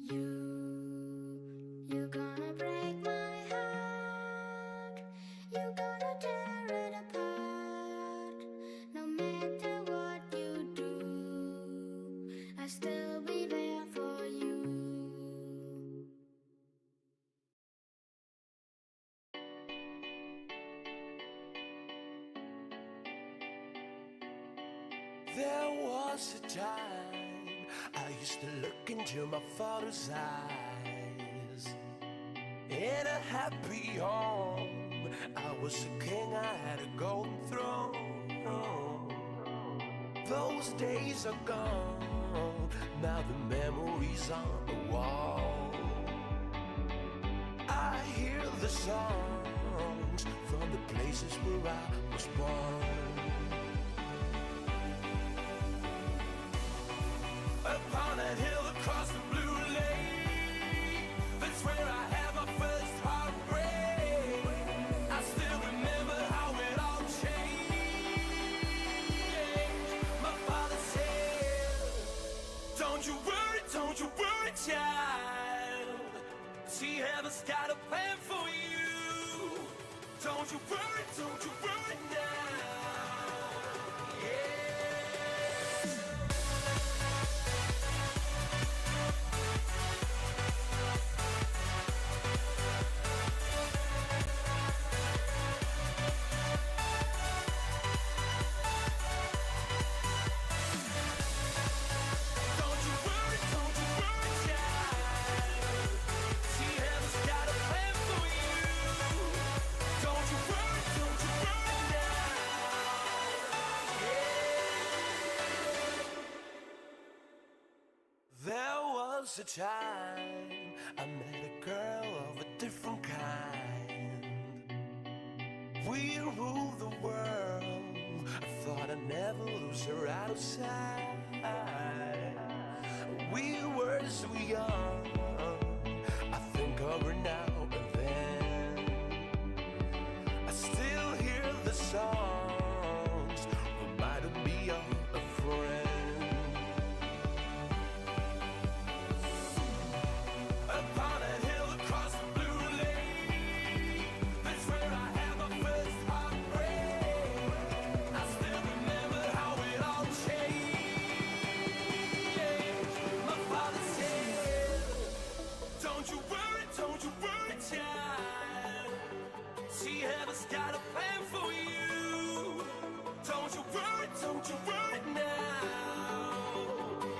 You're gonna break my heart. You're gonna tear it apart. No matter what you do, I'll still be there for you. There was a time I used to look into my father's eyes. In a happy home, I was a king, I had a golden throne. Those days are gone, now the memories on the wall. I hear the songs from the places where I was born. Upon a hill across the blue lake, that's where I had my first heartbreak. I still remember how it all changed. My father said, don't you worry, child. See, heaven's got a plan for you. Don't you worry now. Yeah. A time I met a girl of a different kind. We ruled the world. I thought I'd never lose her out of sight. We were so young. I think of her now and then. I still hear the songs reminding me of a friend. Don't you worry, child. See, heaven's got a plan for you. Don't you worry now.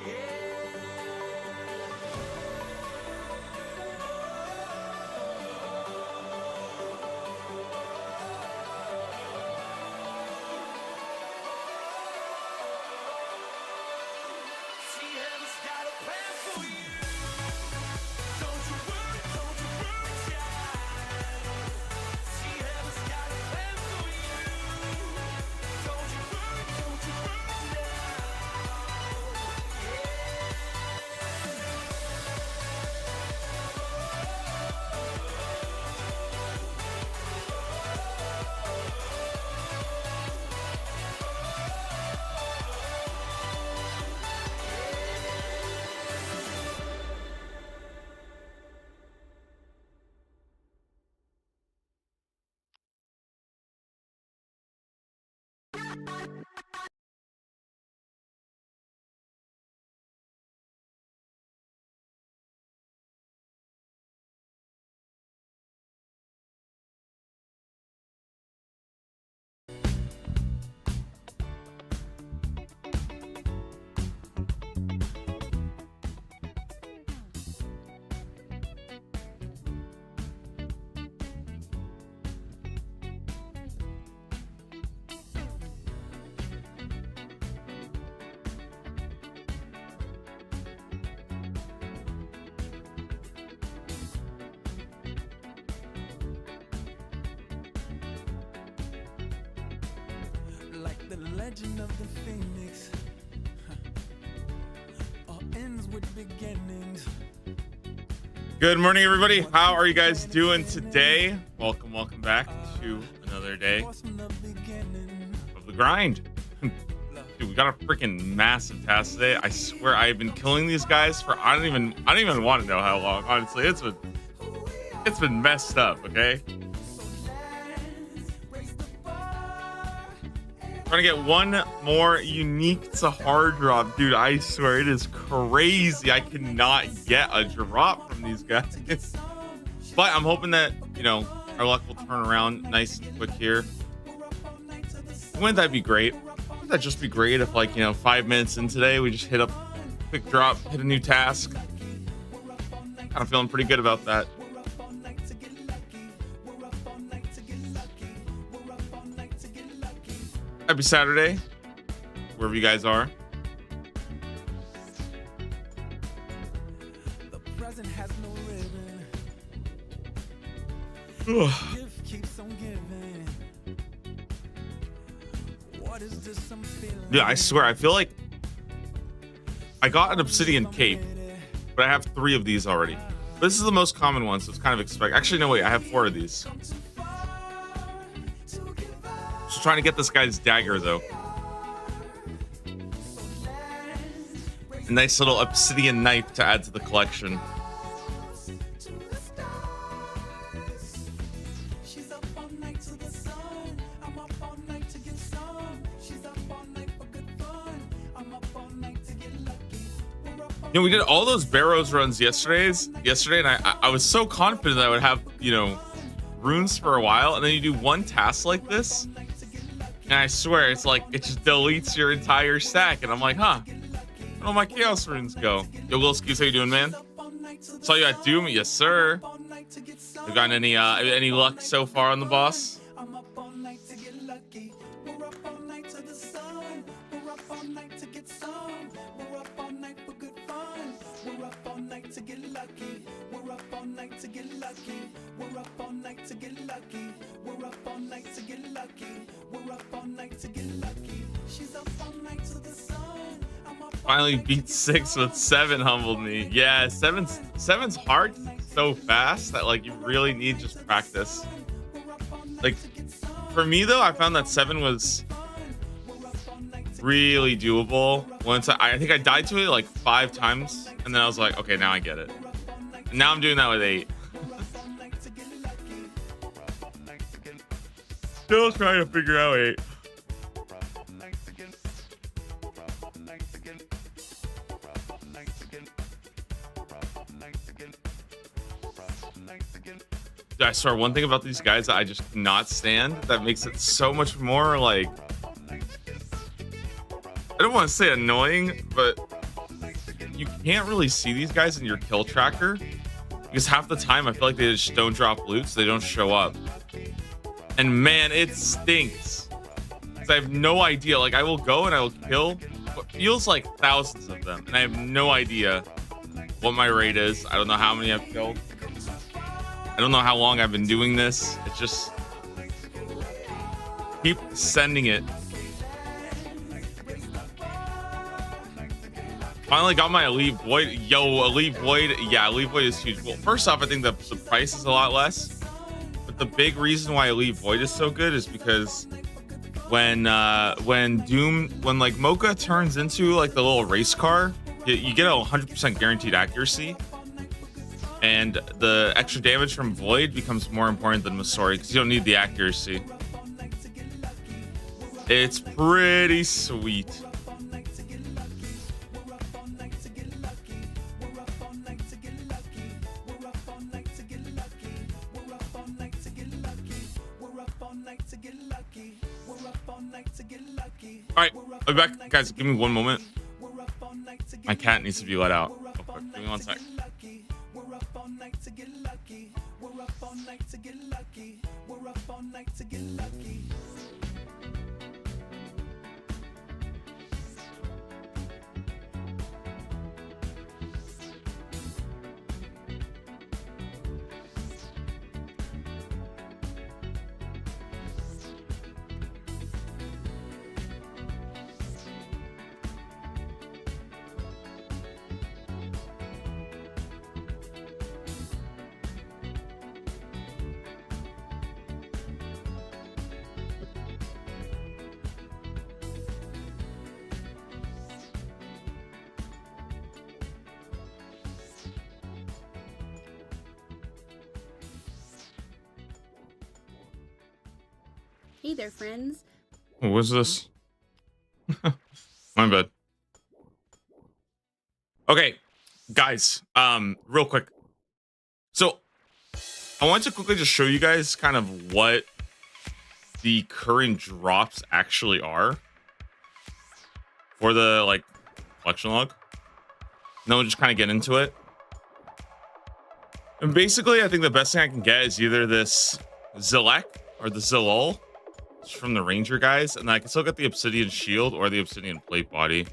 Yeah. See, heaven's got a plan for you. Don't you worry, child. See, heaven's got a plan for you. Don't you worry now. Like the legend of the phoenix, all ends with beginnings. Good morning, everybody. How are you guys doing today? Welcome back to another day of the grind. Do We got a freaking massive task today. I swear I've been killing these guys for I don't even want to know how long. Honestly, it's been messed up, okay? Trying to get one more unique to hard drop. Dude, I swear it is crazy. I cannot get a drop from these guys. But I'm hoping that, you know, our luck will turn around nice and quick here. Wouldn't that be great? Wouldn't that just be great if, like, you know, 5 minutes in today, we just hit up quick drop, hit a new task. Kind of feeling pretty good about that. Happy Saturday, wherever you guys are. The present has no ribbon. Ugh. Gift keeps on giving. What is this I'm feeling? Yeah, I swear, I feel like I got an obsidian cape, but I have 3 of these already. This is the most common one, so it's kind of expect. Actually, no, wait, I have 4 of these. Just trying to get this guy's dagger, though. A nice little obsidian knife to add to the collection. You know, we did all those Barrows runs yesterday, and I was so confident that I would have, you know, runes for a while, and then you do one task like this, and I swear it's like it just deletes your entire stack, and I'm like, huh, where all my chaos runes go? Yo, Will Skews, how you doing, man? Saw you at Doom, yes sir. You gotten any luck so far on the boss? Finally beat 6 with 7 humbled me. Yeah, seven's hard so fast that like you really need just practice. Like for me though, I found that 7 was really doable. Once I think I died to it like 5 times, and then I was like, okay, now I get it. And now I'm doing that with 8. Still trying to figure out 8. I swear, one thing about these guys that I just cannot stand that makes it so much more like, I don't want to say annoying, but you can't really see these guys in your kill tracker because half the time I feel like they just don't drop loot, so they don't show up. And man, it stinks. I have no idea. Like, I will go and I will kill what feels like thousands of them, and I have no idea what my rate is. I don't know how many I've killed. I don't know how long I've been doing this. It's just keep sending it. Finally got my Elite Void. Yo, Elite Void. Yeah, Elite Void is huge. Well, first off, I think the price is a lot less. But the big reason why Elite Void is so good is because when like Mocha turns into like the little race car, you get a 100% guaranteed accuracy. And the extra damage from Void becomes more important than Masori because you don't need the accuracy. It's pretty sweet. All right, I'll be back, guys. Give me one moment. My cat needs to be let out. Real quick. Give me 1 sec. Hey there, friends. What was this? My bad. Okay, guys, real quick. So I want to quickly just show you guys kind of what the current drops actually are for the like collection log. And then we'll just kind of get into it. And basically, I think the best thing I can get is either this Zilek or the Zilol. It's from the Ranger guys. And I can still get the Obsidian Shield or the Obsidian Plate Body.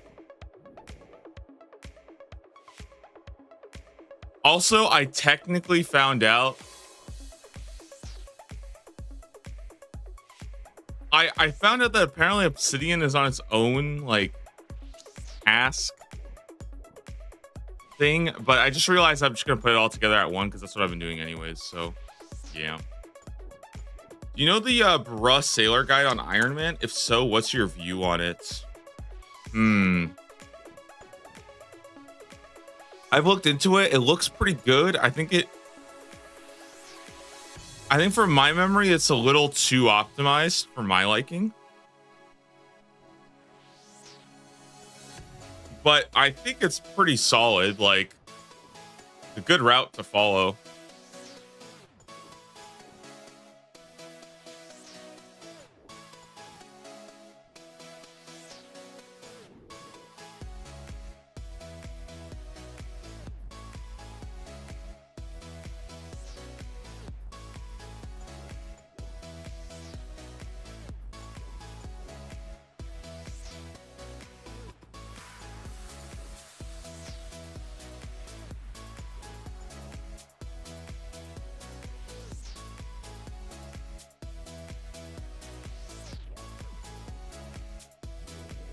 Also, I technically found out I found out that apparently Obsidian is on its own like task thing, but I just realized I'm just gonna put it all together at one because that's what I've been doing anyways. So yeah. You know the Bruh Sailor Guide on Iron Man? If so, what's your view on it? I've looked into it. It looks pretty good. I think from my memory, it's a little too optimized for my liking. But I think it's pretty solid. Like, a good route to follow.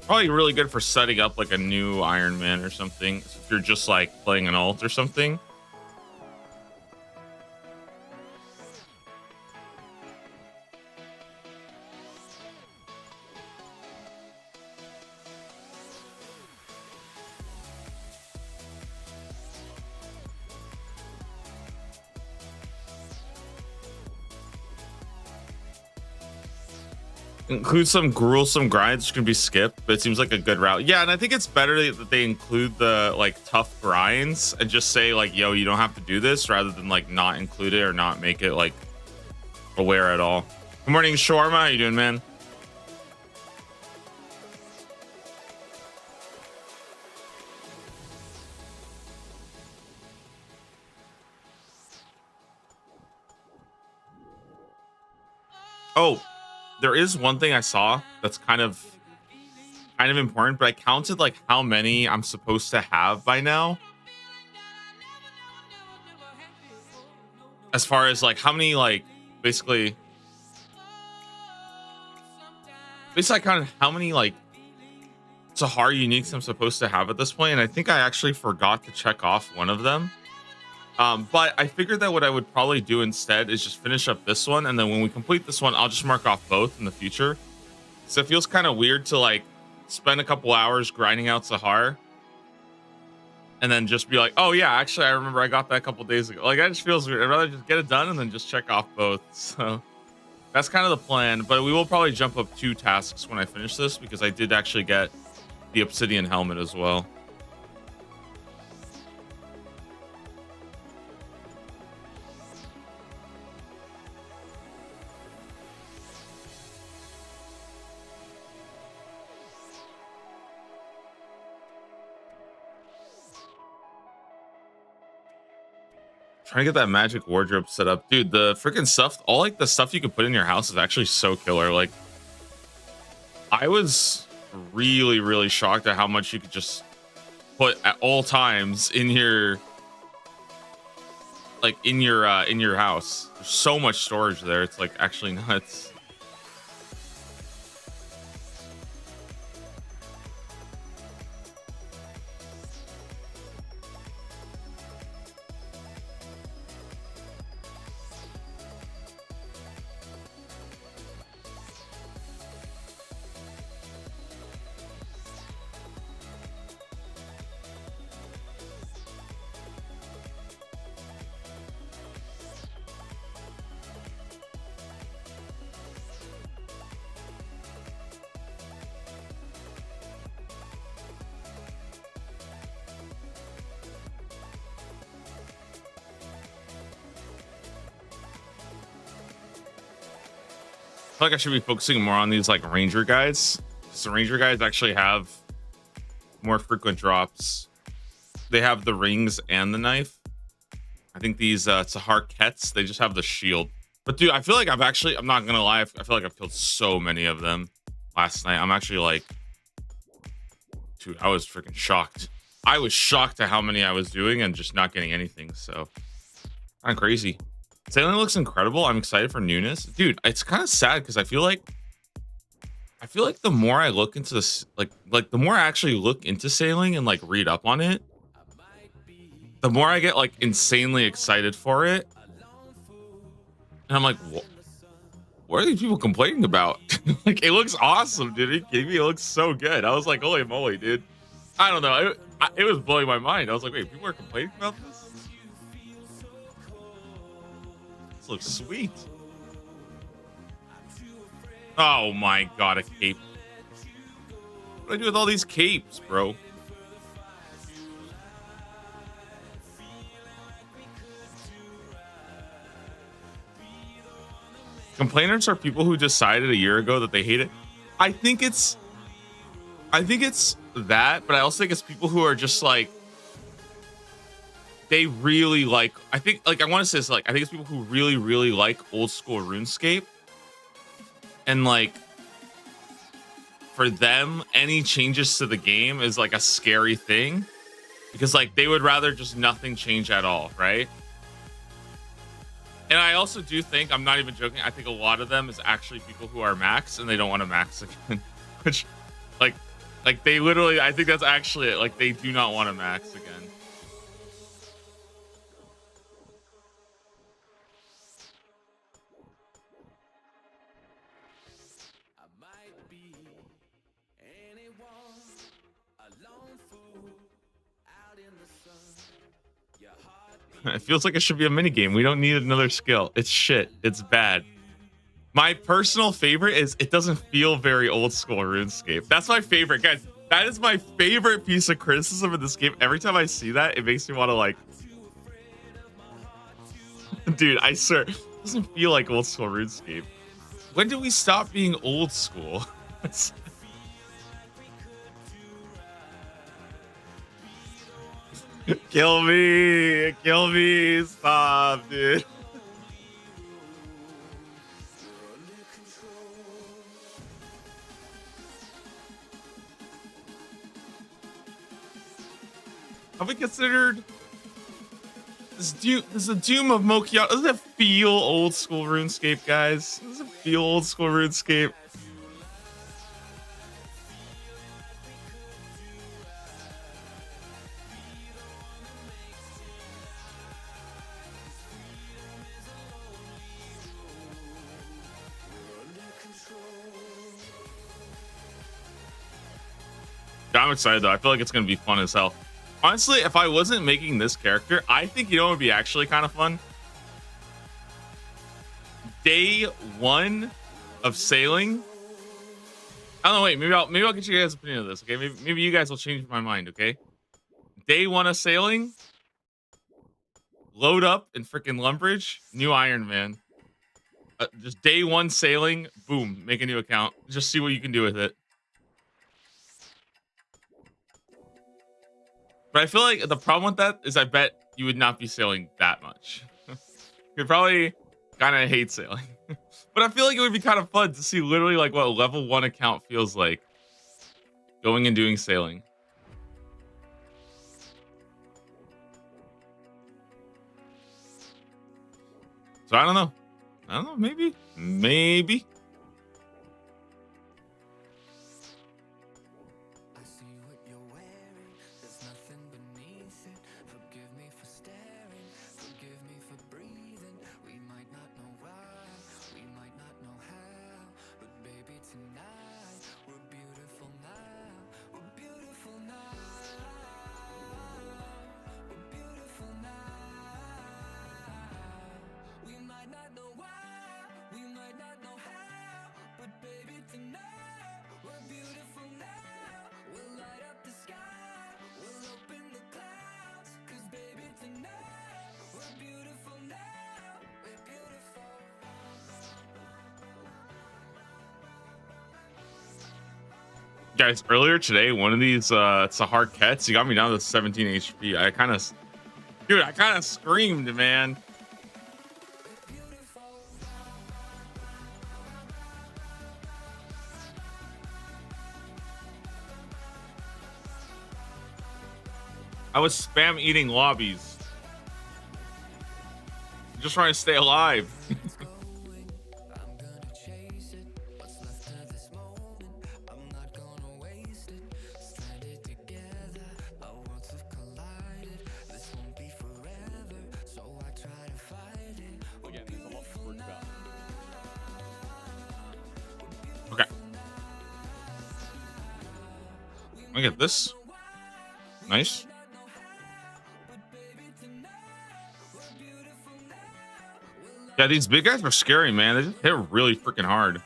Probably really good for setting up like a new Iron Man or something. So if you're just like playing an alt or something. Include some gruesome grinds which can be skipped, but it seems like a good route. Yeah, and I think it's better that they include the like tough grinds and just say like, yo, you don't have to do this, rather than like not include it or not make it like aware at all. Good morning, Shawarma. How you doing, man? Oh, there is one thing I saw that's kind of important, but I counted like how many I'm supposed to have by now. As far as like how many like basically I counted how many like Sahara uniques I'm supposed to have at this point, and I think I actually forgot to check off one of them. But I figured that what I would probably do instead is just finish up this one, and then when we complete this one, I'll just mark off both in the future. So it feels kind of weird to like spend a couple hours grinding out Sahar and then just be like, oh yeah, actually I remember I got that a couple days ago. Like, that just feels weird. I'd rather just get it done and then just check off both. So that's kind of the plan, but we will probably jump up 2 tasks when I finish this, because I did actually get the Obsidian helmet as well. Trying to get that magic wardrobe set up. Dude, the freaking stuff, all like the stuff you can put in your house is actually so killer. Like, I was really, really shocked at how much you could just put at all times in your house. There's so much storage there. It's like actually nuts. feel like I should be focusing more on these like ranger guides. So ranger guides actually have more frequent drops. They have the rings and the knife. I think these Sahar Kets, they just have the shield. But dude, I feel like I'm not gonna lie, I feel like I've killed so many of them last night. I'm actually like, dude, I was freaking shocked. I was shocked at how many I was doing and just not getting anything. So kind of crazy. Sailing looks incredible. I'm excited for newness. Dude, it's kind of sad because I feel like the more I look into this, like the more I actually look into sailing and like read up on it, the more I get like insanely excited for it. And I'm like, what are these people complaining about? Like, it looks awesome, dude. Are you kidding me? It looks so good. I was like, holy moly, dude. I don't know. It was blowing my mind. I was like, wait, people are complaining about this? This looks sweet. Oh my god, a cape. What do I do with all these capes, bro? Complainers are people who decided a year ago that they hate it. I think it's that, but I also think it's people who are just like, they really like, I think, like, I want to say this, like, I think it's people who really, really like old school RuneScape. And like, for them, any changes to the game is like a scary thing. Because like, they would rather just nothing change at all, right? And I also do think, I'm not even joking, I think a lot of them is actually people who are max and they don't want to max again. Which, like they literally, I think that's actually it. Like, they do not want to max again. It feels like it should be a mini game. We don't need another skill. It's shit. It's bad. My personal favorite is it doesn't feel very old school RuneScape. That's my favorite, guys. That is my favorite piece of criticism of this game. Every time I see that, it makes me want to like, dude, I swear, it doesn't feel like old school RuneScape. When did we stop being old school? Kill me, stop, dude. Have we considered this is a Doom of Mokiana? Does it feel old school RuneScape, guys? Does it feel old school RuneScape? I'm excited though. I feel like it's gonna be fun as hell. Honestly, if I wasn't making this character, I think, you know, it would be actually kind of fun. Day 1 of sailing. I don't know. Wait, maybe I'll get you guys' opinion of this. Okay, maybe you guys will change my mind. Okay. Day 1 of sailing. Load up in freaking Lumbridge. New Iron Man. Just day 1 sailing. Boom. Make a new account. Just see what you can do with it. But I feel like the problem with that is I bet you would not be sailing that much. You'd probably kind of hate sailing. But I feel like it would be kind of fun to see literally like what a level 1 account feels like going and doing sailing. So I don't know. Maybe. I see what you're wearing. There's nothing beneath it. Forgive me for staring. Forgive me for breathing. We might not know why. We might not know how. But baby, tonight we're beautiful now. We're beautiful now. We're beautiful now. We might not know why. We might not know how. Guys, earlier today, one of these Sahar Kets, he got me down to 17 HP. I kind of screamed, man. I was spam eating lobbies. Just trying to stay alive. Okay. Let me get this. Nice. Yeah, these big guys are scary, man. They just hit really freaking hard.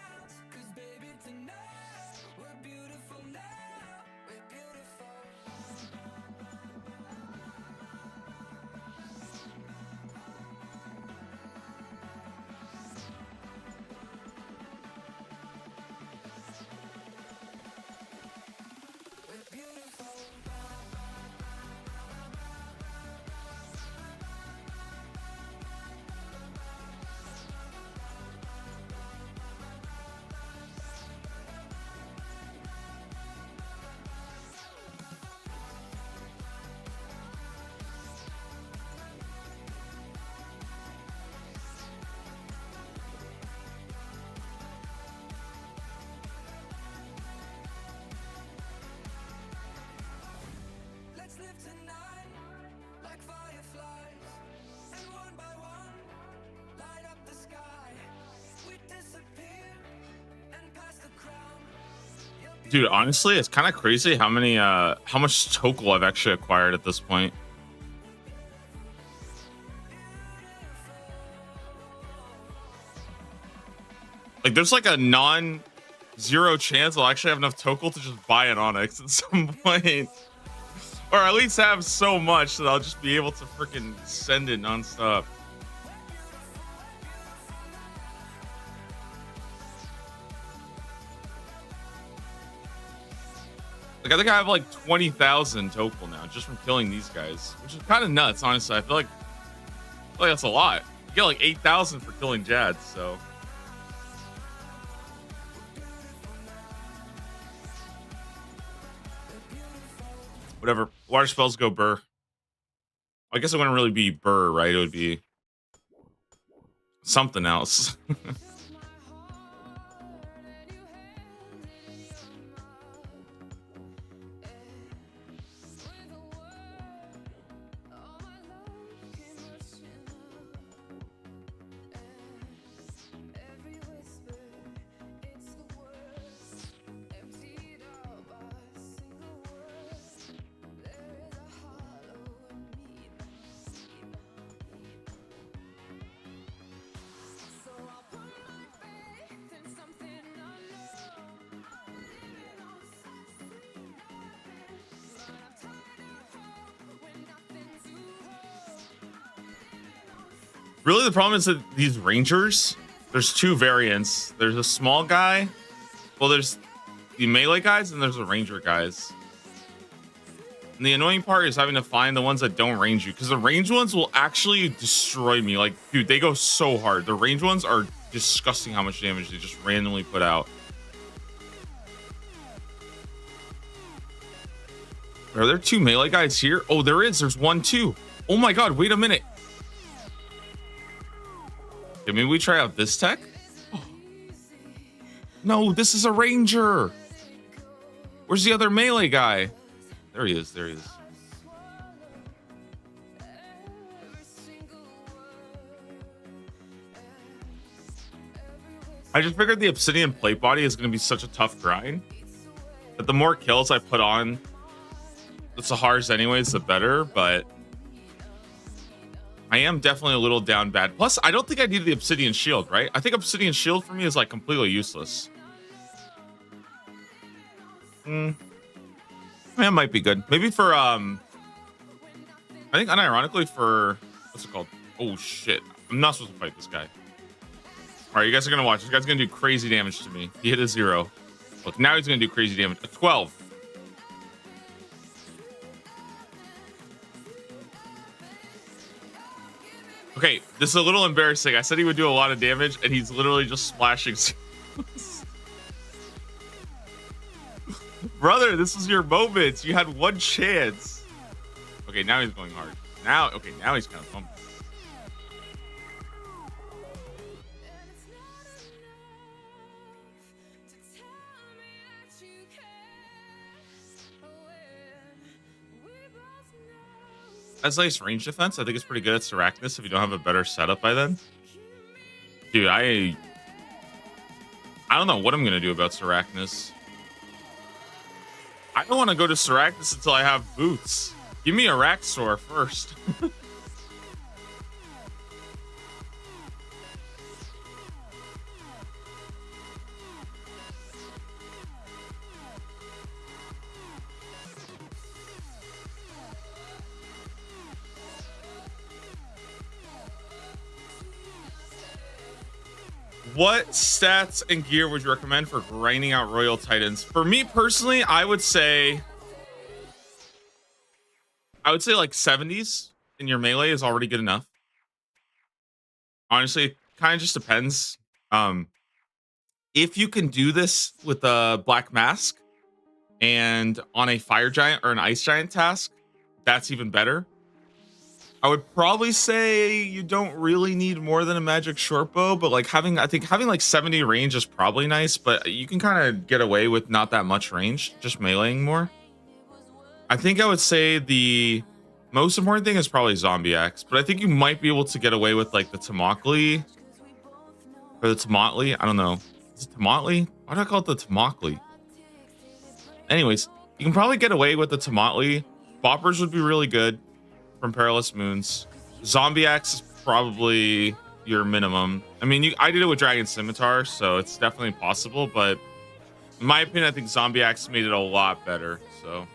Dude, honestly, it's kind of crazy how much Tokel I've actually acquired at this point. Like, there's like a non-zero chance I'll actually have enough Tokel to just buy an Onyx at some point. Or at least have so much that I'll just be able to freaking send it nonstop. Like, I think I have like 20,000 Tokel now just from killing these guys, which is kind of nuts, honestly. I feel like that's a lot. You get like 8,000 for killing Jad, so. Whatever. Water spells go Burr. I guess it wouldn't really be Burr, right? It would be something else. Really, the problem is that these Rangers, there's two variants. There's a small guy. Well, there's the melee guys and there's the Ranger guys. And the annoying part is having to find the ones that don't range you, because the range ones will actually destroy me. Like, dude, they go so hard. The range ones are disgusting how much damage they just randomly put out. Are there two melee guys here? Oh, there is. There's one too. Oh my god, wait a minute. Okay, maybe we try out this tech? Oh. No, this is a Ranger. Where's the other melee guy? There he is. There he is. I just figured the Obsidian plate body is going to be such a tough grind that the more kills I put on the Sahars anyways, the better, but I am definitely a little down bad. Plus, I don't think I need the Obsidian Shield, right? I think Obsidian Shield for me is like completely useless. That might be good. Maybe for, I think unironically for, what's it called? Oh shit. I'm not supposed to fight this guy. All right, you guys are going to watch. This guy's going to do crazy damage to me. He hit a 0. Look, now he's gonna do crazy damage. A 12. Okay, this is a little embarrassing. I said he would do a lot of damage, and he's literally just splashing. Brother, this was your moment. You had one chance. Okay, now he's going hard. Now he's kind of pumped. That's nice range defense. I think it's pretty good at Sarachnis if you don't have a better setup by then. Dude, I don't know what I'm gonna do about Sarachnis. I don't want to go to Sarachnis until I have boots. Give me a Raxor first. What stats and gear would you recommend for grinding out Royal Titans? For me personally, I would say like 70s in your melee is already good enough. Honestly, it kind of just depends. If you can do this with a Black Mask and on a Fire Giant or an Ice Giant task, that's even better. I would probably say you don't really need more than a magic short bow, but like having like 70 range is probably nice, but you can kind of get away with not that much range, just meleeing more. I think I would say the most important thing is probably Zombie Axe, but I think you might be able to get away with like the Tamokli or the Tamotli. I don't know. Is it Tamotli? Why do I call it the Tamokli? Anyways, you can probably get away with the Tamotli. Boppers would be really good from Perilous Moons. Zombie Axe is probably your minimum. I mean, I did it with Dragon Scimitar, so it's definitely possible, but in my opinion, I think Zombie Axe made it a lot better. So,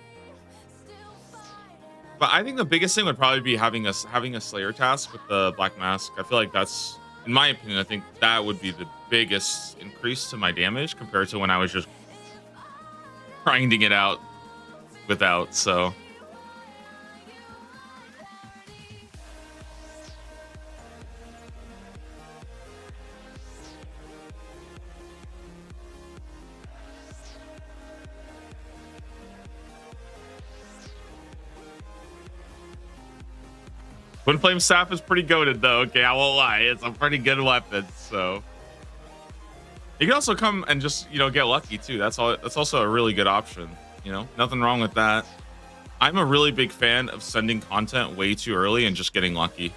but I think the biggest thing would probably be having a Slayer task with the Black Mask. I feel like that's, in my opinion, I think that would be the biggest increase to my damage compared to when I was just grinding it out without. So Twin Flame Staff is pretty goated though. Okay, I won't lie. It's a pretty good weapon. So you can also come and just, get lucky too. That's also a really good option. Nothing wrong with that. I'm a really big fan of sending content way too early and just getting lucky.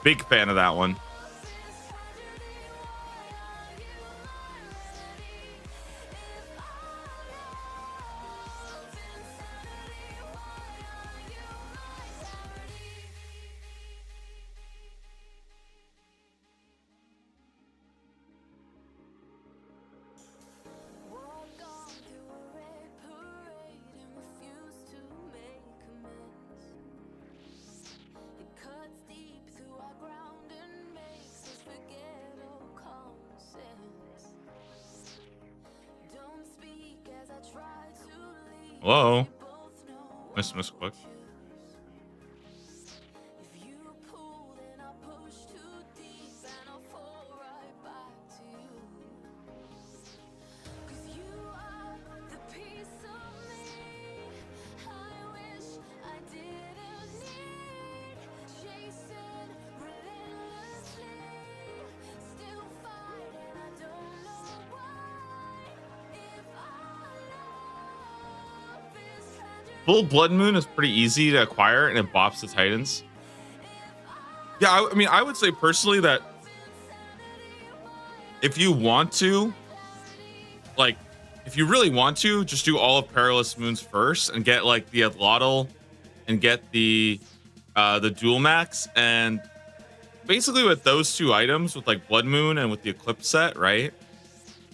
Big fan of that one. Whoa. Miss quick. Full Blood Moon is pretty easy to acquire, and it bops the Titans. Yeah, I mean, I would say personally that if you want to, if you really want to, just do all of Perilous Moons first and get like the Athlotl and get the Dual Max, and basically with those two items, with like Blood Moon and with the Eclipse set, right?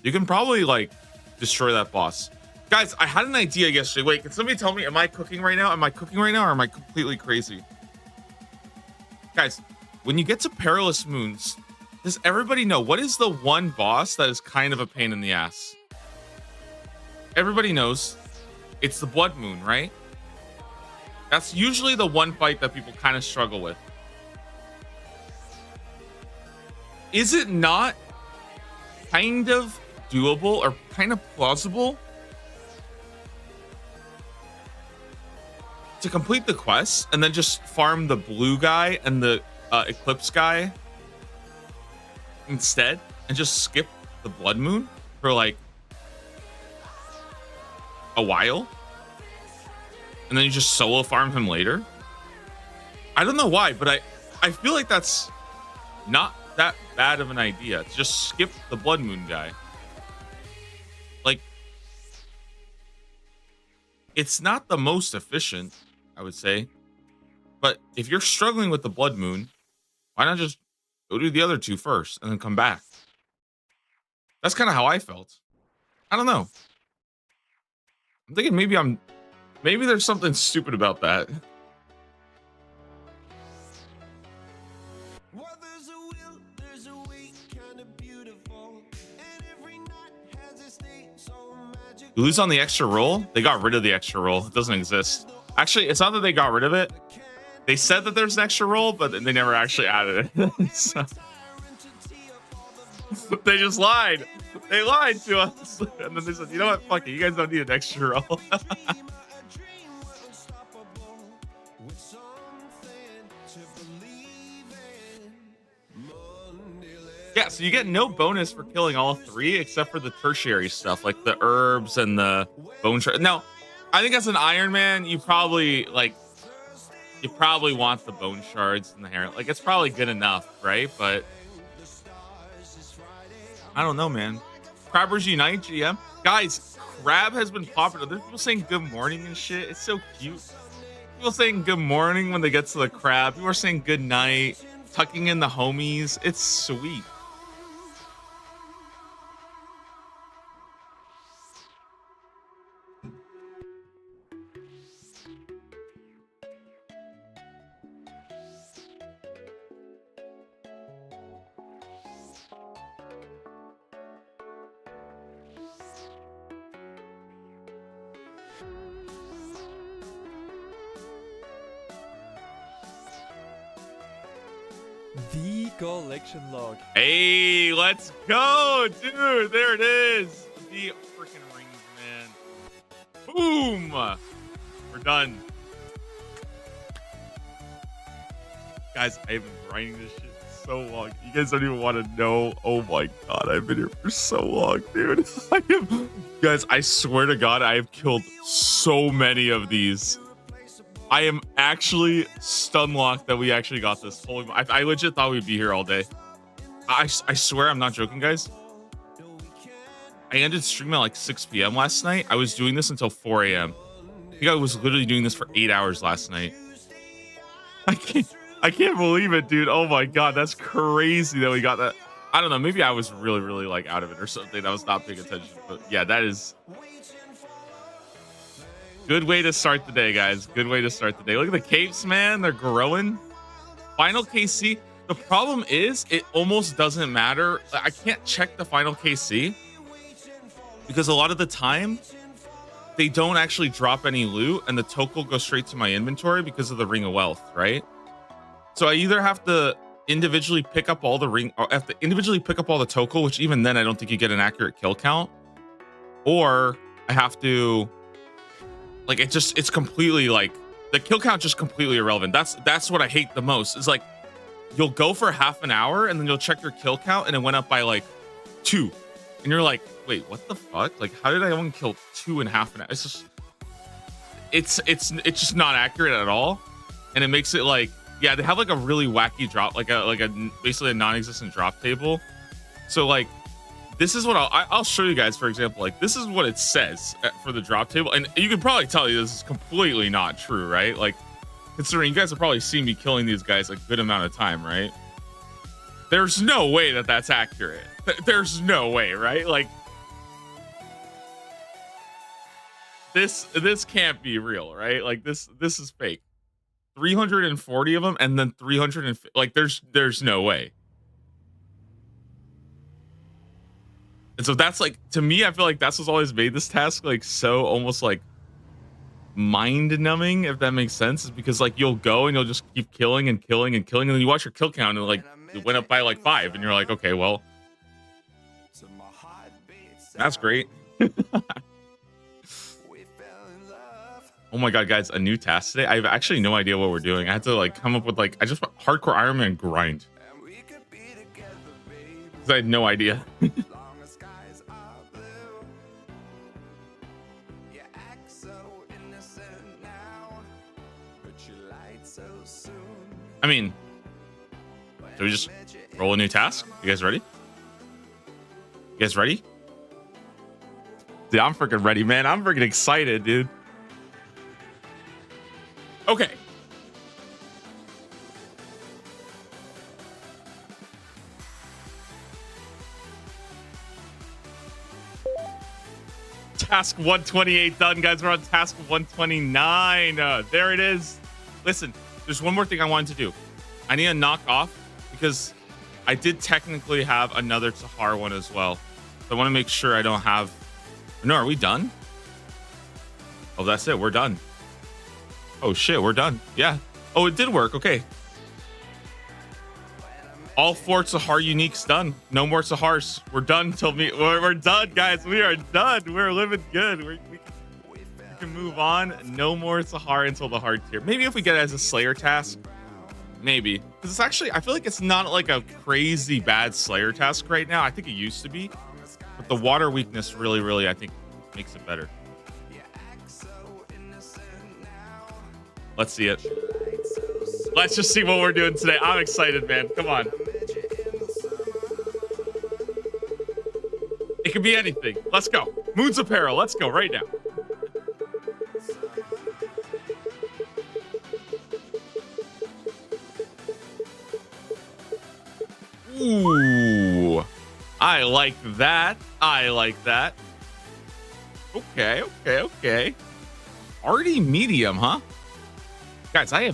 You can probably like destroy that boss. Guys, I had an idea yesterday. Wait, can somebody tell me, am I cooking right now? Am I cooking right now, or am I completely crazy? Guys, when you get to Perilous Moons, does everybody know what is the one boss that is kind of a pain in the ass? everybody knows it's the blood moon, right? That's usually the one fight that people kind of struggle with. Is it not kind of doable or kind of plausible to complete the quest and then just farm the blue guy and the eclipse guy instead and just skip the blood moon for like a while and then you just solo farm him later? I don't know why, but I feel like that's not that bad of an idea to just skip the blood moon guy. Like, it's not the most efficient, I would say, but if you're struggling with the blood moon, why not just go do the other two first and then come back? That's kind of how I felt. I don't know. I'm thinking maybe there's something stupid about that. You lose on the extra roll? They got rid of the extra roll. It doesn't exist. Actually, it's not that they got rid of it. They said that there's an extra roll, but they never actually added it. So, they just lied. They lied to us. And then they said, you know what? Fuck it. You guys don't need an extra roll. Yeah, so you get no bonus for killing all three except for the tertiary stuff, like the herbs and the bone shards. Now, I think as an Iron Man, you probably want the bone shards and the hair. Like, it's probably good enough, right? But I don't know, man. Crabbers Unite, GM. Guys, Crab has been popular. There's people saying good morning and shit. It's so cute. People saying good morning when they get to the crab. People are saying good night, tucking in the homies. It's sweet. The collection log. Hey, let's go, dude. There it is. The freaking rings, man. Boom. We're done. Guys, I've been grinding this shit so long. You guys don't even want to know. Oh my God, I've been here for so long, dude. Guys, I swear to God, I have killed so many of these. I am actually stun locked that we actually got this. Holy, I legit thought we'd be here all day. I swear I'm not joking, guys. I ended streaming at like 6 p.m. last night. I was doing this until 4 a.m. I think I was literally doing this for 8 hours last night. I can't believe it, dude. Oh my God, that's crazy that we got that. I don't know. Maybe I was really like out of it or something. I was not paying attention. But yeah, that is good way to start the day, guys. Good way to start the day. Look at the capes, man. They're growing. Final KC. The problem is it almost doesn't matter. I can't check the final KC because a lot of the time they don't actually drop any loot and the token goes straight to my inventory because of the Ring of Wealth, right? So I either have to individually pick up all the token, which even then I don't think you get an accurate kill count, or I have to like it's completely like the kill count just completely irrelevant. That's what I hate the most. Is like you'll go for half an hour and then you'll check your kill count and it went up by like 2, and you're like, wait, what the fuck? Like, how did I only kill 2 in half an hour? It's just not accurate at all, and it makes it like, yeah, they have like a really wacky drop, like a basically a non-existent drop table. So like, this is what I'll show you guys. For example, like this is what it says for the drop table, and you can probably tell you this is completely not true, right? Like, considering you guys have probably seen me killing these guys a good amount of time, right? There's no way that that's accurate. There's no way, right? Like, this can't be real, right? Like this is fake. 340 of them, and then 350. Like, there's no way. And so that's like, to me, I feel like that's what's always made this task like so almost like mind numbing, if that makes sense, is because like you'll go and you'll just keep killing and killing and killing, and then you watch your kill count and like it went up by like 5, and you're like, okay, well, that's great. Oh my god, guys, a new task today. I have actually no idea what we're doing. I had to like come up with like, I just want hardcore Iron Man grind. Because I had no idea. I mean, should we just roll a new task? You guys ready? You guys ready? Dude, I'm freaking ready, man. I'm freaking excited, dude. Okay. Task 128 done, guys. We're on task 129. There it is. Listen, there's one more thing I wanted to do. I need to knock off because I did technically have another Tahar one as well. So I want to make sure I don't have... No, are we done? Oh, that's it. We're done. Oh, shit. We're done. Yeah. Oh, it did work. Okay. All 4 Tahar uniques done. No more Tahars. We're done till me. We're done, guys. We are done. We're living good. We can move on. No more Tahar until the hard tier. Maybe if we get it as a Slayer task. Maybe. Because it's actually, I feel like it's not like a crazy bad Slayer task right now. I think it used to be. But the water weakness really, I think, makes it better. Let's see it. Let's just see what we're doing today. I'm excited, man. Come on. It could be anything. Let's go. Moon's Apparel. Let's go right now. Ooh. I like that. I like that. Okay. Arty medium, huh? Guys, I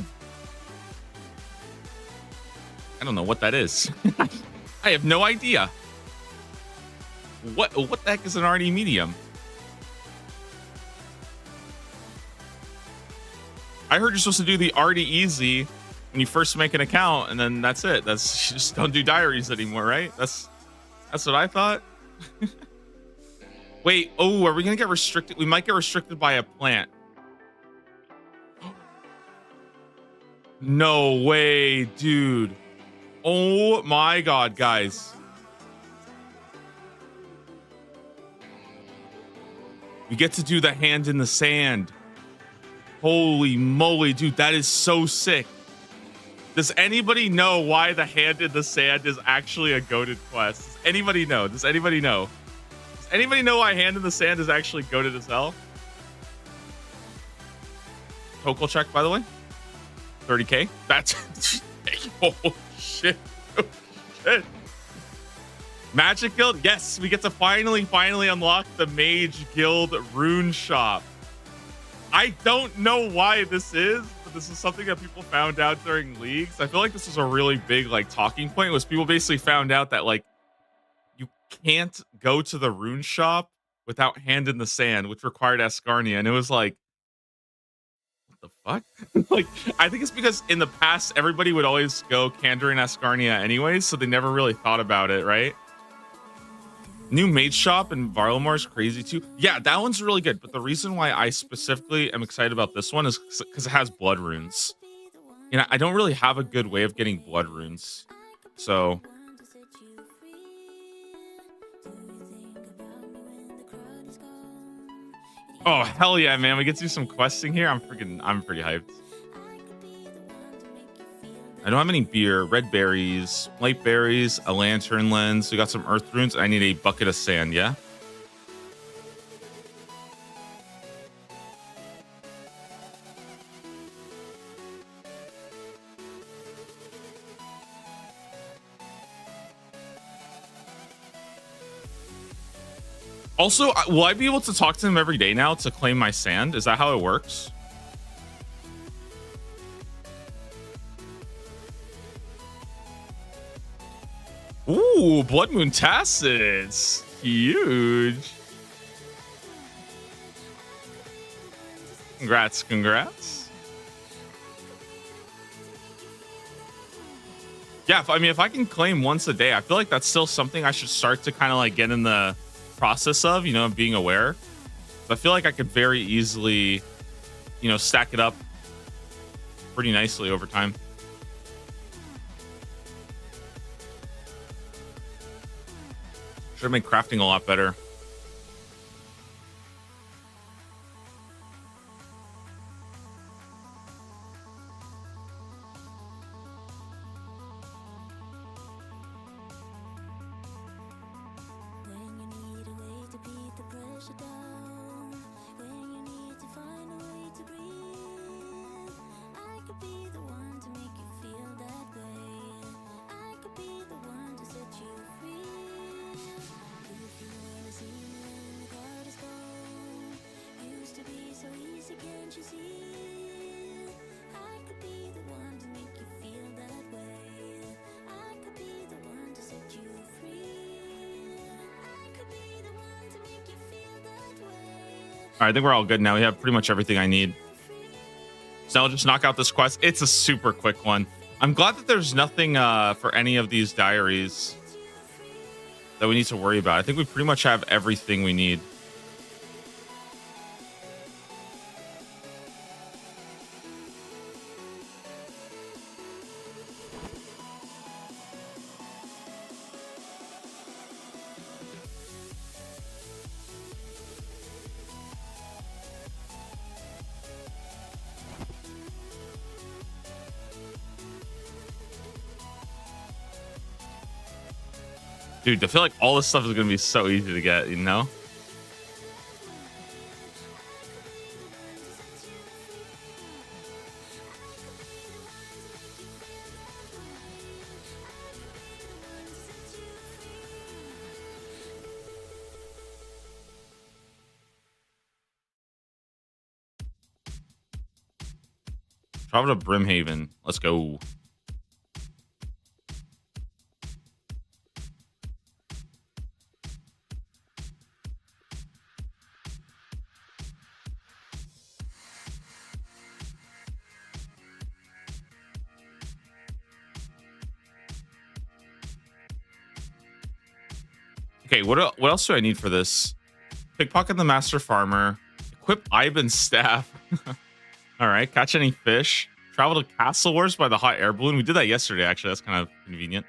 don't know what that is. I have no idea. What the heck is an RD medium? I heard you're supposed to do the RD easy when you first make an account, and then that's it. That's, you just don't do diaries anymore, right? That's what I thought. Wait, oh, are we gonna get restricted? We might get restricted by a plant. No way, dude. Oh my god, guys. We get to do the hand in the sand. Holy moly, dude, that is so sick. Does anybody know why the hand in the sand is actually a goated quest? Does anybody know? Does anybody know? Does anybody know why hand in the sand is actually goated as hell? Total check, by the way. 30k. That's oh shit. Oh, shit. Magic Guild. Yes, we get to finally unlock the Mage Guild rune shop. I don't know why this is, but this is something that people found out during leagues. I feel like this was a really big like talking point. Was people basically found out that like you can't go to the rune shop without hand in the sand, which required Ascarnia, and it was like, the fuck? Like, I think it's because in the past everybody would always go Kandor and Ascarnia anyways, so they never really thought about it, right? New mage shop in Varlamore is crazy too. Yeah, that one's really good, but the reason why I specifically am excited about this one is because it has blood runes. You know, I don't really have a good way of getting blood runes, so oh hell yeah, man, we get to do some questing here. I'm pretty hyped. I don't have any beer, red berries, light berries, a lantern lens. We got some earth runes. I need a bucket of sand, yeah? Also, will I be able to talk to him every day now to claim my sand? Is that how it works? Ooh, Blood Moon Tacids. Huge. Congrats, congrats. Yeah, if I can claim once a day, I feel like that's still something I should start to kind of like get in the process of, being aware. I feel like I could very easily, stack it up pretty nicely over time. Should make crafting a lot better. All right, I think we're all good now. We have pretty much everything I need. So I'll just knock out this quest. It's a super quick one. I'm glad that there's nothing for any of these diaries that we need to worry about. I think we pretty much have everything we need. Dude, I feel like all this stuff is going to be so easy to get, Travel to Brimhaven. Let's go. Okay, what else do I need for this? Pickpocket the Master Farmer. Equip Ivan's staff. All right, catch any fish. Travel to Castle Wars by the hot air balloon. We did that yesterday, actually. That's kind of convenient.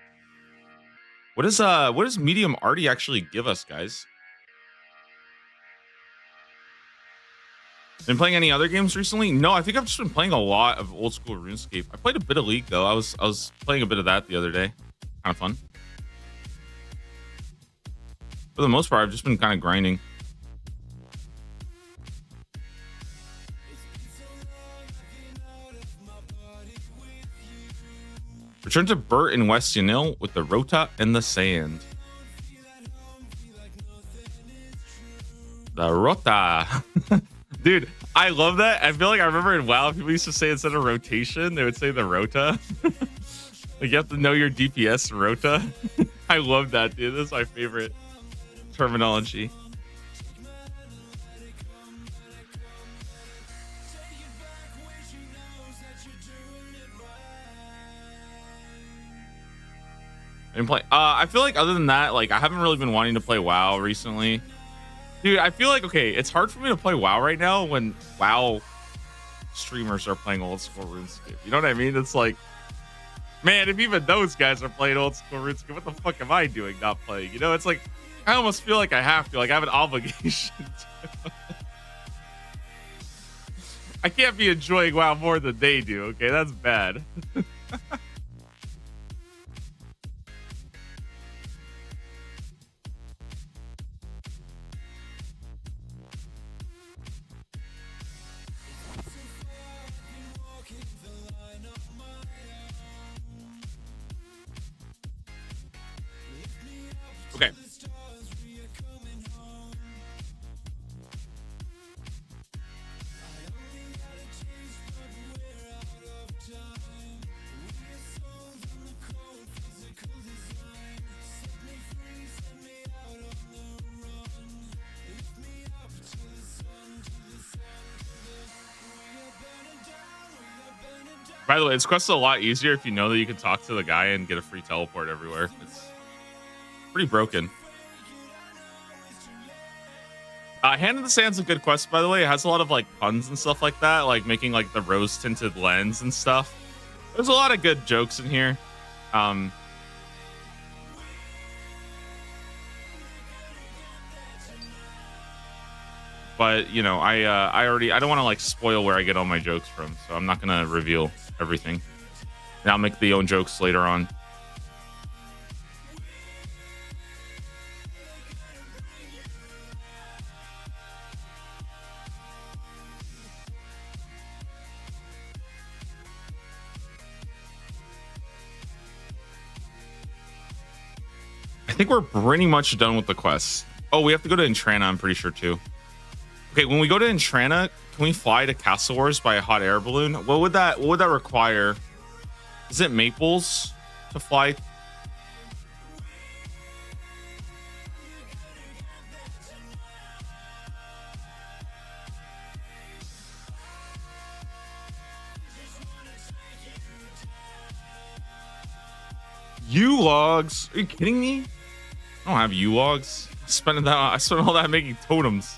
What does medium arty actually give us, guys? Been playing any other games recently? No, I think I've just been playing a lot of old school RuneScape. I played a bit of League though. I was playing a bit of that the other day. Kind of fun. For the most part, I've just been kind of grinding. Return to Burt in West Yanil with the Rota and the Sand. The Rota. Dude, I love that. I feel like I remember in WoW, people used to say instead of rotation, they would say the Rota. Like you have to know your DPS Rota. I love that, dude. That's my favorite terminology. I feel like other than that, like I haven't really been wanting to play WoW recently. Dude, I feel like, okay, it's hard for me to play WoW right now when WoW streamers are playing old school RuneScape. You know what I mean? It's like, man, if even those guys are playing old school RuneScape, what the fuck am I doing not playing? It's like, I almost feel like I have to, like I have an obligation to. I can't be enjoying WoW more than they do, okay? That's bad. Okay. By the way, this quest is a lot easier if you know that you can talk to the guy and get a free teleport everywhere. It's pretty broken. Hand in the Sand's a good quest, by the way. It has a lot of like puns and stuff like that, like making like the rose tinted lens and stuff. There's a lot of good jokes in here. But you know, I don't want to like spoil where I get all my jokes from, so I'm not gonna reveal everything. And I'll make the own jokes later on. I think we're pretty much done with the quests. Oh, we have to go to Entrana, I'm pretty sure too. Okay, when we go to Entrana, can we fly to Castle Wars by a hot air balloon? What would that require? Is it Maples to fly? U-logs? Are you kidding me? I don't have U-logs. I spent all that making totems.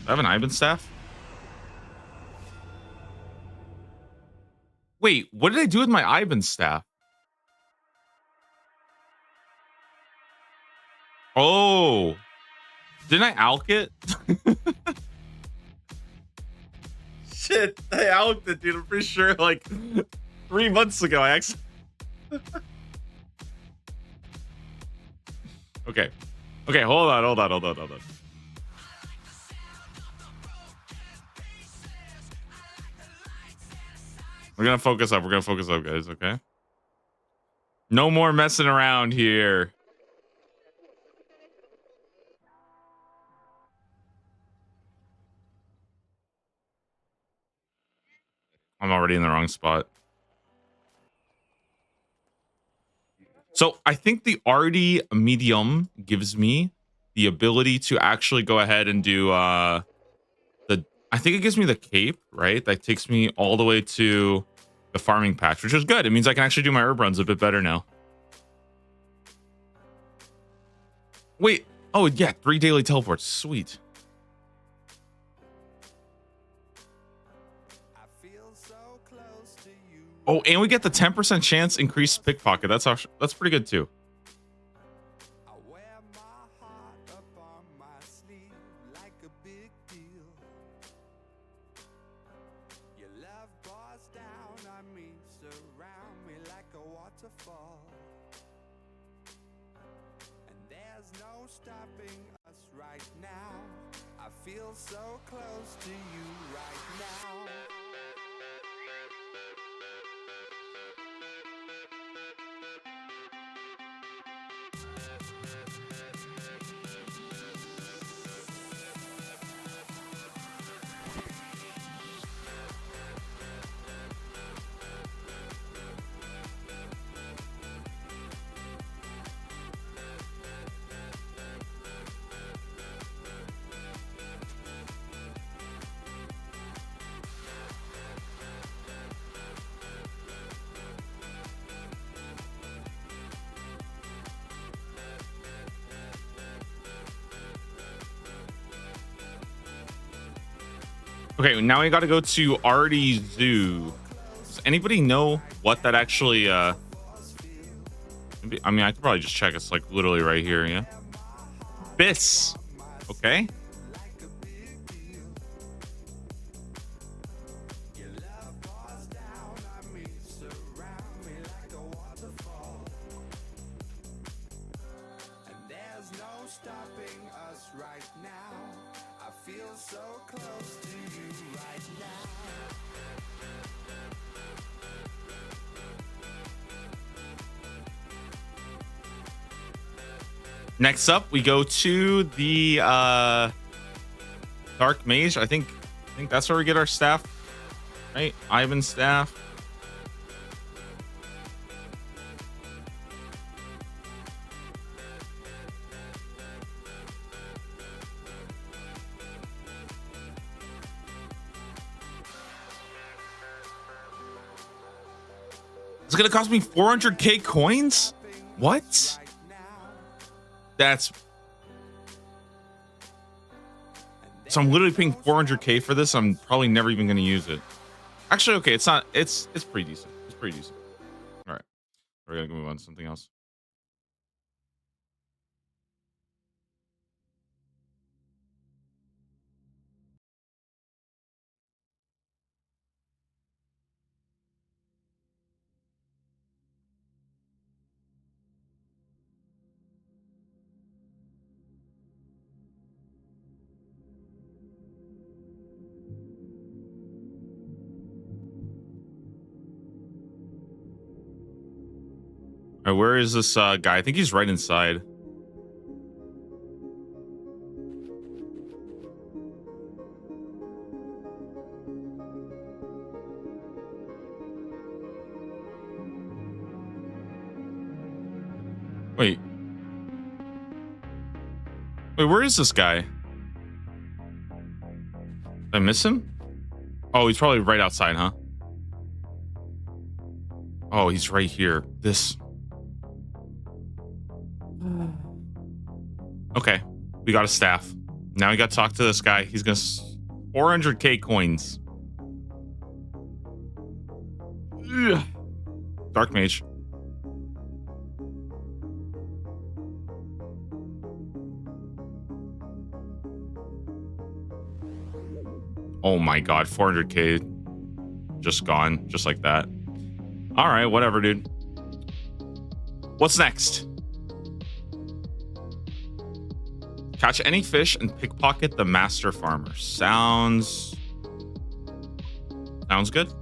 I have an Ivan staff. Wait, what did I do with my Ivan staff? Oh, didn't I alk it? Shit, I alked it, dude. I'm pretty sure like 3 months ago I actually. Okay, hold on. We're gonna focus up, guys, okay? No more messing around here. I'm already in the wrong spot. So I think the RD medium gives me the ability to actually go ahead and do I think it gives me the cape, right? That takes me all the way to the farming patch, which is good. It means I can actually do my herb runs a bit better now. Wait. Oh, yeah. 3 daily teleports. Sweet. Oh, and we get the 10% chance increased pickpocket. That's pretty good too. Okay, now we got to go to Artie Zoo. Does anybody know what that actually? I mean, I could probably just check. It's like literally right here. Yeah. Bis. Okay. Next up, we go to the Dark Mage. I think that's where we get our staff, right? Ivan's staff. It's gonna cost me 400k coins. What? That's so I'm literally paying 400k for this. I'm probably never even going to use it. Actually, okay, it's not. It's pretty decent. It's pretty decent. All right, we're gonna move on to something else. All right, where is this guy? I think he's right inside. Wait, where is this guy? Did I miss him? Oh, he's probably right outside, huh? Oh, he's right here. This. Okay, we got a staff. Now we got to talk to this guy. He's gonna 400k coins. Ugh. Dark Mage. Oh my god, 400k just gone, just like that. All right, whatever, dude. What's next? Catch any fish and pickpocket the master farmer. Sounds good.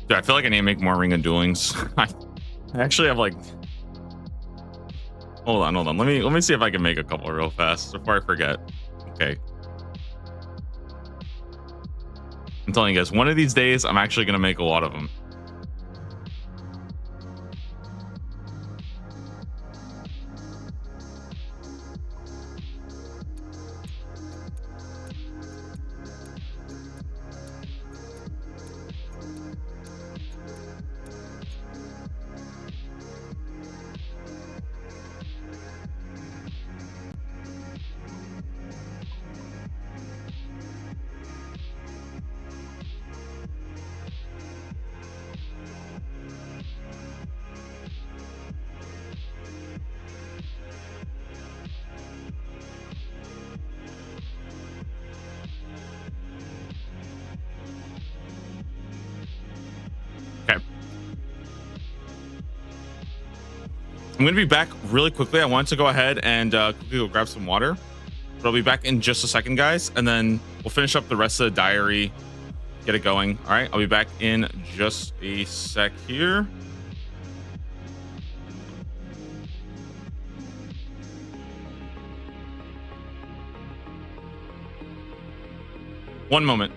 Dude, I feel like I need to make more Ring of Duelings. I actually have like. Hold on. Let me see if I can make a couple real fast before I forget. Okay. I'm telling you guys, one of these days, I'm actually gonna make a lot of them. I'm going to be back really quickly. I wanted to go ahead and quickly go grab some water. But I'll be back in just a second, guys, and then we'll finish up the rest of the diary, get it going. All right, I'll be back in just a sec here. One moment.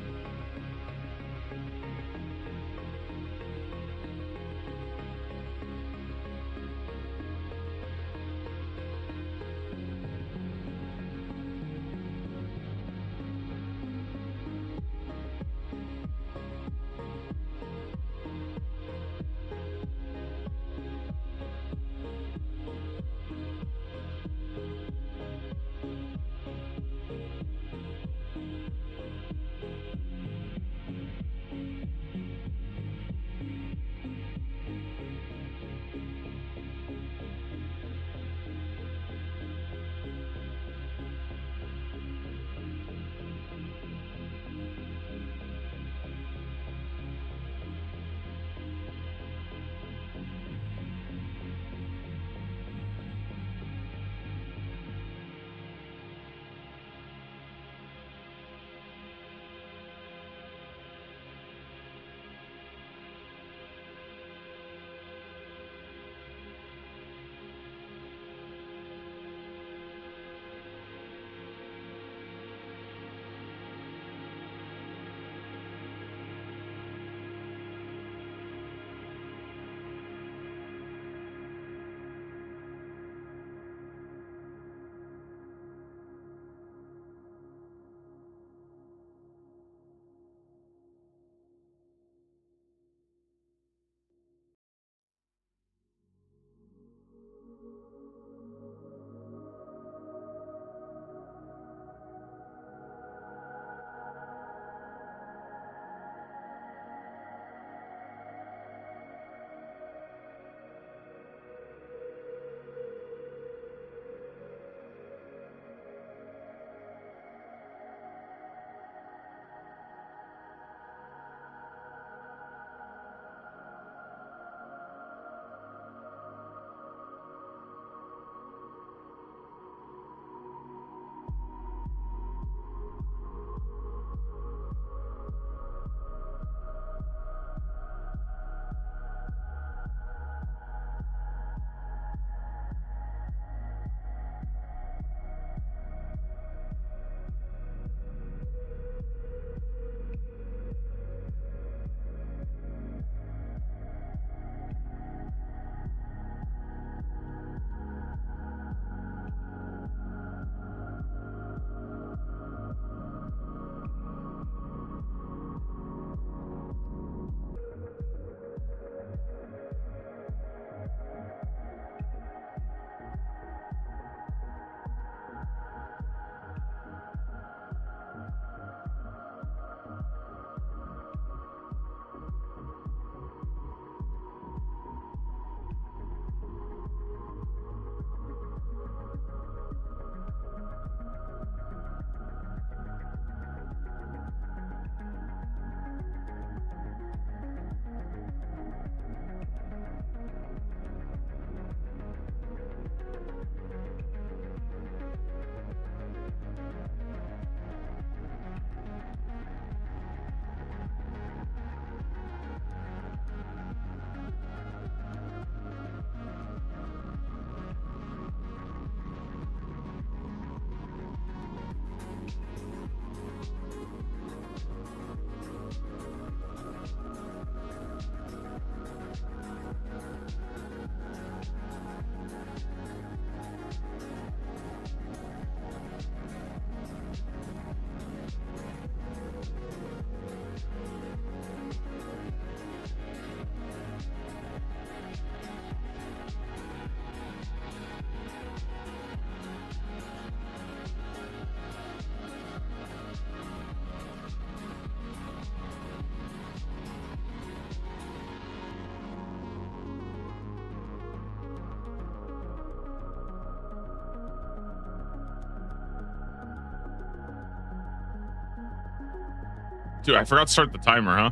Dude, I forgot to start the timer, huh?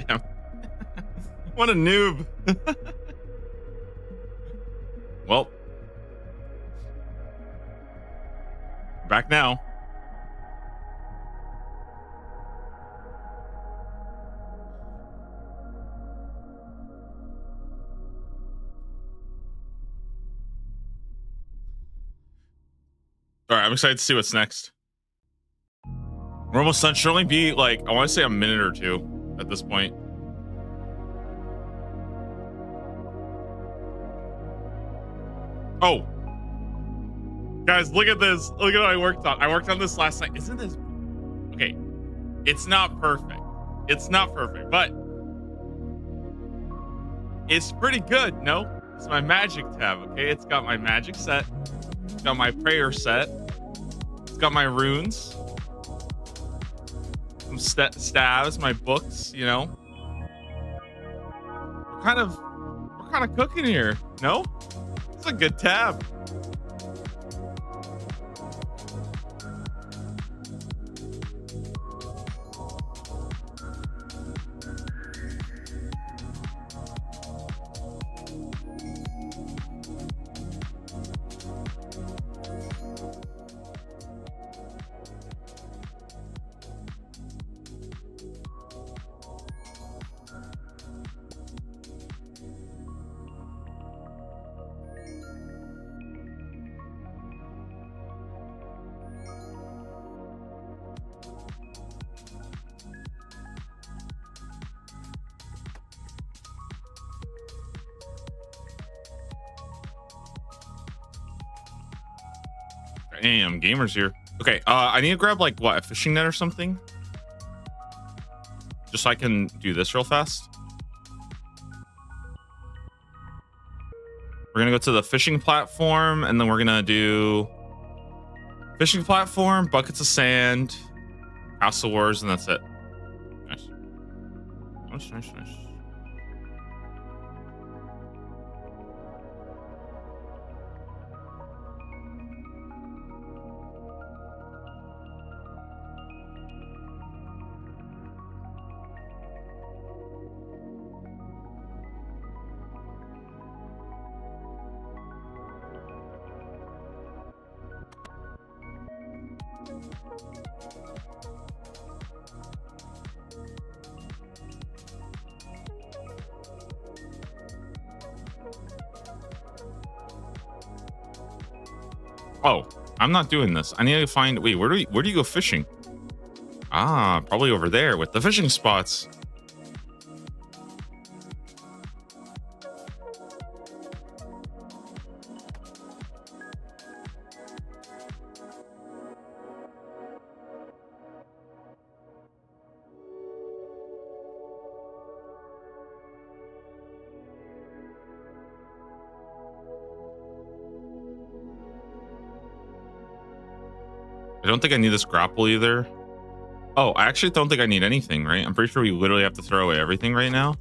Damn. What a noob. Well, back now. All right, I'm excited to see what's next. We're almost done. Should only be like, I want to say a minute or two at this point. Oh, guys, look at this. Look at what I worked on. I worked on this last night. Isn't this okay? It's not perfect. It's not perfect, but it's pretty good. No, it's my magic tab. Okay, it's got my magic set. It's got my prayer set. It's got my runes, some staves, my books. You know, we're kind of cooking here. No, it's a good tab. Damn, gamers here. Okay, I need to grab like what, a fishing net or something, just so I can do this real fast. We're gonna go to the fishing platform, and then we're gonna do fishing platform, buckets of sand, House of Wars, and that's it. Nice. Nice. Oh, I'm not doing this. I need to find. Wait, where do you go fishing? Ah, probably over there with the fishing spots. I don't think I need this grapple either. Oh, I actually don't think I need anything, right? I'm pretty sure we literally have to throw away everything right now.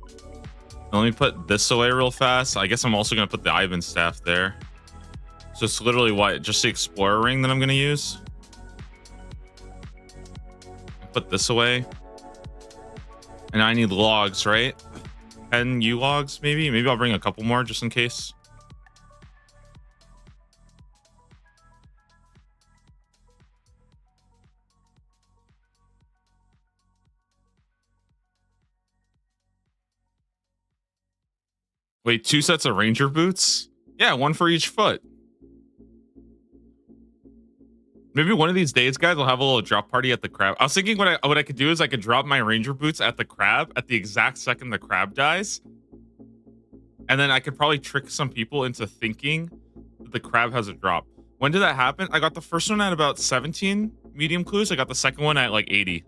Let me put this away real fast. I guess I'm also going to put the Ivan staff there. So it's literally what? Just the explorer ring that I'm going to use. Put this away. And I need logs, right? 10 U logs, maybe? Maybe I'll bring a couple more just in case. Wait, 2 sets of ranger boots? Yeah, 1 for each foot. Maybe one of these days, guys, I'll have a little drop party at the crab. I was thinking what I could do is I could drop my ranger boots at the crab at the exact second the crab dies. And then I could probably trick some people into thinking that the crab has a drop. When did that happen? I got the first one at about 17 medium clues. I got the second one at like 80.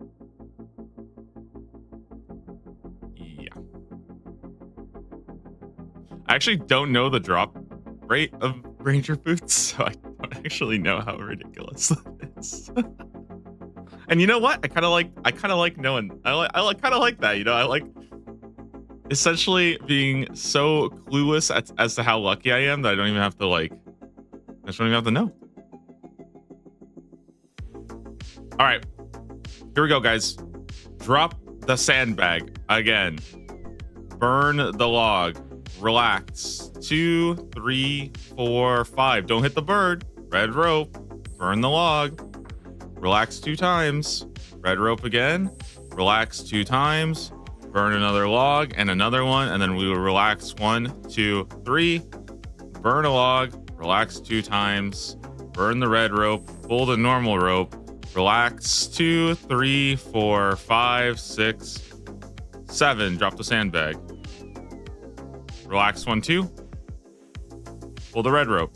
I actually don't know the drop rate of ranger boots, so I don't actually know how ridiculous that is. And you know what? I kind of like knowing. I kind of like that. You know, I like essentially being so clueless as to how lucky I am that I don't even have to I just don't even have to know. All right, here we go, guys. Drop the sandbag again. Burn the log. Relax. 2, 3, 4, 5. Don't hit the bird. Red rope. Burn the log. relax 2 times. Red rope again, relax 2 times. Burn another log and another one, and then we will relax 1, 2, 3. Burn a log, relax 2 times. Burn the red rope, pull the normal rope, relax 2, 3, 4, 5, 6, 7. Drop the sandbag. Relax 1, 2. Pull the red rope.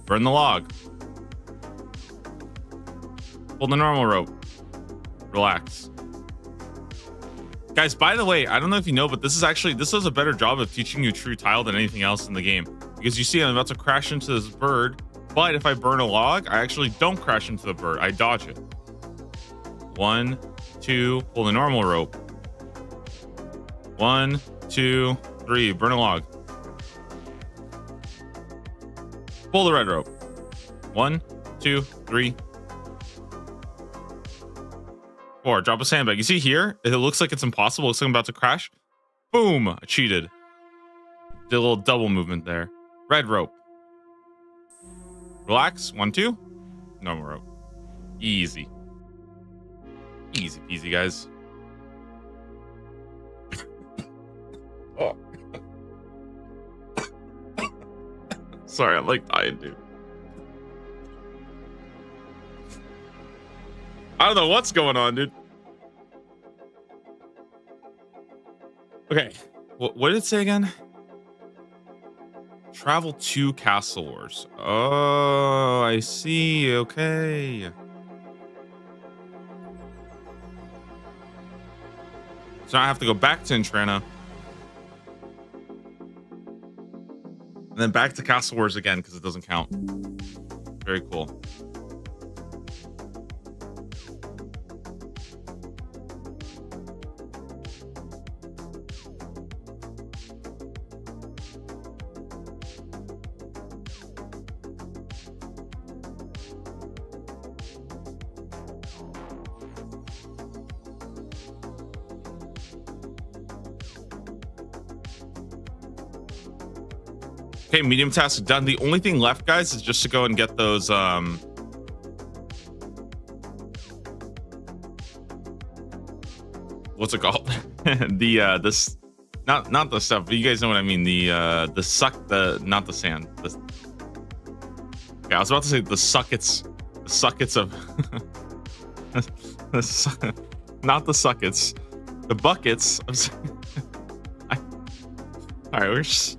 Burn the log. Pull the normal rope. Relax. Guys, by the way, I don't know if you know, but this does a better job of teaching you true tile than anything else in the game. Because you see, I'm about to crash into this bird, but if I burn a log, I actually don't crash into the bird. I dodge it. 1, 2, pull the normal rope. 1, 2, 3, burn a log. Pull the red rope. 1, 2, 3, 4. Drop a sandbag. You see here, it looks like it's impossible. It looks like I'm about to crash. Boom! I cheated. Did a little double movement there. Red rope. Relax. 1, 2. Normal rope. Easy. Easy peasy, guys. Oh. Sorry, I'm like dying, dude. I don't know what's going on, dude. Okay. What did it say again? Travel to Castle Wars. Oh, I see. Okay. So I have to go back to Intrana. And then back to Castle Wars again because it doesn't count. Very cool. Okay, medium task done. The only thing left, guys, is just to go and get those what's it called? This not the stuff, but you guys know what I mean. Not the sand. Yeah, I was about to say the suckets of not the suckets, the buckets. All right,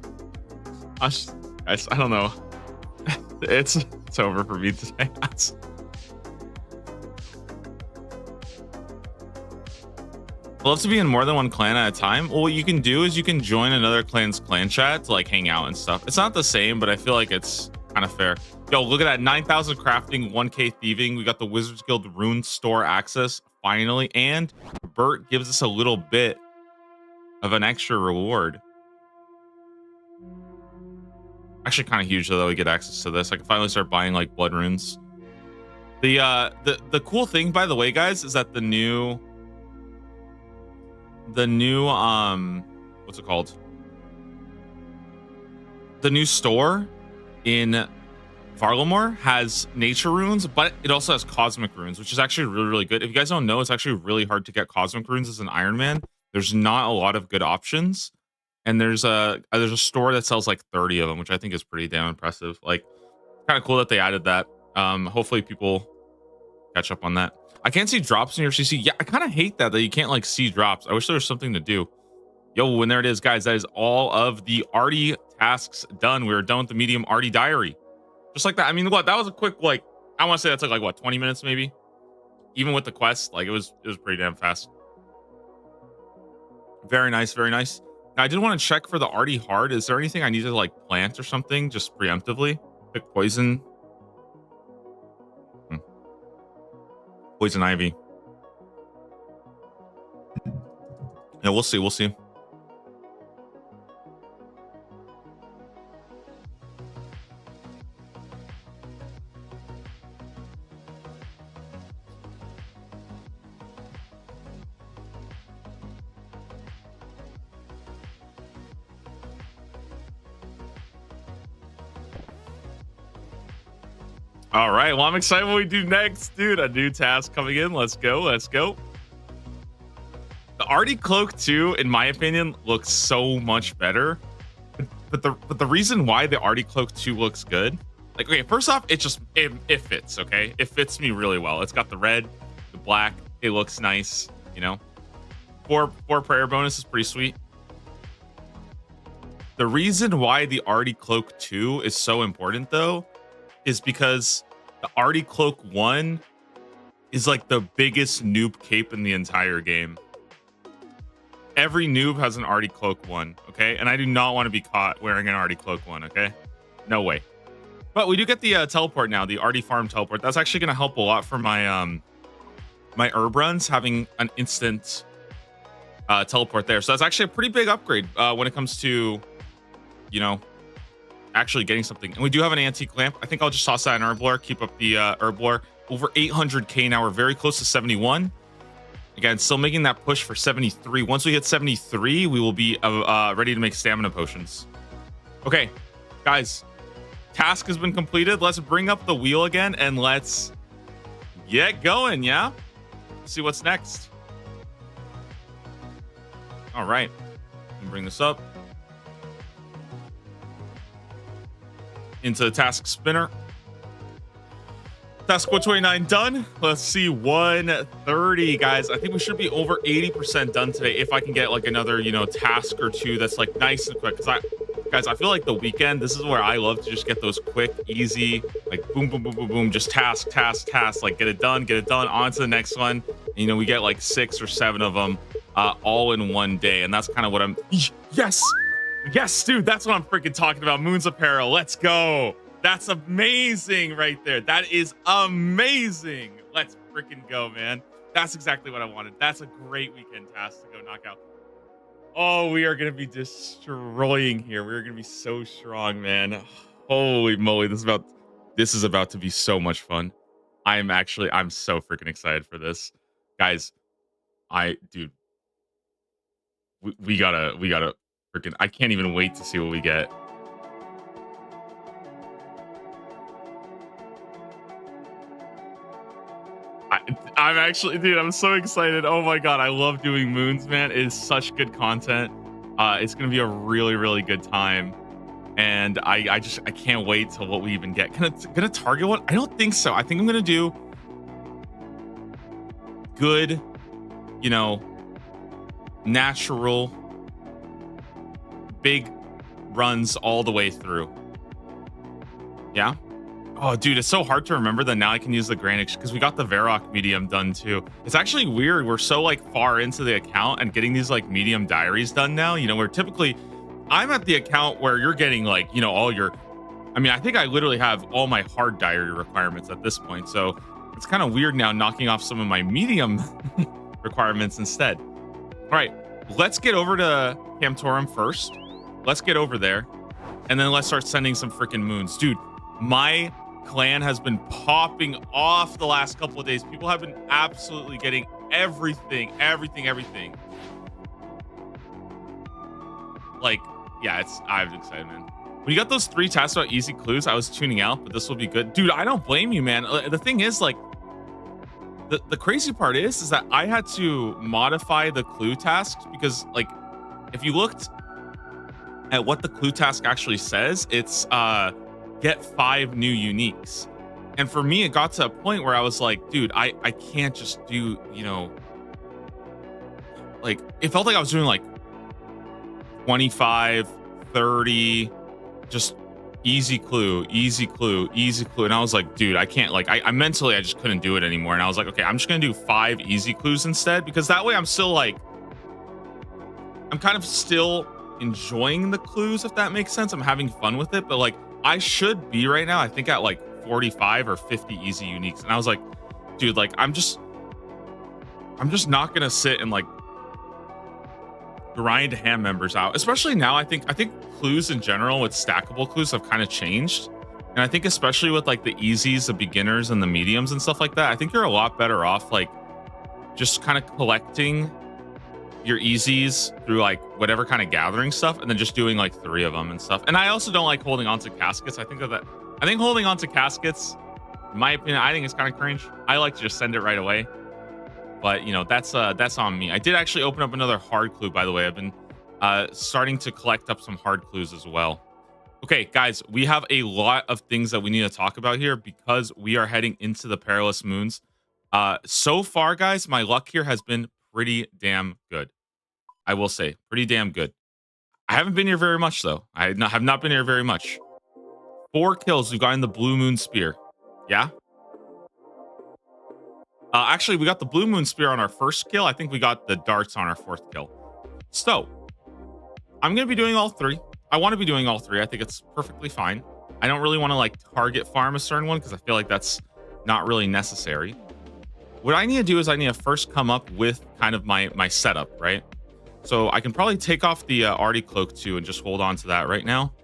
I don't know. It's over for me today. Love to be in more than one clan at a time. Well, what you can do is you can join another clan's clan chat to like hang out and stuff. It's not the same, but I feel like it's kind of fair. Yo, look at that. 9,000 crafting, 1K thieving. We got the Wizards Guild rune store access finally, and Bert gives us a little bit of an extra reward. Actually kind of huge though that we get access to this. I can finally start buying like blood runes. The cool thing, by the way, guys, is that the new what's it called? The new store in Varlamore has nature runes, but it also has cosmic runes, which is actually really, really good. If you guys don't know, it's actually really hard to get cosmic runes as an Iron Man. There's not a lot of good options. And there's a store that sells like 30 of them, which I think is pretty damn impressive. Like, kind of cool that they added that. Hopefully people catch up on that. I can't see drops in your CC. Yeah, I kind of hate that you can't like see drops. I wish there was something to do. Yo, and there it is, guys. That is all of the Artie tasks done. We are done with the medium Artie diary. Just like that. I mean, what? That was a quick, like, I want to say that took like what, 20 minutes maybe? Even with the quest, like it was pretty damn fast. Very nice, very nice. Now, I did want to check for the Artie Hard. Is there anything I need to like plant or something just preemptively? Pick poison. Poison ivy. Yeah, we'll see. We'll see. All right. Well, I'm excited what we do next, dude. A new task coming in. Let's go. Let's go. The Artie Cloak 2, in my opinion, looks so much better. But the reason why the Artie Cloak 2 looks good, like, okay, first off, it fits, okay? It fits me really well. It's got the red, the black. It looks nice, you know? Four prayer bonus is pretty sweet. The reason why the Artie Cloak 2 is so important, though, is because the Artie Cloak 1 is like the biggest noob cape in the entire game. Every noob has an Artie Cloak 1, okay? And I do not want to be caught wearing an Artie Cloak 1, okay? No way. But we do get the teleport now, the Artie Farm teleport. That's actually going to help a lot for my my herb runs, having an instant teleport there. So that's actually a pretty big upgrade when it comes to, you know, actually getting something. And we do have an antique lamp. I think I'll just toss that in herb lore, keep up the herb lore. Over 800k now. We're very close to 71. Again, still making that push for 73. Once we hit 73, we will be ready to make stamina potions. Okay, guys, task has been completed. Let's bring up the wheel again and let's get going, yeah? Let's see what's next. All right, let me bring this up. Into the task spinner. Task 129 done. Let's see 130, guys. I think we should be over 80% done today if I can get like another, you know, task or two that's like nice and quick. Because guys, I feel like the weekend, this is where I love to just get those quick, easy, like boom, boom, boom, boom, boom, just task, like get it done, on to the next one. And, you know, we get like 6 or 7 of them all in one day. And that's kind of what I'm, yes, dude, that's what I'm freaking talking about. Moon's Apparel, let's go. That's amazing right there. That is amazing. Let's freaking go, man. That's exactly what I wanted. That's a great weekend task to go knock out. Oh, we are going to be destroying here. We're going to be so strong, man. Holy moly. This is about to be so much fun. I'm so freaking excited for this. Guys, dude, we gotta freaking, I can't even wait to see what we get. I'm actually, dude, I'm so excited. Oh my god, I love doing moons, man. It is such good content. It's gonna be a really, really good time, and I can't wait till what we even get. Gonna target one? I don't think so. I think I'm gonna do good, you know, natural, big runs all the way through. Yeah. Oh, dude, it's so hard to remember that now I can use the Granite because we got the Varrock medium done too. It's actually weird. We're so like far into the account and getting these like medium diaries done now. You know, where typically I'm at the account where you're getting like, you know, all your, I mean, I think I literally have all my hard diary requirements at this point. So it's kind of weird now knocking off some of my medium requirements instead. All right, let's get over to Camtorum first. Let's get over there. And then let's start sending some freaking moons. Dude, my clan has been popping off the last couple of days. People have been absolutely getting everything. Like, yeah, I'm excited, man. When you got those 3 tasks about easy clues, I was tuning out, but this will be good. Dude, I don't blame you, man. The thing is, like, the crazy part is that I had to modify the clue tasks because, like, if you looked at what the clue task actually says, it's get 5 new uniques. And for me, it got to a point where I was like, dude, I can't just do, you know, like, it felt like I was doing like 25, 30, just easy clue. And I was like, dude, I can't, like, I mentally, I just couldn't do it anymore. And I was like, okay, I'm just going to do 5 easy clues instead, because that way I'm still like, I'm kind of still enjoying the clues, if that makes sense. I'm having fun with it, but like, I should be right now, I think at like 45 or 50 easy uniques. And I was like, dude, like, I'm just not gonna sit and like grind ham members out, especially now. I think clues in general with stackable clues have kind of changed, and I think especially with like the easies, the beginners, and the mediums and stuff like that, I think you're a lot better off like just kind of collecting your easies through like whatever kind of gathering stuff, and then just doing like 3 of them and stuff. And I also don't like holding on to caskets. I think holding on to caskets In my opinion, I think it's kind of cringe. I like to just send it right away. But, you know, that's on me. I did actually open up another hard clue, by the way. I've been starting to collect up some hard clues as well. Okay, guys, we have a lot of things that we need to talk about here because we are heading into the Perilous Moons. So far, guys, my luck here has been pretty damn good. I will say, pretty damn good. I haven't been here very much, though. I have not been here very much. 4 kills we've gotten the Blue Moon Spear. Yeah? Actually, we got the Blue Moon Spear on our first kill. I think we got the darts on our 4th kill. So, I'm going to be doing all 3. I want to be doing all 3. I think it's perfectly fine. I don't really want to, like, target farm a certain one because I feel like that's not really necessary. What I need to do is I need to first come up with kind of my setup, right? So I can probably take off the Artie Cloak too and just hold on to that right now.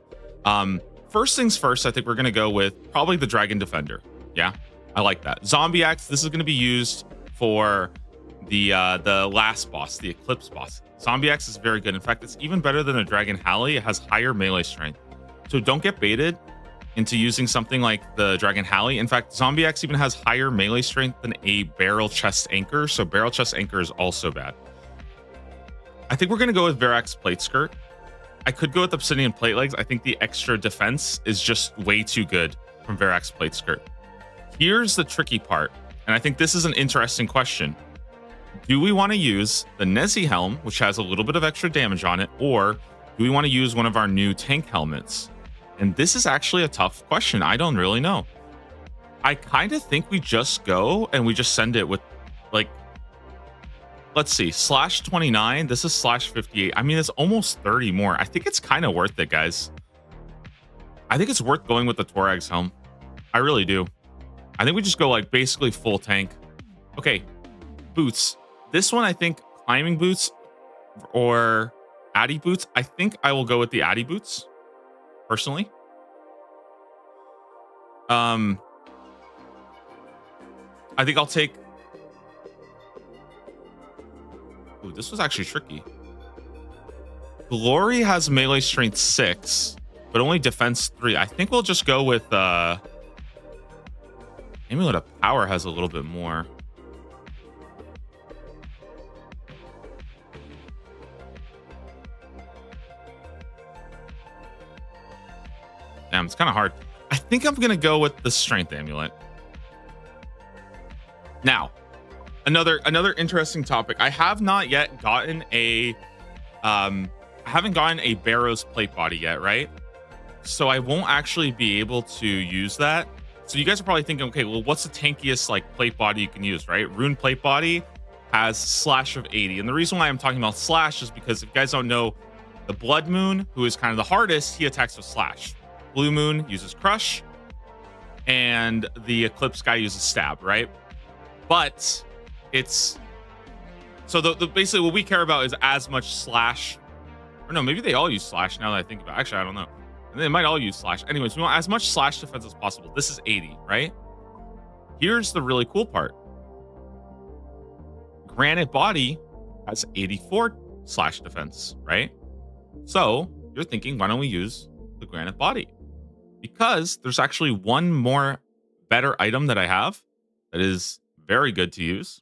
First things first, I think we're going to go with probably the Dragon Defender. Yeah, I like that. Zombie Axe, this is going to be used for the last boss, the Eclipse boss. Zombie Axe is very good. In fact, it's even better than a Dragon Halley. It has higher melee strength. So don't get baited into using something like the Dragon Halley. In fact, Zombie Axe even has higher melee strength than a Barrel Chest Anchor. So Barrel Chest Anchor is also bad. I think we're going to go with Verax Plate Skirt. I could go with Obsidian Plate Legs. I think the extra defense is just way too good from Verax Plate Skirt. Here's the tricky part, and I think this is an interesting question. Do we want to use the Nezi Helm, which has a little bit of extra damage on it, or do we want to use one of our new tank helmets? And this is actually a tough question. I don't really know. I kind of think we just go and we just send it with, like, let's see, /29. This is /58. I mean, it's almost 30 more. I think it's kind of worth it, guys. I think it's worth going with the Torag's Helm. I really do. I think we just go, like, basically full tank. Okay, boots. This one, I think climbing boots or Addy boots. I think I will go with the Addy boots, personally. I think I'll take... Ooh, this was actually tricky. Glory has melee strength 6, but only defense 3. I think we'll just go with Amulet of Power has a little bit more. Damn, it's kind of hard. I think I'm gonna go with the Strength Amulet. Now, another interesting topic. I have not yet gotten a I haven't gotten a Barrow's plate body yet, right? So I won't actually be able to use that. So you guys are probably thinking, okay, well, what's the tankiest like plate body you can use, right? Rune plate body has slash of 80. And the reason why I'm talking about slash is because if you guys don't know, the Blood Moon, who is kind of the hardest, he attacks with slash. Blue Moon uses crush, and the Eclipse guy uses stab, right? But it's so the basically what we care about is as much slash, or no, maybe they all use slash now that I think about it. Actually, I don't know. And they might all use slash. Anyways, we want as much slash defense as possible. This is 80, right? Here's the really cool part. Granite Body has 84 slash defense, right? So you're thinking, why don't we use the Granite Body? Because there's actually one more better item that I have that is very good to use.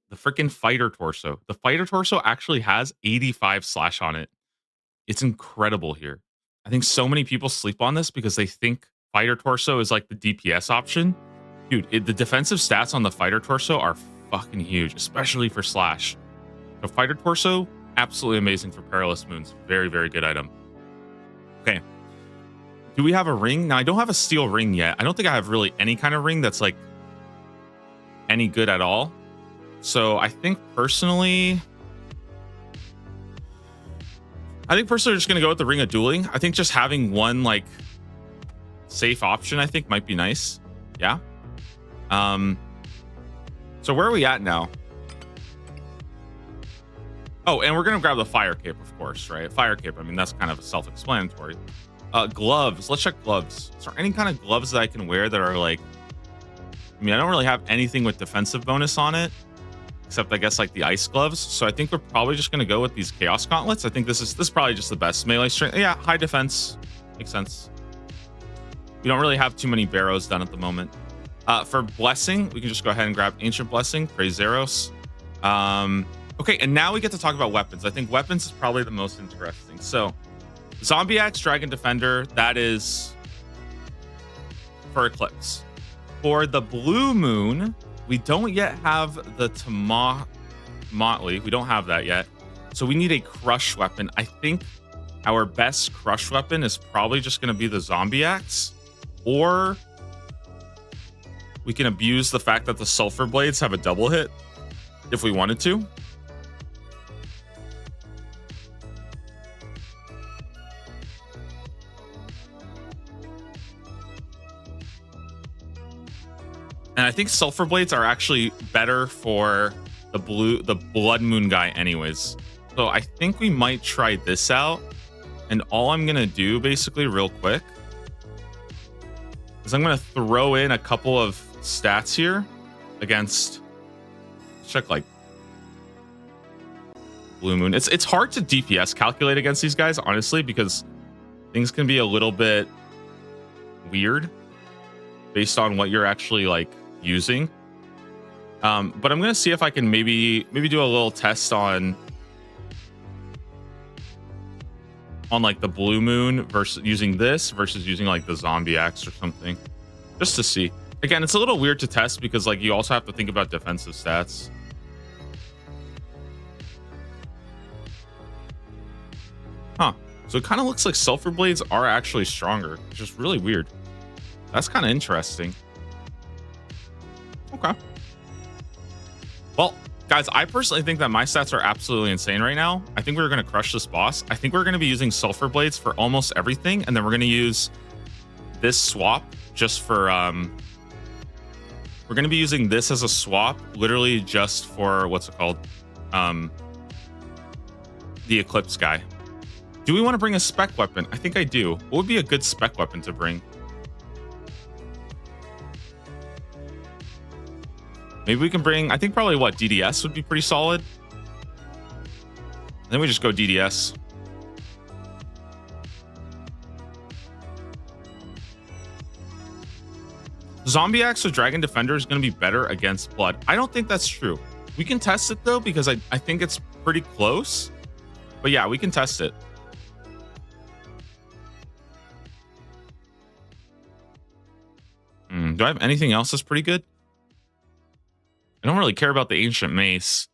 The freaking Fighter Torso. The Fighter Torso actually has 85 slash on it. It's incredible here. I think so many people sleep on this because they think Fighter Torso is like the DPS option. Dude, the defensive stats on the Fighter Torso are fucking huge, especially for slash. So Fighter Torso, absolutely amazing for Perilous Moons. Very, very good item. Okay. Do we have a ring? Now, I don't have a steel ring yet. I don't think I have really any kind of ring that's like any good at all. So I think personally, we're just going to go with the Ring of Dueling. I think just having one like safe option, I think might be nice. Yeah. So where are we at now? Oh, and we're going to grab the Fire Cape, of course, right? Fire Cape. I mean, that's kind of self-explanatory. Gloves. Let's check gloves. Is there any kind of gloves that I can wear that are like, I mean, I don't really have anything with defensive bonus on it, except I guess like the ice gloves. So I think we're probably just going to go with these Chaos Gauntlets. I think this is probably just the best melee strength. Yeah, high defense. Makes sense. We don't really have too many barrows done at the moment. For blessing, we can just go ahead and grab ancient blessing, praise Zeros. Okay, and now we get to talk about weapons. I think weapons is probably the most interesting. So zombie axe, dragon defender, that is for eclipse. For the blue moon, we don't yet have the motley. We don't have that yet. So we need a crush weapon. I think our best crush weapon is probably just going to be the zombie axe, or we can abuse the fact that the sulfur blades have a double hit if we wanted to. And I think sulfur blades are actually better for the blood moon guy anyways. So I think we might try this out. And all I'm going to do basically real quick is I'm going to throw in a couple of stats here against, check like blue moon. It's hard to DPS calculate against these guys, honestly, because things can be a little bit weird based on what you're actually like using. But I'm going to see if I can maybe do a little test on like the blue moon versus using this versus using like the zombie axe or something, just to see. Again, it's a little weird to test because like you also have to think about defensive stats. Huh. So it kind of looks like sulfur blades are actually stronger, which is really weird. That's kind of interesting. Okay. Well, guys, I personally think that my stats are absolutely insane right now. I think we're going to crush this boss. I think we're going to be using sulfur blades for almost everything. And then we're going to use this swap just for, we're going to be using this as a swap, literally just for, what's it called? The Eclipse guy. Do we want to bring a spec weapon? I think I do. What would be a good spec weapon to bring? Maybe we can bring, I think probably what, DDS would be pretty solid. Then we just go DDS. Zombie Axe or Dragon Defender is going to be better against blood. I don't think that's true. We can test it though, because I think it's pretty close. But yeah, we can test it. Do I have anything else that's pretty good? I don't really care about the Ancient Mace.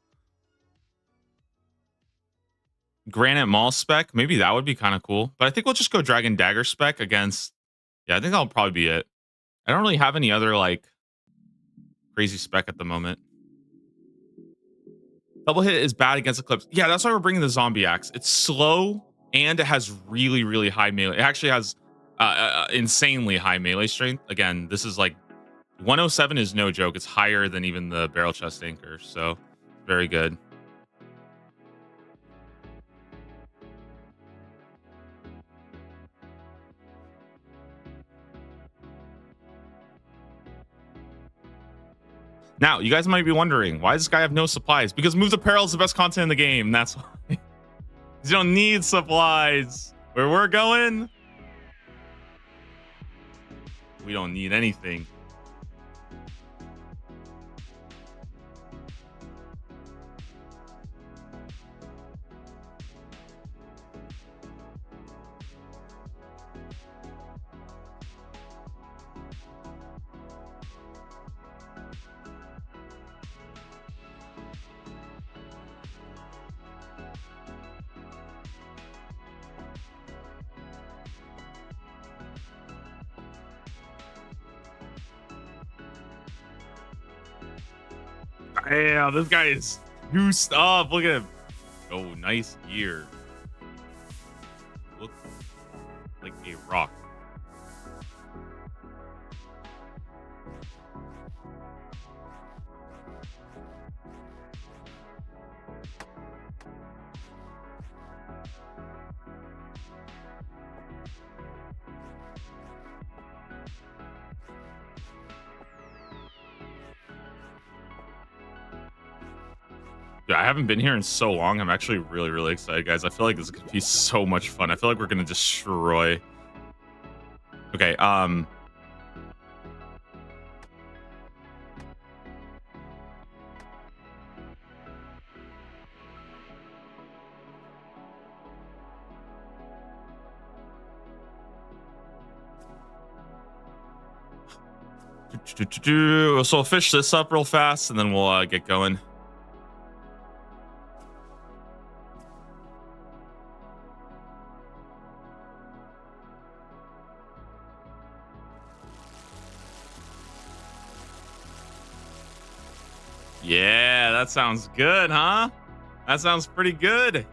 Granite Maul spec, maybe that would be kind of cool. But I think we'll just go Dragon Dagger spec against... Yeah, I think that'll probably be it. I don't really have any other, like, crazy spec at the moment. Double hit is bad against Eclipse. Yeah, that's why we're bringing the Zombie Axe. It's slow, and it has really, really high melee. It actually has insanely high melee strength. Again, this is like 107 is no joke. It's higher than even the barrel chest anchor. So very good. Now, you guys might be wondering, why does this guy have no supplies? Because Move the Peril is the best content in the game. That's why. You don't need supplies. Where we're going, we don't need anything. Damn, this guy is juiced up. Look at him. Oh, nice gear. Look like a rock. I haven't been here in so long. I'm actually really, really excited, guys. I feel like this is gonna be so much fun. I feel like we're gonna destroy. Okay, So we'll fish this up real fast, and then we'll get going. Yeah, that sounds good, huh? That sounds pretty good.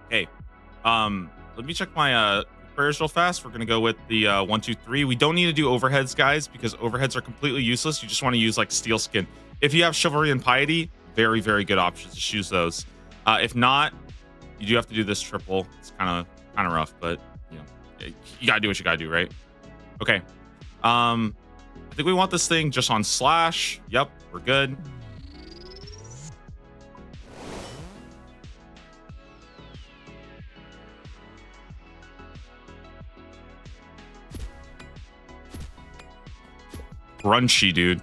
Hey, let me check my prayers real fast. We're gonna go with the 1, 2, 3. We don't need to do overheads, guys, because overheads are completely useless. You just want to use like steel skin. If you have chivalry and piety, very, very good options. Just use those. If not, you do have to do this triple. It's kind of rough, but you know, you gotta do what you gotta do, right? Okay. I think we want this thing just on slash. Yep, we're good. Crunchy, dude.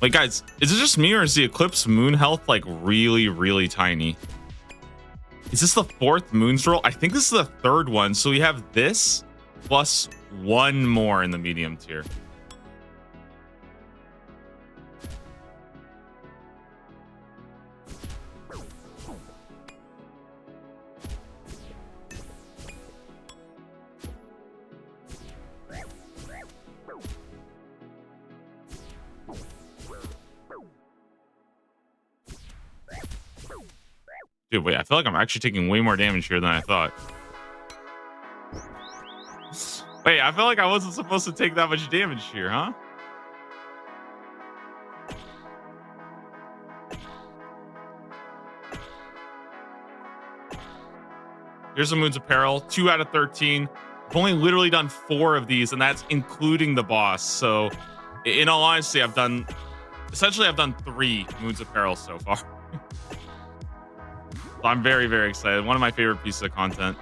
Like, guys, is it just me or is the Eclipse moon health like really, really tiny? Is this the 4th moons roll? I think this is the 3rd one. So we have this plus 1 more in the medium tier. Dude, wait, I feel like I'm actually taking way more damage here than I thought. Wait, I feel like I wasn't supposed to take that much damage here, huh? Here's the Moon's Apparel, 2 out of 13. I've only literally done 4 of these, and that's including the boss. So, in all honesty, I've done 3 Moon's Apparel so far. So I'm very, very excited. One of my favorite pieces of content.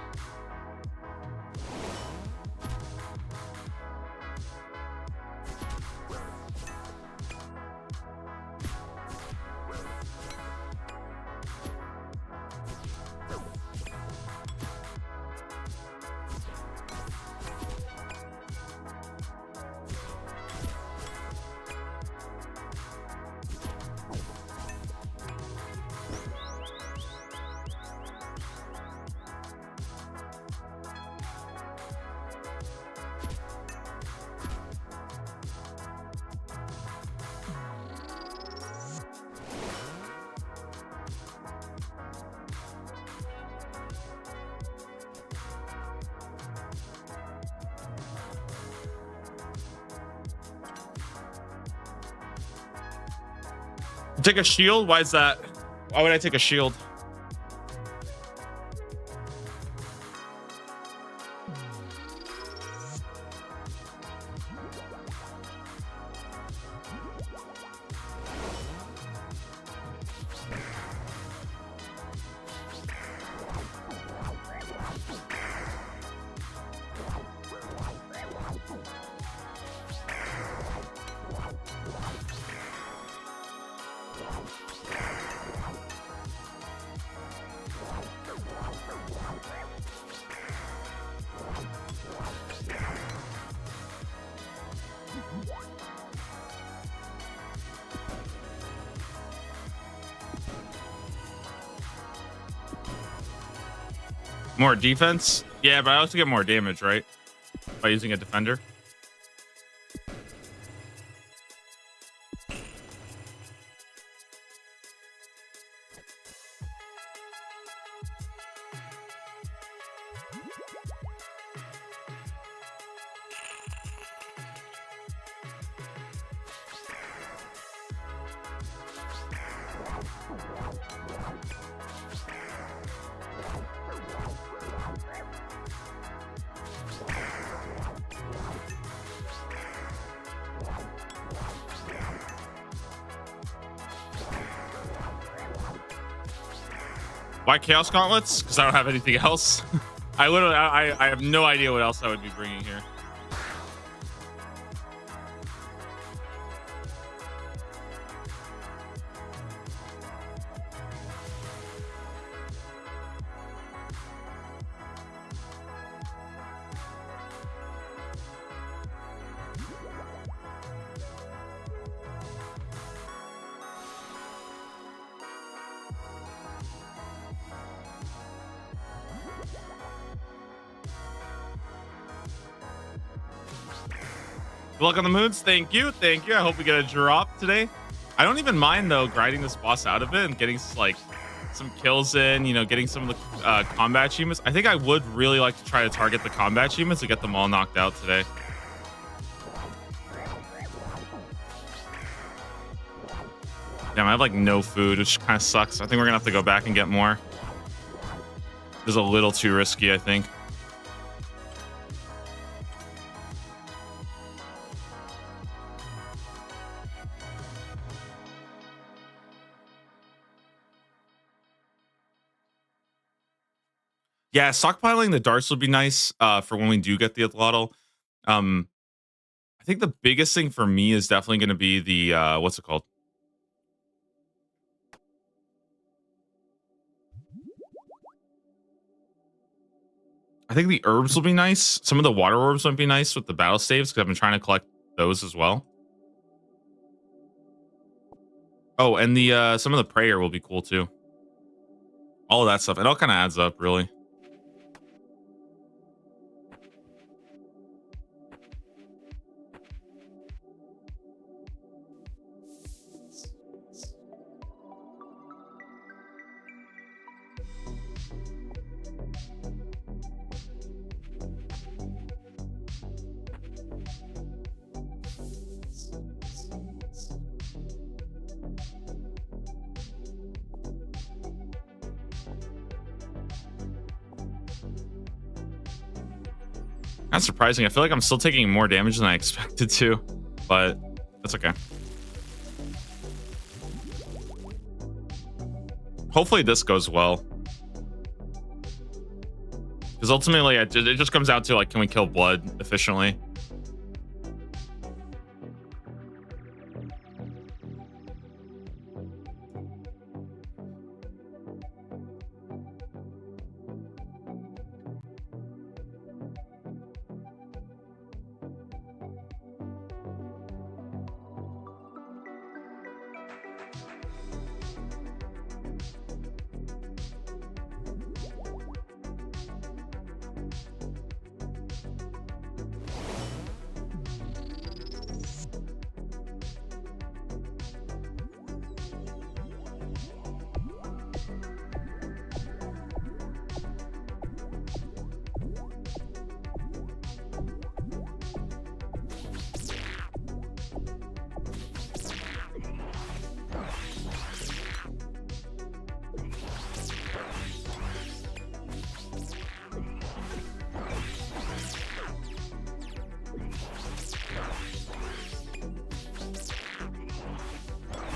Take a shield? Why is that? Why would I take a shield? More defense? Yeah, but I also get more damage, right? By using a defender. Why Chaos Gauntlets? Because I don't have anything else. I have no idea what else I would be bringing here. Good luck on the moons. Thank you. Thank you. I hope we get a drop today. I don't even mind, though, grinding this boss out of it and getting, like, some kills in, you know, getting some of the combat achievements. I think I would really like to try to target the combat achievements to get them all knocked out today. Damn, I have, like, no food, which kind of sucks. I think we're going to have to go back and get more. This is a little too risky, I think. Yeah, stockpiling the darts would be nice for when we do get the athlotl. I think the biggest thing for me is definitely going to be the what's it called? I think the herbs will be nice. Some of the water orbs might be nice with the battle staves because I've been trying to collect those as well. Oh, and the some of the prayer will be cool too. All of that stuff. It all kind of adds up, really. That's surprising. I feel like I'm still taking more damage than I expected to, but that's okay. Hopefully this goes well. Because ultimately, it just comes down to, like, can we kill blood efficiently?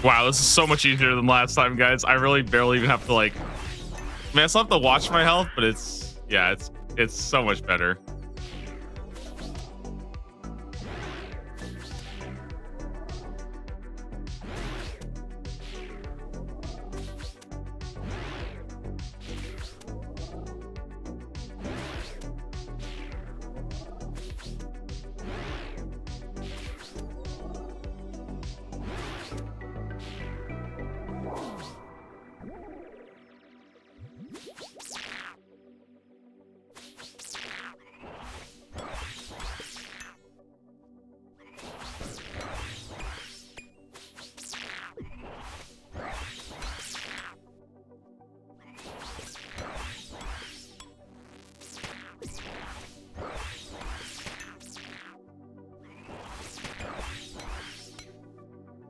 Wow, this is so much easier than last time, guys. I really barely even have to, like... I mean, I still have to watch my health, but it's... Yeah, it's so much better.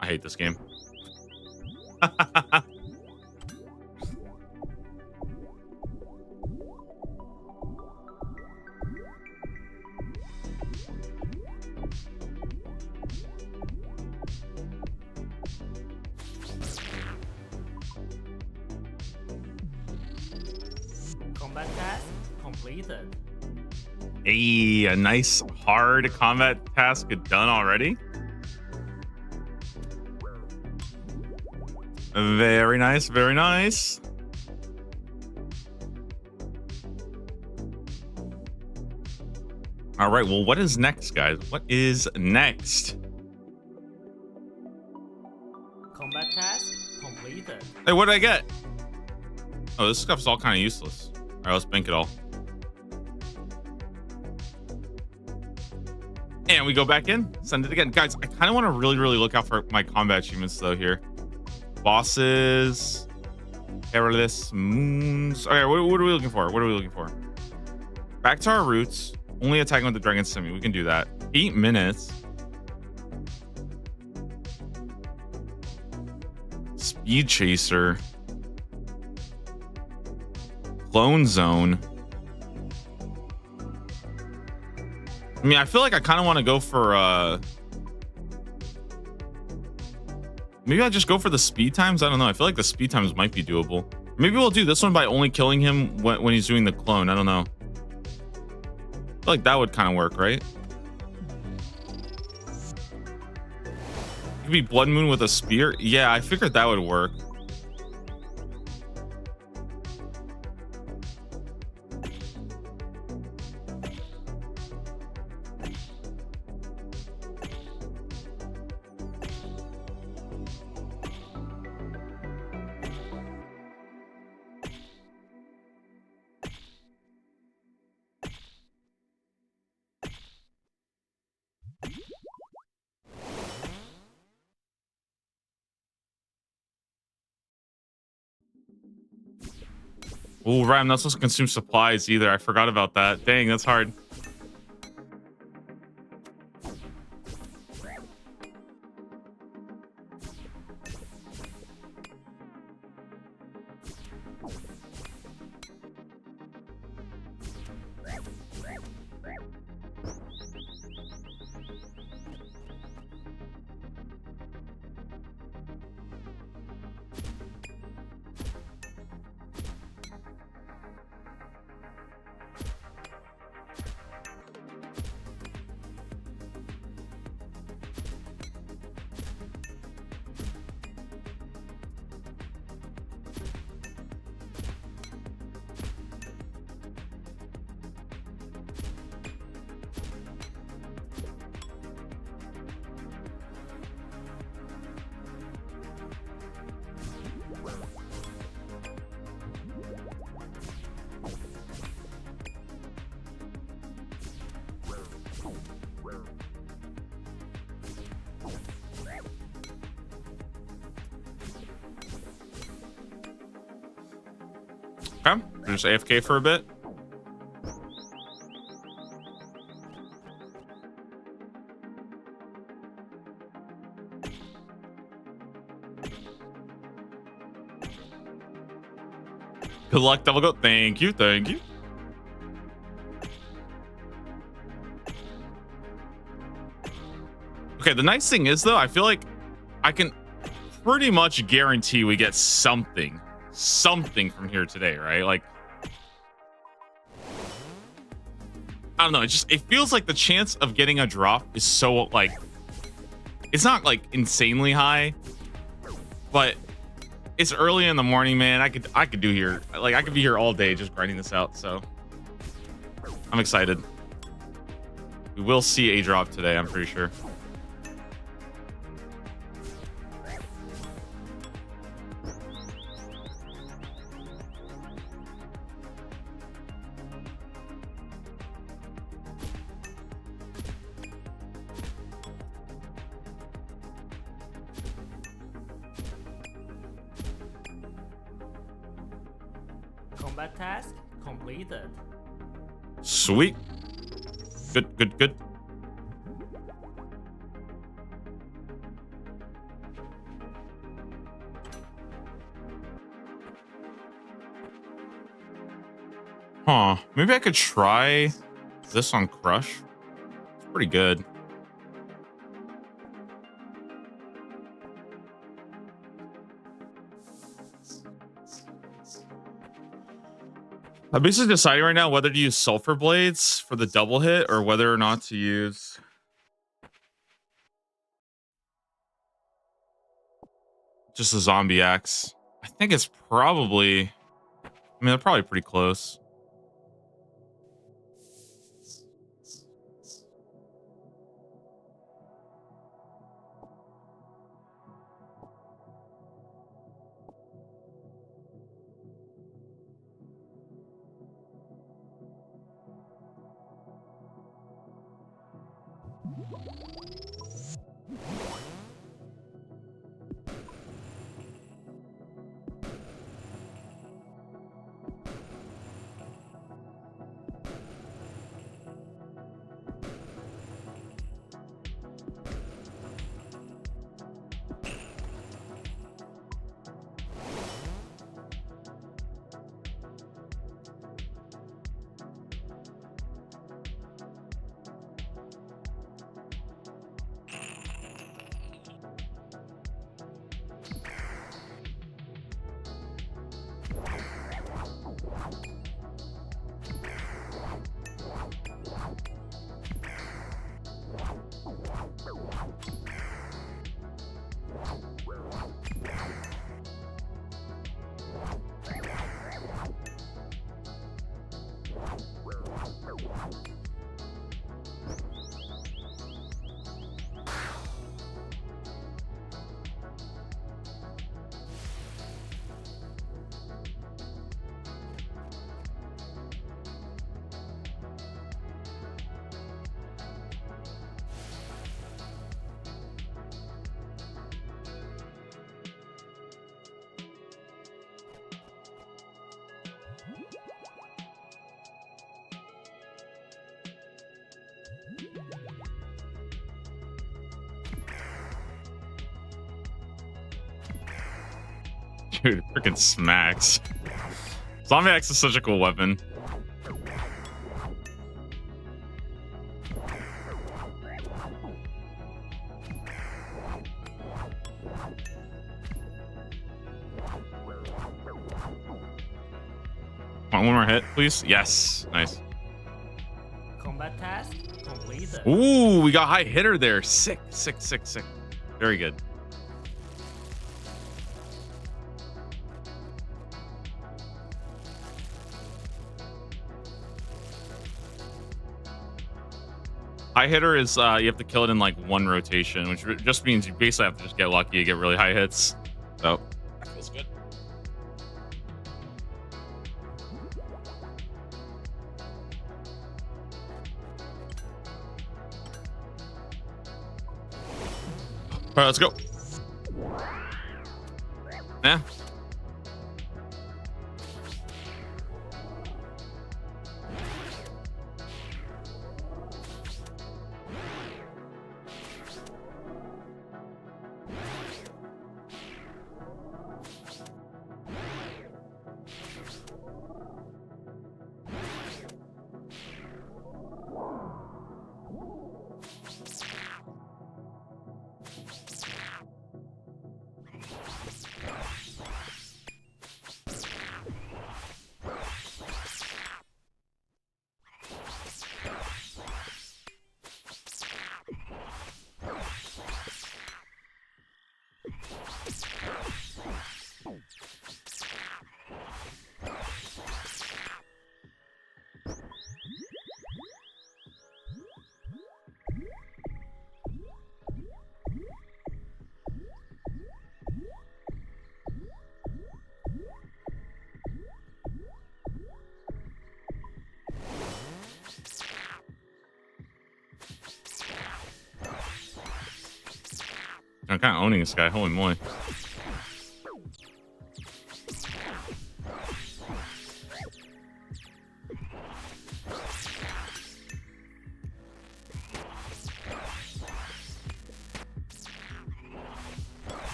I hate this game. Combat task completed. Hey, a nice hard combat task done already. Very nice, very nice. All right, well, what is next, guys? What is next? Combat task completed. Hey, what did I get? Oh, this stuff's all kind of useless. All right, let's bank it all. And we go back in, send it again. Guys, I kind of want to really look out for my combat achievements though here. Bosses, Perilous Moons. Okay, what are we looking for? What are we looking for? Back to our roots. Only attacking with the Dragon Simi. We can do that. 8 minutes. Speed Chaser. Clone Zone. I mean, I feel like I kind of want to go for maybe I just go for the speed times. I don't know. I feel like the speed times might be doable. Maybe we'll do this one by only killing him when he's doing the clone. I don't know. I feel like that would kind of work, right? It could be Blood Moon with a spear. Yeah, I figured that would work. Oh, right. I'm not supposed to consume supplies either. I forgot about that. Dang, that's hard. Okay, just AFK for a bit. Good luck, double goat. Thank you, thank you. Okay, the nice thing is though, I feel like I can pretty much guarantee we get something from here today, right? Like, I don't know. It feels like the chance of getting a drop is so like, it's not like insanely high, but it's early in the morning, man. I could do here, like I could be here all day just grinding this out. So I'm excited. We will see a drop today, I'm pretty sure. Combat task completed. Sweet. Good. Huh. Maybe I could try this on Crush. It's pretty good. I'm basically deciding right now whether to use Sulfur Blades for the double hit or whether or not to use just a Zombie Axe. I think it's probably, I mean, they're probably pretty close. Dude, freaking smacks. Zombie axe is such a cool weapon. Want one more hit, please? Yes. Nice. Combat task completed. Ooh, we got high hitter there. Sick, sick, sick, sick. Very good. High hitter is you have to kill it in like one rotation, which just means you basically have to just get lucky to get really high hits. So that feels good. All right, let's go. Yeah. I'm kind of owning this guy. Holy moly.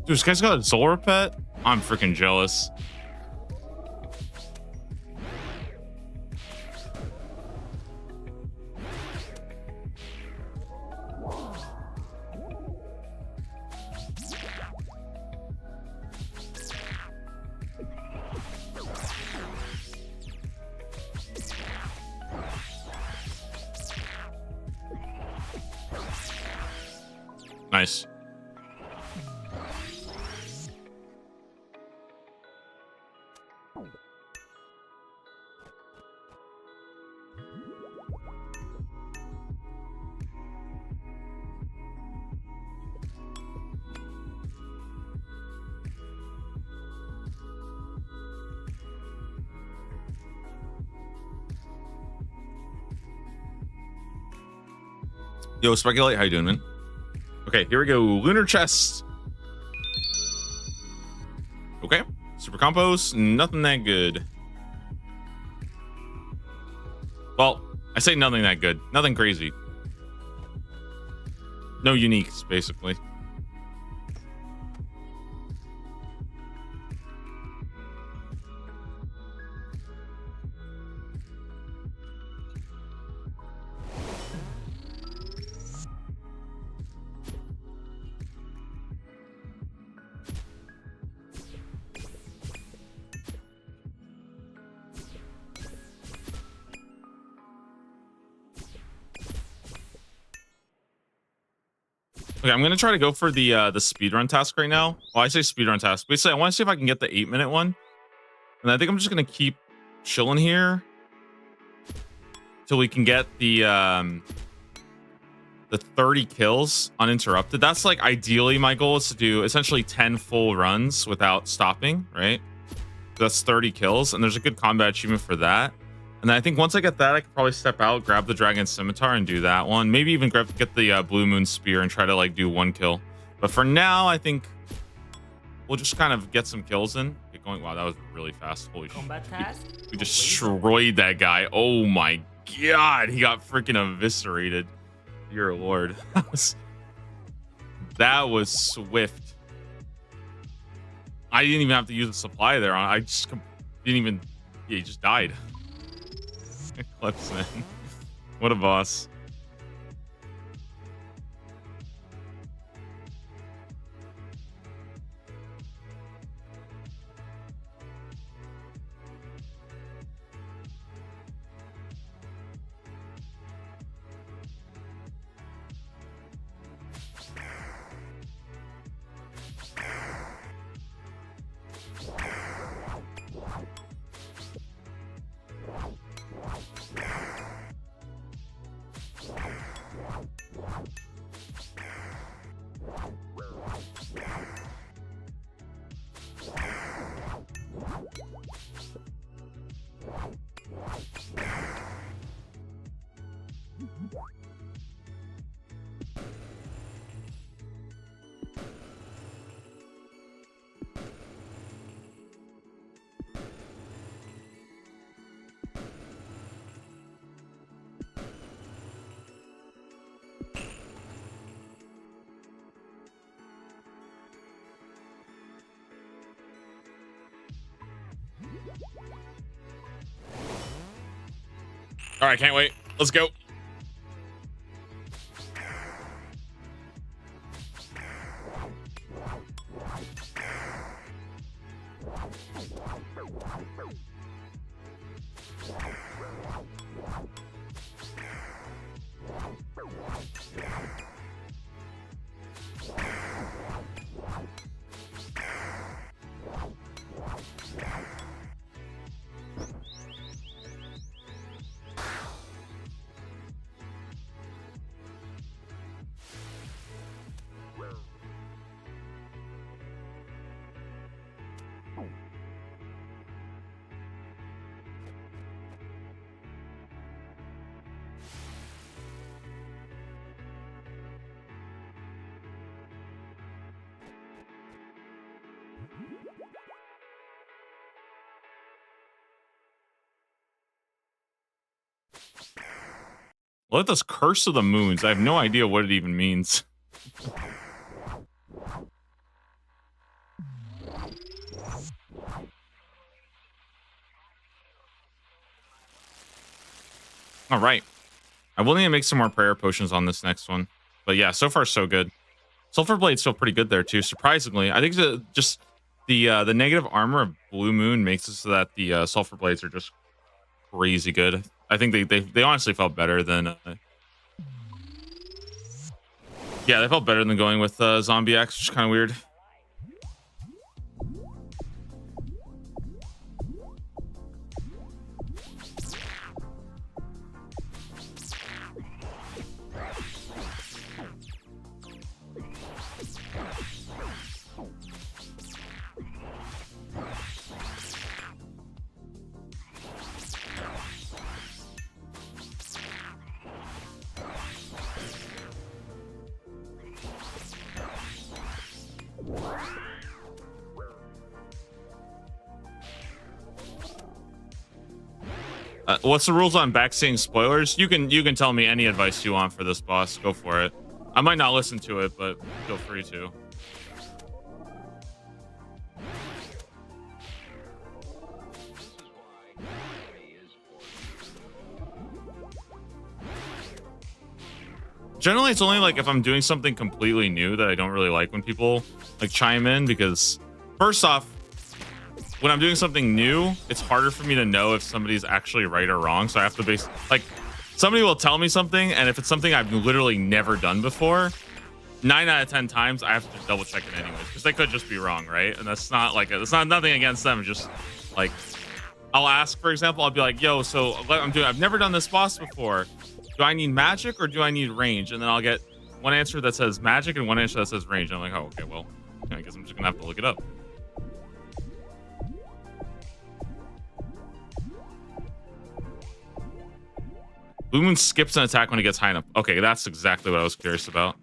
Dude, this guy's got a Zora pet? I'm freaking jealous. Nice. Yo, Speculate, how you doing, man? Okay, here we go. Lunar chest. Okay. Super compost, nothing that good. Well, I say nothing that good. Nothing crazy. No uniques, basically. Okay, I'm gonna try to go for the speedrun task right now. Well, I say speedrun task. Basically, I want to see if I can get the 8-minute one. And I think I'm just gonna keep chilling here till we can get the 30 kills uninterrupted. That's like ideally my goal is to do essentially 10 full runs without stopping, right? That's 30 kills, and there's a good combat achievement for that. And then I think once I get that, I could probably step out, grab the Dragon Scimitar, and do that one. Maybe even get the Blue Moon Spear and try to like do 1 kill. But for now, I think we'll just kind of get some kills in. Get going. Wow, that was really fast. Holy shit. Combat task. We destroyed that guy. Oh my god, he got freaking eviscerated. Dear lord. That was swift. I didn't even have to use a supply there. I just didn't even... Yeah, he just died. Clips, man. What a boss. All right, can't wait. Let's go. What this Curse of the Moons? I have no idea what it even means. All right. I will need to make some more prayer potions on this next one. But yeah, so far so good. Sulfur Blade's still pretty good there too, surprisingly. I think just the negative armor of Blue Moon makes it so that the Sulfur Blades are just crazy good. I think they honestly felt better than yeah, they felt better than going with Zombie X, which is kind of weird. What's the rules on backseeing spoilers? You can tell me any advice you want for this boss. Go for it. I might not listen to it, but feel free to. Generally, it's only like if I'm doing something completely new that I don't really like when people like chime in, because first off, when I'm doing something new, it's harder for me to know if somebody's actually right or wrong. So I have to base like somebody will tell me something, and if it's something I've literally never done before, 9 out of 10 times I have to double check it anyways, because they could just be wrong, right? And that's not like it's not nothing against them. Just like I'll ask, for example, I'll be like, "Yo, so I've never done this boss before. Do I need magic or do I need range?" And then I'll get one answer that says magic and one answer that says range. And I'm like, "Oh, okay, well, I guess I'm just gonna have to look it up." Blue Moon skips an attack when he gets high enough. Okay, that's exactly what I was curious about.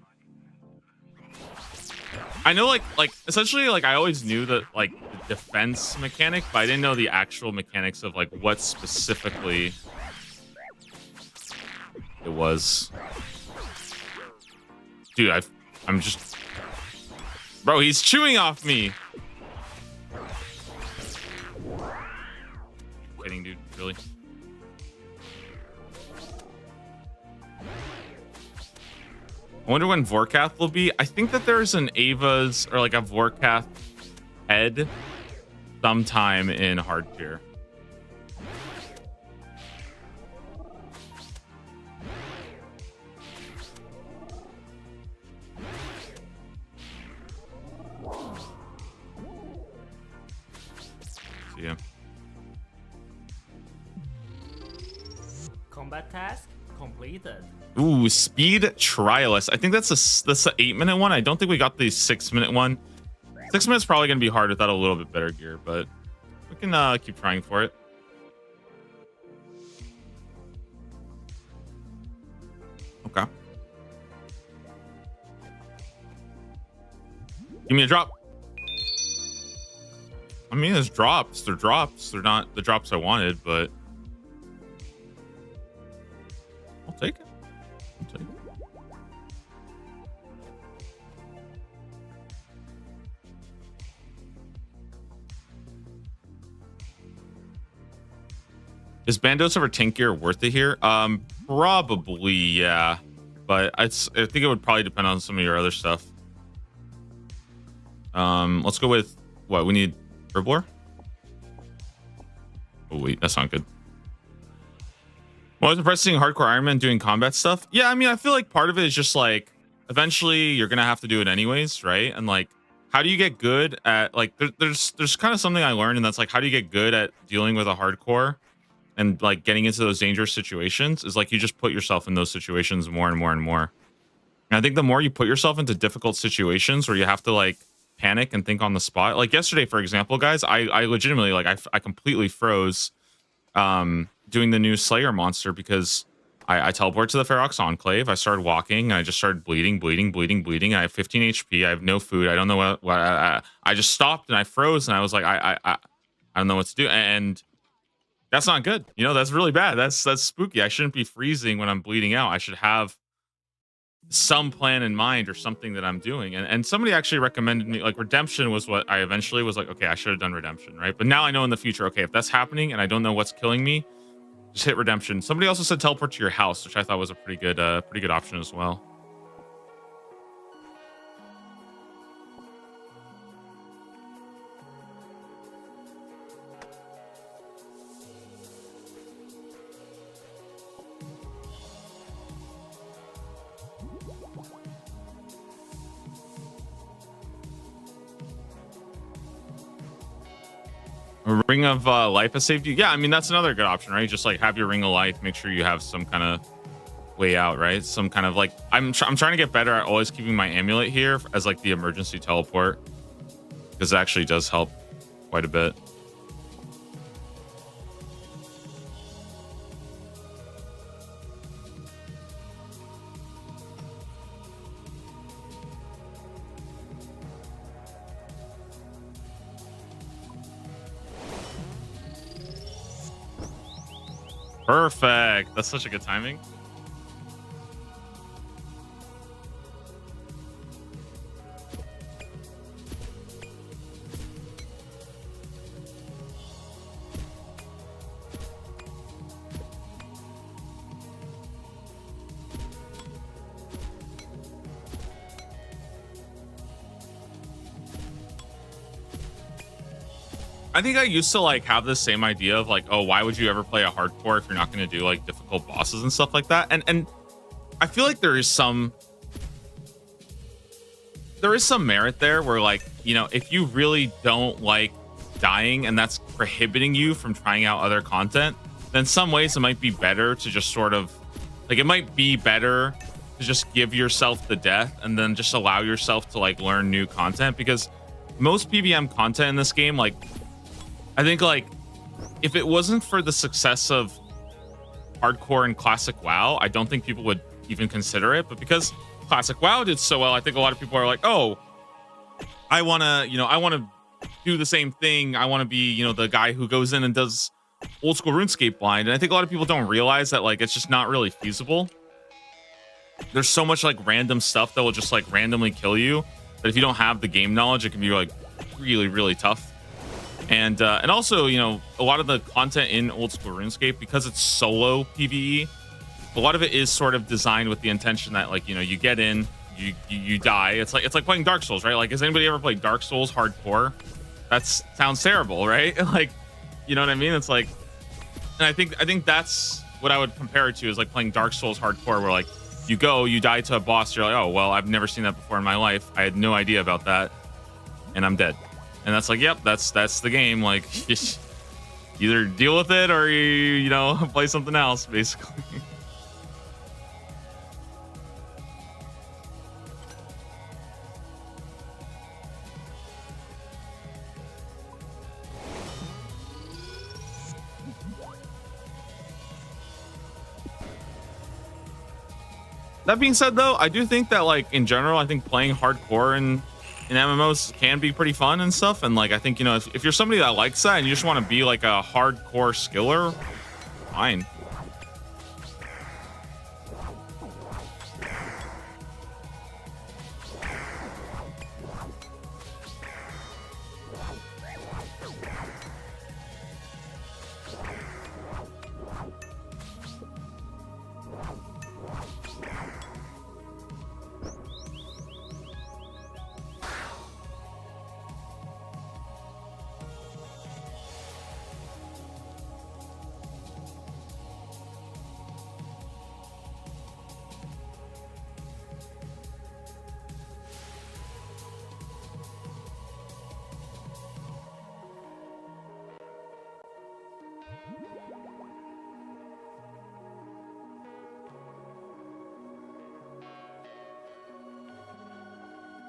I know, like essentially, like I always knew that like the defense mechanic, but I didn't know the actual mechanics of like what specifically it was. Dude, I'm just, bro, he's chewing off me. Kidding, dude, really? I wonder when Vorkath will be. I think that there's an Ava's or like a Vorkath head sometime in hard tier. See ya. Combat task completed. Ooh, speed trialist. I think that's the 8-minute one. I don't think we got the 6-minute one. 6 minutes probably gonna be hard without a little bit better gear, but we can keep trying for it. Okay. Give me a drop. I mean, there's drops. They're drops. They're not the drops I wanted, but I'll take it. I'll take it. Is Bandos over tank gear worth it here? Probably, yeah. But I think it would probably depend on some of your other stuff. Let's go with what we need. Herbler? Oh wait, that's not good. Well, I was impressed seeing hardcore Iron Man doing combat stuff. Yeah, I mean, I feel like part of it is just like eventually you're gonna have to do it anyways, right? And like, how do you get good at like? There's kind of something I learned, and that's like, how do you get good at dealing with a hardcore and like getting into those dangerous situations? Is like you just put yourself in those situations more and more and more. And I think the more you put yourself into difficult situations where you have to like panic and think on the spot, like yesterday, for example, guys, I legitimately like I completely froze doing the new Slayer monster because I teleported to the Ferox Enclave. I started walking and I just started bleeding. I have 15 HP. I have no food. I don't know what I just stopped and I froze and I was like, I don't know what to do. And that's not good. You know, that's really bad. That's spooky. I shouldn't be freezing when I'm bleeding out. I should have some plan in mind or something that I'm doing. And somebody actually recommended me, like, redemption was what I eventually was like, okay, I should have done redemption, right? But now I know in the future, okay, if that's happening and I don't know what's killing me, just hit redemption. Somebody also said teleport to your house, which I thought was a pretty good option as well. A ring of life has saved you. Yeah, I mean, that's another good option, right? Just like have your ring of life, make sure you have some kind of way out, right? Some kind of like, I'm trying to get better at always keeping my amulet here as like the emergency teleport, because it actually does help quite a bit. Perfect. That's such a good timing. I think I used to like have the same idea of like, oh, why would you ever play a hardcore if you're not going to do like difficult bosses and stuff like that? And I feel like there is some merit there where like, you know, if you really don't like dying and that's prohibiting you from trying out other content, then some ways it might be better to just sort of like, it might be better to just give yourself the death and then just allow yourself to like learn new content, because most PvM content in this game, like, I think like if it wasn't for the success of hardcore and classic WoW, I don't think people would even consider it. But because classic WoW did so well, I think a lot of people are like, oh, I want to do the same thing. I want to be, you know, the guy who goes in and does old school RuneScape blind. And I think a lot of people don't realize that like it's just not really feasible. There's so much like random stuff that will just like randomly kill you that if you don't have the game knowledge, it can be like really, really tough. And also, you know, a lot of the content in old school RuneScape, because it's solo PvE, a lot of it is sort of designed with the intention that like, you know, you get in, you die. It's like playing Dark Souls, right? Like, has anybody ever played Dark Souls hardcore? That sounds terrible, right? Like, you know what I mean? It's like, and I think that's what I would compare it to, is like playing Dark Souls hardcore, where like you die to a boss, you're like, oh well, I've never seen that before in my life. I had no idea about that, and I'm dead. And that's like, yep, that's the game. Like, either deal with it or you know, play something else, basically. That being said, though, I do think that like in general, I think playing hardcore in MMOs can be pretty fun and stuff. And like, I think, you know, if you're somebody that likes that and you just want to be like a hardcore skiller, fine.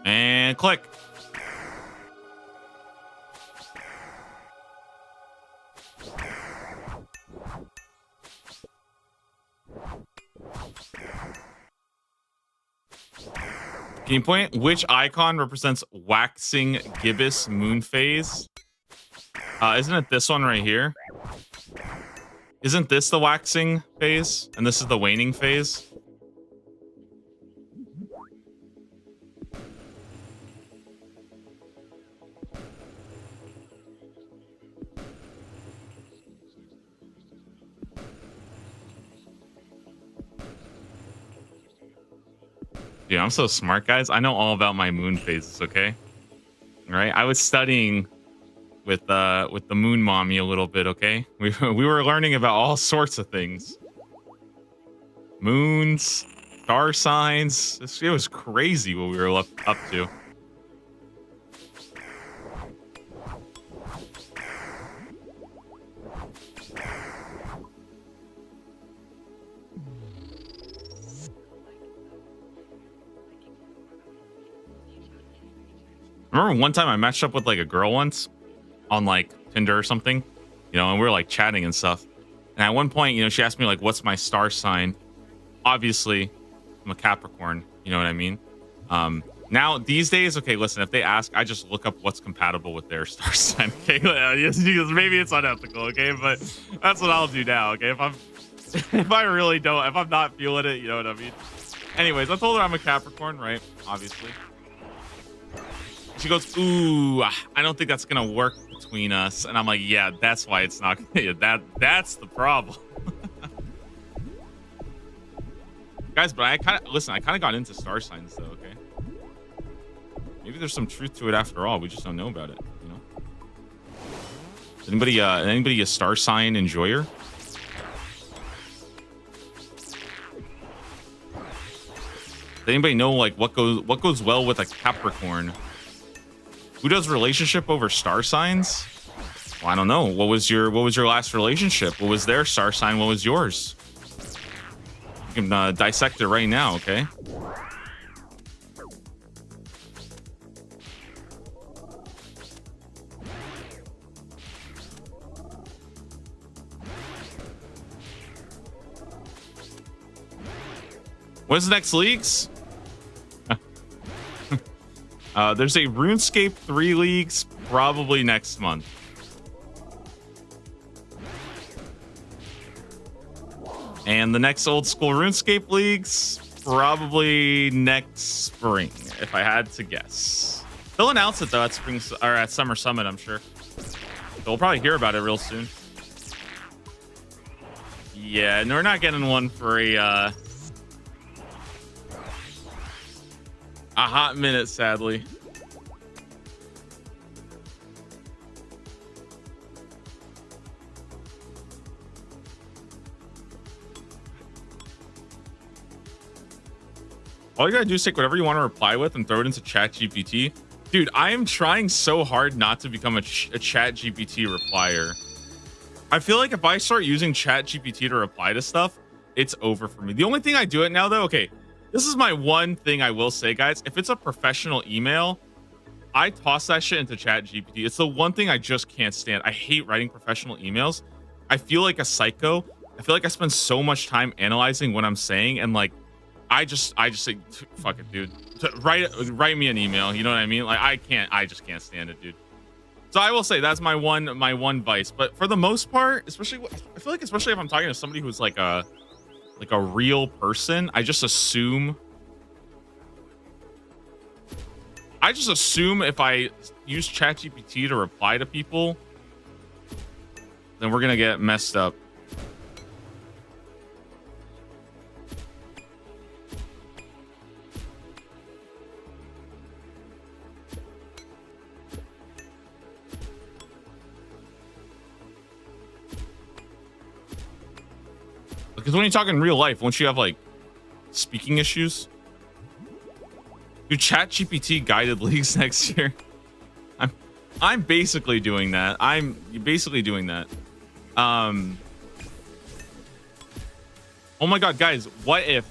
And click. Can you point which icon represents waxing gibbous moon phase? Isn't it this one right here? Isn't this the waxing phase? And this is the waning phase? Dude, I'm so smart, guys. I know all about my moon phases, okay? All right, I was studying with the moon mommy a little bit, okay? We were learning about all sorts of things. Moons, star signs. It was crazy what we were up to. I remember one time I matched up with like a girl once on like Tinder or something, you know, and we were like chatting and stuff. And at one point, you know, she asked me like, what's my star sign? Obviously, I'm a Capricorn, you know what I mean? Now these days, okay, listen, if they ask, I just look up what's compatible with their star sign, okay? Because maybe it's unethical, okay? But that's what I'll do now, okay? if I really don't, if I'm not feeling it, you know what I mean? Anyways, I told her I'm a Capricorn, right? Obviously. She goes, ooh, I don't think that's gonna work between us. And I'm like, yeah, that's why it's not. Yeah, that's the problem. Guys, but I kind of got into star signs though, okay? Maybe there's some truth to it after all. We just don't know about it, you know? Is anybody a star sign enjoyer? Does anybody know like what goes well with a Capricorn? Who does relationship over star signs? Well, I don't know. What was your last relationship? What was their star sign? What was yours? You can dissect it right now, okay? What's next, leagues? There's a RuneScape 3 leagues probably next month. And the next old school RuneScape leagues probably next spring, if I had to guess. They'll announce it though at at Summer Summit, I'm sure. So we'll probably hear about it real soon. Yeah, and we're not getting one for a hot minute, sadly. All you gotta do is take whatever you want to reply with and throw it into ChatGPT. Dude, I am trying so hard not to become a ChatGPT replier. I feel like if I start using ChatGPT to reply to stuff, it's over for me. The only thing I do it now, though, okay, this is my one thing I will say, guys. If it's a professional email, I toss that shit into ChatGPT. It's the one thing I just can't stand. I hate writing professional emails. I feel like a psycho. I feel like I spend so much time analyzing what I'm saying, and like, I just say, fuck it, dude. Write me an email. You know what I mean? Like, I just can't stand it, dude. So I will say that's my one vice. But for the most part, especially, I feel like especially if I'm talking to somebody who's like a real person, I just assume if I use ChatGPT to reply to people, then we're gonna get messed up. Because when you talk in real life, once you have like speaking issues, do ChatGPT guided leagues next year. I'm basically doing that. I'm basically doing that. Oh my god, guys, what if?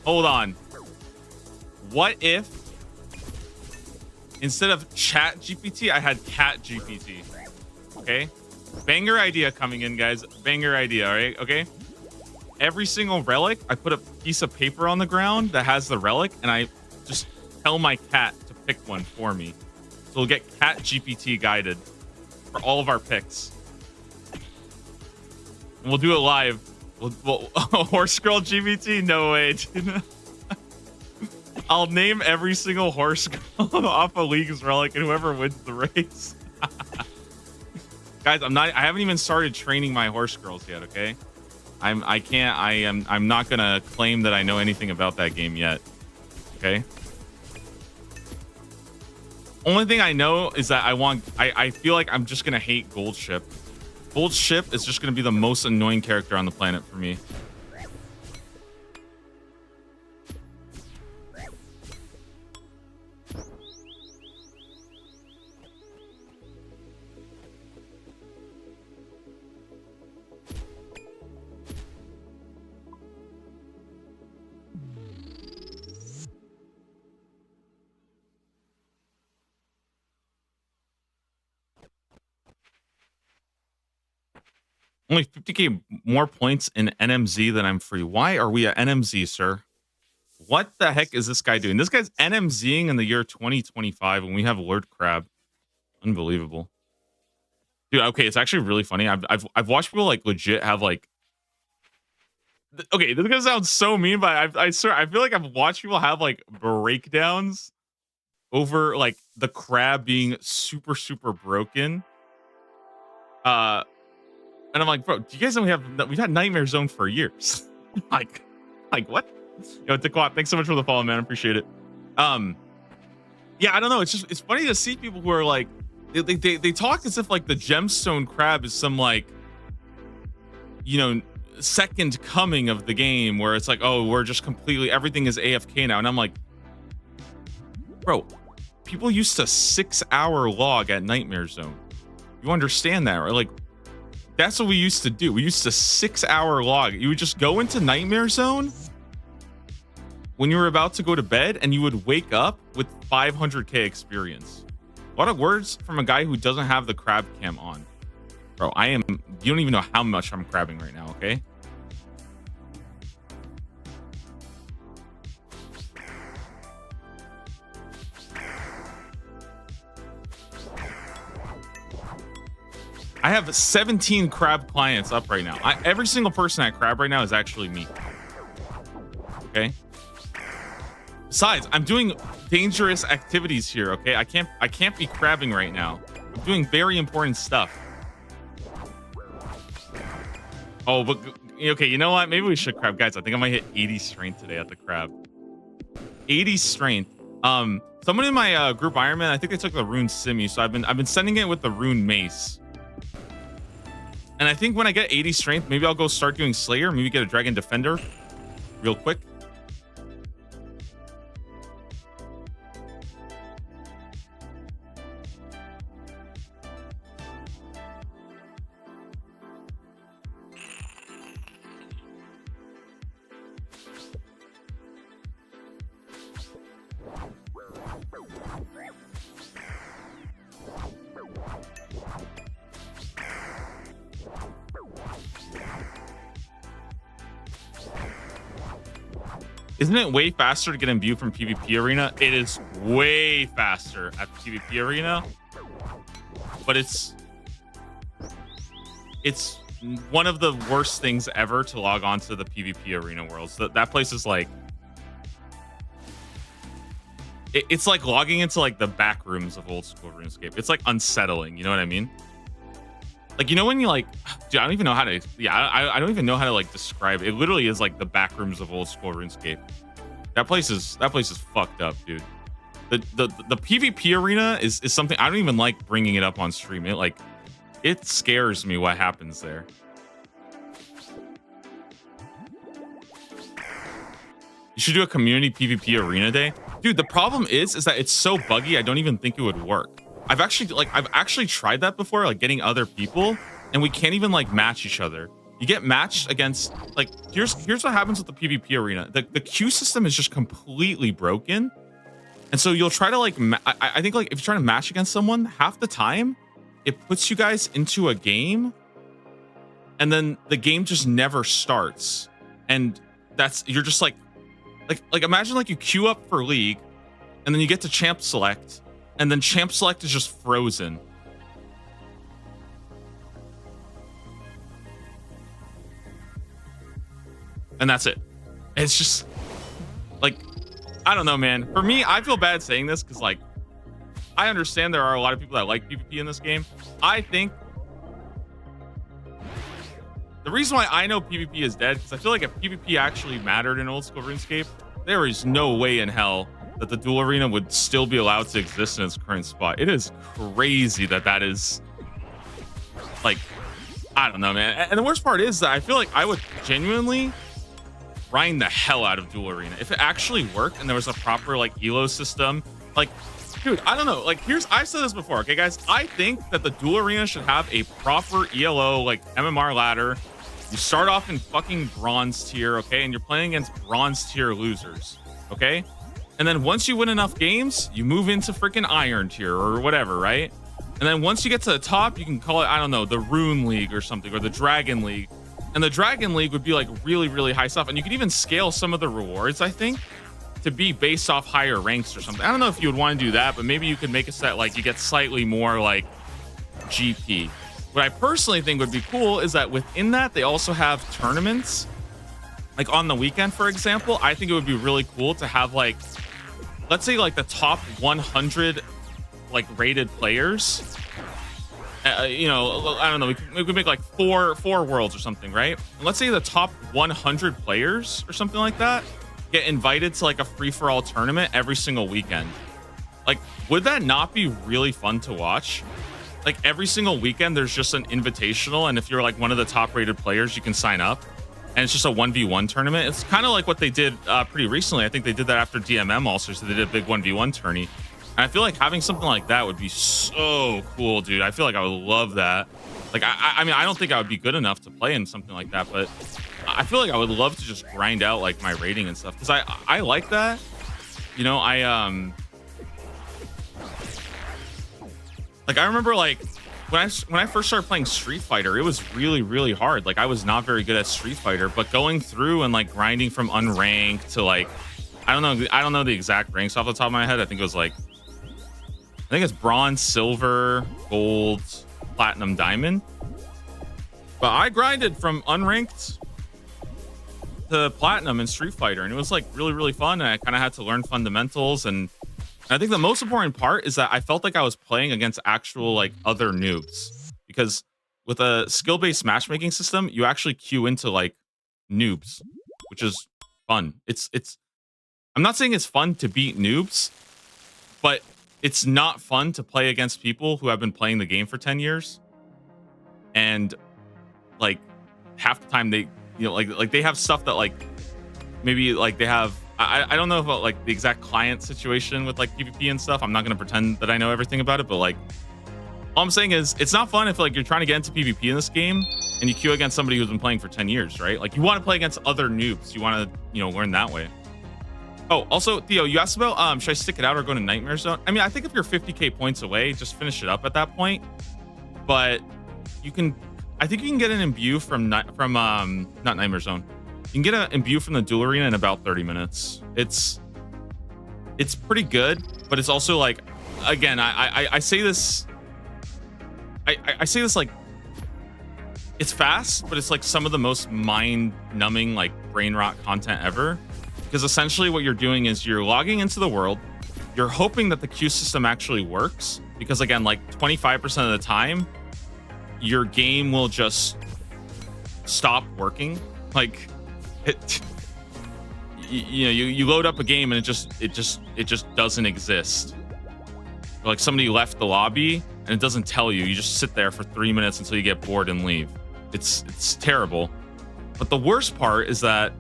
Hold on. What if instead of ChatGPT, I had CatGPT? Okay, banger idea coming in, guys. Banger idea. All right, okay. Every single relic, I put a piece of paper on the ground that has the relic, and I just tell my cat to pick one for me. So we'll get CatGPT guided for all of our picks. And we'll do it live. We'll Horse Girl GPT? No way, dude. I'll name every single horse girl off a league's relic, and whoever wins the race. Guys, I haven't even started training my horse girls yet, okay? I'm not gonna claim that I know anything about that game yet. Okay. Only thing I know is that I feel like I'm just gonna hate Gold Ship. Gold Ship is just gonna be the most annoying character on the planet for me. Only 50k more points in NMZ than I'm free. Why are we at NMZ, sir? What the heck is this guy doing? This guy's NMZing in the year 2025 and we have Lord Crab. Unbelievable. Dude, okay, it's actually really funny. I've watched people like legit have like Okay, this is gonna sound so mean, but I swear I feel like I've watched people have like breakdowns over like the crab being super super broken. Uh, and I'm like, bro, do you guys know we've had Nightmare Zone for years? like, like what? Yo, Tequat, thanks so much for the follow, man. I appreciate it. Yeah, I don't know. It's funny to see people who are like, they talk as if like the gemstone crab is some like, you know, second coming of the game where it's like, oh, we're just completely everything is AFK now, and I'm like, bro, people used to 6-hour log at Nightmare Zone. You understand that, right? Like, that's what we used to do. We used to 6-hour log. You would just go into Nightmare Zone when you were about to go to bed, and you would wake up with 500k experience. A lot of words from a guy who doesn't have the crab cam on. Bro, you don't even know how much I'm crabbing right now, okay? I have 17 crab clients up right now. Every single person at crab right now is actually me. Okay? Besides, I'm doing dangerous activities here, okay? I can't be crabbing right now. I'm doing very important stuff. Oh, but okay, you know what? Maybe we should crab, guys. I think I might hit 80 strength today at the crab. 80 strength. Someone in my group Ironman, I think they took the rune Simi, so I've been sending it with the rune mace. And I think when I get 80 strength, maybe I'll go start doing Slayer, maybe get a Dragon Defender real quick. Isn't it way faster to get in view from PvP Arena? It is way faster at PvP Arena, but it's one of the worst things ever to log on to the PvP Arena worlds. That place is like, it's like logging into like the back rooms of old school RuneScape. It's like unsettling, you know what I mean? Like, you know when you like, dude, I don't even know how to, I don't even know how to like describe it. It literally is like the back rooms of old school RuneScape. That place is fucked up, dude. The PvP Arena is something I don't even like bringing it up on stream. It scares me what happens there. You should do a community PvP Arena day. Dude, the problem is that it's so buggy, I don't even think it would work. I've actually tried that before, like getting other people, and we can't even like match each other. You get matched against, like, here's what happens with the PvP Arena. The queue system is just completely broken. And so you'll try to like, I think like if you're trying to match against someone, half the time it puts you guys into a game and then the game just never starts. And you're just like imagine like you queue up for League and then you get to champ select and then champ select is just frozen. And that's it. It's just like, I don't know, man. For me, I feel bad saying this because like, I understand there are a lot of people that like PvP in this game. I think the reason why I know PvP is dead, because I feel like if PvP actually mattered in old school RuneScape, there is no way in hell that the duel arena would still be allowed to exist in its current spot. It is crazy that is like, I don't know, man. And the worst part is that I feel like I would genuinely grind the hell out of duel arena if it actually worked and there was a proper like elo system. Like, dude, I don't know. Like, I've said this before, okay, guys. I think that the duel arena should have a proper ELO, like MMR ladder. You start off in fucking bronze tier, okay, and you're playing against bronze tier losers, okay? And then once you win enough games, you move into freaking iron tier or whatever, right? And then once you get to the top, you can call it, I don't know, the Rune League or something, or the Dragon League. And the Dragon League would be like really, really high stuff. And you could even scale some of the rewards, I think, to be based off higher ranks or something. I don't know if you would want to do that, but maybe you could make it so that like you get slightly more like GP. What I personally think would be cool is that within that, they also have tournaments like on the weekend, for example, I think it would be really cool to have like, let's say like the top 100 like rated players. You know, I don't know. We could make like four worlds or something, right? And let's say the top 100 players or something like that get invited to like a free for all tournament every single weekend. Like, would that not be really fun to watch? Like every single weekend, there's just an invitational, and if you're like one of the top rated players, you can sign up, and it's just a 1v1 tournament. It's kind of like what they did pretty recently. I think they did that after DMM also, so they did a big 1v1 tourney. And I feel like having something like that would be so cool, dude. I feel like I would love that. Like, I mean, I don't think I would be good enough to play in something like that, but I feel like I would love to just grind out like my rating and stuff, because I like that. You know, like I remember like when I first started playing Street Fighter, it was really hard. Like I was not very good at Street Fighter, but going through and like grinding from unranked to like, I don't know the exact ranks off the top of my head. I think it was like, I think it's bronze, silver, gold, platinum, diamond. But I grinded from unranked to platinum in Street Fighter, and it was like really fun. And I kind of had to learn fundamentals. And I think the most important part is that I felt like I was playing against actual like other noobs, because with a skill-based matchmaking system, you actually queue into like noobs, which is fun. I'm not saying it's fun to beat noobs, but it's not fun to play against people who have been playing the game for 10 years. And like half the time they, you know, like they have stuff that like maybe like they have, I don't know about like the exact client situation with like PvP and stuff. I'm not going to pretend that I know everything about it, but like all I'm saying is it's not fun if like you're trying to get into PvP in this game and you queue against somebody who's been playing for 10 years, right? Like you want to play against other noobs. You want to, you know, learn that way. Oh, also, Theo, you asked about should I stick it out or go to Nightmare Zone? I mean, I think if you're 50k points away, just finish it up at that point. But you can, I think you can get an imbue from not Nightmare Zone. You can get an imbue from the Duel Arena in about 30 minutes. It's pretty good, but it's also like, again, I say this, I say this like, it's fast, but it's like some of the most mind-numbing like brain rot content ever. Because essentially what you're doing is you're logging into the world, you're hoping that the queue system actually works, because again, like 25% of the time, your game will just stop working. Like you load up a game and it just doesn't exist. Like somebody left the lobby and it doesn't tell you. You just sit there for 3 minutes until you get bored and leave. It's terrible. But the worst part is that,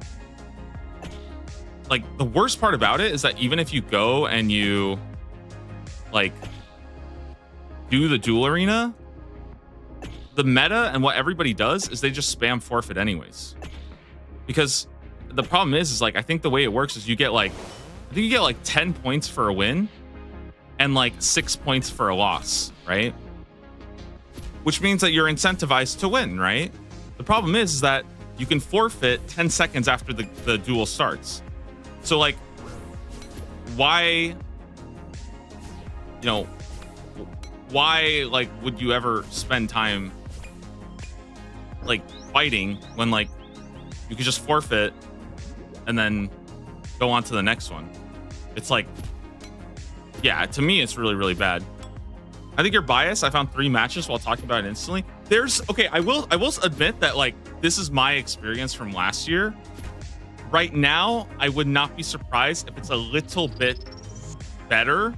like, the worst part about it is that even if you go and you like do the Duel Arena, the meta and what everybody does is they just spam forfeit anyways. Because the problem is like, I think the way it works is you get like, I think you get like 10 points for a win and like 6 points for a loss, right? Which means that you're incentivized to win, right? The problem is that you can forfeit 10 seconds after the duel starts. So like, why, you know, why like would you ever spend time like fighting when like you could just forfeit and then go on to the next one? It's like, yeah, to me it's really bad. I think you're biased. I found 3 matches while talking about it instantly. Okay, I will admit that like this is my experience from last year. Right now, I would not be surprised if it's a little bit better,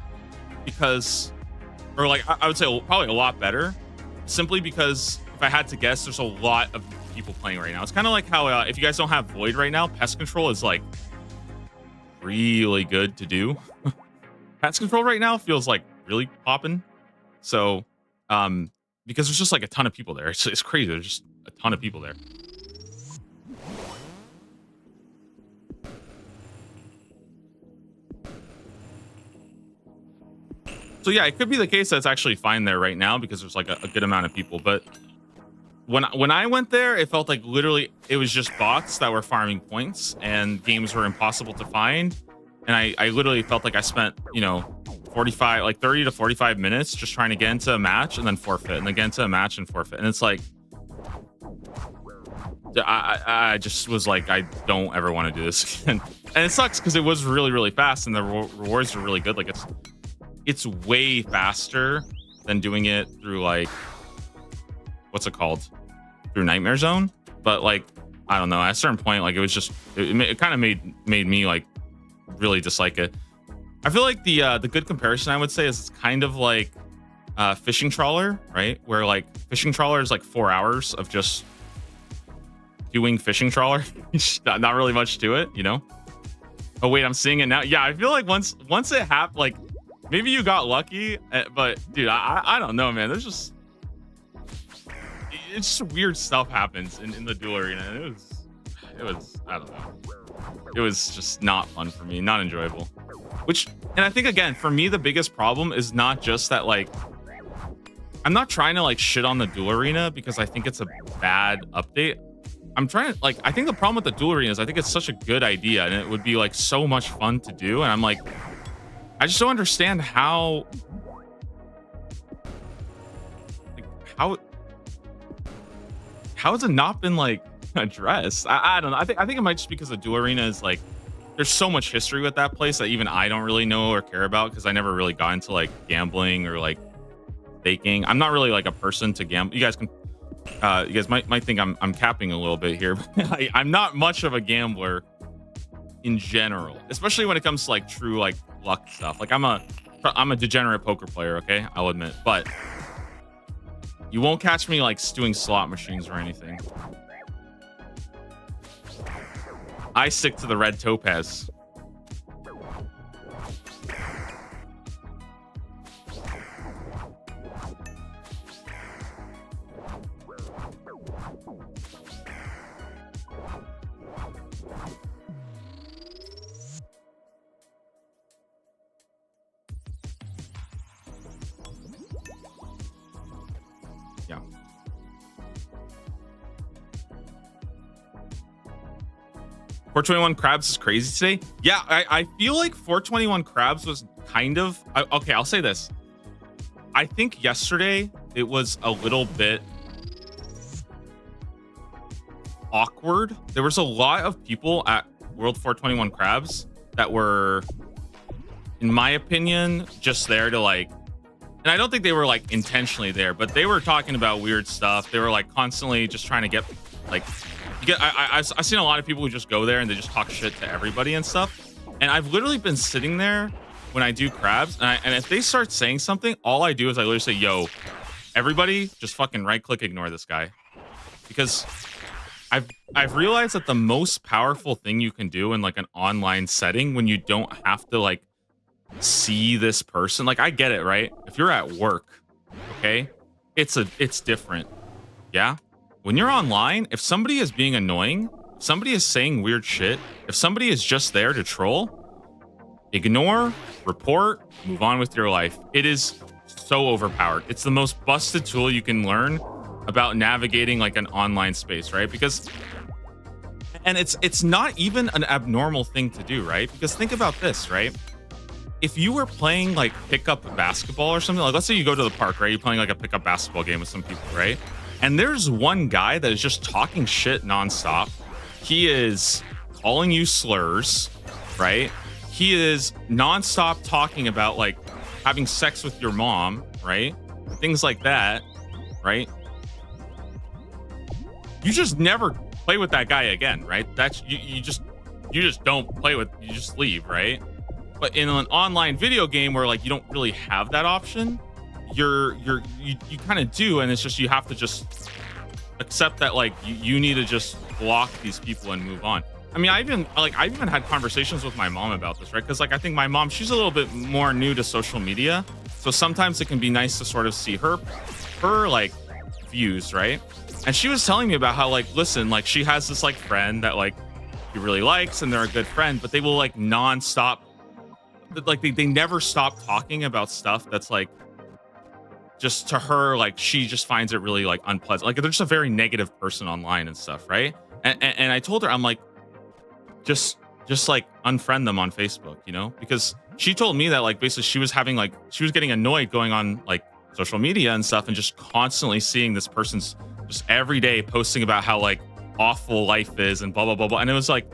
because, or like I would say probably a lot better, simply because if I had to guess, there's a lot of people playing right now. It's kind of like how if you guys don't have Void right now, Pest Control is like really good to do. Pest Control right now feels like really popping. So, because there's just like a ton of people there. It's crazy. There's just a ton of people there. So yeah, it could be the case that it's actually fine there right now because there's like a good amount of people. But when I went there, it felt like literally it was just bots that were farming points and games were impossible to find. And I literally felt like I spent, you know, 30 to 45 minutes just trying to get into a match and then forfeit, and then get into a match and forfeit. And it's like, I just was like, I don't ever want to do this again. And it sucks because it was really, really fast and the rewards are really good. Like it's way faster than doing it through like, what's it called? Through Nightmare Zone. But like, I don't know, at a certain point, like it was just, it kind of made me like really dislike it. I feel like the good comparison I would say is it's kind of like fishing trawler, right? Where like fishing trawler is like 4 hours of just doing fishing trawler. Not really much to it, you know? Oh wait, I'm seeing it now. Yeah, I feel like once it happened, like maybe you got lucky, but dude, I don't know, man. There's just it's just weird stuff happens in the duel arena. And it was I don't know. It was just not fun for me, not enjoyable. And I think again, for me, the biggest problem is not just that like I'm not trying to like shit on the duel arena because I think it's a bad update. I'm trying to like I think the problem with the duel arena is I think it's such a good idea and it would be like so much fun to do. And I'm like, I just don't understand how has it not been like addressed? I don't know. I think it might just because the duel arena is like there's so much history with that place that even I don't really know or care about because I never really got into like gambling or like baking. I'm not really like a person to gamble. You guys might think I'm capping a little bit here, but I'm not much of a gambler in general, especially when it comes to like true like luck stuff. Like I'm a degenerate poker player, okay? I'll admit, but you won't catch me like doing slot machines or anything. I stick to the red topaz. Yeah. 421 Crabs is crazy today. Yeah, I feel like 421 Crabs was kind of okay. I'll say this. I think yesterday it was a little bit awkward. There was a lot of people at World 421 Crabs that were, in my opinion, just there to like, and I don't think they were like intentionally there, but they were talking about weird stuff. They were like constantly just trying to get like, I've seen a lot of people who just go there and they just talk shit to everybody and stuff. And I've literally been sitting there when I do crabs, and if they start saying something, all I do is I literally say, "Yo, everybody, just fucking right click, ignore this guy," because I've realized that the most powerful thing you can do in like an online setting when you don't have to like see this person, like I get it, right? If you're at work, okay, it's different, yeah. When you're online, if somebody is being annoying, if somebody is saying weird shit, if somebody is just there to troll, ignore, report, move on with your life. It is so overpowered. It's the most busted tool you can learn about navigating like an online space, right? Because, and it's not even an abnormal thing to do, right? Because think about this, right? If you were playing like pickup basketball or something, like let's say you go to the park, right? You're playing like a pickup basketball game with some people, right? And there's one guy that is just talking shit nonstop. He is calling you slurs, right? He is nonstop talking about like having sex with your mom, right? Things like that, right? You just never play with that guy again, right? That's you just don't play with, you just leave, right? But in an online video game where like you don't really have that option, you kind of do, and it's just you have to just accept that like you need to just block these people and move on. I mean, I've even had conversations with my mom about this, right? Because like I think my mom, she's a little bit more new to social media, so sometimes it can be nice to sort of see her like views, right? And she was telling me about how like, listen, like she has this like friend that like she really likes and they're a good friend, but they will like nonstop, like they never stop talking about stuff that's like just to her, like she just finds it really like unpleasant. Like they're just a very negative person online and stuff, right? And I told her, I'm like, just like unfriend them on Facebook, you know? Because she told me that like basically she was getting annoyed going on like social media and stuff and just constantly seeing this person's just every day posting about how like awful life is and blah blah blah blah. And it was like,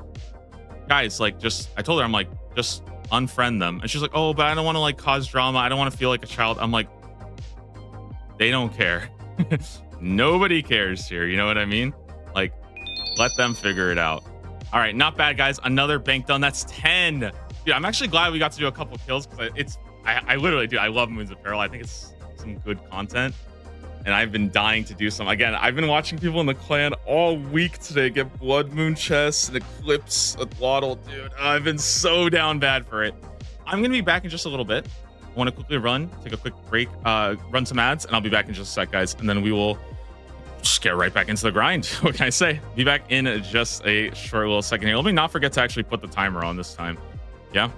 guys, like, just I told her, I'm like, just unfriend them. And she's like, oh, but I don't want to like cause drama. I don't want to feel like a child. I'm like, they don't care. Nobody cares here. You know what I mean? Like, let them figure it out. All right, not bad, guys. Another bank done. That's 10. Dude, I'm actually glad we got to do a couple kills because I literally do. I love Moons of Peril. I think it's some good content. And I've been dying to do some. Again, I've been watching people in the clan all week today get Blood Moon chests and Eclipse at Waddle. Dude, I've been so down bad for it. I'm going to be back in just a little bit. I want to quickly take a quick break, run some ads, and I'll be back in just a sec, guys. And then we will just get right back into the grind. What can I say? Be back in just a short little second here. Let me not forget to actually put the timer on this time. Yeah.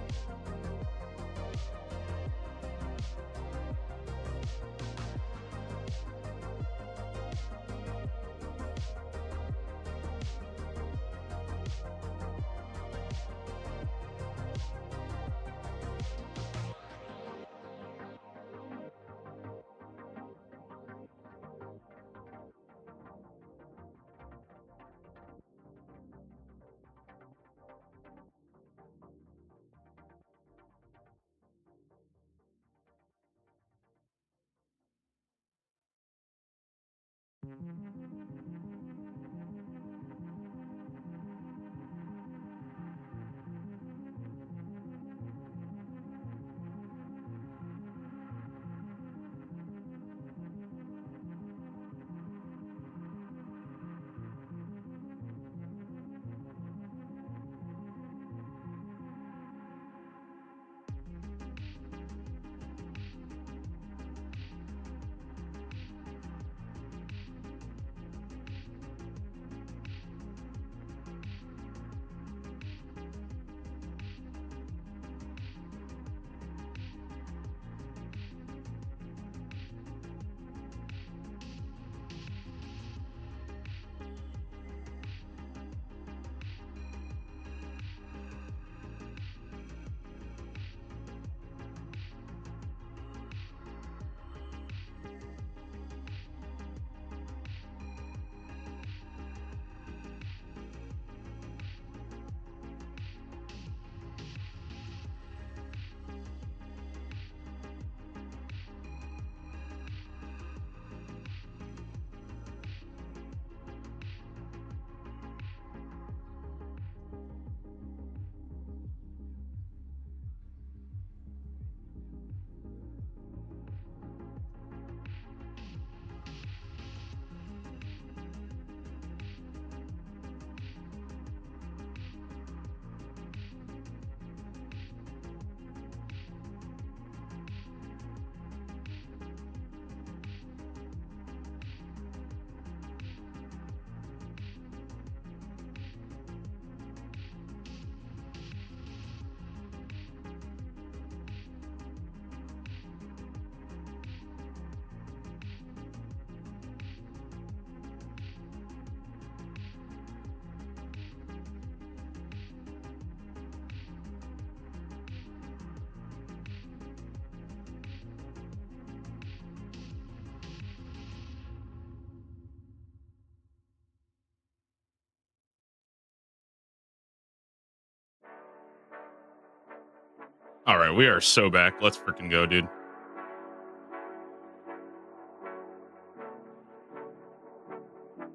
All right, we are so back. Let's freaking go, dude.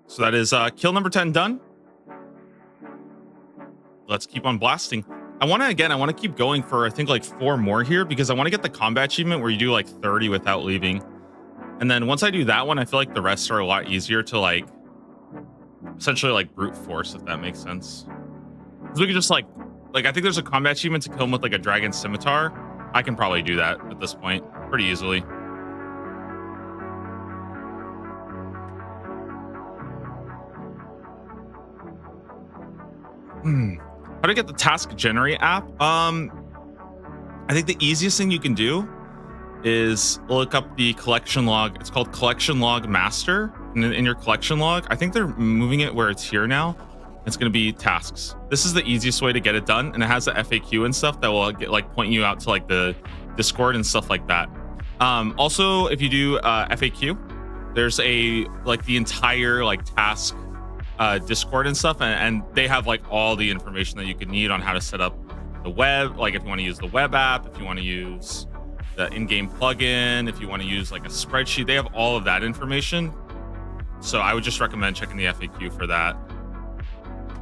So that is kill number 10 done. Let's keep on blasting. I want to keep going for, I think, like 4 more here because I want to get the combat achievement where you do like 30 without leaving. And then once I do that one, I feel like the rest are a lot easier to like essentially like brute force, if that makes sense. Because we could just like I think there's a combat achievement to kill him with like a dragon scimitar. I can probably do that at this point pretty easily. How to get the task generate app? I think the easiest thing you can do is look up the collection log. It's called Collection Log Master. And in your collection log, I think they're moving it where it's here now. It's going to be tasks. This is the easiest way to get it done, and it has the FAQ and stuff that will get like point you out to like the Discord and stuff like that. Also, if you do FAQ, there's a like the entire like task Discord and stuff, and they have like all the information that you could need on how to set up the web, like if you want to use the web app, if you want to use the in-game plugin, if you want to use like a spreadsheet, they have all of that information. So I would just recommend checking the FAQ for that.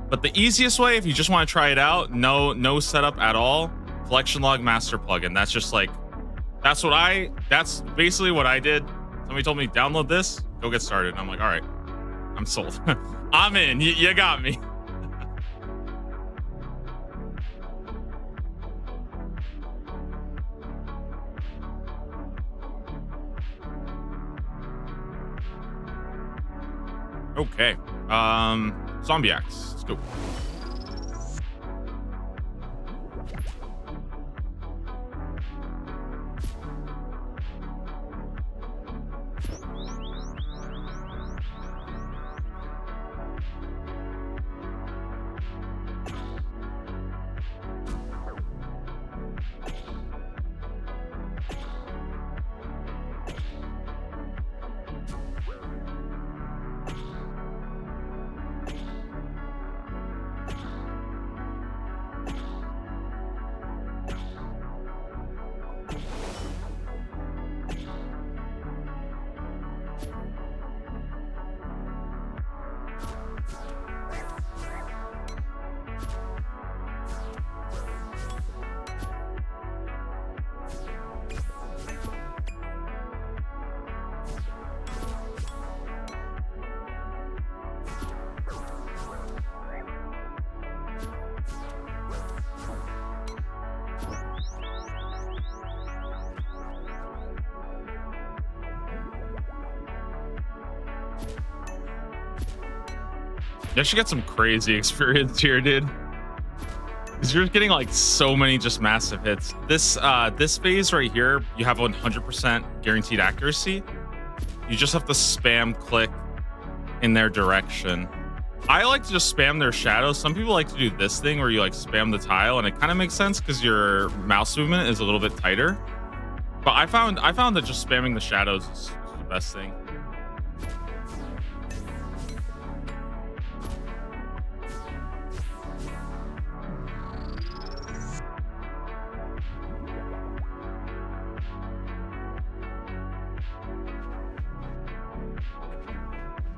But the easiest way, if you just want to try it out, no setup at all, collection log master plugin. That's just like, that's basically what I did. Somebody told me, download this, go get started. And I'm like, all right, I'm sold. I'm in, you got me. Okay, Zombie Axe, let's go. You actually got some crazy experience here, dude. Because you're getting like so many just massive hits. This phase right here, you have 100% guaranteed accuracy. You just have to spam click in their direction. I like to just spam their shadows. Some people like to do this thing where you like spam the tile, and it kind of makes sense because your mouse movement is a little bit tighter. But I found that just spamming the shadows is the best thing.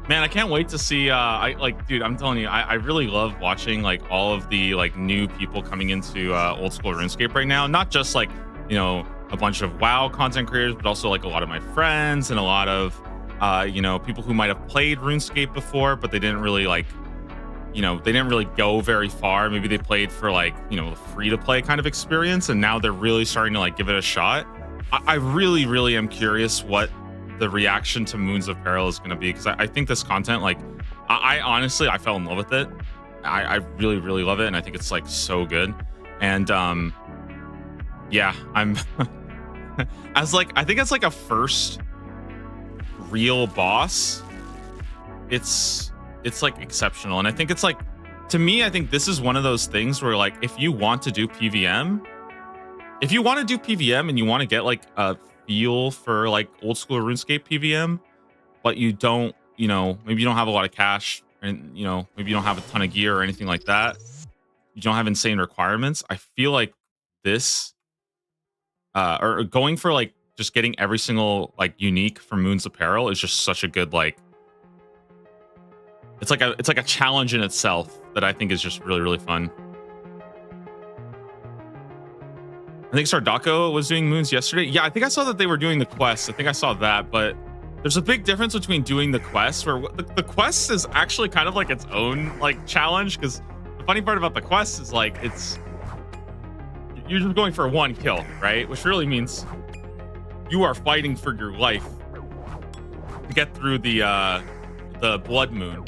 Man, I can't wait to see dude, I'm telling you, I really love watching like all of the like new people coming into old school RuneScape right now. Not just like, you know, a bunch of WoW content creators, but also like a lot of my friends and a lot of you know, people who might have played RuneScape before, but they didn't really like, you know, they didn't really go very far. Maybe they played for like, you know, the free to play kind of experience, and now they're really starting to like give it a shot. I really am curious what the reaction to Moons of Peril is going to be, because I think this content, like, I honestly, I fell in love with it. I really love it, and I think it's like so good. And yeah, I'm as like, I think it's like a first real boss. It's like exceptional, and I think it's like, to me, I think this is one of those things where like, if you want to do PVM, and you want to get like a feel for like old school RuneScape PVM, but you don't, you know, maybe you don't have a lot of cash, and you know, maybe you don't have a ton of gear or anything like that, you don't have insane requirements. I feel like this or going for like just getting every single like unique from Moons of Peril is just such a good, like, it's like a challenge in itself that I think is just really fun. I think Sardako was doing moons yesterday. Yeah, I think I saw that they were doing the quest. I think I saw that, but there's a big difference between doing the quest, where the quest is actually kind of like its own like challenge, because the funny part about the quest is like, you're just going for one kill, right? Which really means you are fighting for your life to get through the blood moon.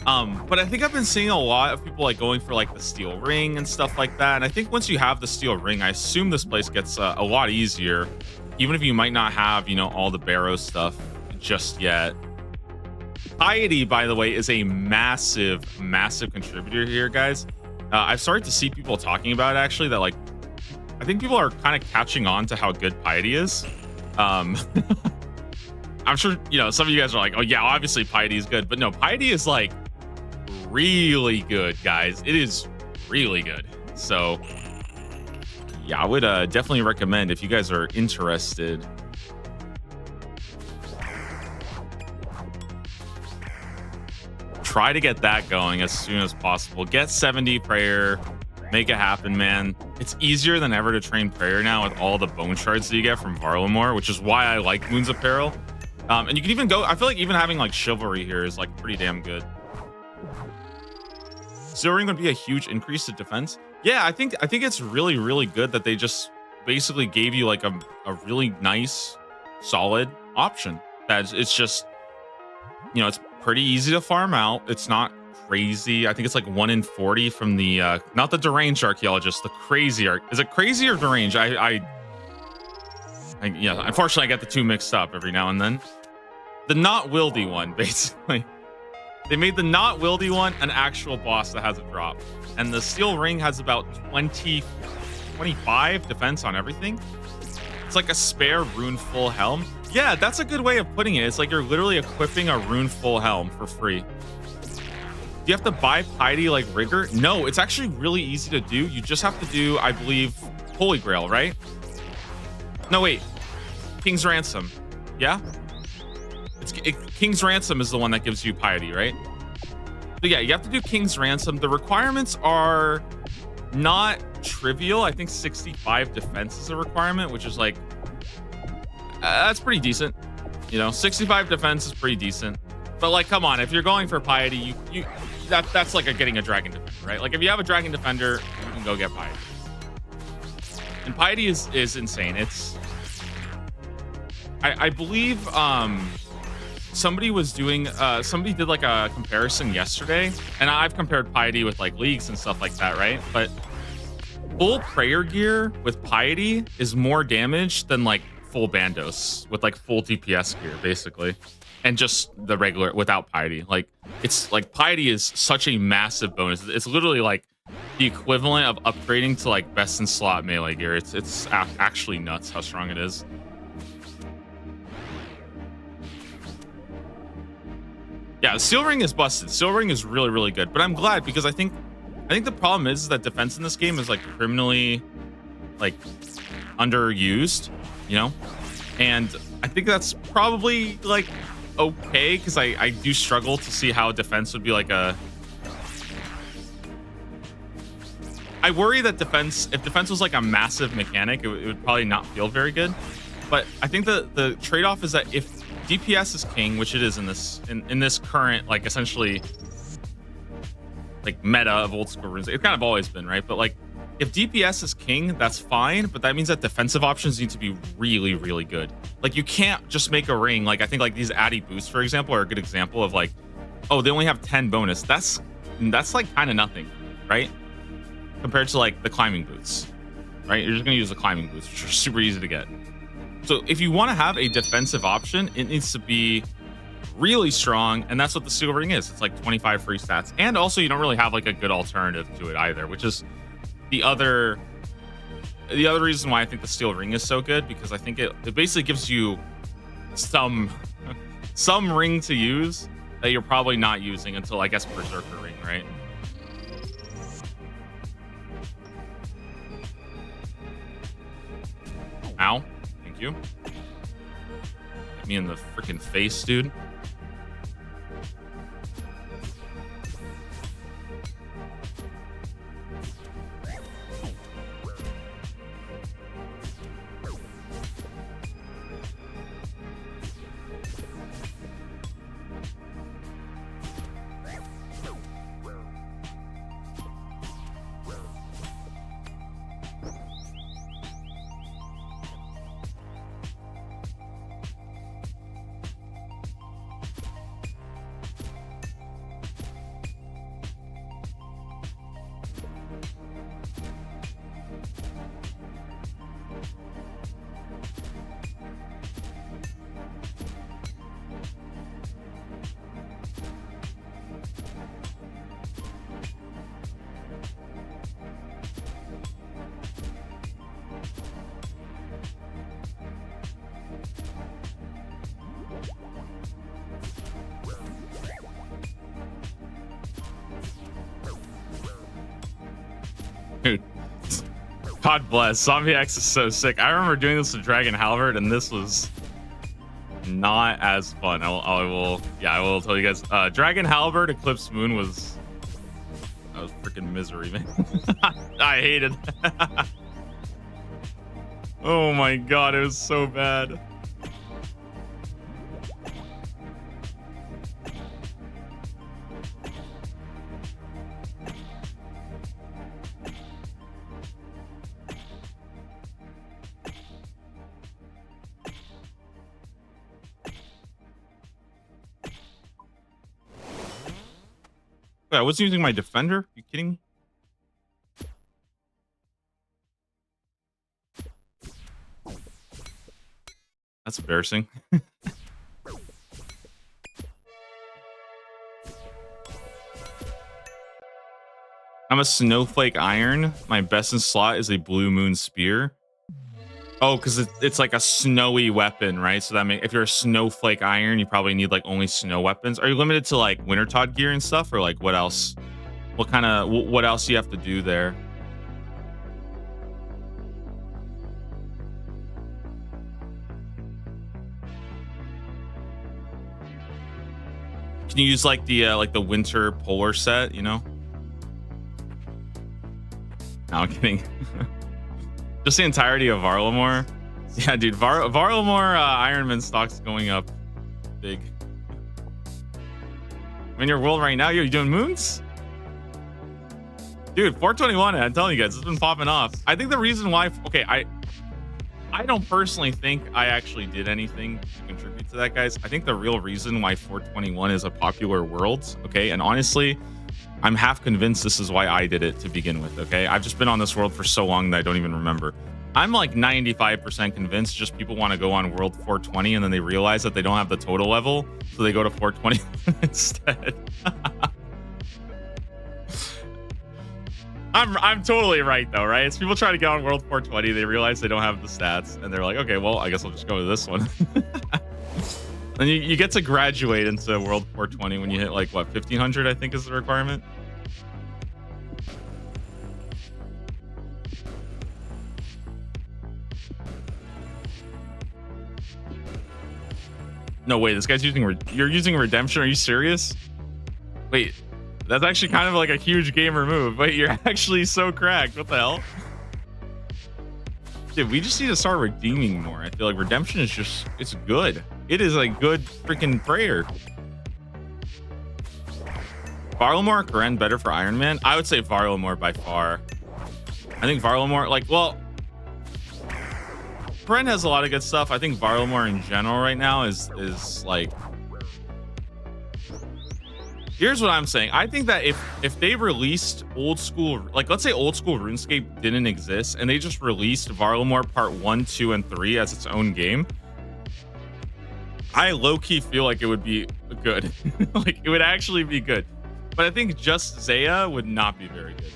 But I think I've been seeing a lot of people like going for like the steel ring and stuff like that. And I think once you have the steel ring, I assume this place gets a lot easier, even if you might not have, you know, all the Barrow stuff just yet. Piety, by the way, is a massive contributor here, guys. I've started to see people talking about it, actually, that like, I think people are kind of catching on to how good Piety is. I'm sure, you know, some of you guys are like, oh yeah, obviously Piety is good, but no, Piety is like really good, guys. It is really good. So yeah, I would definitely recommend if you guys are interested. Try to get that going as soon as possible. Get 70 prayer. Make it happen, man. It's easier than ever to train prayer now with all the bone shards that you get from Varlamore, which is why I like Moon's Apparel. And you can even go, I feel like even having like Chivalry here is like pretty damn good. Silver Ring would be a huge increase to defense. Yeah, I think it's really, really good that they just basically gave you like a really nice, solid option. That it's just, you know, it's pretty easy to farm out. It's not crazy. I think it's like 1 in 40 from the not the deranged archaeologist, the crazy is it crazy or deranged? I yeah, unfortunately I get the two mixed up every now and then. The not wieldy one, basically. They made the not wieldy one an actual boss that has a drop. And the steel ring has about 25 defense on everything. It's like a spare runeful helm. Yeah, that's a good way of putting it. It's like you're literally equipping a runeful helm for free. Do you have to buy piety like rigor? No, it's actually really easy to do. You just have to do, I believe, Holy Grail, right? No, wait. King's Ransom. Yeah? King's Ransom is the one that gives you piety, right? But yeah, you have to do King's Ransom. The requirements are not trivial. I think 65 defense is a requirement, which is like, that's pretty decent. You know, 65 defense is pretty decent. But like, come on, if you're going for piety, that's like getting a dragon defender, right? Like if you have a dragon defender, you can go get piety. And piety is insane. It's, I believe somebody was doing somebody did like a comparison yesterday, and I've compared piety with like leagues and stuff like that, right? But full prayer gear with piety is more damage than like full bandos with like full DPS gear, basically. And just the regular without piety. Like it's like piety is such a massive bonus. It's literally like the equivalent of upgrading to like best in slot melee gear. It's actually nuts how strong it is. Yeah, Seal Ring is busted. Seal Ring is really, really good. But I'm glad because I think the problem is that defense in this game is like criminally like underused, you know? And I think that's probably like okay, because I do struggle to see how defense would be like a... I worry that if defense was like a massive mechanic, it would probably not feel very good. But I think the trade-off is that if DPS is king, which it is in this current, like essentially like meta of old school runes, it's kind of always been, right? But like if DPS is king, that's fine, but that means that defensive options need to be really, really good. Like you can't just make a ring. Like I think like these Addy boosts, for example, are a good example of like, oh, they only have 10 bonus. That's like kind of nothing, right? Compared to like the climbing boots, right? You're just gonna use the climbing boots, which are super easy to get. So if you want to have a defensive option, it needs to be really strong, and that's what the Seal Ring is. It's like 25 free stats, and also you don't really have like a good alternative to it either, which is the other reason why I think the Steel Ring is so good, because I think it basically gives you some ring to use that you're probably not using until I guess Berserker Ring, right? Ow. Thank you. Hit me in the freaking face, dude. God bless. Zombie X is so sick. I remember doing this with Dragon Halberd, and this was not as fun. I will tell you guys. Dragon Halberd Eclipse Moon was freaking misery, man. I hated that. Oh my god, it was so bad. I wasn't using my defender. Are you kidding me? That's embarrassing. I'm a Snowflake Iron. My best in slot is a Blue Moon Spear. Oh, because it's like a snowy weapon, right? So that if you're a Snowflake Iron, you probably need like only snow weapons. Are you limited to like Wintertod gear and stuff, or like what else? What else do you have to do there? Can you use like the winter polar set, you know? No, I'm kidding. Just the entirety of Varlamore. Yeah, dude, Varlamore Ironman stock's going up big. In your world right now, you're doing moons? Dude, 421, I'm telling you guys, it's been popping off. I think the reason why, okay, I don't personally think I actually did anything to contribute to that, guys. I think the real reason why 421 is a popular world, okay, and honestly, I'm half convinced this is why I did it to begin with, okay? I've just been on this world for so long that I don't even remember. I'm like 95% convinced just people want to go on world 420 and then they realize that they don't have the total level, so they go to 420 instead. I'm totally right though, right? It's people trying to get on world 420, they realize they don't have the stats, and they're like, okay, well, I guess I'll just go to this one. And you get to graduate into world 420 when you hit like what, 1500 I think is the requirement. No way, this guy's using you're using redemption. Are you serious? Wait, that's actually kind of like a huge gamer move. Wait, you're actually so cracked. What the hell? Dude, we just need to start redeeming more. I feel like redemption is just, it's good. It is a good freaking prayer. Varlamore or Karen better for Iron Man? I would say Varlamore by far. I think Varlamore, like, well, Karen has a lot of good stuff. I think Varlamore in general right now is like, here's what I'm saying. I think that if they released old school, like let's say old school RuneScape didn't exist and they just released Varlamore Part 1, 2, and 3 as its own game, I low-key feel like it would be good. Like it would actually be good. But I think just Zaya would not be very good.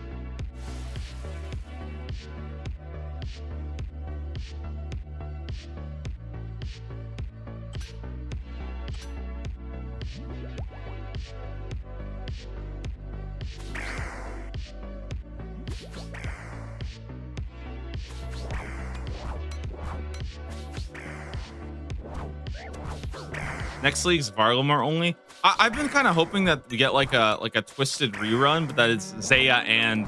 Next league's Varlamore only. I've been kind of hoping that we get like a twisted rerun, but that it's Zaya and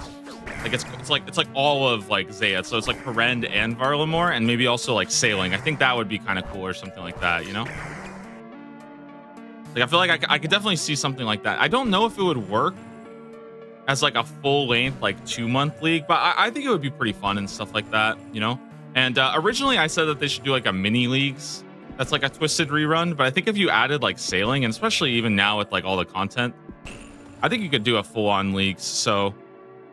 like it's like all of like Zaya. So it's like Parend and Varlamore, and maybe also like Sailing. I think that would be kind of cool or something like that, you know? Like I feel like I could definitely see something like that. I don't know if it would work as like a full length like 2-month league, but I think it would be pretty fun and stuff like that, you know? And originally I said that they should do like a mini leagues. That's like a twisted rerun, but I think if you added like Sailing, and especially even now with like all the content, I think you could do a full-on leagues. So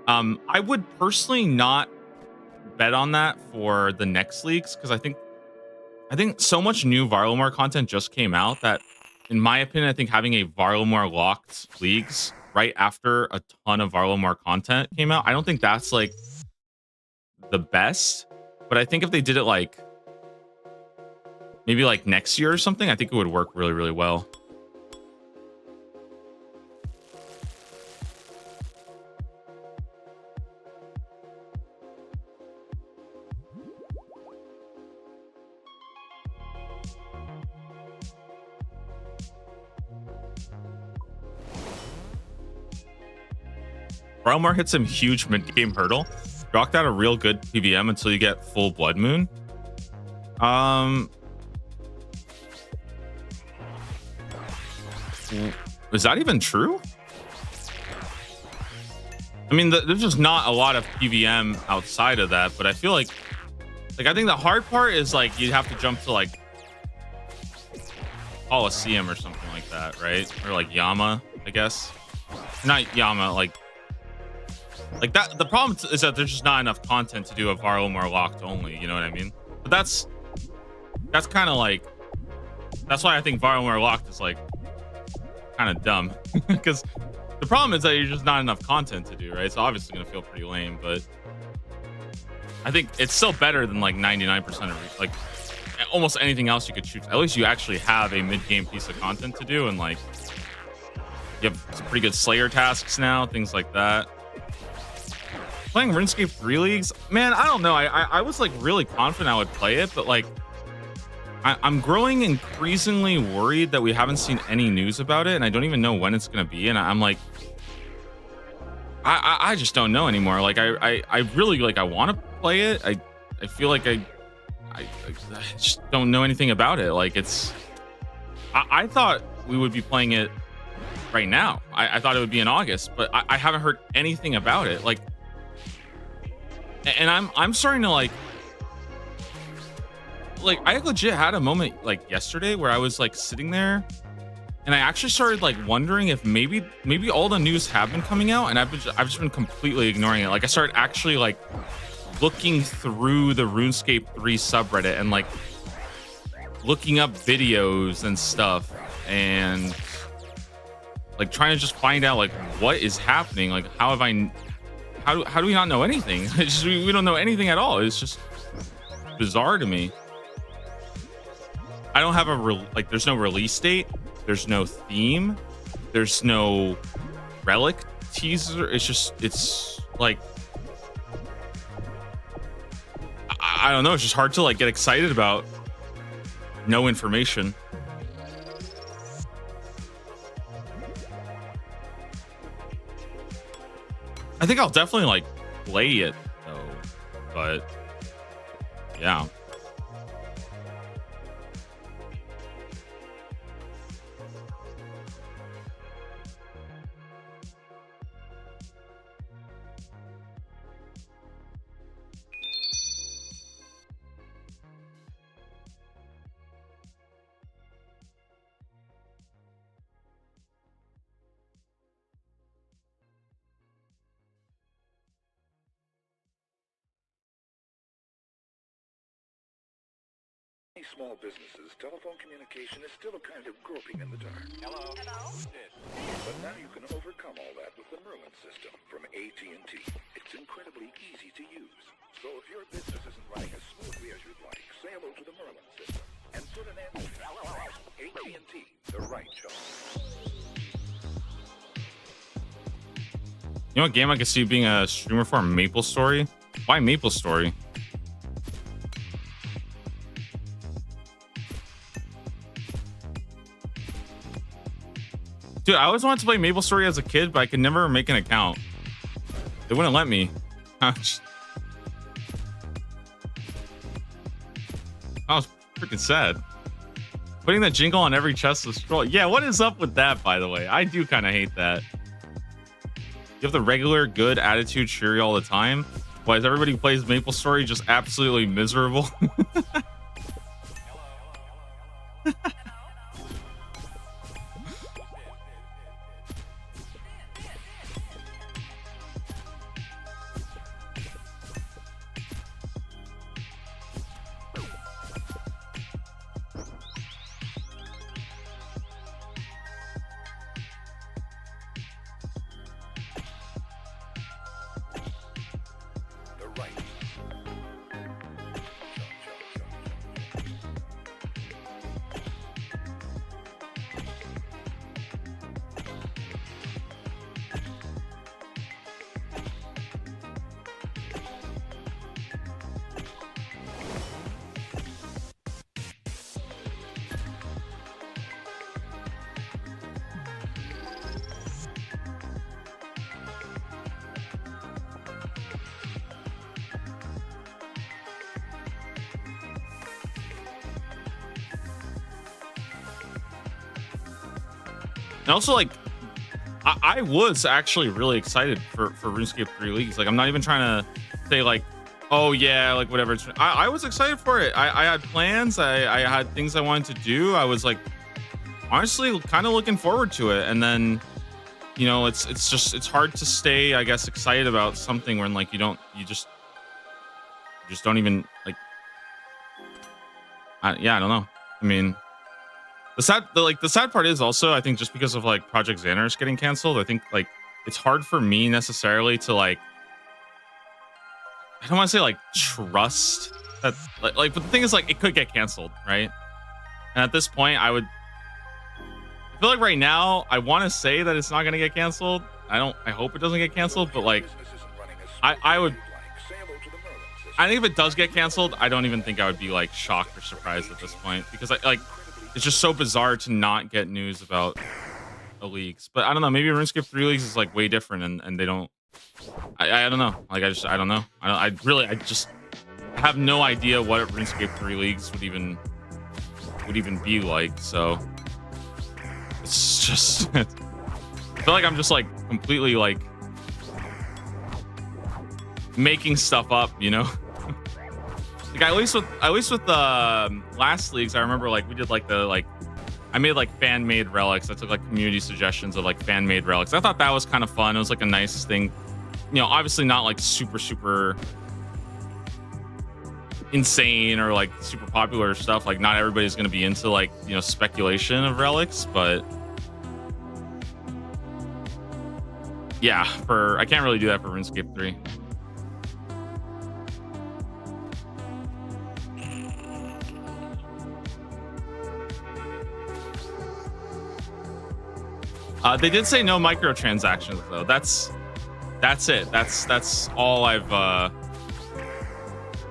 I would personally not bet on that for the next leagues, because I think so much new Varlamore content just came out that, in my opinion, I think having a Varlamore locked leagues right after a ton of Varlamore content came out, I don't think that's like the best. But I think if they did it like maybe like next year or something, I think it would work really, really well. Varlamar hits some huge mid-game hurdle. Rocked out a real good PVM until you get full Blood Moon. Is that even true? I mean, there's just not a lot of PVM outside of that, but I feel like I think the hard part is like you have to jump to like HCIM or something like that, right? Or like Yama, I guess. Not Yama, like that. The problem is that there's just not enough content to do a Varlamar locked only. You know what I mean? But that's kind of like, that's why I think Varlamar locked is like kind of dumb, because the problem is that you're just not enough content to do, right? It's obviously gonna feel pretty lame, but I think it's still better than like 99% of like almost anything else you could choose. At least you actually have a mid-game piece of content to do, and like you have some pretty good Slayer tasks now, things like that. Playing RuneScape 3 leagues, man, I don't know. I was like really confident I would play it, but like I'm growing increasingly worried that we haven't seen any news about it, and I don't even know when it's gonna be. And I'm like, I just don't know anymore. Like I really like I want to play it. I feel like I just don't know anything about it. Like I thought we would be playing it right now. I thought it would be in August, but I haven't heard anything about it. Like, and I'm starting to like I legit had a moment like yesterday where I was like sitting there and I actually started like wondering if maybe all the news have been coming out, and I've just been completely ignoring it. Like I started actually like looking through the RuneScape 3 subreddit and like looking up videos and stuff and like trying to just find out like what is happening. Like how do we not know anything? It's just, we don't know anything at all. It's just bizarre to me. I don't have like there's no release date, there's no theme, there's no relic teaser. It's like I don't know, it's just hard to like get excited about no information. I think I'll definitely like play it though, but yeah. Small businesses, telephone communication is still a kind of groping in the dark. Hello? But now you can overcome all that with the Merlin system from AT&T. It's incredibly easy to use. So if your business isn't running as smoothly as you'd like, say hello to the Merlin system and put an end to it. AT&T, the right choice. You know what game I could see being a streamer for? Maple Story? Why Maple Story? Dude, I always wanted to play Maple Story as a kid, but I could never make an account. They wouldn't let me. I was freaking sad. Putting the jingle on every chest of scroll. Yeah, what is up with that, by the way? I do kind of hate that. You have the regular good attitude cheery all the time. Why is everybody who plays Maple Story just absolutely miserable? And also, like, I was actually really excited for RuneScape 3 leagues. Like, I'm not even trying to say like, oh yeah, like whatever. I was excited for it. I had plans. I had things I wanted to do. I was like, honestly, kind of looking forward to it. And then, you know, it's hard to stay, I guess, excited about something when like you just don't even like. Yeah, I don't know. I mean, the sad part is also, I think, just because of like Project Xanaris getting canceled, I think like it's hard for me necessarily to like, I don't want to say like trust that like, but the thing is like it could get canceled, right? And at this point, I feel like right now I want to say that it's not going to get canceled. I hope it doesn't get canceled, but like I think if it does get canceled, I don't even think I would be like shocked or surprised at this point, because it's just so bizarre to not get news about the leagues. But I don't know, maybe RuneScape 3 leagues is like way different and they don't, I don't know. Like I don't know. I just have no idea what RuneScape 3 leagues would even be like. So it's just I feel like I'm just like completely like making stuff up, you know? Like at least with the last leagues, I remember like we did like I made like fan made relics. I took like community suggestions of like fan made relics. I thought that was kind of fun. It was like a nice thing, you know, obviously not like super insane or like super popular stuff. Like not everybody's going to be into like, you know, speculation of relics, but yeah, I can't really do that for RuneScape 3. They did say no microtransactions though. That's it. That's all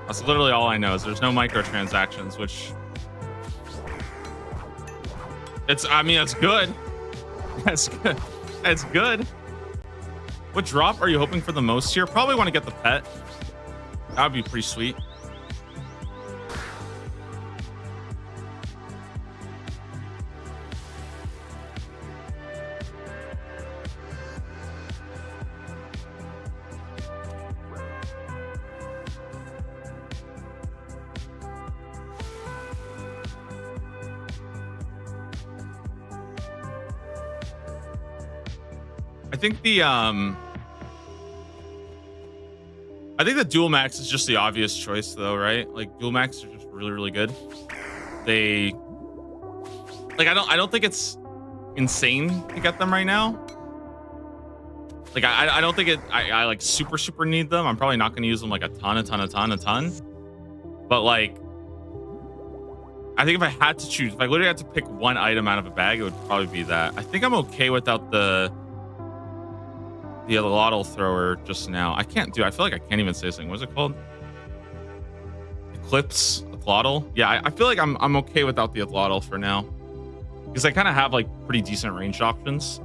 that's literally all I know is there's no microtransactions, which I mean, it's good. That's good. It's good. What drop are you hoping for the most here? Probably want to get the pet. That would be pretty sweet. I think the dual max is just the obvious choice though, right? Like dual max are just really good. They like I don't think it's insane to get them right now. Like I don't think I like super need them. I'm probably not going to use them like a ton. But like I think if I had to choose, if I literally had to pick one item out of a bag, it would probably be that. I think I'm okay without the Alotl thrower just now. I feel like I can't even say this thing. What's it called? Eclipse Alotl? Yeah, I feel like I'm okay without the Alotl for now. Because I kind of have like pretty decent range options.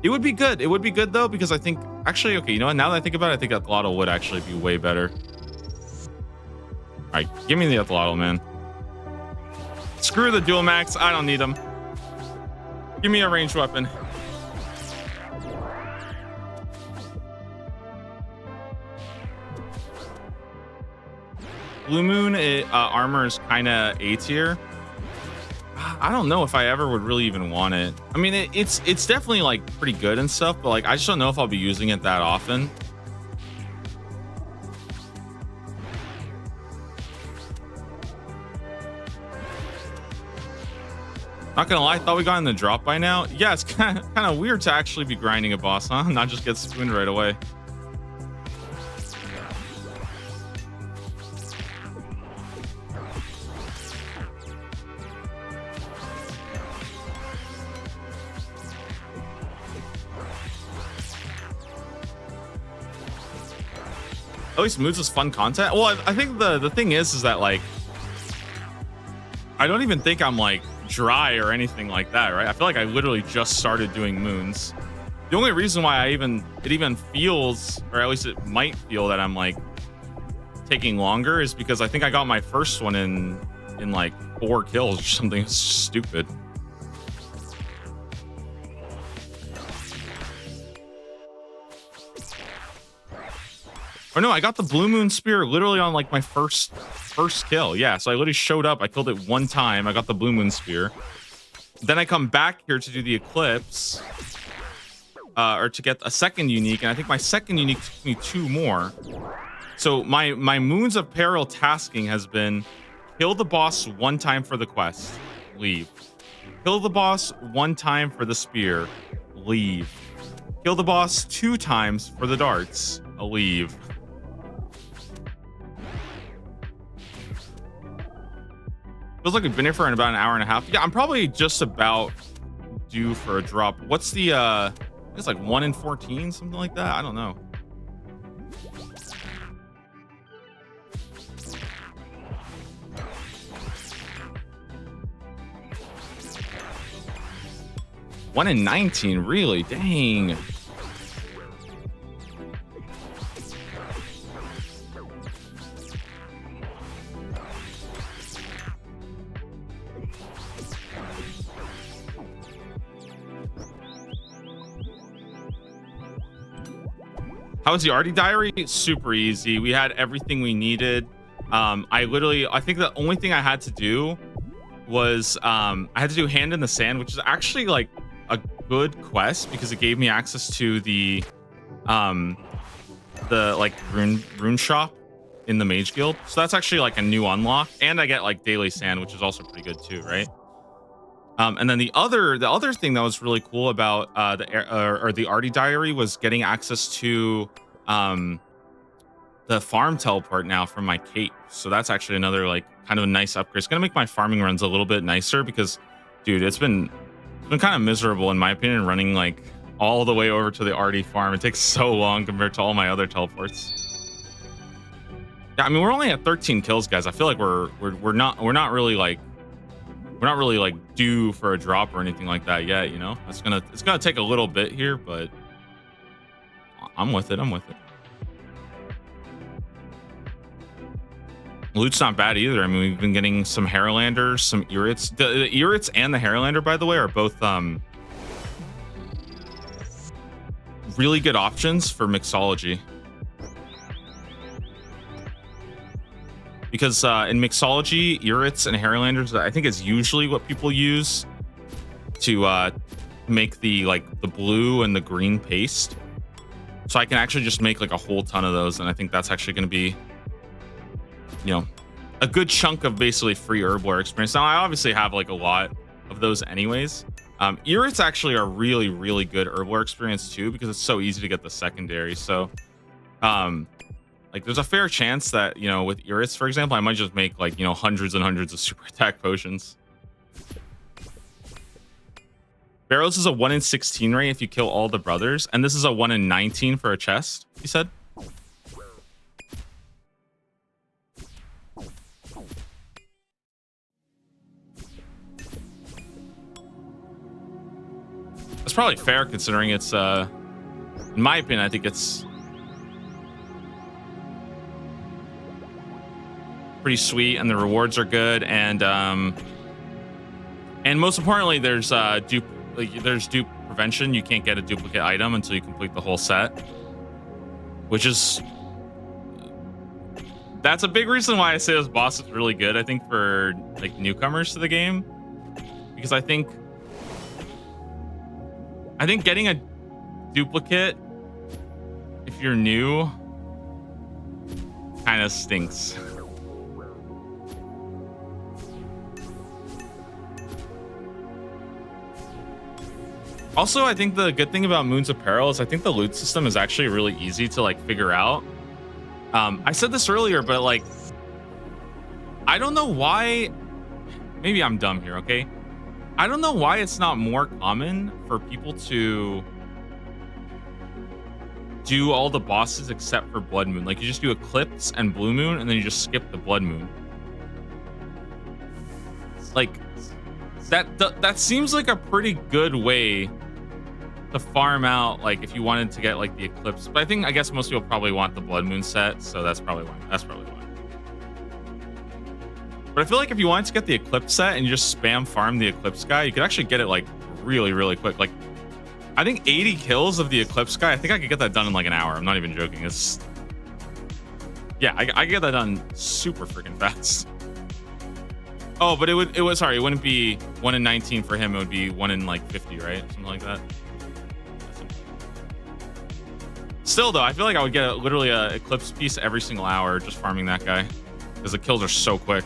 It would be good. It would be good though, because I think actually, okay, you know what? Now that I think about it, I think Alotl would actually be way better. Alright, give me the Alotl, man. Screw the dual max. I don't need them. Give me a ranged weapon. Blue Moon armor is kind of A tier. I don't know if I ever would really even want it. I mean, it's definitely like pretty good and stuff, but like I just don't know if I'll be using it that often. Not gonna lie, I thought we got in the drop by now. Yeah, it's kind of weird to actually be grinding a boss, huh? Not just get spooned right away. At least Moods is fun content. Well, I think the thing is that like I don't even think I'm like dry or anything like that, right? I feel like I literally just started doing moons. The only reason why it even feels, or at least it might feel that I'm like taking longer is because I think I got my first one in like 4 kills or something stupid. Or no, I got the Blue Moon Spear literally on like my first kill. Yeah, so I literally showed up. I killed it one time. I got the Blue Moon Spear. Then I come back here to do the Eclipse. Or to get a second unique. And I think my second unique took me 2 more. So my Moons of Peril tasking has been kill the boss 1 time for the quest. Leave. Kill the boss 1 time for the spear. Leave. Kill the boss 2 times for the darts. Leave. Feels like we've been here for about an hour and a half. Yeah, I'm probably just about due for a drop. What's the I think it's like 1 in 14, something like that. I don't know. One in 19, really? Dang. How was the Artie Diary? Super easy. We had everything we needed. I think the only thing I had to do was I had to do Hand in the Sand, which is actually like a good quest because it gave me access to the like rune shop in the Mage Guild. So that's actually like a new unlock, and I get like Daily Sand, which is also pretty good too, right? And then the other thing that was really cool about the Artie Diary was getting access to the farm teleport now from my cape. So that's actually another like kind of a nice upgrade. It's gonna make my farming runs a little bit nicer because, dude, it's been kind of miserable in my opinion running like all the way over to the Artie farm. It takes so long compared to all my other teleports. Yeah, I mean we're only at 13 kills, guys. I feel like we're not really like due for a drop or anything like that yet, you know. It's gonna take a little bit here, but I'm with it. Loot's not bad either. I mean, we've been getting some Harrowlanders, some Irits. The Irits and the Harrowlander, by the way, are both really good options for mixology. Because in mixology, Irits and Harrowlanders, I think is usually what people use to make the blue and the green paste. So I can actually just make like a whole ton of those, and I think that's actually going to be, you know, a good chunk of basically free Herblore experience. Now I obviously have like a lot of those anyways. Irits actually are really, really good Herblore experience too, because it's so easy to get the secondary. So like there's a fair chance that, you know, with Irits, for example, I might just make like, you know, hundreds and hundreds of super attack potions. Barrows is a 1 in 16 rate if you kill all the brothers, and this is a 1 in 19 for a chest, you said? That's probably fair considering it's in my opinion, I think it's pretty sweet and the rewards are good, and most importantly there's dupe prevention. You can't get a duplicate item until you complete the whole set, which is that's a big reason why I say this boss is really good, I think, for like newcomers to the game, because I think getting a duplicate if you're new kind of stinks. Also, I think the good thing about Moons of Peril is I think the loot system is actually really easy to like figure out. I said this earlier, but like, I don't know why. Maybe I'm dumb here, okay? I don't know why it's not more common for people to do all the bosses except for Blood Moon. Like you just do Eclipse and Blue Moon, and then you just skip the Blood Moon. Like that seems like a pretty good way to farm out, like if you wanted to get like the Eclipse. But I guess most people probably want the Blood Moon set, so that's probably why. But I feel like if you wanted to get the Eclipse set and you just spam farm the Eclipse guy, you could actually get it like really, really quick. Like I think 80 kills of the Eclipse guy, I think I could get that done in like an hour. I'm not even joking. It's Yeah, I get that done super freaking fast. Oh, but it wouldn't be 1 in 19 for him. It would be 1 in like 50, right? Something like that. Still, though, I feel like I would get literally a Eclipse piece every single hour just farming that guy because the kills are so quick.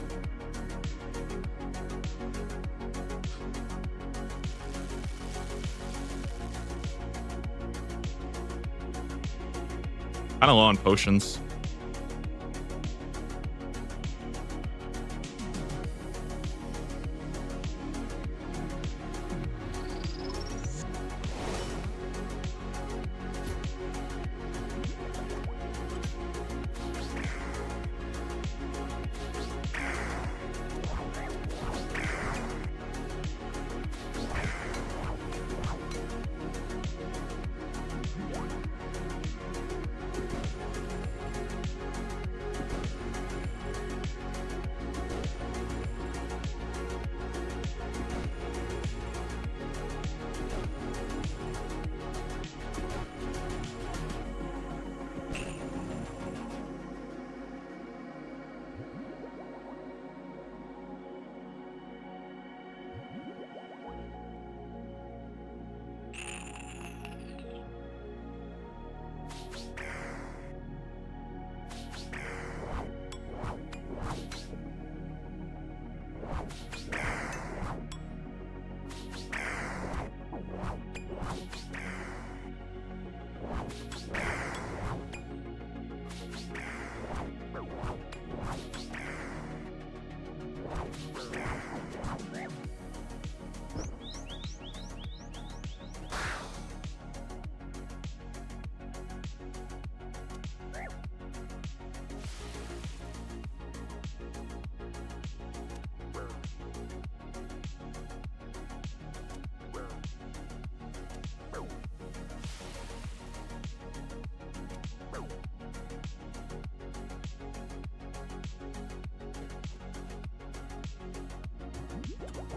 Kind of low on potions.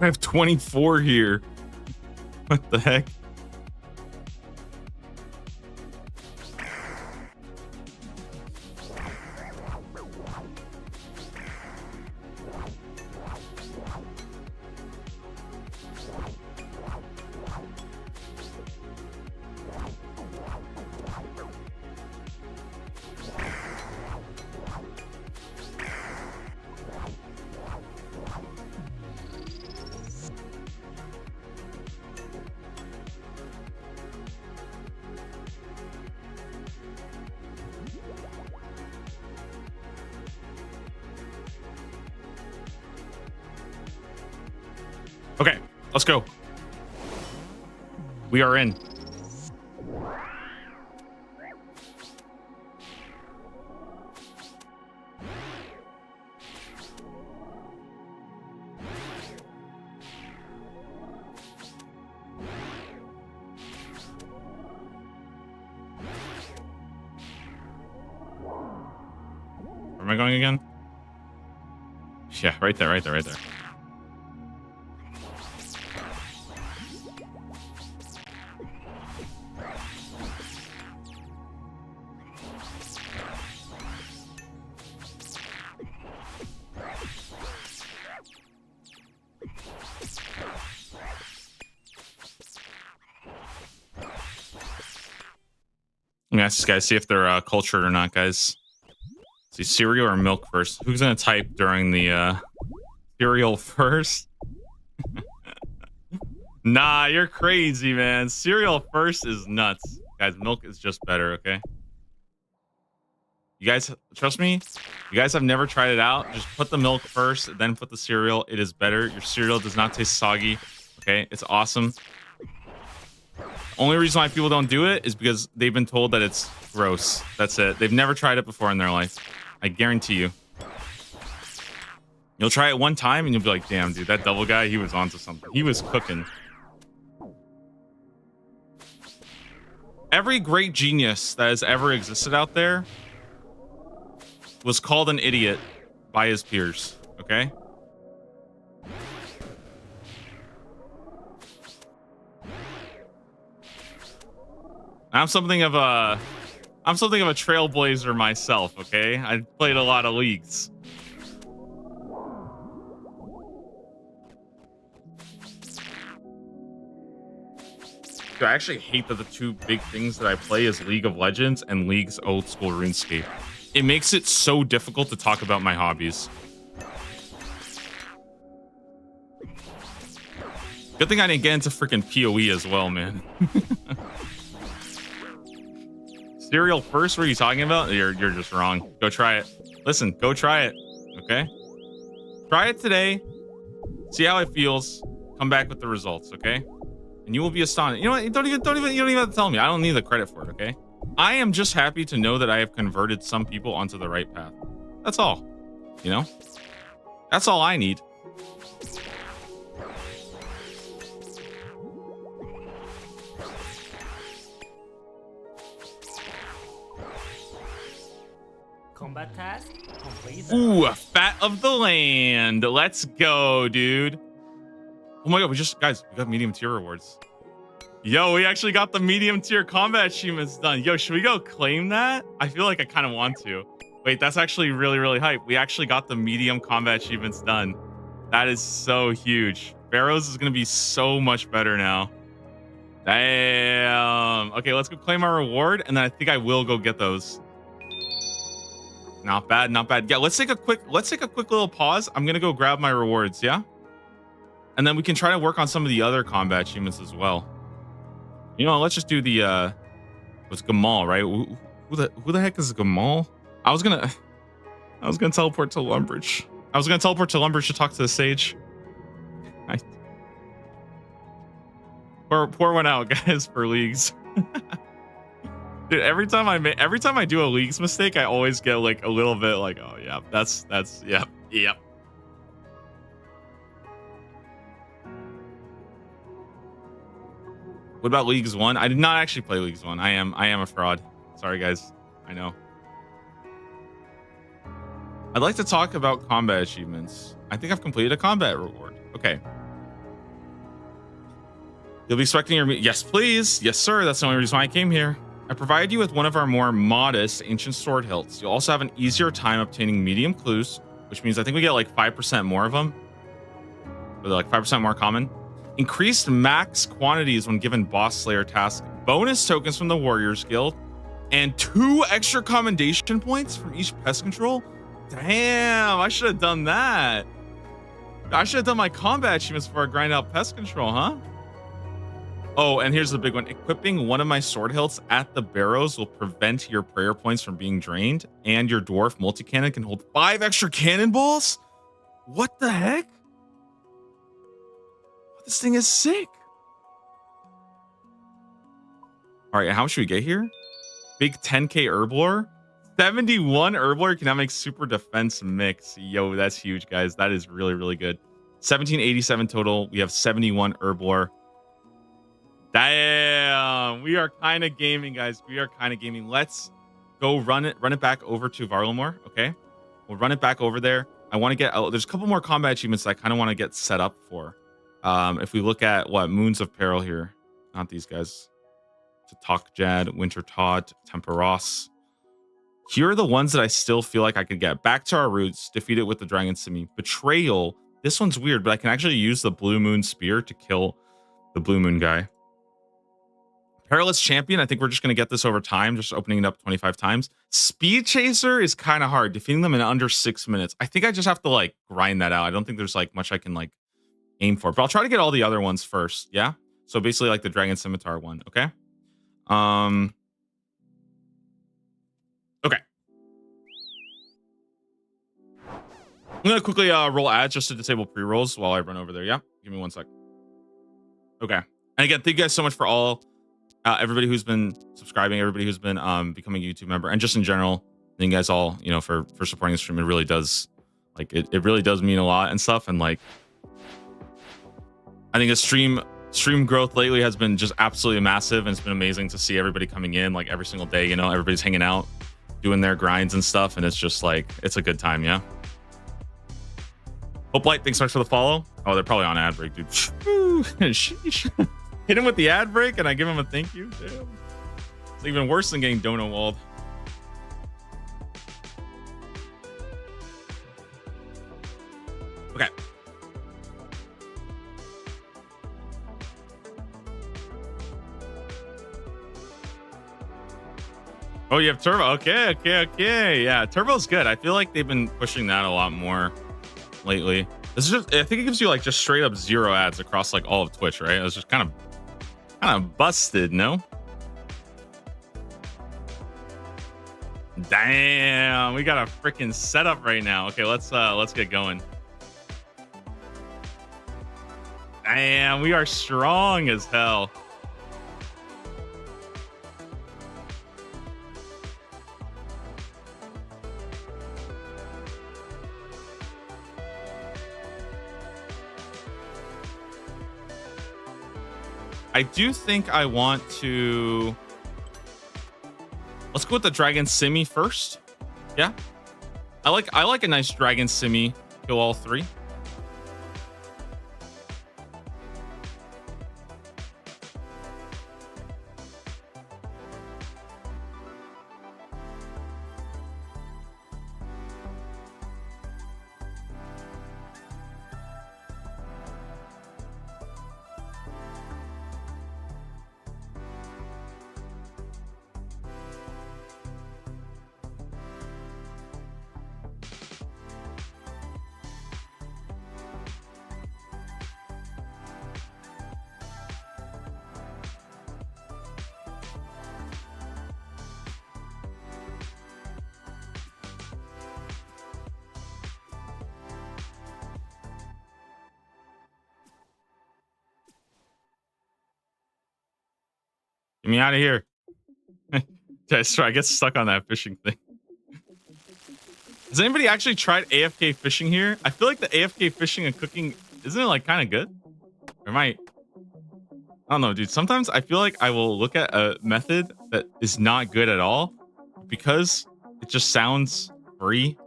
I have 24 here. What the heck? Okay, let's go. We are in. Where am I going again? Yeah, right there, right there, right there. I'm gonna ask these guys, see if they're cultured or not, guys. See, cereal or milk first? Who's gonna type during the cereal first? Nah, you're crazy, man. Cereal first is nuts. Guys, milk is just better, okay? You guys, trust me, you guys have never tried it out. Just put the milk first, then put the cereal. It is better. Your cereal does not taste soggy, okay? It's awesome. Only reason why people don't do it is because they've been told that it's gross. That's it. They've never tried it before in their life. I guarantee you. You'll try it one time and you'll be like, damn, dude, that double guy, he was onto something. He was cooking. Every great genius that has ever existed out there was called an idiot by his peers, okay? I'm something of a I'm something of a trailblazer myself, okay? I played a lot of leagues. Dude, I actually hate that the two big things that I play is League of Legends and League's old school RuneScape. It makes it so difficult to talk about my hobbies. Good thing I didn't get into freaking PoE as well, man. Cereal first? What are you talking about? You're just wrong. Go try it. Listen, go try it. Okay? Try it today. See how it feels. Come back with the results, okay? And you will be astonished. You know what? You don't even have to tell me. I don't need the credit for it, okay? I am just happy to know that I have converted some people onto the right path. That's all. You know? That's all I need. Combat task completed. Ooh, fat of the land. Let's go, dude. Oh my god, we got medium tier rewards. Yo, we actually got the medium tier combat achievements done. Yo, should we go claim that? I feel like I kind of want to. Wait, that's actually really, really hype. We actually got the medium combat achievements done. That is so huge. Barrows is going to be so much better now. Damn. Okay, let's go claim our reward, and then I think I will go get those. Not bad, not bad. Yeah, let's take a quick little pause. I'm gonna go grab my rewards, yeah? And then we can try to work on some of the other combat achievements as well. You know, let's just do the what's Gamal, right? Who the heck is Gamal? I was gonna teleport to Lumbridge. I was gonna teleport to Lumbridge to talk to the sage. Pour one out, guys, for leagues. Dude, every time I do a leagues mistake, I always get like a little bit like, oh yeah, that's yep. What about Leagues 1? I did not actually play Leagues 1. I am a fraud. Sorry guys. I know. I'd like to talk about combat achievements. I think I've completed a combat reward. Okay. You'll be expecting your yes, please. Yes, sir. That's the only reason why I came here. I provided you with one of our more modest ancient sword hilts. You'll also have an easier time obtaining medium clues, which means I think we get like 5% more of them. Or like 5% more common. Increased max quantities when given boss slayer tasks. Bonus tokens from the Warriors Guild. And 2 extra commendation points from each pest control. Damn, I should have done that. I should have done my combat achievements before I grind out pest control, huh? Oh, and here's the big one. Equipping one of my sword hilts at the barrows will prevent your prayer points from being drained, and your dwarf multi-cannon can hold 5 extra cannonballs? What the heck? This thing is sick. All right, how much should we get here? Big 10k herblore. 71 herblore can now make super defense mix. Yo, that's huge, guys. That is really, really good. 1787 total. We have 71 herblore. Damn, we are kind of gaming, guys. We are kind of gaming. Let's go run it back over to Varlamore. Okay, we'll run it back over there. I want to get there's a couple more combat achievements that I kind of want to get set up for. If we look at what Moons of Peril here, not these guys. Tatokjad, Winter Taught, Temperos. Here are the ones that I still feel like I could get. Back to our roots, defeat it with the Dragon Simi. Betrayal. This one's weird, but I can actually use the Blue Moon Spear to kill the Blue Moon guy. Perilous Champion, I think we're just going to get this over time, just opening it up 25 times. Speed Chaser is kind of hard, defeating them in under 6 minutes. I think I just have to like grind that out. I don't think there's like much I can like aim for, but I'll try to get all the other ones first. Yeah. So basically like the Dragon Scimitar one. Okay. Okay. I'm going to quickly roll ads just to disable pre-rolls while I run over there. Yeah. Give me 1 sec. Okay. And again, thank you guys so much for all everybody who's been subscribing, everybody who's been becoming a YouTube member, and just in general, thank you guys all, you know, for supporting the stream. It really does, like, it really does mean a lot and stuff. And like, I think the stream growth lately has been just absolutely massive, and it's been amazing to see everybody coming in like every single day. You know, everybody's hanging out, doing their grinds and stuff, and it's just like, it's a good time. Yeah. Hope Light, thanks so much for the follow. Oh, they're probably on ad break, dude. Sheesh. Hit him with the ad break and I give him a thank you. Damn. It's even worse than getting dono walled. Oh, you have Turbo. Okay. Yeah, Turbo's good. I feel like they've been pushing that a lot more lately. This is just, I think it gives you like just straight up 0 ads across like all of Twitch, right? It was just kind of busted, no? Damn, we got a freaking setup right now. Okay, let's get going. Damn, we are strong as hell. I do think I want to. Let's go with the Dragon Simi first. Yeah, I like a nice Dragon Simi. Kill all 3. Get me out of here. I get stuck on that fishing thing. Has anybody actually tried AFK fishing here? I feel like the AFK fishing and cooking, isn't it like kind of good? Or am I don't know, dude. Sometimes I feel like I will look at a method that is not good at all because it just sounds free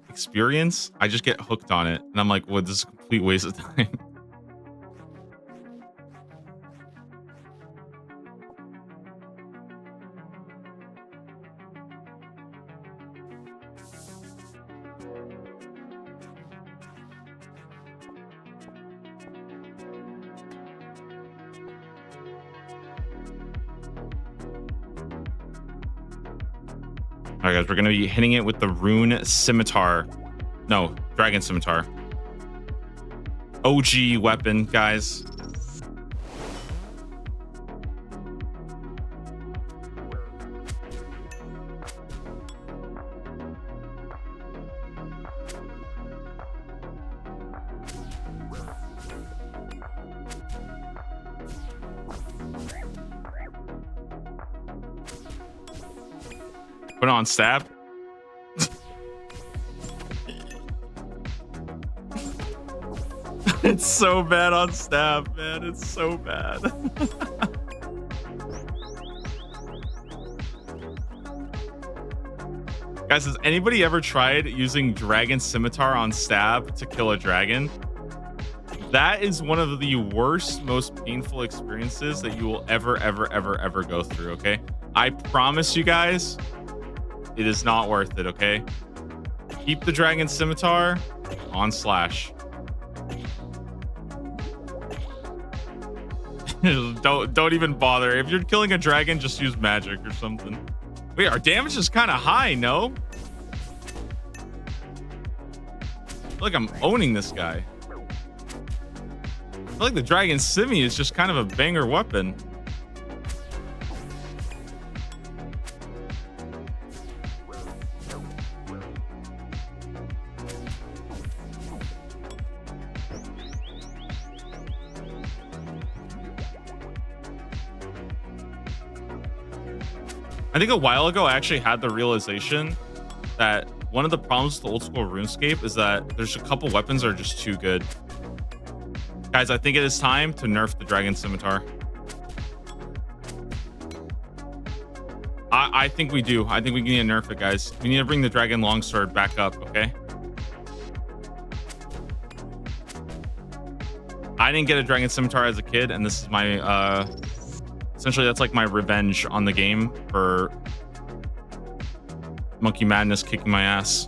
experience. I just get hooked on it. And I'm like, well, this is a complete waste of time. All right, guys, we're going to be hitting it with the Rune Scimitar. No, Dragon Scimitar. OG weapon, guys. Put it on stab. It's so bad on stab, man. It's so bad. Guys, has anybody ever tried using Dragon Scimitar on stab to kill a dragon? That is one of the worst, most painful experiences that you will ever go through, okay? I promise you guys, it is not worth it, okay? Keep the Dragon Scimitar on slash. don't even bother. If you're killing a dragon, just use magic or something. Wait, our damage is kind of high, no? I feel like I'm owning this guy. I feel like the Dragon Simi is just kind of a banger weapon. I think a while ago, I actually had the realization that one of the problems with the old school RuneScape is that there's a couple weapons that are just too good. Guys, I think it is time to nerf the Dragon Scimitar. I think we do. I think we need to nerf it, guys. We need to bring the Dragon Longsword back up, okay? I didn't get a Dragon Scimitar as a kid, and this is my... essentially, that's like my revenge on the game for Monkey Madness kicking my ass.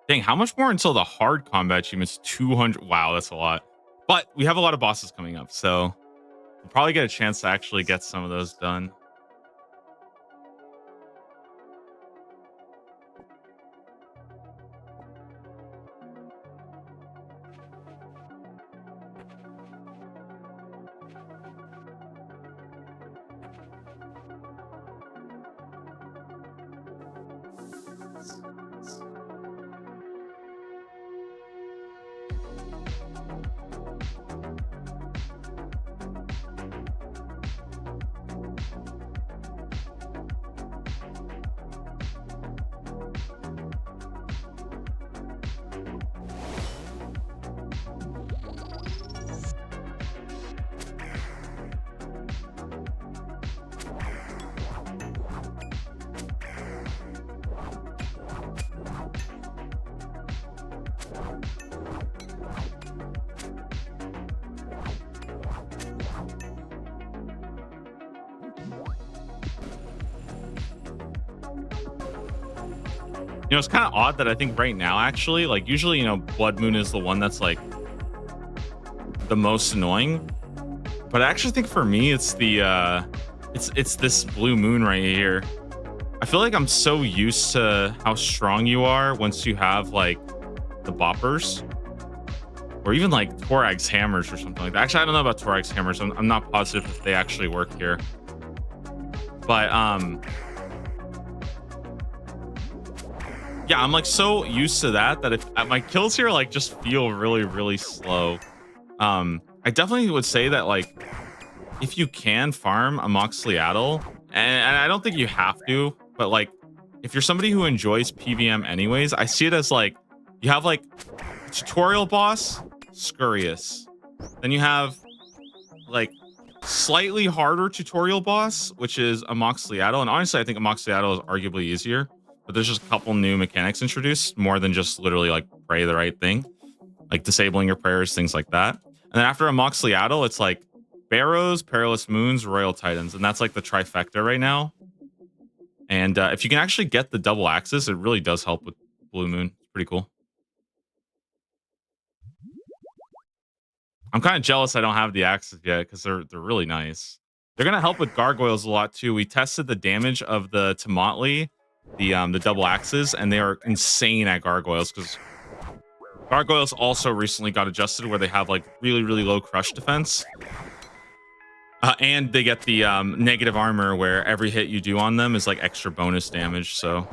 Dang, how much more until the hard combat achievements? 200. Wow, that's a lot. But we have a lot of bosses coming up, so we'll probably get a chance to actually get some of those done. You know, it's kind of odd that I think right now, actually, like usually, you know, Blood Moon is the one that's like the most annoying. But I actually think for me, it's the it's this Blue Moon right here. I feel like I'm so used to how strong you are once you have like the boppers, or even like Torag's hammers or something like that. Actually, I don't know about Torag's hammers. I'm not positive if they actually work here. But yeah, I'm like so used to that if my kills here like just feel really, really slow. I definitely would say that like if you can farm a Moxliaddle, and I don't think you have to, but like if you're somebody who enjoys PVM anyways, I see it as like you have like tutorial boss, Scurious. Then you have like slightly harder tutorial boss, which is a Moxliaddle. And honestly, I think a Moxliaddle is arguably easier. But there's just a couple new mechanics introduced, more than just literally like pray the right thing, like disabling your prayers, things like that. And then after a Moxliaddle, it's like Barrows, Perilous Moons, Royal Titans, and that's like the trifecta right now. And if you can actually get the double axis, it really does help with Blue Moon. It's pretty cool. I'm kind of jealous I don't have the axes yet because they're really nice. They're gonna help with gargoyles a lot too. We tested the damage of the Tomatli, the double axes, and they are insane at gargoyles because gargoyles also recently got adjusted where they have like really, really low crush defense. And they get the negative armor where every hit you do on them is like extra bonus damage. So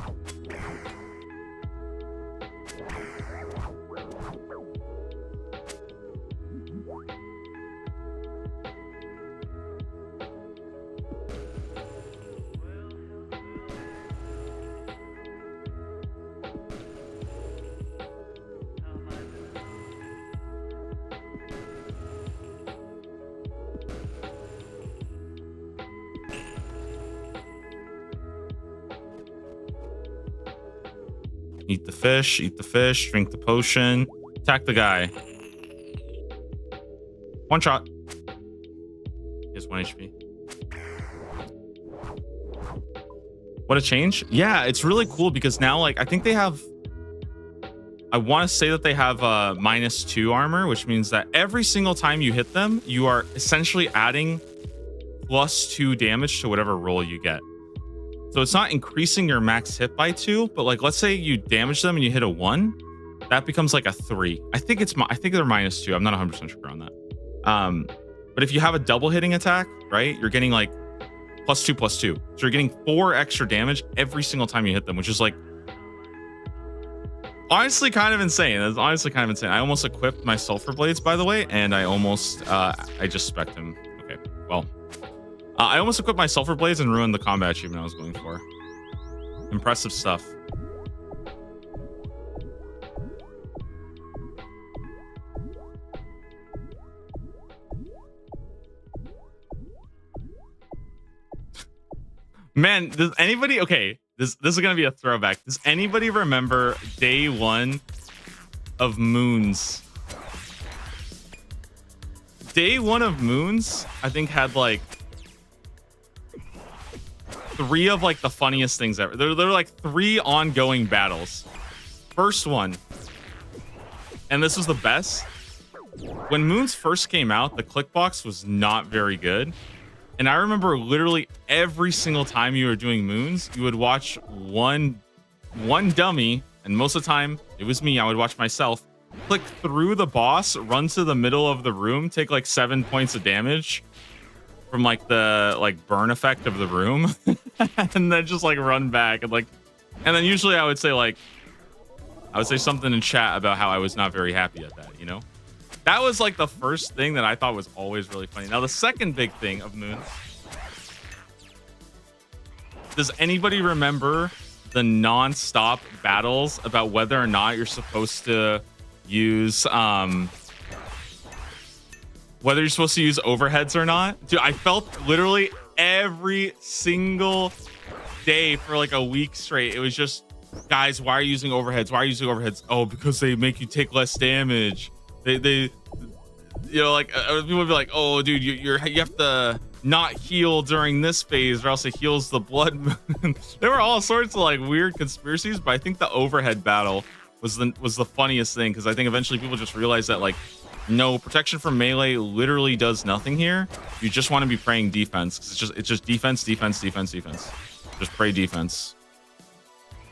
eat the fish, drink the potion, attack the guy. One shot. He has 1 HP. What a change. Yeah, it's really cool because now, like, I think they have, I want to say that they have -2 armor, which means that every single time you hit them, you are essentially adding +2 damage to whatever roll you get. So it's not increasing your max hit by 2, but like let's say you damage them and you hit a 1, that becomes like a 3. I think they're -2. I'm not 100% sure on that. But if you have a double hitting attack, right, you're getting like +2/+2. So you're getting 4 extra damage every single time you hit them, which is like honestly kind of insane. That's honestly kind of insane. I almost equipped my Sulfur Blades, by the way, and I almost I just spec'd him. Okay, well. I almost equipped my Sulfur Blades and ruined the combat achievement I was going for. Impressive stuff. Man, does anybody... Okay, this is going to be a throwback. Does anybody remember day 1 of Moons? Day 1 of Moons, I think, had like 3 of like the funniest things ever. There were like 3 ongoing battles. first one, and this was the best. When moons first came out, the click box was not very good. And I remember literally every single time you were doing moons, you would watch one dummy, and most of the time it was me. I would watch myself click through the boss, run to the middle of the room, take like 7 points of damage from like the burn effect of the room, and then just like run back and then usually I would say something in chat about how I was not very happy at that, you know? That was like the first thing that I thought was always really funny. Now, the second big thing of moons. Does anybody remember the non-stop battles about whether or not you're supposed to use overheads or not? Dude, I felt literally every single day for like a week straight. It was just, guys, why are you using overheads? Why are you using overheads? Oh, because they make you take less damage. They you know, like people would be like, oh dude, you have to not heal during this phase or else it heals the blood. There were all sorts of like weird conspiracies, but I think the overhead battle was the funniest thing, because I think eventually people just realized that like, no, protection from melee literally does nothing here. You just want to be praying defense, because it's just defense. Just pray defense.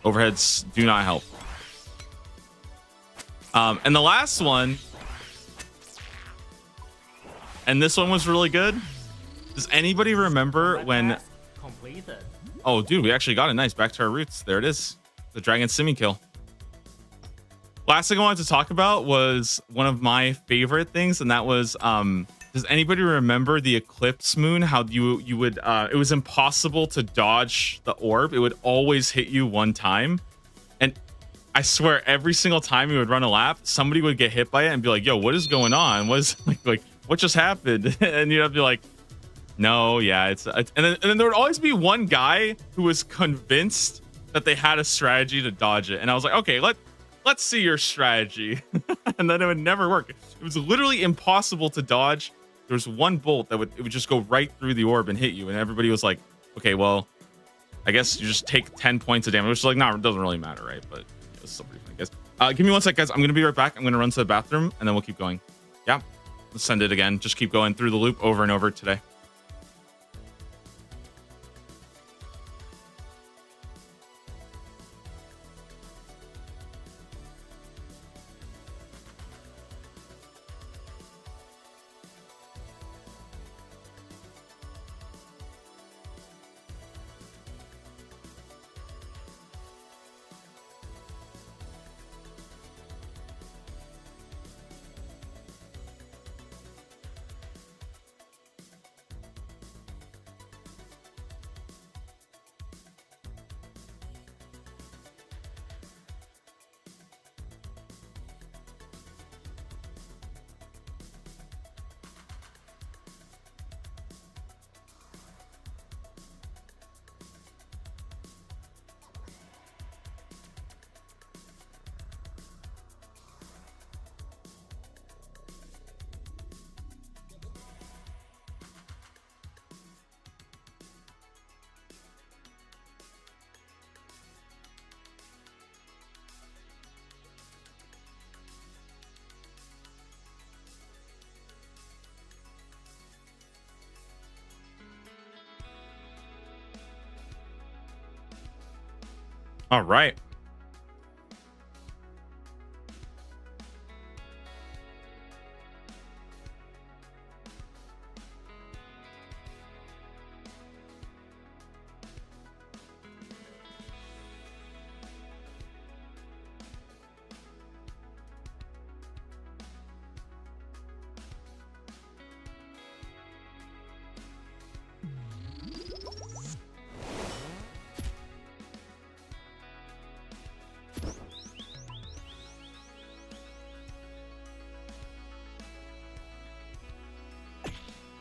Overheads do not help. And the last one, and this one was really good. Does anybody remember when? Completed. Oh, dude, we actually got it. Nice. Back to our roots. There it is. The dragon simi kill. Last thing I wanted to talk about was one of my favorite things, and that was does anybody remember the eclipse moon? How you would it was impossible to dodge the orb. It would always hit you one time. And I swear every single time you would run a lap, somebody would get hit by it and be like, yo, what is going on? What is like what just happened? And you'd have to be like, no, yeah, it's and then there would always be one guy who was convinced that they had a strategy to dodge it. And I was like, okay, let's see your strategy. And then it would never work. It was literally impossible to dodge. There was one bolt that would just go right through the orb and hit you. And everybody was like, okay, well, I guess you just take 10 points of damage, which is like, nah, it doesn't really matter, right? But it's still pretty funny, guys. Give me 1 sec, guys. I'm going to be right back. I'm going to run to the bathroom and then we'll keep going. Yeah, let's send it again. Just keep going through the loop over and over today. All right.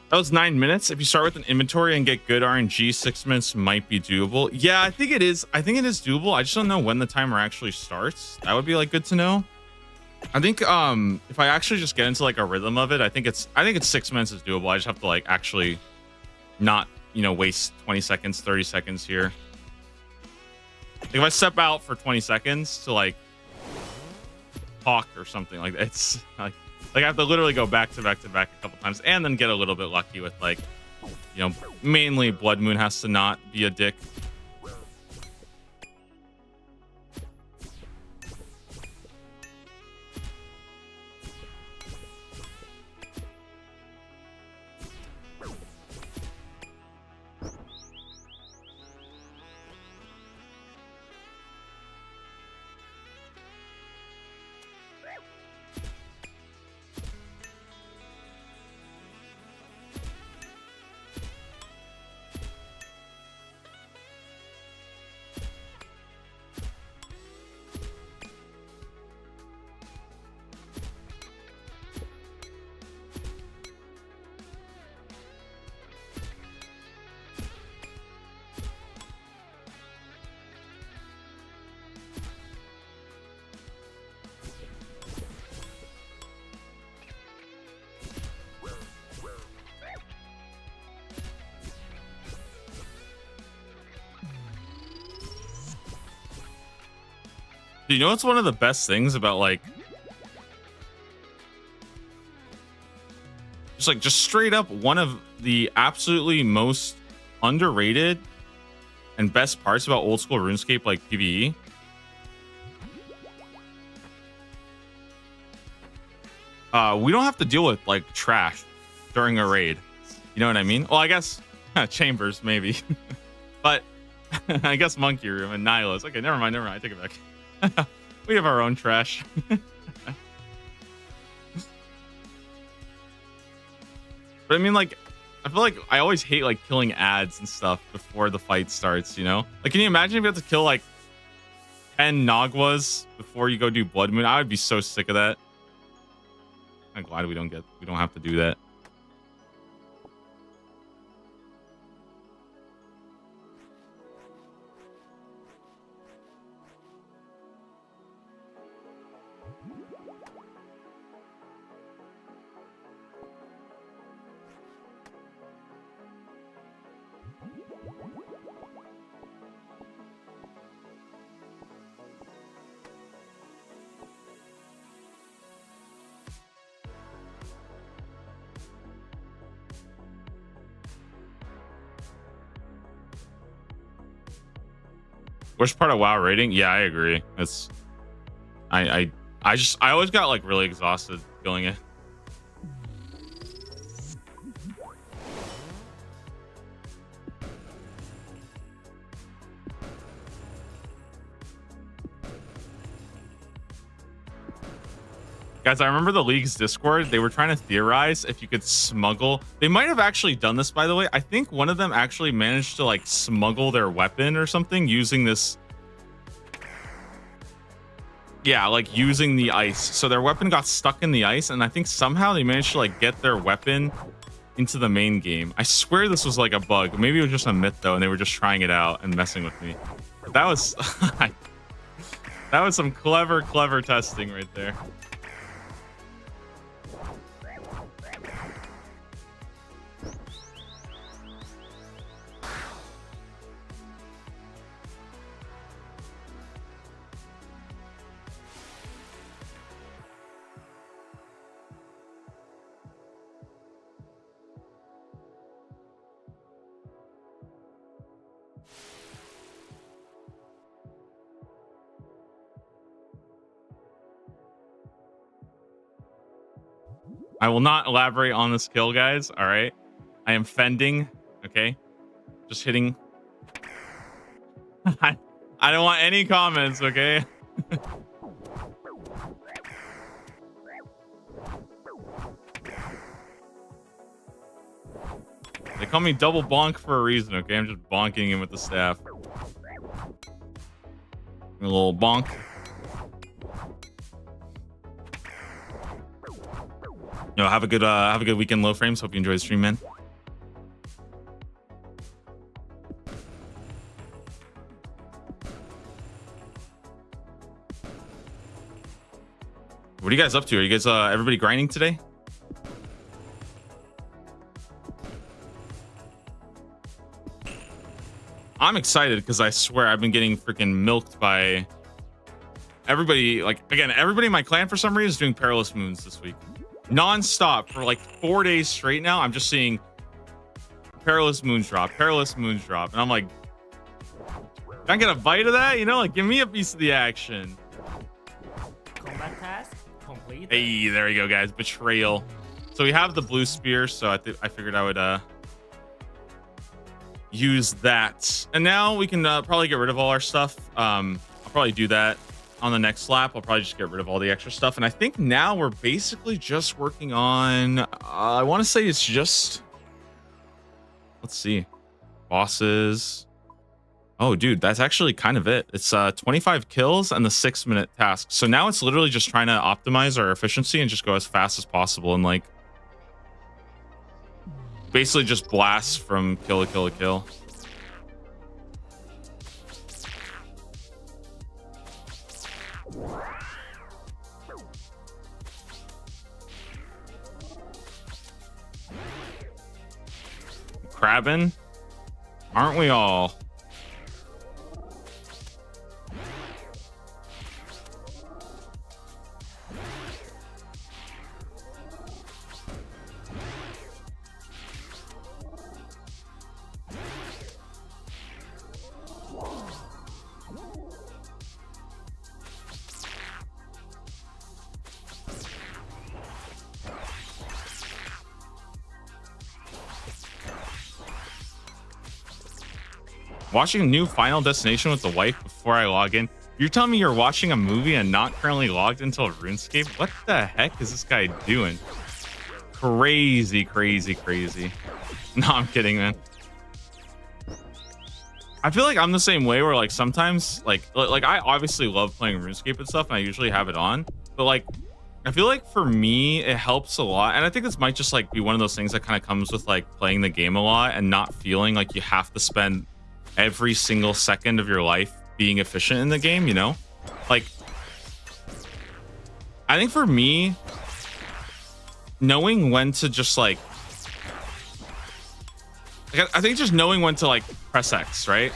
That was 9 minutes. If you start with an inventory and get good RNG, 6 minutes might be doable. Yeah, I think it is. I think it is doable. I just don't know when the timer actually starts. That would be like good to know. I think if I actually just get into like a rhythm of it, I think it's 6 minutes is doable. I just have to like actually not, you know, waste 20 seconds, 30 seconds here. Like if I step out for 20 seconds to like talked or something. Like it's like I have to literally go back to back to back a couple times and then get a little bit lucky with like, you know, mainly Blood Moon has to not be a dick. You know what's one of the best things about like just straight up one of the absolutely most underrated and best parts about old school RuneScape like PvE? We don't have to deal with like trash during a raid. You know what I mean? Well, I guess chambers maybe. But I guess Monkey Room and Nihilus. Okay, never mind. I take it back. We have our own trash. But I mean, like, I feel like I always hate like killing ads and stuff before the fight starts, you know? Like, can you imagine if you have to kill like 10 Nagwas before you go do Blood Moon? I would be so sick of that. I'm glad we don't have to do that. Worst part of WoW rating? Yeah, I agree. It's I always got like really exhausted killing it. Guys, I remember the league's Discord. They were trying to theorize if you could smuggle. They might have actually done this, by the way. I think one of them actually managed to like smuggle their weapon or something using this. Yeah, like using the ice. So their weapon got stuck in the ice, and I think somehow they managed to like get their weapon into the main game. I swear this was like a bug. Maybe it was just a myth though, and they were just trying it out and messing with me. But that was that was some clever testing right there. I will not elaborate on this kill, guys. All right. I am fending. Okay. Just hitting. I don't want any comments. Okay. They call me double bonk for a reason. Okay. I'm just bonking him with the staff. A little bonk. No, have a good weekend, Low Frames. Hope you enjoy the stream, man. What are you guys up to? Are you guys everybody grinding today? I'm excited because I swear I've been getting freaking milked by everybody, like, again, everybody in my clan for some reason is doing perilous moons this week. Non-stop for like 4 days straight now. I'm just seeing perilous moons drop. And I'm like, can I get a bite of that? You know, like, give me a piece of the action. Combat task complete. Hey, there you go, guys. Betrayal. So we have the blue spear, so I figured I would use that. And now we can probably get rid of all our stuff. I'll probably do that on the next lap. I'll probably just get rid of all the extra stuff. And I think now we're basically just working on, I want to say it's just, let's see, bosses. Oh, dude, that's actually kind of it. It's 25 kills and the 6-minute task. So now it's literally just trying to optimize our efficiency and just go as fast as possible. And like, basically just blast from kill to kill to kill. Crabbing, aren't we all? Watching a new Final Destination with the wife before I log in. You're telling me you're watching a movie and not currently logged into RuneScape? What the heck is this guy doing? Crazy. No, I'm kidding, man. I feel like I'm the same way where like sometimes like I obviously love playing RuneScape and stuff and I usually have it on, but like I feel like for me it helps a lot, and I think this might just like be one of those things that kind of comes with like playing the game a lot and not feeling like you have to spend every single second of your life being efficient in the game, you know? Like, I think for me, knowing when to just like I think just knowing when to like press X, right?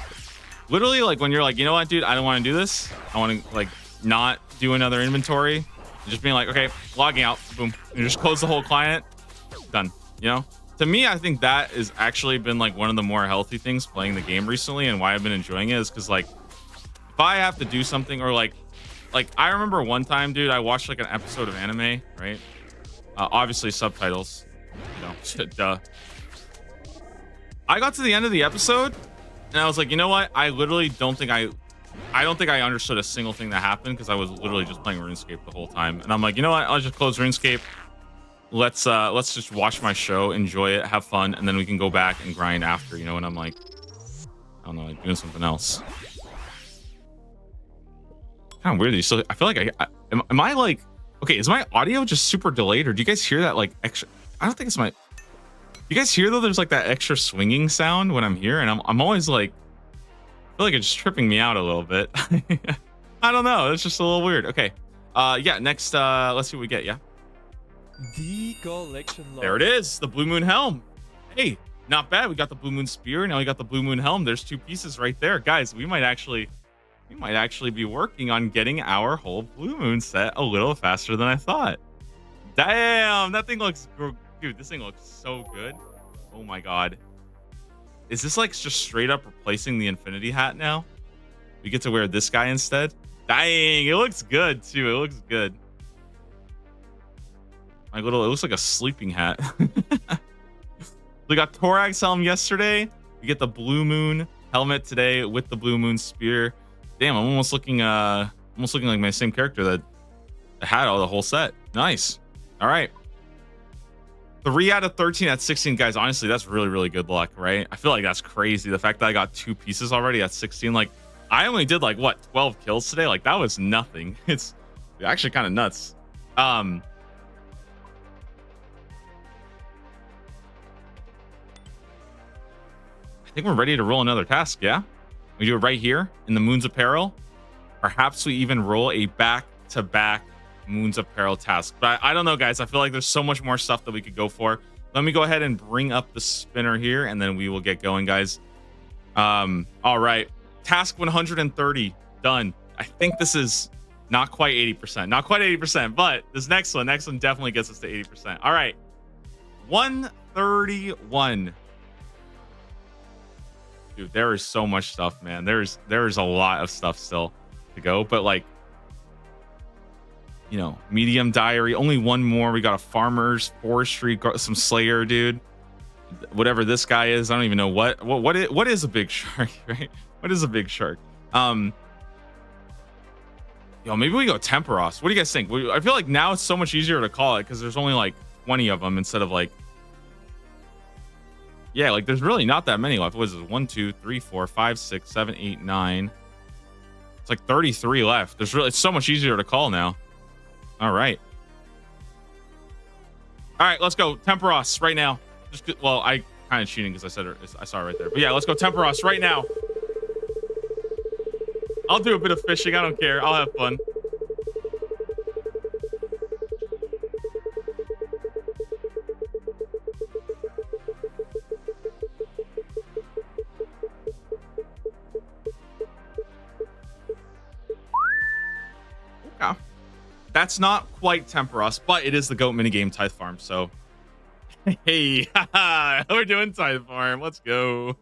Literally, like when you're like, you know what, dude, I don't want to do this. I want to like not do another inventory. Just being like, okay, logging out, boom. You just close the whole client, done, you know? To me, I think that has actually been like one of the more healthy things playing the game recently, and why I've been enjoying it is because like if I have to do something or like I remember one time, dude, I watched like an episode of anime, right? Obviously subtitles, you know, duh. I got to the end of the episode and I was like, you know what? I literally don't think I understood a single thing that happened because I was literally just playing RuneScape the whole time. And I'm like, you know what? I'll just close RuneScape. Let's just watch my show, enjoy it, have fun, and then we can go back and grind after, you know. And I'm like, I don't know, like doing something else. Kind of weird. So I feel like am I like, okay, is my audio just super delayed, or do you guys hear that like extra? I don't think it's my. You guys hear though? There's like that extra swinging sound when I'm here, and I'm always like, I feel like it's tripping me out a little bit. I don't know. It's just a little weird. Okay. Yeah. Next, let's see what we get. Yeah. The collection log. There it is, the Blue Moon Helm. Hey, not bad. We got the Blue Moon Spear. Now we got the Blue Moon Helm. There's 2 pieces right there, guys. We might actually be working on getting our whole Blue Moon set a little faster than I thought. Damn, that thing looks, dude. This thing looks so good. Oh my god. Is this like just straight up replacing the Infinity Hat now? We get to wear this guy instead. Dang, it looks good too. It looks good. It looks like a sleeping hat. We got Thorax Helm yesterday. We get the Blue Moon helmet today with the Blue Moon Spear. Damn, I'm almost looking like my same character that had all the whole set. Nice. All right. 3 out of 13 at 16, guys. Honestly, that's really good luck, right? I feel like that's crazy. The fact that I got 2 pieces already at 16, like I only did like what 12 kills today. Like that was nothing. It's actually kind of nuts. I think we're ready to roll another task, yeah? We do it right here in the Moons of Peril. Perhaps we even roll a back-to-back Moons of Peril task. But I don't know, guys. I feel like there's so much more stuff that we could go for. Let me go ahead and bring up the spinner here, and then we will get going, guys. All right. Task 130, done. I think this is Not quite 80%. Not quite 80%, but this next one definitely gets us to 80%. All right. 131. Dude, there is so much stuff, man. There's a lot of stuff still to go, but like, you know, medium diary, only one more. We got a farmer's forestry, some slayer, dude. Whatever this guy is, I don't even know what is a big shark, right? What is a big shark? Yo, maybe we go Temperos. What do you guys think? I feel like now it's so much easier to call it because there's only like 20 of them instead of like, yeah, like there's really not that many left. What is it? 1, 2, 3, 4, 5, 6, 7, 8, 9. It's like 33 left. It's so much easier to call now. All right. All right, let's go Temperos right now. Well, I kind of cheating because I saw it right there. But yeah, let's go Temperos right now. I'll do a bit of fishing. I don't care. I'll have fun. Okay. That's not quite Temperos, but it is the GOAT minigame Tithe Farm, so hey, we're doing Tithe Farm. Let's go.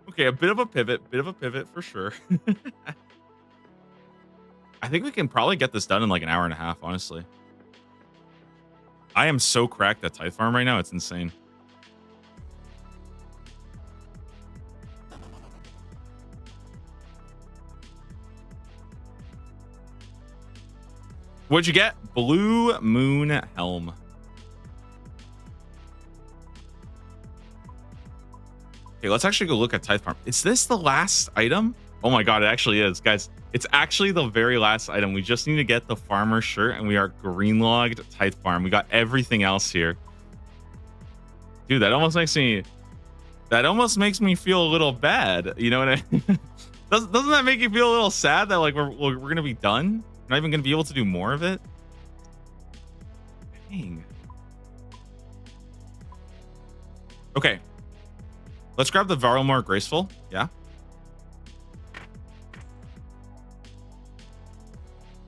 Okay, a bit of a pivot for sure. I think we can probably get this done in like an hour and a half, honestly. I am so cracked at Tithe Farm right now. It's insane. What'd you get? Blue Moon Helm. Okay, let's actually go look at Tithe Farm. Is this the last item? Oh my god, it actually is, guys. It's actually the very last item. We just need to get the farmer shirt, and we are green-logged Tithe Farm. We got everything else here. Dude, that almost makes me feel a little bad. You know what I mean? Doesn't that make you feel a little sad that like we're gonna be done? We're not even gonna be able to do more of it? Dang. Okay. Let's grab the Varlamore Graceful. Yeah.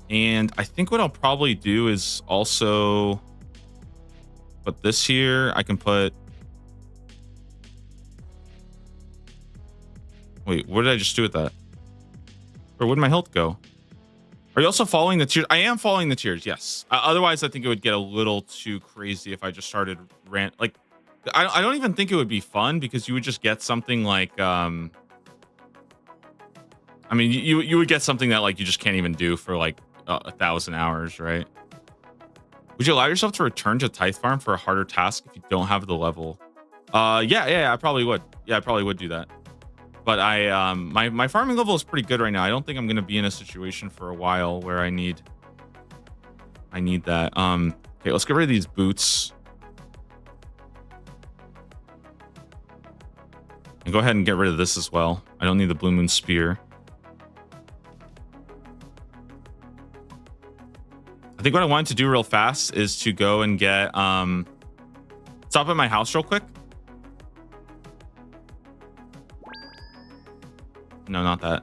And I think what I'll probably do is also put this here. I can put... Wait, what did I just do with that? Or where'd my health go? Are you also following the tiers? I am following the tiers, yes. Otherwise, I think it would get a little too crazy if I just started like, I don't even think it would be fun because you would just get something like, I mean, you would get something that like you just can't even do for like 1,000 hours, right? Would you allow yourself to return to Tithe Farm for a harder task if you don't have the level? Yeah, I probably would. Yeah, I probably would do that. But my farming level is pretty good right now. I don't think I'm gonna be in a situation for a while where I need that. Okay, let's get rid of these boots. And go ahead and get rid of this as well. I don't need the Blue Moon Spear. I think what I wanted to do real fast is to go and get stop at my house real quick. No, not that.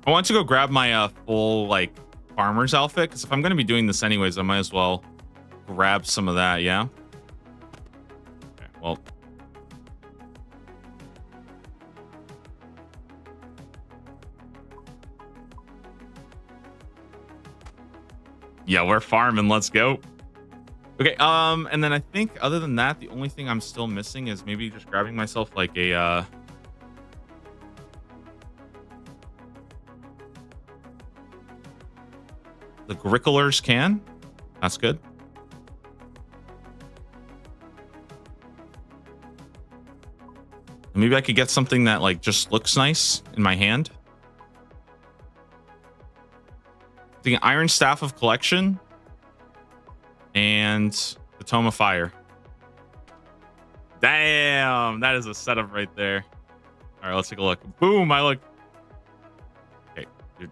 I want to go grab my full like farmer's outfit because if I'm going to be doing this anyways, I might as well grab some of that. Yeah. Okay, well. Yeah, we're farming. Let's go. Okay, and then I think other than that, the only thing I'm still missing is maybe just grabbing myself like a the Grickler's can. That's good. And maybe I could get something that like just looks nice in my hand. I think an Iron Staff of Collection. And the Tome of Fire. Damn, that is a setup right there. All right, let's take a look. Boom, I look. Okay, dude.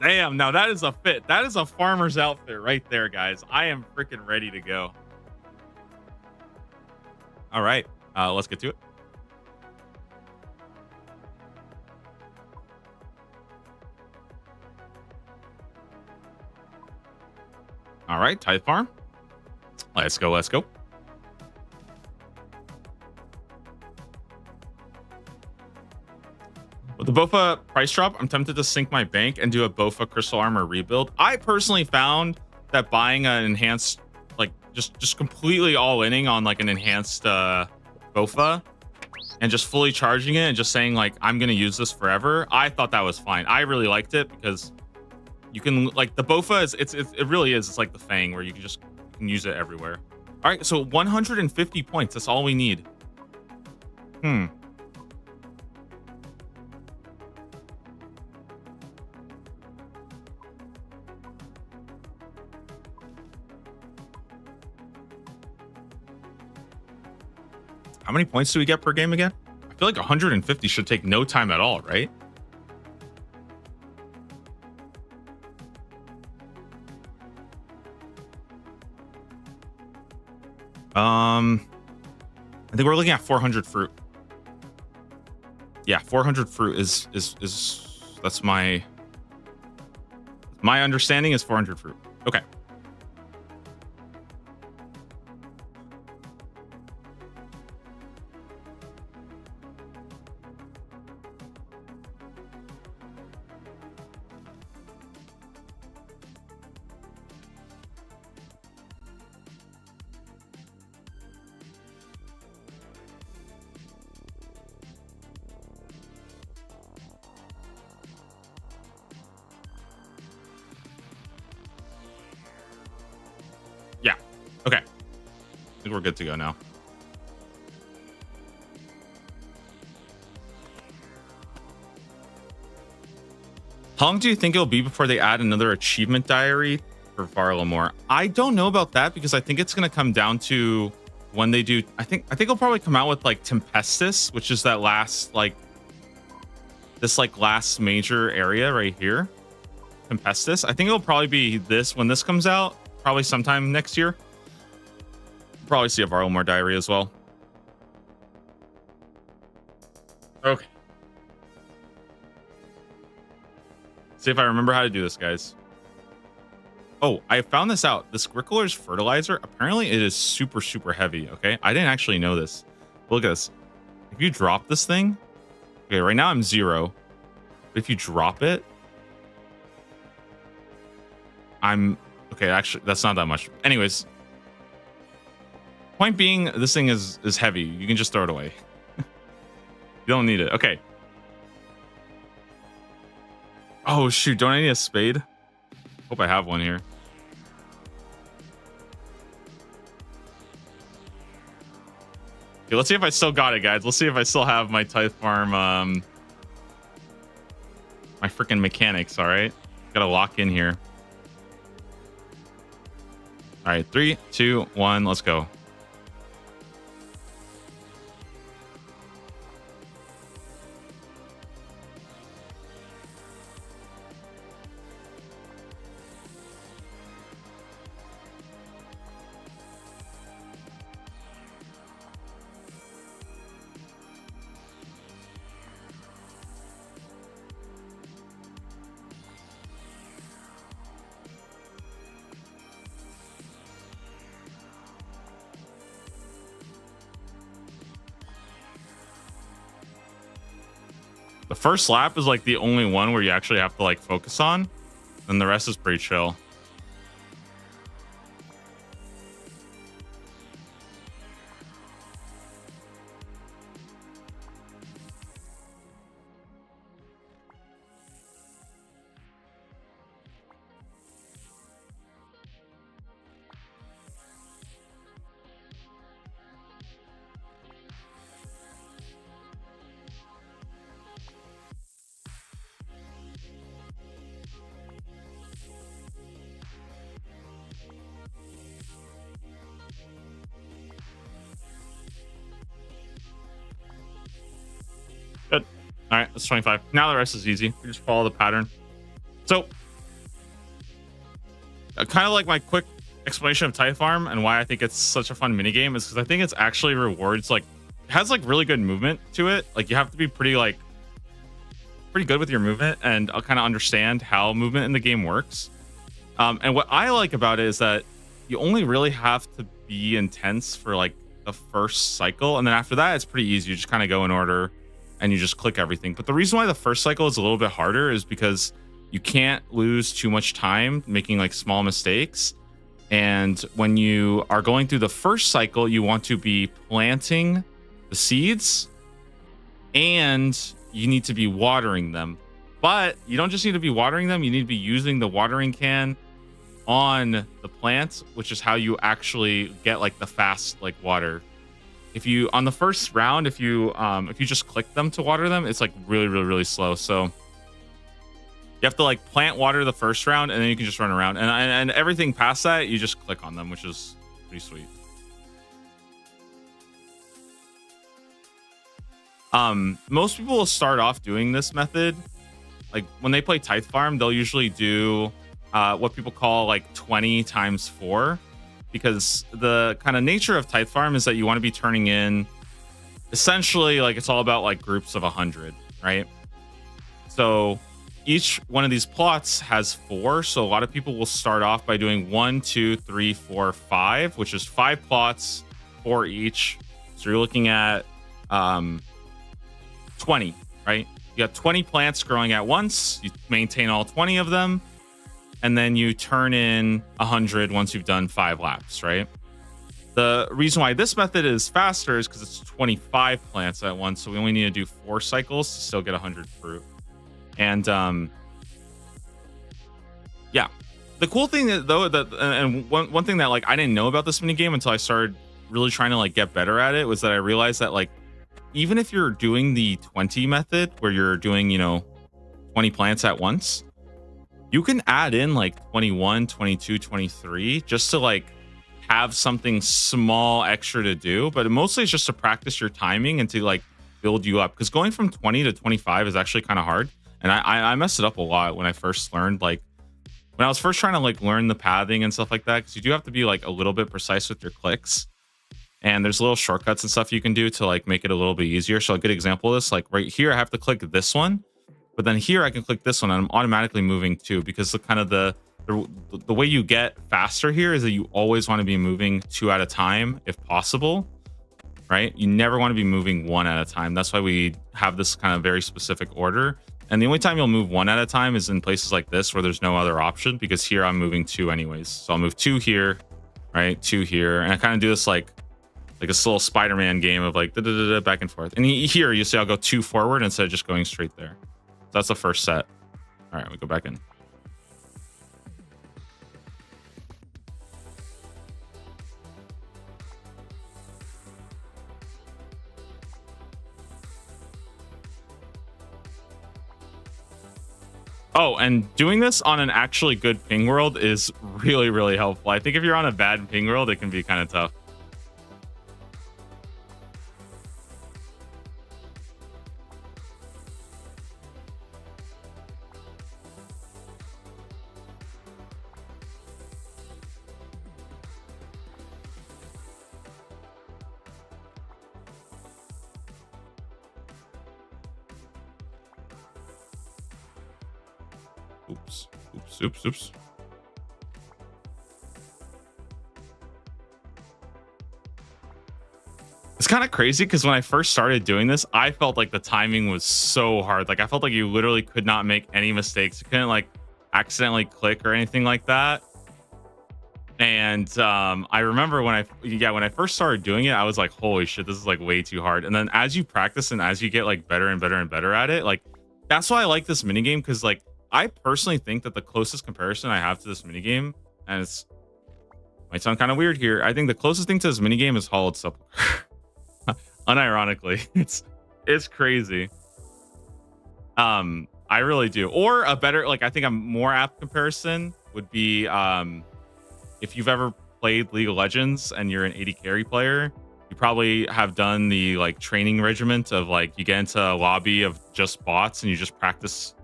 Damn, now that is a fit. That is a farmer's outfit right there, guys. I am freaking ready to go. All right. Let's get to it. All right, Tithe Farm. Let's go. Let's go. With the Bofa price drop, I'm tempted to sink my bank and do a Bofa Crystal Armor rebuild. I personally found that buying an enhanced, like just completely all inning on like an enhanced Bofa and just fully charging it and just saying like I'm gonna use this forever. I thought that was fine. I really liked it because you can like the Bofa is it really is. It's like the Fang where you can use it everywhere. All right, so 150 points. That's all we need. How many points do we get per game again? I feel like 150 should take no time at all, right? I think we're looking at 400 fruit. Yeah, 400 fruit is that's my understanding is 400 fruit. Okay. Yeah. Okay. I think we're good to go now. How long do you think it'll be before they add another achievement diary for Varlamore? I don't know about that because I think it's going to come down to when they do. I think it'll probably come out with like Tempestus, which is that last like this like last major area right here. Tempestus. I think it'll probably be this when this comes out. Probably sometime next year. Probably see a Varlamore diary as well. Okay. See if I remember how to do this, guys. Oh, I found this out. This Grickler's fertilizer, apparently it is super, super heavy, okay? I didn't actually know this. Look at this. If you drop this thing... Okay, right now I'm 0. But if you drop it... I'm... Okay, actually, that's not that much. Anyways. Point being, this thing is heavy. You can just throw it away. You don't need it. Okay. Oh, shoot. Don't I need a spade? Hope I have one here. Okay, let's see if I still got it, guys. Let's see if I still have my Tithe Farm, my freaking mechanics, all right? Gotta lock in here. All right, 3, 2, 1, let's go. The first lap is like the only one where you actually have to like focus on, and the rest is pretty chill. Good. All right, that's 25. Now the rest is easy. We just follow the pattern. So, kind of like my quick explanation of Tithe Farm and why I think it's such a fun minigame is because I think it's actually rewards like has like really good movement to it. Like you have to be pretty good with your movement and I'll kind of understand how movement in the game works. And what I like about it is that you only really have to be intense for like the first cycle, and then after that it's pretty easy. You just kind of go in order and you just click everything. But the reason why the first cycle is a little bit harder is because you can't lose too much time making like small mistakes. And when you are going through the first cycle, you want to be planting the seeds and you need to be watering them. But you don't just need to be watering them, you need to be using the watering can on the plant, which is how you actually get like the fast like water. If you on the first round, if you just click them to water them, it's like really slow. So you have to like plant water the first round and then you can just run around, and everything past that you just click on them, which is pretty sweet. Most people will start off doing this method. Like when they play Tithe Farm, they'll usually do what people call like 20 times 4, because the kind of nature of Tithe Farm is that you want to be turning in essentially like it's all about like groups of 100, right? So each one of these plots has 4. So a lot of people will start off by doing 1, 2, 3, 4, 5, which is 5 plots, 4 each. So you're looking at 20, right? You got 20 plants growing at once. You maintain all 20 of them, and then you turn in 100 once you've done 5 laps, right? The reason why this method is faster is because it's 25 plants at once, so we only need to do 4 cycles to still get 100 fruit. And yeah, the cool thing is, though, that and one thing that like I didn't know about this mini game until I started really trying to like get better at it was that I realized that like even if you're doing the 20 method where you're doing 20 plants at once, you can add in like 21, 22, 23 just to like have something small extra to do. But mostly it's just to practice your timing and to like build you up, because going from 20 to 25 is actually kind of hard. And I messed it up a lot when I first learned, like when I was first trying to like learn the pathing and stuff like that, because you do have to be like a little bit precise with your clicks. And there's little shortcuts and stuff you can do to like make it a little bit easier. So a good example of this, like right here, I have to click this one, but then here I can click this one and I'm automatically moving too, because the kind of the way you get faster here is that you always want to be moving 2 at a time if possible, right? You never want to be moving 1 at a time. That's why we have this kind of very specific order. And the only time you'll move 1 at a time is in places like this where there's no other option, because here I'm moving 2 anyways. So I'll move 2 here, right? 2 here. And I kind of do this like a little Spider-Man game of like back and forth. And here you see I'll go 2 forward instead of just going straight there. So that's the first set. All right, we go back in. Oh, and doing this on an actually good ping world is really helpful. I think if you're on a bad ping world, it can be kind of tough. Oops. It's kind of crazy because when I first started doing this, I felt like the timing was so hard. Like I felt like you literally could not make any mistakes. You couldn't like accidentally click or anything like that. And I remember when I first started doing it, I was like, holy shit, this is like way too hard. And then as you practice and as you get like better and better at it, like that's why I like this minigame, because like I personally think that the closest comparison I have to this minigame, and it's might sound kind of weird here, I think the closest thing to this minigame is Hollowed Sepulchre. Unironically, it's crazy. I really do. Or a better, like I think a more apt comparison would be if you've ever played League of Legends and you're an 80 carry player, you probably have done the like training regiment of like you get into a lobby of just bots and you just practice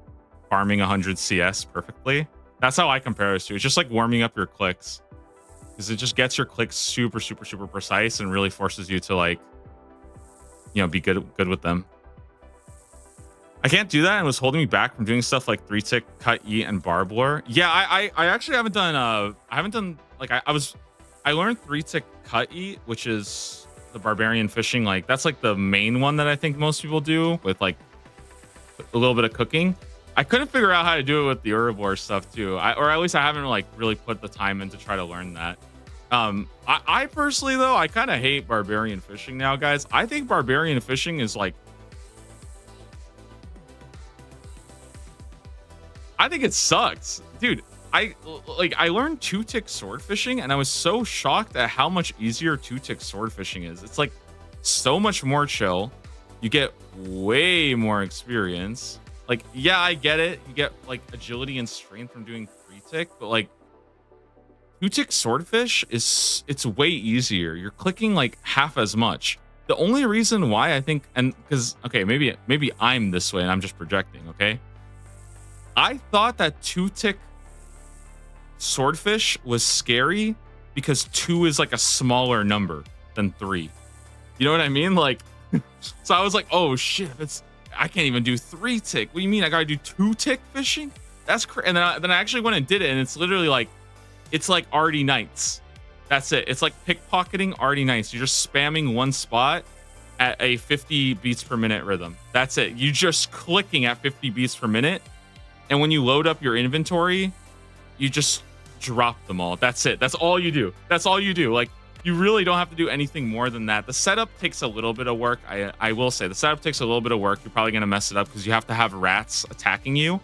farming 100 CS perfectly. That's how I compare this to. It's just like warming up your clicks, because it just gets your clicks super precise and really forces you to like be good with them. I can't do that, and it was holding me back from doing stuff like 3-tick, cut, eat, and barb lure. Yeah, I actually haven't done like I learned 3-tick, cut, eat, which is the barbarian fishing. Like that's like the main one that I think most people do with like a little bit of cooking. I couldn't figure out how to do it with the herbivore stuff too. Or at least I haven't like really put the time in to try to learn that. I personally though, I kind of hate barbarian fishing now, guys. I think barbarian fishing is like, I think it sucks, dude. I learned 2-tick sword fishing, and I was so shocked at how much easier 2-tick sword fishing is. It's like so much more chill. You get way more experience. Like, yeah, I get it. You get like agility and strength from doing 3-tick, but like 2-tick swordfish it's way easier. You're clicking like half as much. The only reason why I think, and because okay, maybe I'm this way and I'm just projecting, okay? I thought that 2-tick swordfish was scary because 2 is like a smaller number than 3. You know what I mean? Like, so I was like, oh shit, I can't even do 3-tick. What do you mean? I gotta do 2-tick fishing? That's crazy. And then I actually went and did it, and it's literally like, it's like Artie Knights. That's it. It's like pickpocketing Artie Knights. You're just spamming one spot at a 50 beats per minute rhythm. That's it. You're just clicking at 50 beats per minute. And when you load up your inventory, you just drop them all. That's it. That's all you do. That's all you do. Like, you really don't have to do anything more than that. The setup takes a little bit of work. I will say the setup takes a little bit of work. You're probably going to mess it up because you have to have rats attacking you.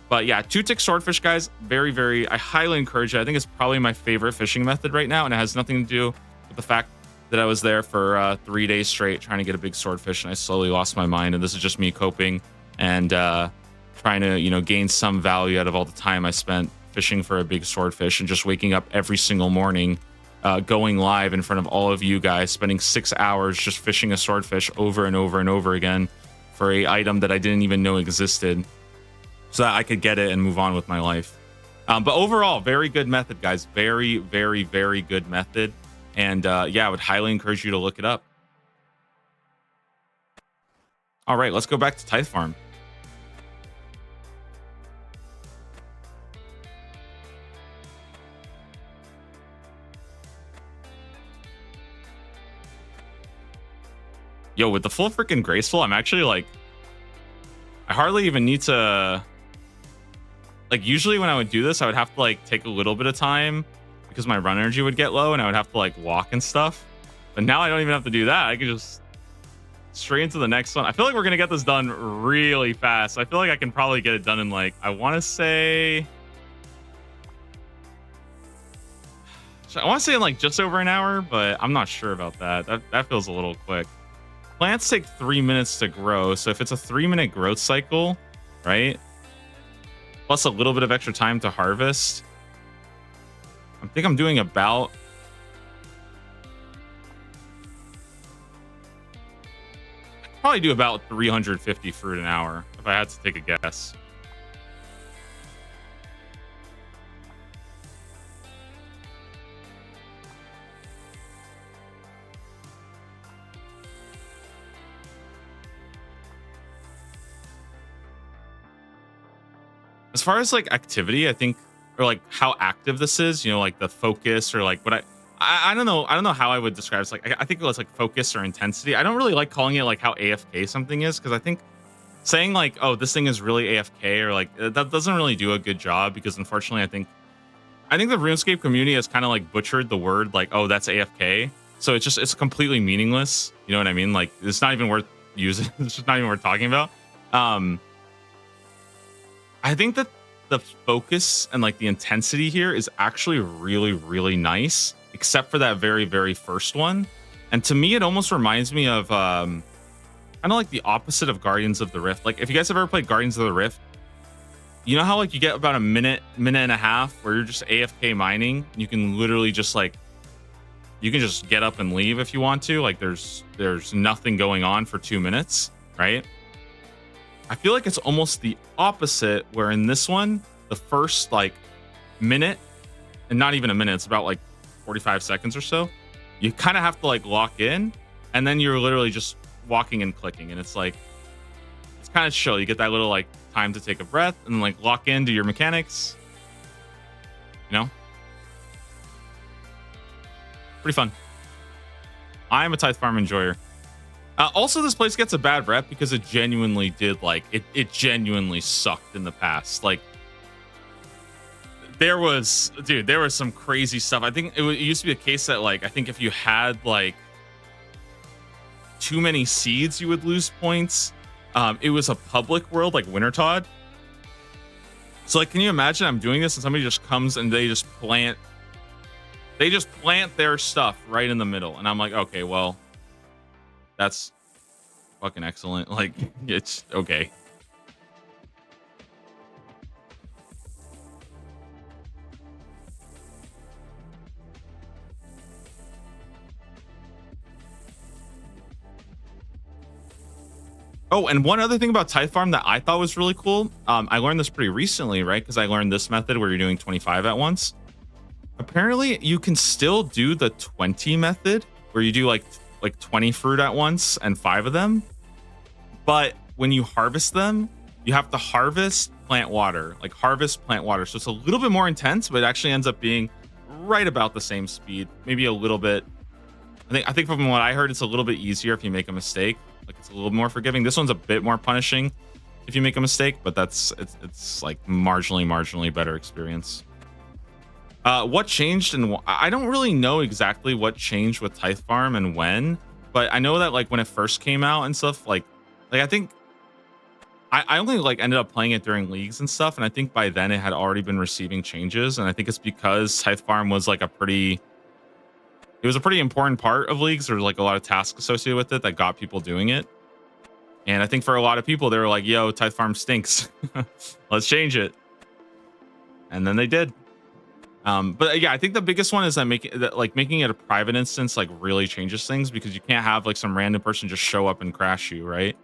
But yeah, 2-tick swordfish, guys, very, I highly encourage it. I think it's probably my favorite fishing method right now. And it has nothing to do with the fact that I was there for 3 days straight trying to get a big swordfish. And I slowly lost my mind. And this is just me coping and trying to, gain some value out of all the time I spent fishing for a big swordfish and just waking up every single morning, going live in front of all of you guys, spending 6 hours just fishing a swordfish over and over and over again for a item that I didn't even know existed, so that I could get it and move on with my life. But overall, very good method, guys. Very good method. And yeah, I would highly encourage you to look it up. All right, let's go back to Tithe Farm. Yo, with the full freaking graceful, I'm actually like, I hardly even need to, like, usually when I would do this, I would have to like take a little bit of time because my run energy would get low and I would have to like walk and stuff. But now I don't even have to do that. I can just straight into the next one. I feel like we're going to get this done really fast. I feel like I can probably get it done in like, I want to say in like just over an hour, but I'm not sure about that. That feels a little quick. Plants take 3 minutes to grow. So if it's a 3-minute growth cycle, right? Plus a little bit of extra time to harvest. I think I'm doing about, probably do about 350 fruit an hour if I had to take a guess. As far as like activity, I think, or like how active this is, like the focus or like what I don't know how I would describe it. It's like, I think it was like focus or intensity. I don't really like calling it like how AFK something is, because I think saying like, oh, this thing is really AFK or like that doesn't really do a good job, because unfortunately I think the RuneScape community has kind of like butchered the word like, oh, that's AFK. So it's completely meaningless. You know what I mean? Like, it's not even worth using. It's just not even worth talking about. I think that the focus and like the intensity here is actually really nice, except for that very first one. And to me, it almost reminds me of kind of like the opposite of Guardians of the Rift. Like, if you guys have ever played Guardians of the Rift, you know how like you get about a minute and a half where you're just AFK mining. You can literally just like, you can just get up and leave if you want to. Like, there's nothing going on for 2 minutes, right? I feel like it's almost the opposite, where in this one, the first like minute, and not even a minute, it's about like 45 seconds or so, you kind of have to like lock in, and then you're literally just walking and clicking, and it's like it's kind of chill. You get that little like time to take a breath and like lock into your mechanics. You know, pretty fun. I'm a Tithe Farm enjoyer. Also, this place gets a bad rep because it genuinely did like it genuinely sucked in the past. Like there was some crazy stuff. I think it used to be a case that like I think if you had like too many seeds, you would lose points. It was a public world like Wintertod. So like, can you imagine I'm doing this and somebody just comes and they just plant their stuff right in the middle, and I'm like, okay, well, that's fucking excellent. Like, it's okay. Oh, and one other thing about Tithe Farm that I thought was really cool. I learned this pretty recently, right? Because I learned this method where you're doing 25 at once. Apparently, you can still do the 20 method where you do like 20 fruit at once and 5 of them. But when you harvest them, you have to harvest, plant water. Like harvest, plant water. So it's a little bit more intense, but it actually ends up being right about the same speed. Maybe a little bit. I think from what I heard, it's a little bit easier if you make a mistake. Like it's a little more forgiving. This one's a bit more punishing if you make a mistake, but it's like marginally better experience. What changed, and I don't really know exactly what changed with Tithe Farm and when, but I know that like when it first came out and stuff, like I think I only like ended up playing it during leagues and stuff, and I think by then it had already been receiving changes, and I think it's because Tithe Farm was like a pretty important part of leagues. There's like a lot of tasks associated with it that got people doing it. And I think for a lot of people, they were like, yo, Tithe Farm stinks. Let's change it. And then they did. But yeah, I think the biggest one is that making it a private instance like really changes things, because you can't have like some random person just show up and crash you, right?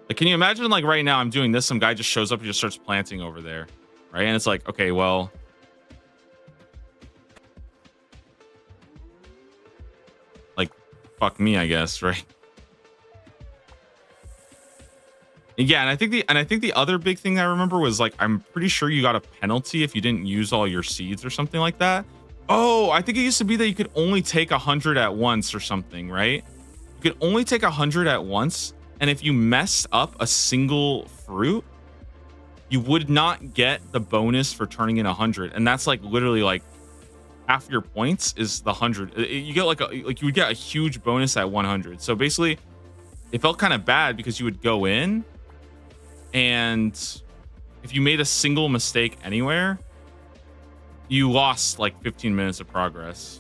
Like, can you imagine like right now I'm doing this, some guy just shows up and just starts planting over there, right? And it's like, okay, well, like, fuck me, I guess, right? Yeah, and I think the other big thing I remember was like, I'm pretty sure you got a penalty if you didn't use all your seeds or something like that. Oh, I think it used to be that you could only take 100 at once or something, right? You could only take 100 at once, and if you messed up a single fruit, you would not get the bonus for turning in 100, and that's like literally like half your points is the 100. You get like you would get a huge bonus at 100. So basically, it felt kind of bad because you would go in, and if you made a single mistake anywhere, you lost like 15 minutes of progress.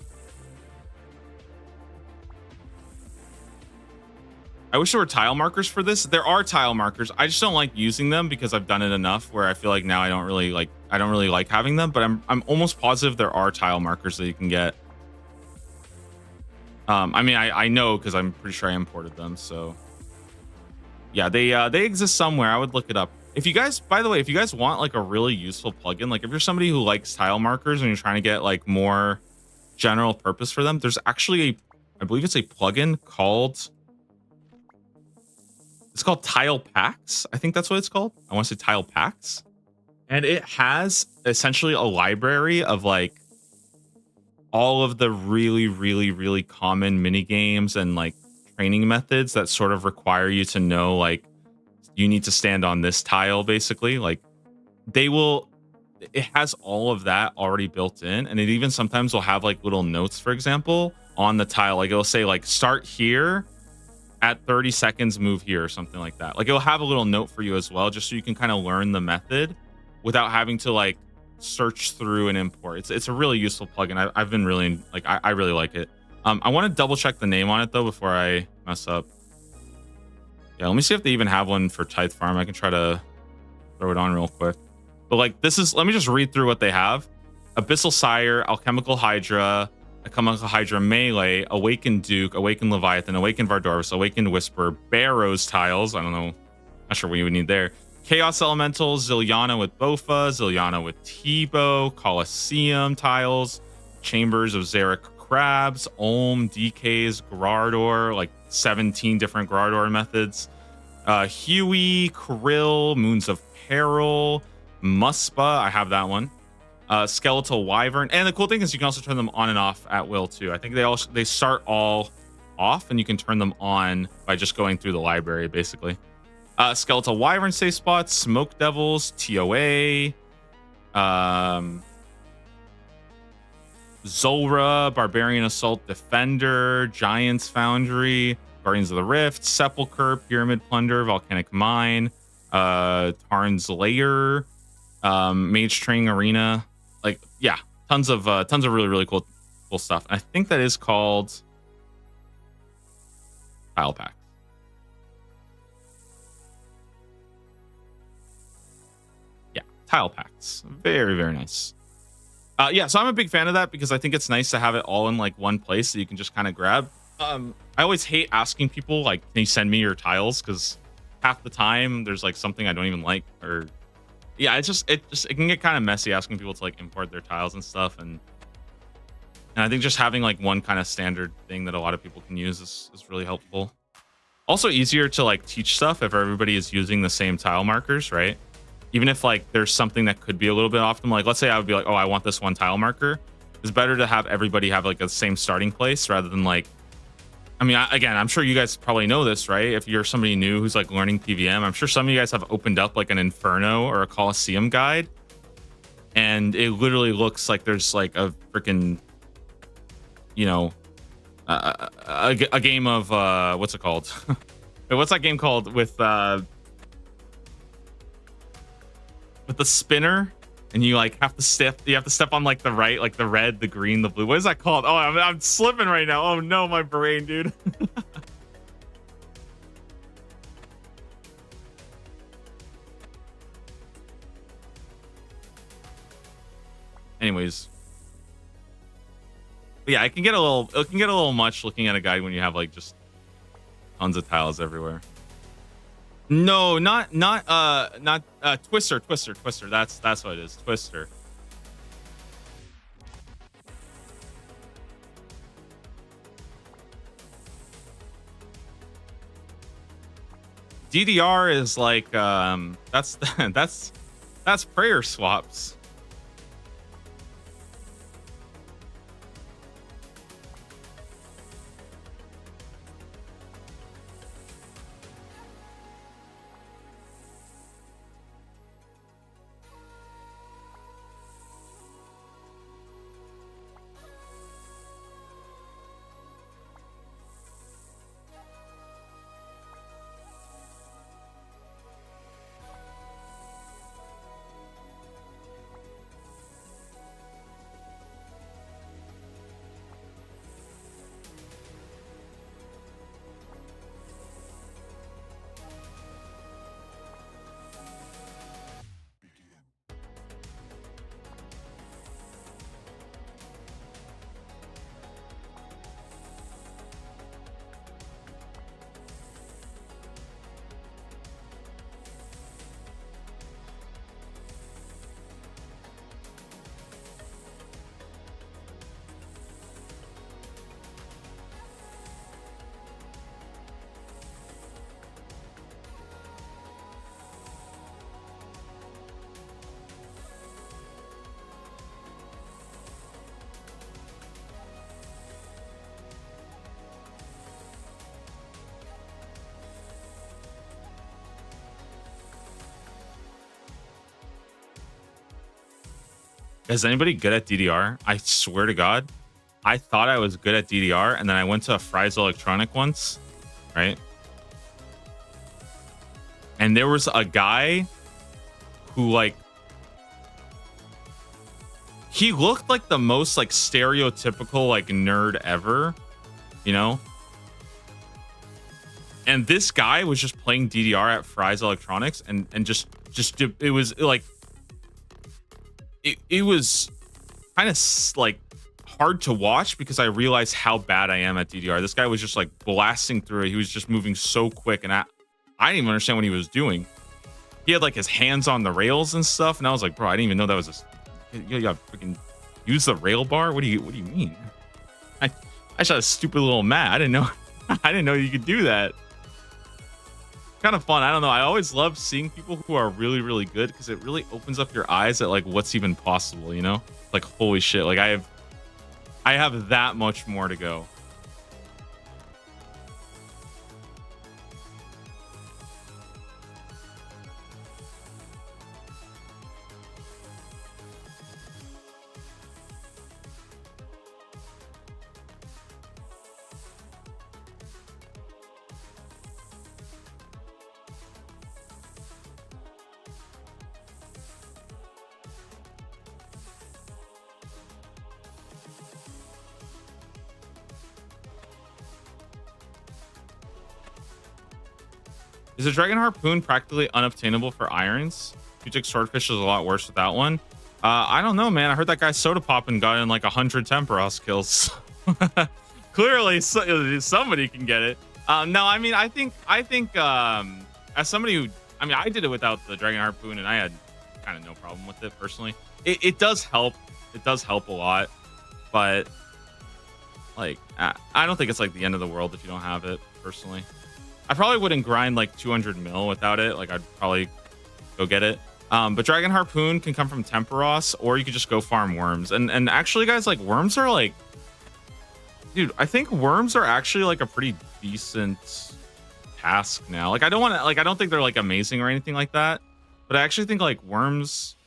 I wish there were tile markers for this. There are tile markers. I just don't like using them because I've done it enough where I feel like now I don't really like having them, but I'm almost positive there are tile markers that you can get. I mean, I know because I'm pretty sure I imported them, so yeah, they exist somewhere. I would look it up. If you guys, by the way, if you guys want like a really useful plugin, like if you're somebody who likes tile markers and you're trying to get like more general purpose for them, there's actually I believe it's a plugin called, it's called Tile Packs. I think that's what it's called. I want to say Tile Packs. And it has essentially a library of like all of the really common mini games and like training methods that sort of require you to know like you need to stand on this tile, basically. Like it has all of that already built in, and it even sometimes will have like little notes, for example, on the tile. Like it'll say like start here at 30 seconds, move here, or something like that. Like it'll have a little note for you as well, just so you can kind of learn the method without having to like search through and import. It's a really useful plugin. I've been really like I really like it. I want to double check the name on it though before I mess up. Yeah, let me see if they even have one for Tithe Farm. I can try to throw it on real quick. But like this is, let me just read through what they have. Abyssal Sire, Alchemical Hydra, Alchemical Hydra Melee, Awakened Duke, Awakened Leviathan, Awakened Vardorus, Awakened Whisper, Barrows Tiles. I don't know. Not sure what you would need there. Chaos Elementals, Zilyana with Bofa, Zilyana with T-Bow, Colosseum Tiles, Chambers of Zarek crabs, Olm, DKs, Grardor, like 17 different Grardor methods. Huey, Krill, Moons of Peril, Muspa, I have that one. Skeletal Wyvern, and the cool thing is you can also turn them on and off at will too. I think they start all off, and you can turn them on by just going through the library basically. Skeletal Wyvern safe spots, Smoke Devils, TOA, Zulrah, Barbarian Assault Defender, Giants Foundry, Guardians of the Rift, Sepulcher, Pyramid Plunder, Volcanic Mine, Tarn's Lair, Mage Training Arena. Like, yeah, tons of really cool stuff. I think that is called Tile Packs. Yeah, Tile Packs. Very, very nice. Yeah, so I'm a big fan of that because I think it's nice to have it all in like one place so you can just kind of grab. I always hate asking people like, can you send me your tiles? Because half the time there's like something I don't even like, or yeah, it can get kind of messy asking people to like import their tiles and stuff, and I think just having like one kind of standard thing that a lot of people can use is really helpful. Also easier to like teach stuff if everybody is using the same tile markers, right? Even if like there's something that could be a little bit off them, like let's say I would be like, oh, I want this one tile marker. It's better to have everybody have like the same starting place rather than like, I mean, again, I'm sure you guys probably know this, right? If you're somebody new who's like learning PVM, I'm sure some of you guys have opened up like an Inferno or a Coliseum guide, and it literally looks like there's like a freaking, you know, a game of what's it called? What's that game called with the spinner? And you like have to step on like the right, like the red, the green, the blue. What is that called? Oh, I'm slipping right now. Oh no, my brain, dude. Anyways. But yeah, it can get a little much looking at a guide when you have like just tons of tiles everywhere. No, not Twister. That's what it is. Twister. DDR is like that's prayer swaps. Is anybody good at DDR? I swear to God, I thought I was good at DDR, and then I went to a Fry's Electronic once, right? And there was a guy who like, he looked like the most like stereotypical like nerd ever, you know? And this guy was just playing DDR at Fry's Electronics and just it was like, it was kind of like hard to watch because I realized how bad I am at DDR. This guy was just like blasting through it. He was just moving so quick, and I didn't even understand what he was doing. He had like his hands on the rails and stuff, and I was like, bro, I didn't even know that was you gotta freaking use the rail bar. What do you mean? I I shot a stupid little mat. I didn't know. I didn't know you could do that. Kind of fun. I don't know. I always love seeing people who are really, really good because it really opens up your eyes at like what's even possible. You know, like holy shit. Like I have that much more to go. Is a dragon harpoon practically unobtainable for irons? Fugic swordfish is a lot worse with that one. I don't know, man. I heard that guy soda pop and got in like 100 Temperos kills. Clearly, somebody can get it. No, I mean, I think as somebody who, I mean, I did it without the dragon harpoon, and I had kind of no problem with it personally. It does help. It does help a lot, but like, I don't think it's like the end of the world if you don't have it personally. I probably wouldn't grind like 200 mil without it. Like I'd probably go get it. But Dragon Harpoon can come from Temperos, or you could just go farm worms. And actually, guys, like worms are like, dude, I think worms are actually like a pretty decent task now. Like I don't think they're like amazing or anything like that. But I actually think like worms,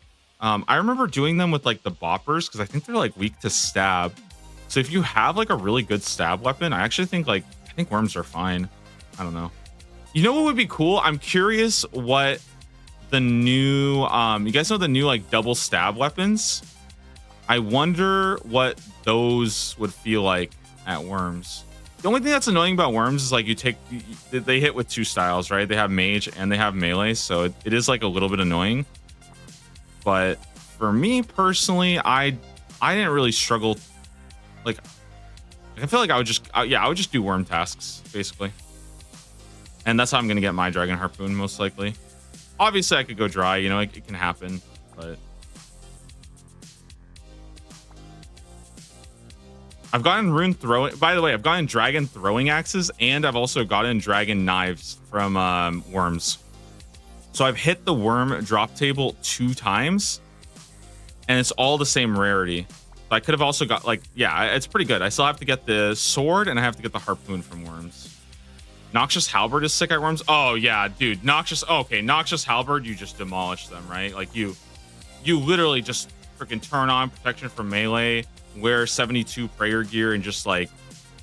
I remember doing them with like the boppers because I think they're like weak to stab. So if you have like a really good stab weapon, I actually think I think worms are fine. I don't know. You know what would be cool? I'm curious what the new you guys know the new like double stab weapons? I wonder what those would feel like at worms. The only thing that's annoying about worms is like they hit with two styles, right? They have mage and they have melee, so it is like a little bit annoying. But for me personally, I didn't really struggle. Like I feel like I would just do worm tasks basically. And that's how I'm going to get my Dragon Harpoon, most likely. Obviously, I could go dry. You know, it can happen. But I've gotten rune throwing... By the way, I've gotten dragon throwing axes, and I've also gotten dragon knives from worms. So I've hit the worm drop table 2 times, and it's all the same rarity. So I could have also got, like... Yeah, it's pretty good. I still have to get the sword, and I have to get the harpoon from worms. Noxious Halberd is sick at worms. Oh yeah, dude. Noxious Halberd, you just demolish them, right? Like you literally just freaking turn on protection from melee, wear 72 prayer gear, and just like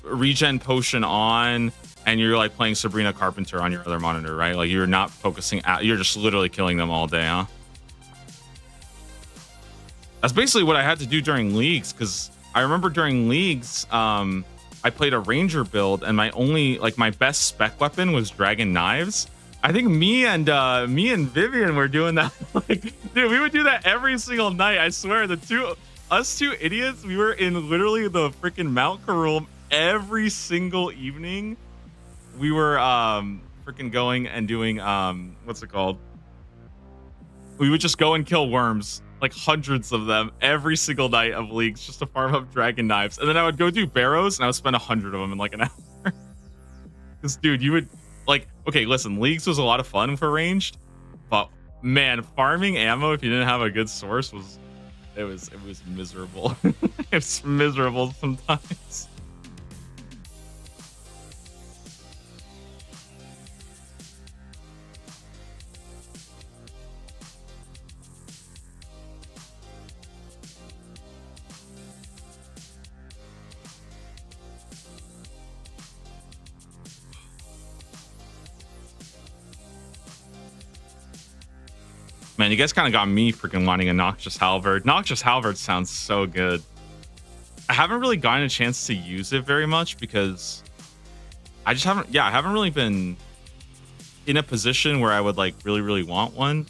regen potion on, and you're like playing Sabrina Carpenter on your other monitor, right? Like you're not focusing you're just literally killing them all day, huh? That's basically what I had to do during leagues, because I remember during leagues, I played a ranger build, and my best spec weapon was dragon knives. I think me and Vivian were doing that. Like, dude, we would do that every single night. I swear, us two idiots, we were in literally the freaking Mount Karul every single evening. We were freaking going and doing what's it called? We would just go and kill worms. Like hundreds of them every single night of leagues just to farm up dragon knives. And then I would go do barrows and I would spend 100 of them in like an hour. Because dude, you would like, okay, listen, leagues was a lot of fun for ranged, but man, farming ammo if you didn't have a good source was miserable. It's miserable sometimes. Man, you guys kind of got me freaking wanting a Noxious Halberd. Noxious Halberd sounds so good. I haven't really gotten a chance to use it very much because I haven't really been in a position where I would like really, really want one.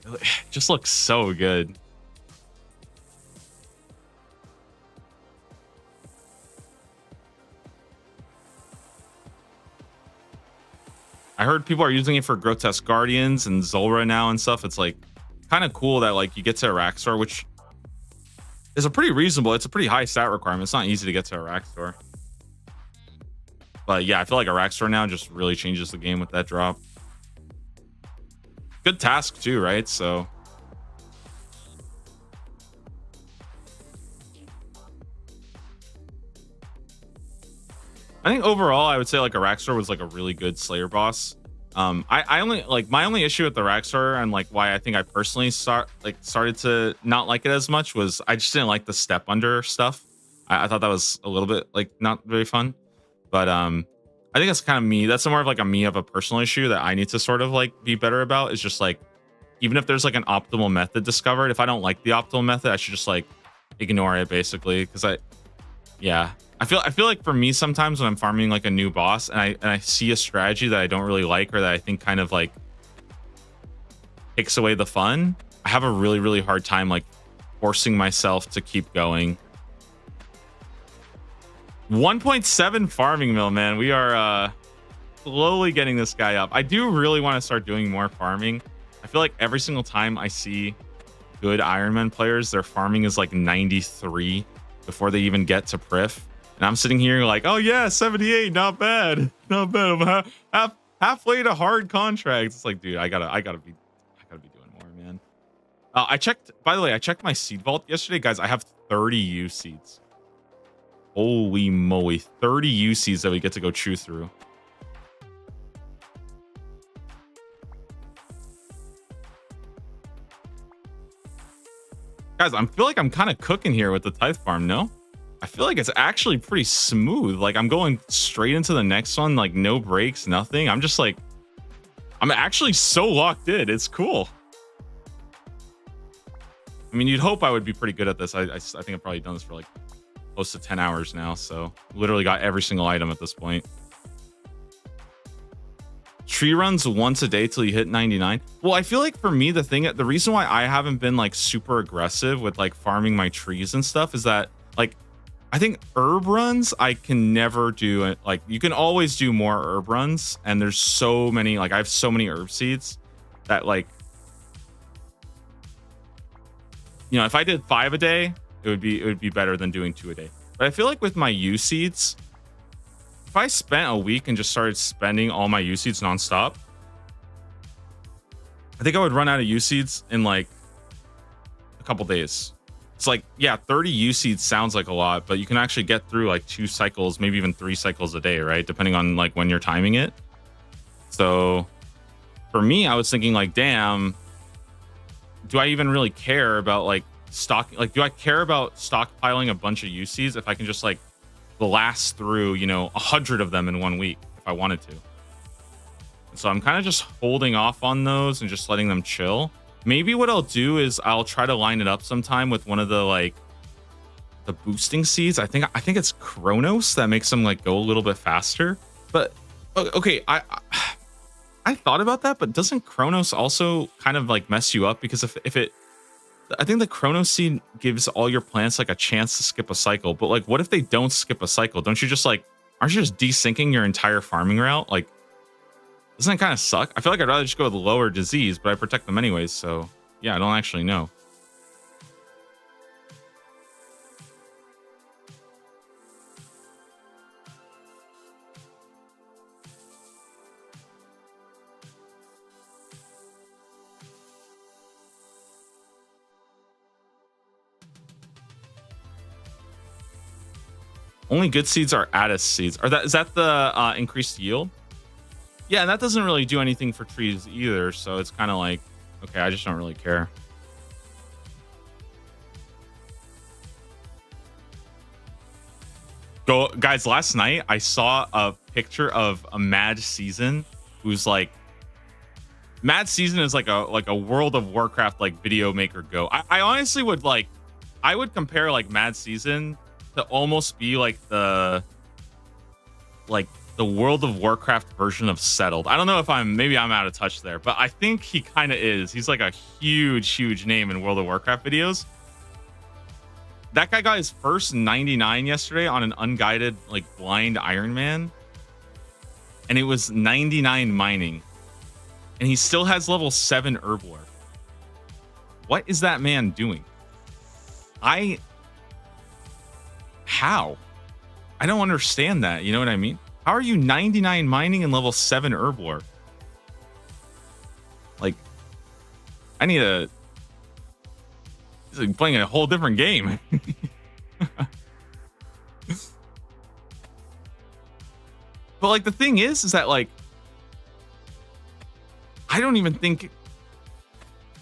It just looks so good. I heard people are using it for Grotesque Guardians and Zulrah now and stuff. It's like kind of cool that like you get to Araxor, which It's a pretty reasonable. It's a pretty high stat requirement. It's not easy to get to a rack store. But yeah, I feel like a rack store now just really changes the game with that drop. Good task too, right? So I think overall, I would say like a rack store was like a really good Slayer boss. I only like my only issue with the rack store and like why I think I personally started to not like it as much was I just didn't like the step under stuff. I thought that was a little bit like not very fun, but I think that's kind of me. That's more of like a me of a personal issue that I need to sort of like be better about. Is just like even if there's like an optimal method discovered, if I don't like the optimal method, I should just like ignore it basically because I feel like for me sometimes when I'm farming like a new boss and I see a strategy that I don't really like or that I think kind of like takes away the fun, I have a really hard time like forcing myself to keep going. 1.7 farming mill, man. We are slowly getting this guy up. I do really want to start doing more farming. I feel like every single time I see good Ironman players, their farming is like 93 before they even get to Prif. And I'm sitting here like, oh yeah, 78, not bad, not bad. I'm halfway to hard contracts. It's like, dude, I gotta be doing more, man. I checked. By the way, I checked my seed vault yesterday, guys. I have 30 U seeds. Holy moly, 30 U seeds that we get to go chew through. Guys, I feel like I'm kind of cooking here with the Tithe farm. No. I feel like it's actually pretty smooth. Like I'm going straight into the next one, like no breaks, nothing. I'm just like, I'm actually so locked in. It's cool. I mean, you'd hope I would be pretty good at this. I think I've probably done this for like close to 10 hours now. So literally got every single item at this point. Tree runs once a day till you hit 99. Well, I feel like for me, the reason why I haven't been like super aggressive with like farming my trees and stuff is that like, I think herb runs I can never do it. Like you can always do more herb runs, and there's so many. Like I have so many herb seeds that like, you know, if I did 5 a day, it would be better than doing 2 a day. But I feel like with my U seeds, if I spent a week and just started spending all my U seeds nonstop, I think I would run out of U seeds in like a couple days. It's like, yeah, 30 U seeds sounds like a lot, but you can actually get through like 2 cycles, maybe even 3 cycles a day, right? Depending on like when you're timing it. So for me, I was thinking like, damn, do I even really care about like stock? Like, do I care about stockpiling a bunch of U seeds if I can just like blast through, you know, 100 of them in 1 week if I wanted to? So I'm kind of just holding off on those and just letting them chill. Maybe what I'll do is I'll try to line it up sometime with one of the like the boosting seeds. I think it's Chronos that makes them like go a little bit faster. But okay, I thought about that, but doesn't Chronos also kind of like mess you up? Because if it, I think the Chronos seed gives all your plants like a chance to skip a cycle. But like, what if they don't skip a cycle? Don't you just like, aren't you just desyncing your entire farming route? Like, doesn't that kind of suck? I feel like I'd rather just go with lower disease, but I protect them anyways. So yeah, I don't actually know. Only good seeds are Addis seeds. Is that the increased yield? Yeah, and that doesn't really do anything for trees either, so it's kind of like, okay, I just don't really care. Guys, last night I saw a picture of a Mad Season who's like, Mad Season is like a World of Warcraft like video maker go. I honestly would like, I would compare like Mad Season to almost be like the World of Warcraft version of Settled. I don't know if maybe I'm out of touch there, but I think he kind of is. He's like a huge name in World of Warcraft videos. That guy got his first 99 yesterday on an unguided, like blind Iron Man. And it was 99 mining. And he still has level 7 Herblore. What is that man doing? I How? I don't understand that. You know what I mean? How are you 99 mining and level 7 herb lore? Like, I need a. It's like playing a whole different game. But like the thing is that like I don't even think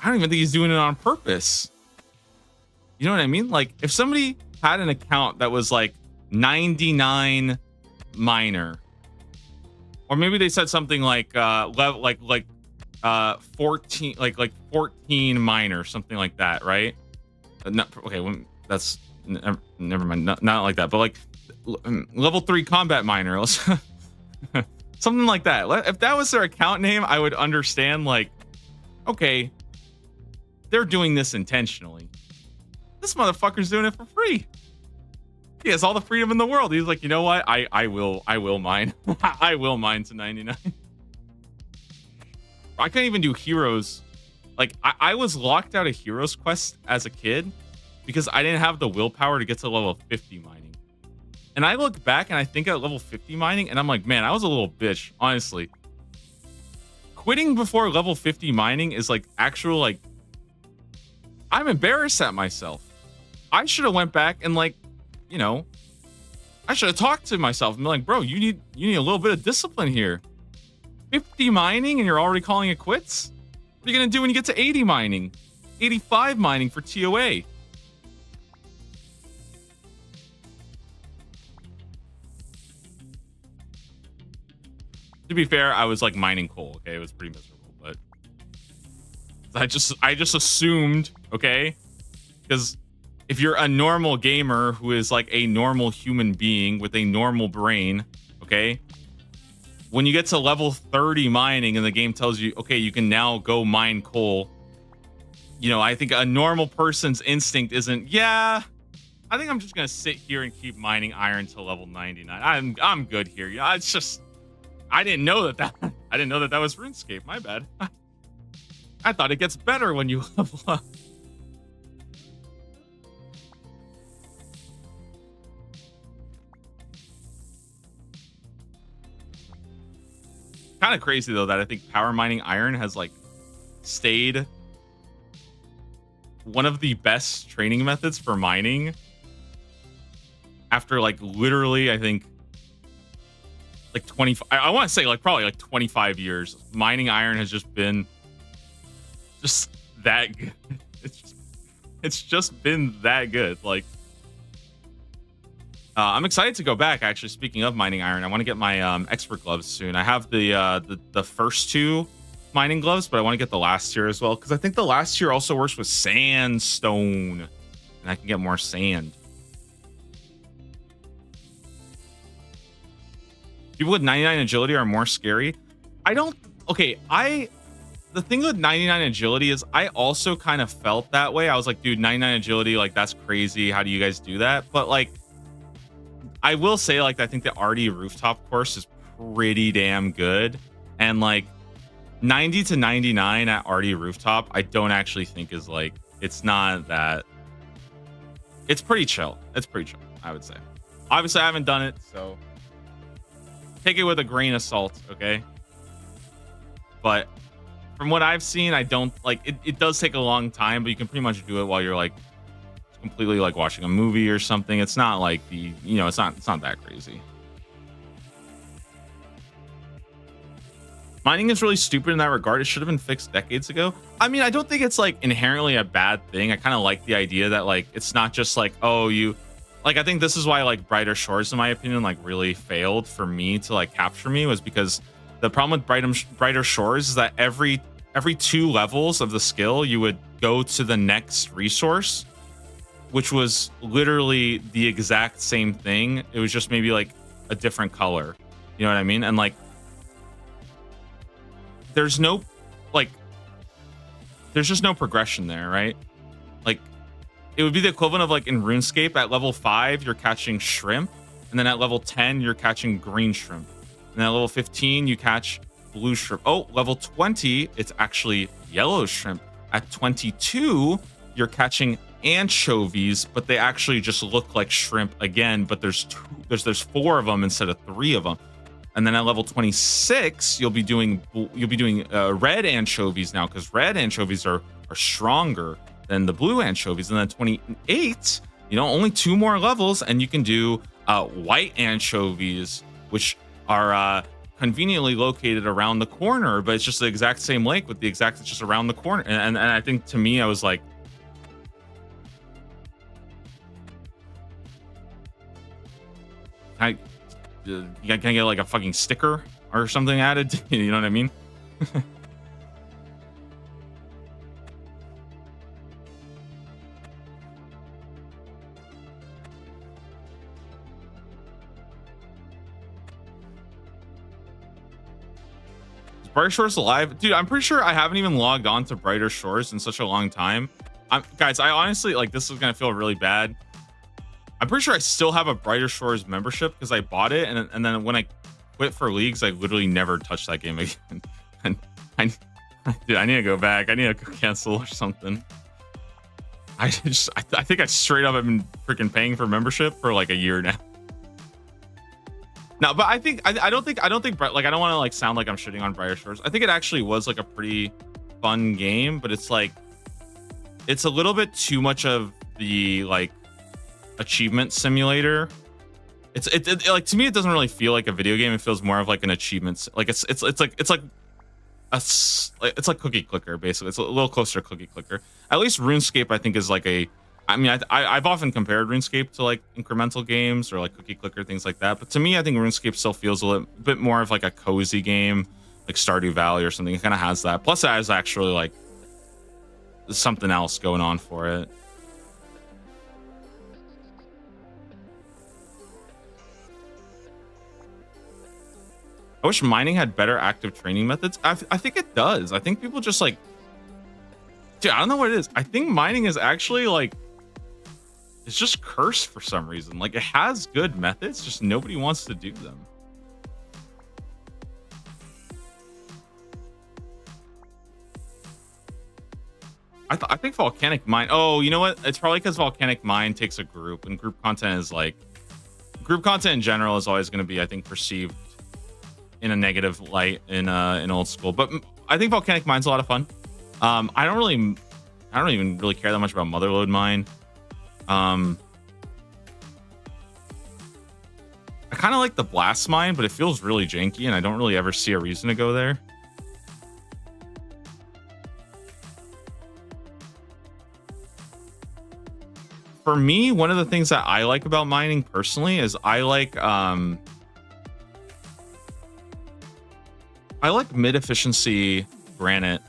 he's doing it on purpose. You know what I mean? Like if somebody had an account that was like 99 miner, or maybe they said something like 14 miner, something like that, right? That's never mind, not like that, but like level 3 combat miner. Something like that. If that was their account name, I would understand, like, okay, they're doing this intentionally. This motherfucker's doing it for free. He has all the freedom in the world. He's like, you know what? I will mine. I will mine to 99. I couldn't even do heroes. Like, I was locked out of heroes quest as a kid because I didn't have the willpower to get to level 50 mining. And I look back and I think at level 50 mining and I'm like, man, I was a little bitch, honestly. Quitting before level 50 mining is like actual, like, I'm embarrassed at myself. I should have went back and like, you know, I should have talked to myself and be like, bro, you need a little bit of discipline here. 50 mining and you're already calling it quits? What are you going to do when you get to 80 mining? 85 mining for TOA? To be fair, I was like mining coal. Okay, it was pretty miserable, but I just assumed, okay, because if you're a normal gamer who is like a normal human being with a normal brain, okay, when you get to level 30 mining and the game tells you, okay, you can now go mine coal, you know, I think a normal person's instinct isn't, yeah, I think I'm just gonna sit here and keep mining iron to level 99. I'm good here. Yeah, it's just. I didn't know that was RuneScape. My bad. I thought it gets better when you level up. Kind of crazy though that I think power mining iron has like stayed one of the best training methods for mining after like literally, I think, like 25, I want to say like probably like 25 years. Mining iron has just been just that good. It's just been that good. Like, I'm excited to go back. Actually, speaking of mining iron, I want to get my expert gloves soon. I have the first 2 mining gloves, but I want to get the last tier as well because I think the last tier also works with sandstone, and I can get more sand. People with 99 agility are more scary. The thing with 99 agility is I also kind of felt that way. I was like, dude, 99 agility, like that's crazy. How do you guys do that? But like, I will say, like, I think the RD rooftop course is pretty damn good. And like 90 to 99 at RD rooftop, I don't actually think is like, it's not that. It's pretty chill. It's pretty chill, I would say. Obviously, I haven't done it, so take it with a grain of salt, okay? But from what I've seen, I don't like it. It does take a long time, but you can pretty much do it while you're like completely like watching a movie or something. It's not like it's not that crazy. Mining is really stupid in that regard. It should have been fixed decades ago. I mean, I don't think it's like inherently a bad thing. I kind of like the idea that like it's not just like, oh, you like, I think this is why like Brighter Shores, in my opinion, like really failed for me to like capture me, was because the problem with Brighter Shores is that every 2 levels of the skill you would go to the next resource, which was literally the exact same thing. It was just maybe like a different color. You know what I mean? And like there's just no progression there, right? Like it would be the equivalent of like in RuneScape at level 5 you're catching shrimp, and then at level 10 you're catching green shrimp, and then at level 15 you catch blue shrimp. Oh, level 20 it's actually yellow shrimp. At 22 you're catching anchovies, but they actually just look like shrimp again, but there's 4 of them instead of 3 of them. And then at level 26, you'll be doing red anchovies now, because red anchovies are stronger than the blue anchovies. And then 28, only 2 more levels, and you can do white anchovies, which are conveniently located around the corner, but it's just the exact same lake with it's just around the corner. And I think, to me, I was like, can I get like a fucking sticker or something added? You know what I mean? Brighter Shores alive? Dude, I'm pretty sure I haven't even logged on to Brighter Shores in such a long time. Guys, I honestly, like, this is gonna feel really bad. I'm pretty sure I still have a Brighter Shores membership because I bought it, and then when I quit for leagues, I literally never touched that game again. And dude, I need to go back. I need to cancel or something. I think I straight up have been freaking paying for membership for like a year now. No, but I don't think like, I don't want to like sound like I'm shitting on Brighter Shores. I think it actually was like a pretty fun game, but it's like, it's a little bit too much of the like achievement simulator. It's like, to me, it doesn't really feel like a video game. It feels more of like an achievement. Like it's like Cookie Clicker, basically. It's a little closer to Cookie Clicker. At least RuneScape, I think, is like I've often compared RuneScape to like incremental games or like Cookie Clicker, things like that. But to me, I think RuneScape still feels a little bit more of like a cozy game, like Stardew Valley or something. It kind of has that. Plus, it has actually like something else going on for it. I wish mining had better active training methods. I think it does. I think people just like, dude, I don't know what it is. I think mining is actually like, it's just cursed for some reason. Like, it has good methods, just nobody wants to do them. I think Volcanic Mine. Oh, you know what? It's probably because Volcanic Mine takes a group, and group content is like, group content in general is always going to be, I think, perceived in a negative light in old school. But I think Volcanic Mine's a lot of fun. I don't even really care that much about Motherlode Mine. I kind of like the Blast Mine, but it feels really janky, and I don't really ever see a reason to go there. For me, one of the things that I like about mining personally is I like mid-efficiency granite.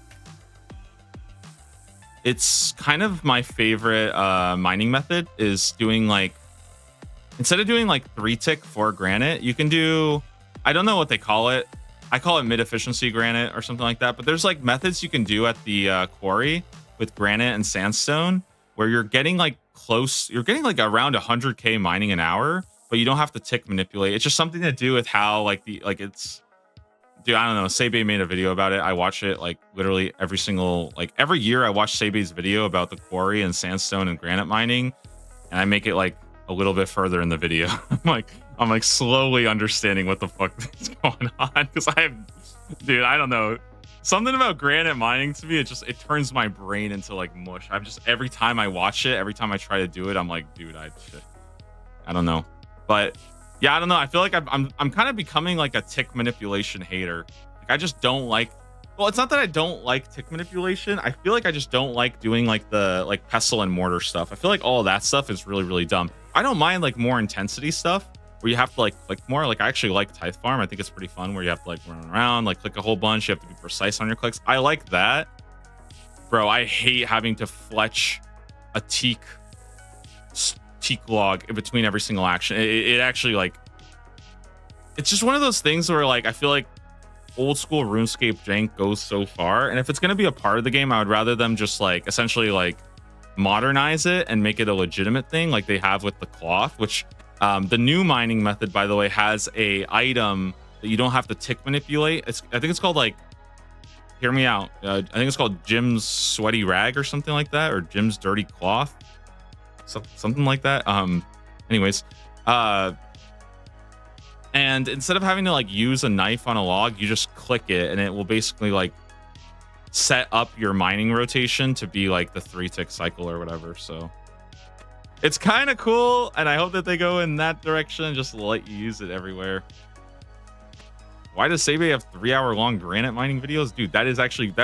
It's kind of my favorite mining method, is doing like, instead of doing like 3-tick for granite, you can do, I don't know what they call it. I call it mid-efficiency granite or something like that. But there's like methods you can do at the quarry with granite and sandstone where you're getting like close, you're getting like around 100k mining an hour, but you don't have to tick manipulate. It's just something to do with how like it's, dude, I don't know. Sebe made a video about it. I watch it like literally every year I watch Sebe's video about the quarry and sandstone and granite mining, and I make it like a little bit further in the video. I'm like slowly understanding what the fuck is going on, because dude, I don't know. Something about granite mining to me, it turns my brain into like mush. Every time I watch it, every time I try to do it, I'm like, dude, I don't know. But yeah, I don't know. I feel like I'm kind of becoming like a tick manipulation hater. Like, I just don't like, well, it's not that I don't like tick manipulation. I feel like I just don't like doing like the like pestle and mortar stuff. I feel like all of that stuff is really, really dumb. I don't mind like more intensity stuff where you have to like click more. Like, I actually like Tithe Farm. I think it's pretty fun where you have to like run around, like click a whole bunch. You have to be precise on your clicks. I like that. Bro, I hate having to fletch a teak log in between every single action. It actually like, it's just one of those things where like I feel like old school RuneScape jank goes so far, and if it's going to be a part of the game, I would rather them just like essentially like modernize it and make it a legitimate thing like they have with the cloth, which the new mining method, by the way, has a item that you don't have to tick manipulate. I think it's called like, hear me out, I think it's called Jim's Sweaty Rag or something like that, or Jim's Dirty Cloth. something like that. Anyways, and instead of having to like use a knife on a log, you just click it and it will basically like set up your mining rotation to be like the 3-tick cycle or whatever. So it's kind of cool, and I hope that they go in that direction and just let you use it everywhere. Why does Sebe have 3-hour-long granite mining videos? Dude, that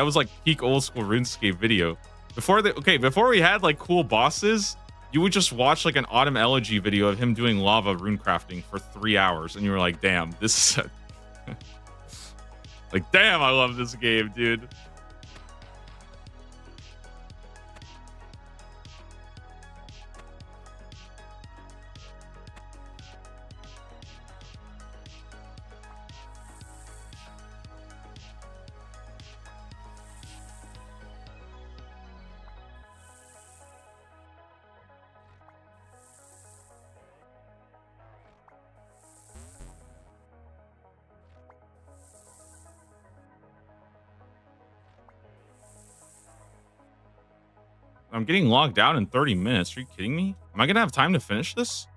was like peak old school RuneScape video. Before we had like cool bosses, you would just watch like an Autumn Elegy video of him doing lava rune crafting for 3 hours, and you were like, damn, this is like, damn, I love this game, dude. I'm getting logged out in 30 minutes. Are you kidding me? Am I gonna have time to finish this?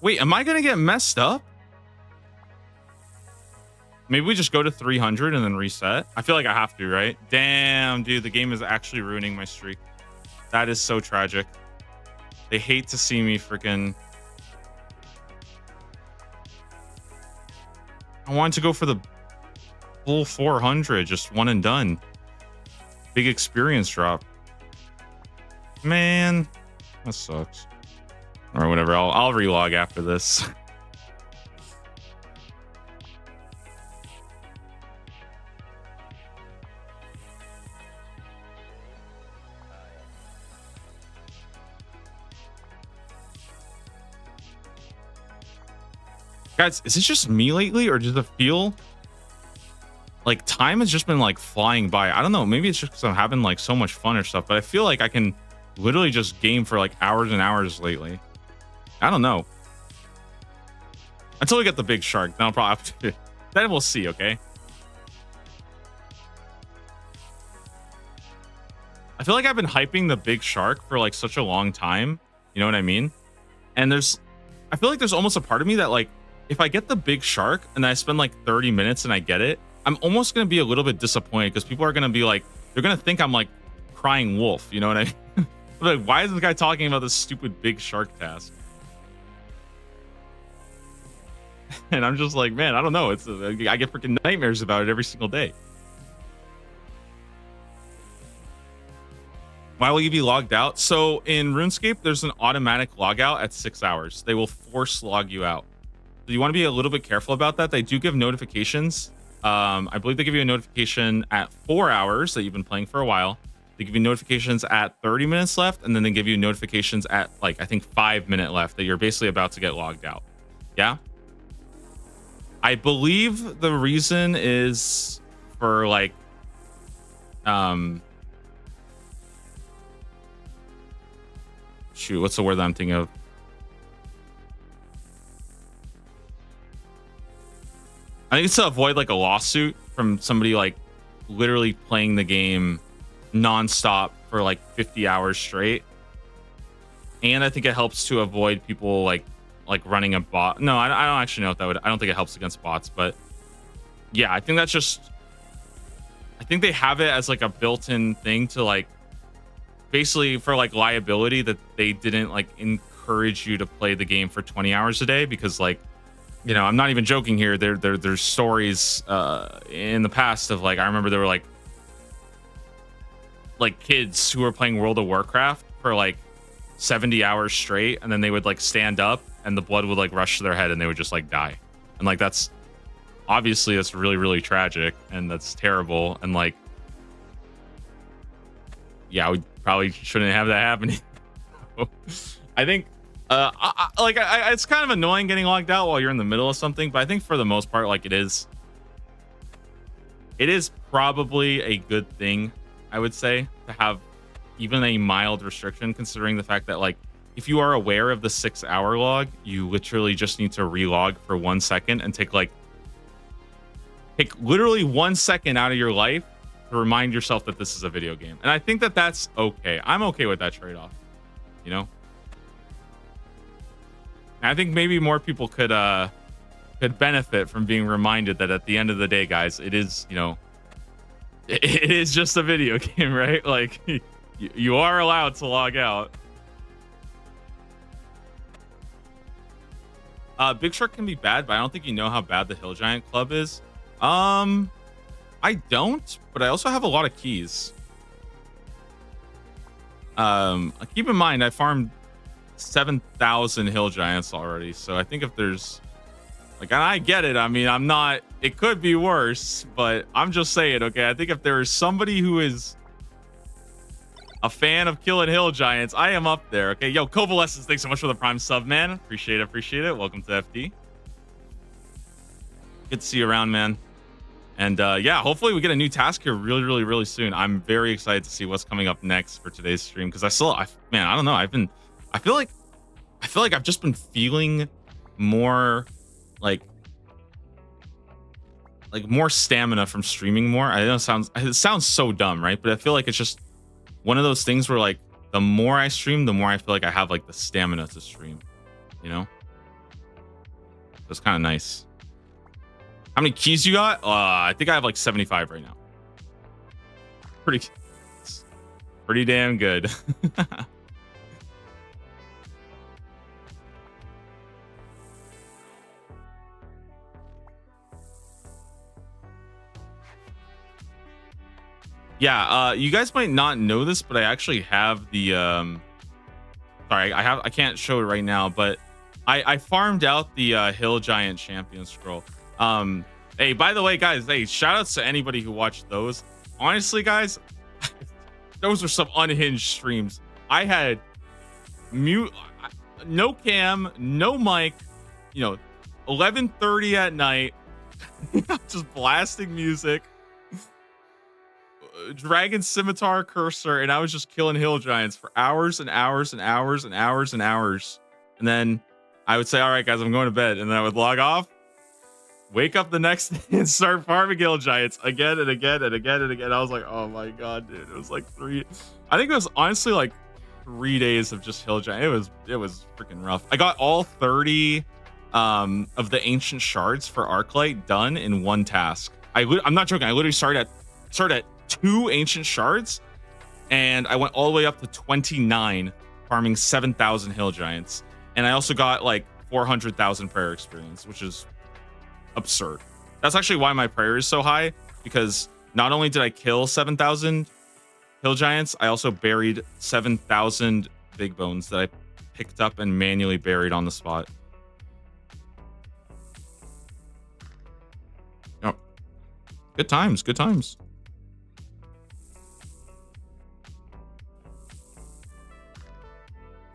Wait, am I gonna get messed up? Maybe we just go to 300 and then reset. I feel like I have to, right? Damn, dude, the game is actually ruining my streak. That is so tragic. They hate to see me freaking. I wanted to go for the full 400, just one and done. Big experience drop. Man, that sucks. Or whatever. I'll relog after this. Guys, is it just me lately, or does it feel like time has just been like flying by? I don't know. Maybe it's just because I'm having like so much fun or stuff, but I feel like I can literally just game for like hours and hours lately. I don't know. Until we get the big shark, then I'll probably have to. Then we'll see, okay? I feel like I've been hyping the big shark for like such a long time. You know what I mean? And I feel like there's almost a part of me that like, if I get the big shark and I spend like 30 minutes and I get it, I'm almost going to be a little bit disappointed because people are going to be like, they're going to think I'm like crying wolf. You know what I mean? Like, why is this guy talking about this stupid big shark task? And I'm just like, man, I don't know. I get freaking nightmares about it every single day. Why will you be logged out? So in RuneScape, there's an automatic logout at 6 hours. They will force log you out. So you want to be a little bit careful about that. They do give notifications. I believe they give you a notification at 4 hours that you've been playing for a while. They give you notifications at 30 minutes left, and then they give you notifications at like, I think 5 minutes left that you're basically about to get logged out. Yeah. I believe the reason is for like, shoot, what's the word that I'm thinking of? I think it's to avoid like a lawsuit from somebody like literally playing the game nonstop for like 50 hours straight. And I think it helps to avoid people like running a bot. No, I don't actually know if that would. I don't think it helps against bots, but yeah, I think that's just. I think they have it as like a built-in thing to like, basically for like liability that they didn't like encourage you to play the game for 20 hours a day because like. You know, I'm not even joking here. There's stories in the past of like, I remember there were like kids who were playing World of Warcraft for like 70 hours straight, and then they would like stand up and the blood would like rush to their head and they would just like die. And like that's really, really tragic, and that's terrible. And like, yeah, we probably shouldn't have that happening. I think it's kind of annoying getting logged out while you're in the middle of something, but I think for the most part, like it is probably a good thing, I would say, to have even a mild restriction, considering the fact that like if you are aware of the 6 hour log, you literally just need to relog for 1 second and take literally 1 second out of your life to remind yourself that this is a video game. And I think that that's okay. I'm okay with that trade-off, you know? And I think maybe more people could benefit from being reminded that at the end of the day, guys, it is, you know, it is just a video game, right? Like, you are allowed to log out. Big Shark can be bad, but I don't think you know how bad the Hill Giant Club is. I don't, but I also have a lot of keys. Keep in mind, I farmed 7,000 Hill Giants already, so I think if there's like, and I get it. I mean, I'm not. It could be worse, but I'm just saying. Okay, I think if there is somebody who is a fan of killing Hill Giants, I am up there. Okay, yo, Covalescence, thanks so much for the Prime sub, man. Appreciate it. Welcome to FD. Good to see you around, man. And yeah, hopefully we get a new task here really soon. I'm very excited to see what's coming up next for today's stream because I don't know. I feel like I've just been feeling more like more stamina from streaming more. I know it sounds so dumb, right? But I feel like it's just one of those things where like the more I stream, the more I feel like I have like the stamina to stream, you know? So it's kind of nice. How many keys you got? I think I have like 75 right now. Pretty damn good. Yeah, you guys might not know this, but I actually have the sorry, I can't show it right now, but I farmed out the Hill Giant Champion Scroll. Hey, by the way, guys, hey, shout outs to anybody who watched those. Honestly, guys, those were some unhinged streams. I had no cam, no mic, you know, 11:30 at night, just blasting music. Dragon Scimitar Cursor, and I was just killing Hill Giants for hours and hours and hours and hours and hours. And then I would say, all right, guys, I'm going to bed. And then I would log off, wake up the next day and start farming Hill Giants again and again and again and again. I was like, oh my God, dude. It was like I think it was honestly like 3 days of just Hill Giant. It was freaking rough. I got all 30 of the ancient shards for Arclight done in one task. I'm not joking. I literally started at 2 ancient shards, and I went all the way up to 29, farming 7,000 Hill Giants. And I also got like 400,000 prayer experience, which is absurd. That's actually why my prayer is so high, because not only did I kill 7,000 Hill Giants, I also buried 7,000 big bones that I picked up and manually buried on the spot. Oh, good times, good times.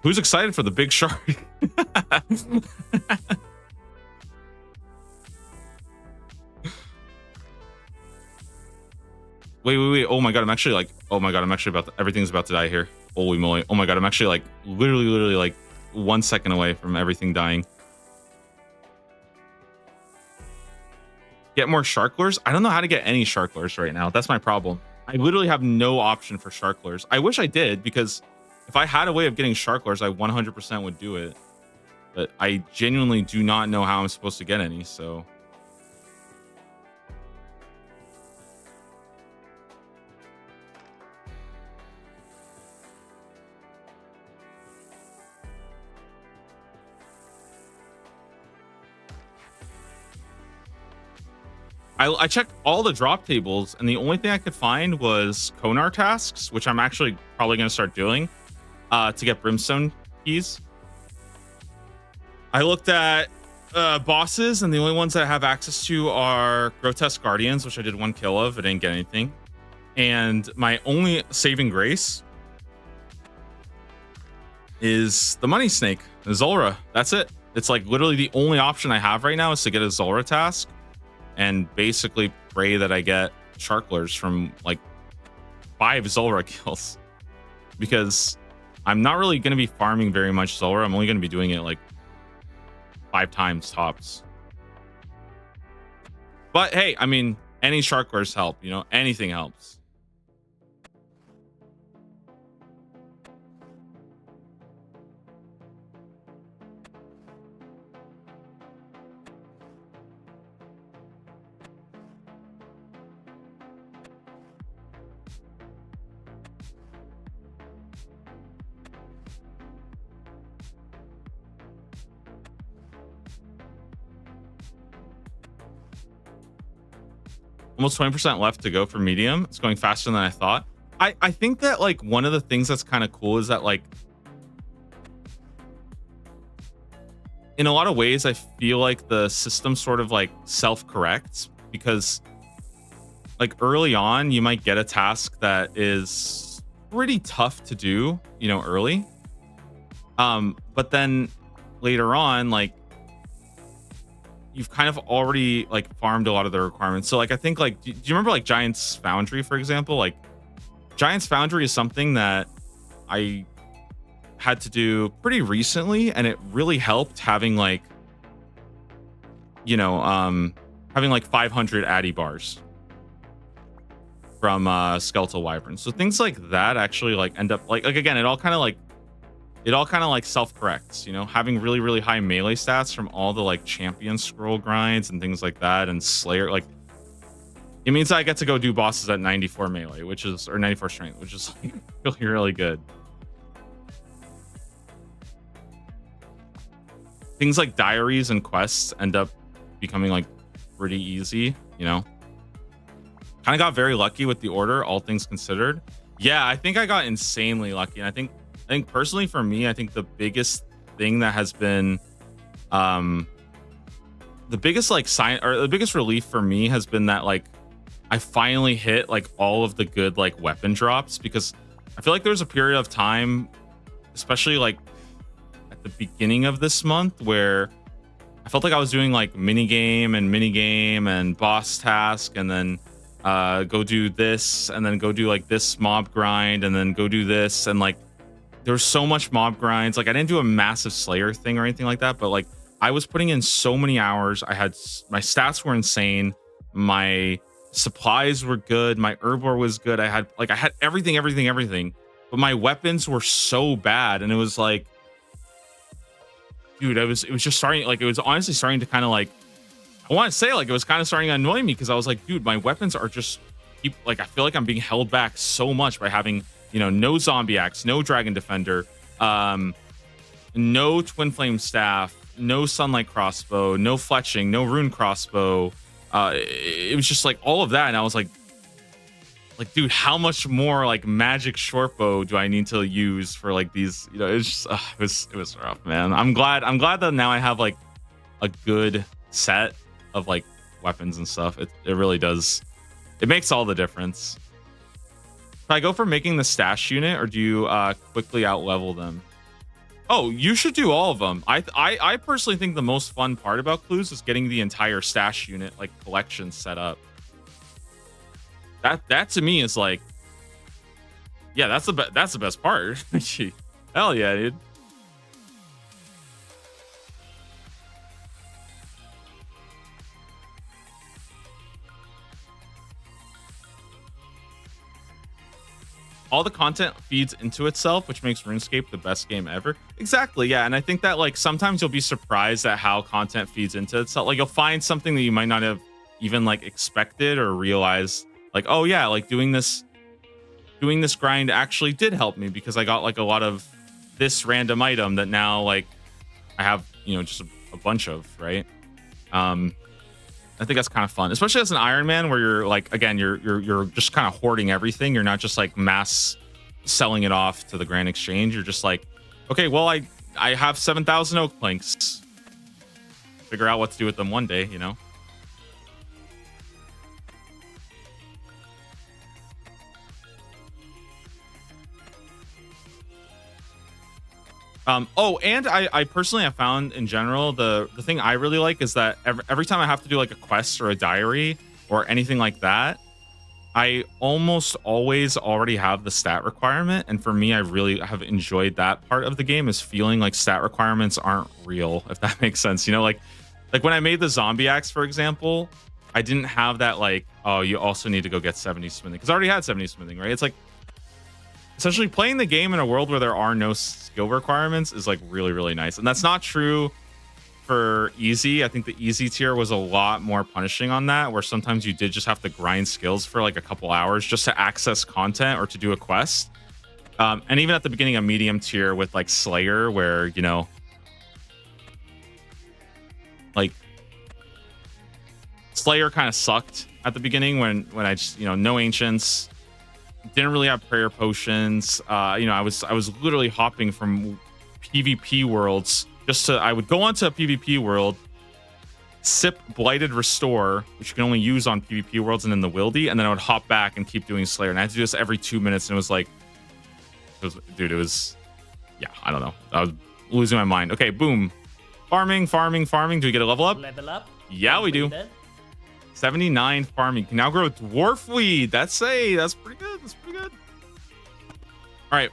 Who's excited for the big shark? Wait. Oh my God, I'm actually everything's about to die here. Holy moly. Oh my God, I'm actually like literally like 1 second away from everything dying. Get more shark lures? I don't know how to get any shark lures right now. That's my problem. I literally have no option for shark lures. I wish I did, because if I had a way of getting shark lures, I 100% would do it. But I genuinely do not know how I'm supposed to get any, so. I checked all the drop tables, and the only thing I could find was Konar tasks, which I'm actually probably going to start doing to get brimstone keys. I looked at bosses, and the only ones that I have access to are Grotesque Guardians, which I did 1 kill of. I didn't get anything. And my only saving grace is the Money Snake, Zulrah. That's it. It's like literally the only option I have right now is to get a Zulrah task and basically pray that I get sharklers from like 5 Zulrah kills, because I'm not really going to be farming very much Zulrah. I'm only going to be doing it like 5 times tops. But hey, I mean, any sharklers help, you know, anything helps. almost 20% left to go for medium. It's going faster than I thought. I think that like one of the things that's kind of cool is that like in a lot of ways I feel like the system sort of like self-corrects, because like early on you might get a task that is pretty tough to do, you know, early. But then later on, like you've kind of already like farmed a lot of the requirements. So like I think like do you remember like Giant's Foundry, for example? Like Giant's Foundry is something that I had to do pretty recently, and it really helped having like, you know, having like 500 Addy bars from Skeletal Wyvern. So things like that actually like end up like again, it all kind of like self-corrects, you know, having really, really high melee stats from all the like champion scroll grinds and things like that, and Slayer, like it means I get to go do bosses at 94 melee, or 94 strength, which is like really, really good. Things like diaries and quests end up becoming like pretty easy, you know. Kind of got very lucky with the order, all things considered. Yeah, I think I got insanely lucky, and I think personally for me, I think the biggest thing that has been the biggest like sign, or the biggest relief for me has been that like I finally hit like all of the good like weapon drops, because I feel like there was a period of time, especially like at the beginning of this month, where I felt like I was doing like minigame and boss task, and then go do this, and then go do like this mob grind, and then go do this, and like there was so much mob grinds. Like I didn't do a massive Slayer thing or anything like that, but like I was putting in so many hours. My stats were insane. My supplies were good. My herbor was good. I had everything. But my weapons were so bad, and it was like, dude, it was just starting. Like it was honestly starting to kind of like, I want to say like it was kind of starting to annoy me, because I was like, dude, my weapons are just like I feel like I'm being held back so much by having, you know, no zombie axe, no dragon defender, no twin flame staff, no sunlight crossbow, no fletching, no rune crossbow. It was just like all of that, and I was like, dude, how much more like magic short bow do I need to use for like these? You know, it's just it was rough, man. I'm glad that now I have like a good set of like weapons and stuff. It really does. It makes all the difference. Should I go for making the stash unit, or do you quickly out level them? Oh, you should do all of them. I personally think the most fun part about Clues is getting the entire stash unit like collection set up. That to me is like, yeah, that's the best part. Hell yeah, dude. All the content feeds into itself, which makes RuneScape the best game ever. Exactly, yeah. And I think that like sometimes you'll be surprised at how content feeds into itself. Like you'll find something that you might not have even like expected or realized, like, oh yeah, like doing this grind actually did help me, because I got like a lot of this random item that now like I have, you know, just a bunch of, right? I think that's kind of fun, especially as an Iron Man, where you're like, again, you're just kind of hoarding everything. You're not just like mass selling it off to the Grand Exchange. You're just like, okay, well, I have 7,000 oak planks. Figure out what to do with them one day, you know? Oh, and I personally have found in general, the thing I really like is that every time I have to do like a quest or a diary or anything like that, I almost always already have the stat requirement. And for me, I really have enjoyed that part of the game, is feeling like stat requirements aren't real, if that makes sense. You know, like when I made the zombie axe, for example, I didn't have that like, oh, you also need to go get 70 smithing, because I already had 70 smithing, right? It's like, essentially playing the game in a world where there are no skill requirements is like really, really nice. And that's not true for easy. I think the easy tier was a lot more punishing on that, where sometimes you did just have to grind skills for like a couple hours just to access content or to do a quest. And even at the beginning of medium tier with like Slayer, where, you know, like Slayer kind of sucked at the beginning when I just, no ancients, didn't really have prayer potions. I was literally hopping from PvP worlds I would go onto a PvP world, sip Blighted Restore, which you can only use on PvP worlds and then the Wildy, and then I would hop back and keep doing Slayer. And I had to do this every 2 minutes, and it was like, yeah, I don't know. I was losing my mind. Okay, boom. Farming. Do we get a level up? Level up. Yeah, we do. 79 farming. Can now grow dwarf weed. That's pretty good. All right.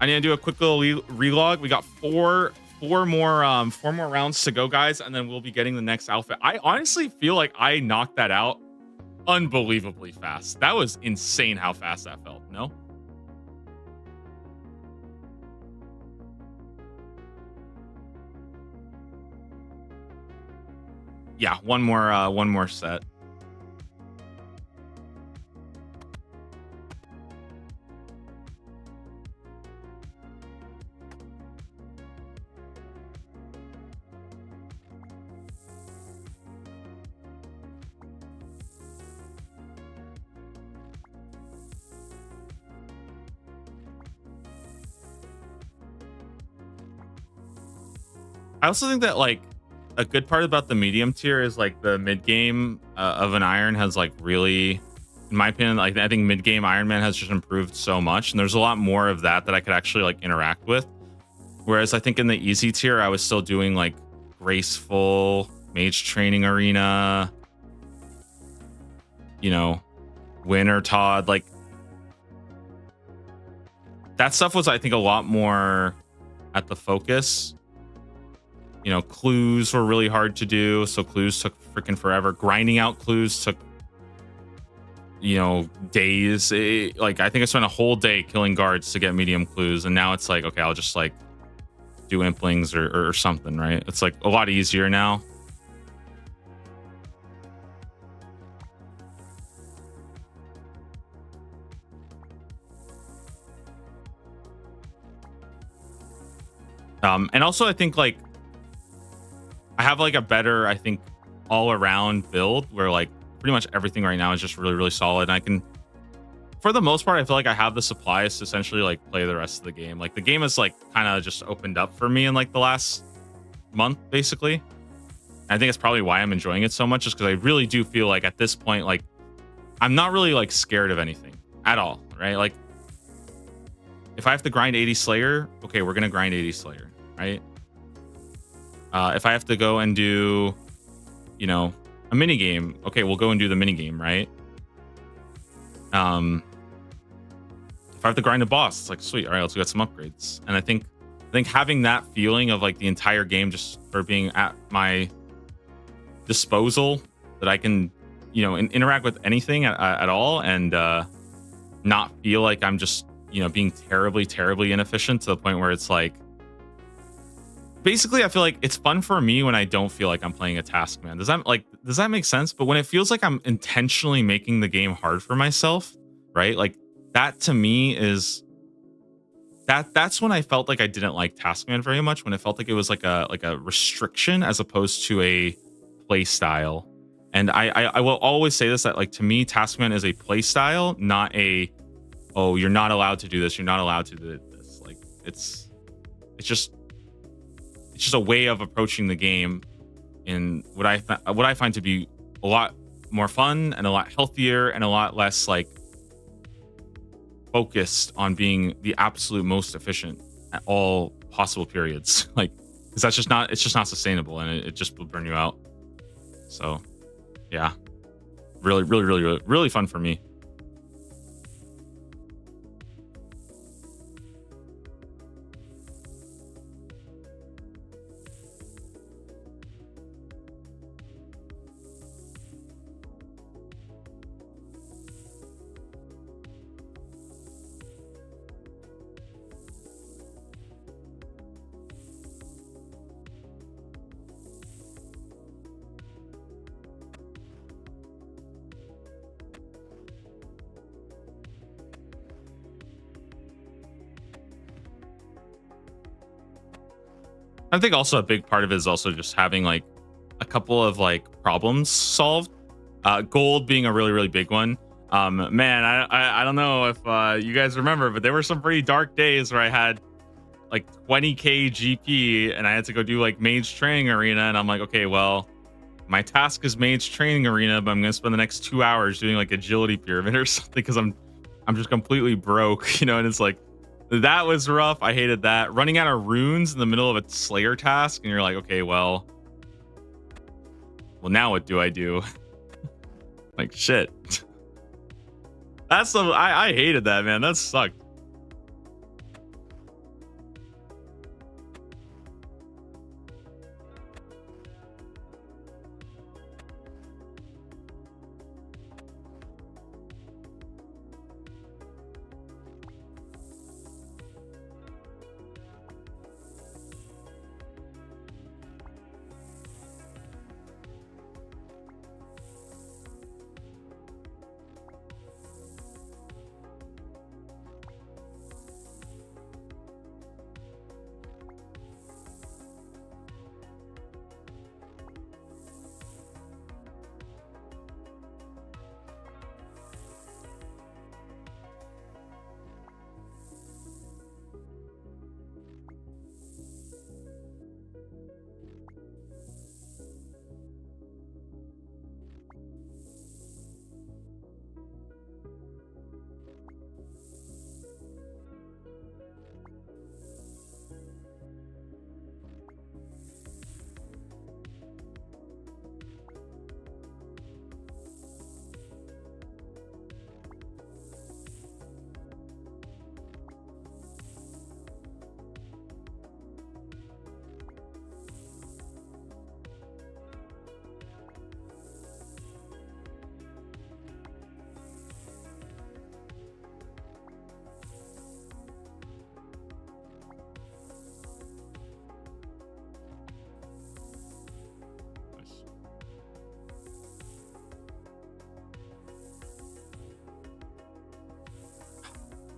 I need to do a quick little relog. We got four more rounds to go, guys, and then we'll be getting the next outfit. I honestly feel like I knocked that out unbelievably fast. That was insane how fast that felt. No? Yeah, one more set. I also think that like a good part about the medium tier is like the mid game of an Iron has like really, in my opinion, like I think mid game Iron Man has just improved so much, and there's a lot more of that I could actually like interact with. Whereas I think in the easy tier, I was still doing like graceful mage training arena, Winter Todd, like that stuff was I think a lot more at the focus. Clues were really hard to do, so clues took freaking forever. Grinding out clues took, days. Like I think I spent a whole day killing guards to get medium clues, and now it's like, okay, I'll just like do implings or something, right? It's like a lot easier now. And also I think like I have like a better, I think, all around build where like pretty much everything right now is just really, really solid. And I can, for the most part, I feel like I have the supplies to essentially like play the rest of the game. Like the game is like kind of just opened up for me in like the last month, basically. I think it's probably why I'm enjoying it so much, just because I really do feel like at this point, like I'm not really like scared of anything at all, right? Like if I have to grind 80 Slayer, okay, we're going to grind 80 Slayer, right? If I have to go and do, a mini game, okay, we'll go and do the mini game, right? If I have to grind a boss, it's like sweet. All right, let's get some upgrades. And I think having that feeling of like the entire game just for being at my disposal, that I can, interact with anything at all, and not feel like I'm just, being terribly, terribly inefficient to the point where it's like. Basically, I feel like it's fun for me when I don't feel like I'm playing a task, man. Does that make sense? But when it feels like I'm intentionally making the game hard for myself, right? Like that to me is that's when I felt like I didn't like Taskman very much. When it felt like it was like a restriction as opposed to a play style. And I will always say this, that like to me, Taskman is a play style, not a you're not allowed to do this, you're not allowed to do this. Like it's just a way of approaching the game in what I find to be a lot more fun and a lot healthier and a lot less like focused on being the absolute most efficient at all possible periods. Like, because it's just not sustainable, and it just will burn you out. So yeah, really, really, really, really, really fun for me. I think also a big part of it is also just having like a couple of like problems solved Gold being a really, really big one. Man, I don't know if you guys remember, but there were some pretty dark days where I had like 20k GP and I had to go do like Mage Training Arena, and I'm like, okay, well, my task is Mage Training Arena, but I'm gonna spend the next 2 hours doing like Agility Pyramid or something because I'm just completely broke, you know. And it's like, that was rough. I hated that. Running out of runes in the middle of a Slayer task, and you're like, okay, well, now what do I do? Like, shit. That's some. I hated that, man. That sucked.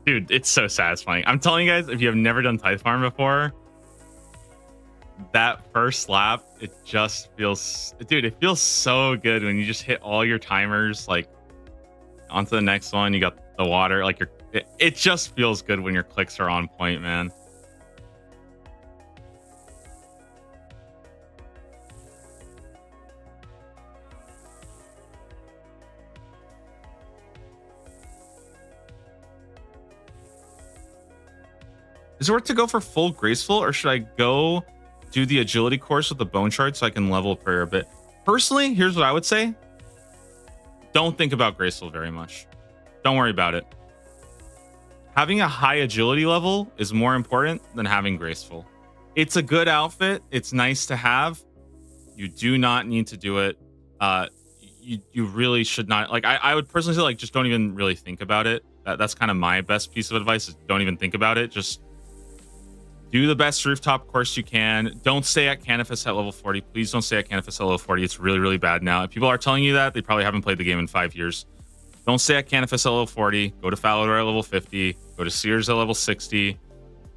Dude, it's so satisfying. I'm telling you guys, if you have never done Tithe Farm before, that first lap, it just feels, dude, it feels so good when you just hit all your timers, like onto the next one. You got the water, like it just feels good when your clicks are on point, man. Is it worth to go for full graceful, or should I go do the agility course with the bone chart so I can level prayer a bit? Personally, here's what I would say. Don't think about graceful very much. Don't worry about it. Having a high agility level is more important than having graceful. It's a good outfit. It's nice to have. You do not need to do it. You really should not. Like, I would personally say, like, just don't even really think about it. That's kind of my best piece of advice, is don't even think about it. Just do the best rooftop course you can. Don't stay at Canifis at level 40. Please don't stay at Canifis at level 40. It's really, really bad now. If people are telling you that, they probably haven't played the game in 5 years. Don't stay at Canifis at level 40. Go to Falador at level 50. Go to Sears at level 60.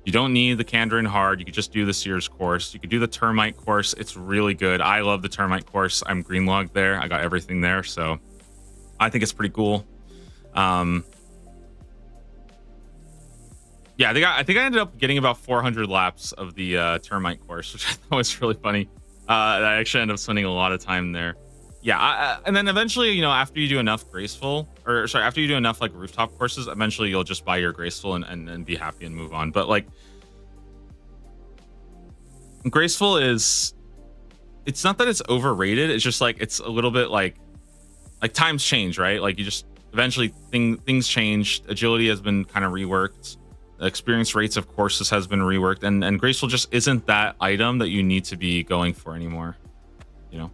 You don't need the Kandarin hard. You could just do the Sears course. You could do the Termite course. It's really good. I love the Termite course. I'm greenlogged there. I got everything there, so I think it's pretty cool. Yeah, I think I ended up getting about 400 laps of the Termite course, which I thought was really funny. I actually ended up spending a lot of time there. Yeah, and then eventually, you know, after you do enough graceful, or sorry, after you do enough like rooftop courses, eventually you'll just buy your graceful and be happy and move on. But like, graceful is, it's not that it's overrated. It's just like, it's a little bit like times change, right? Like, you just eventually things change. Agility has been kind of reworked. Experience rates of courses has been reworked, and graceful just isn't that item that you need to be going for anymore, you know.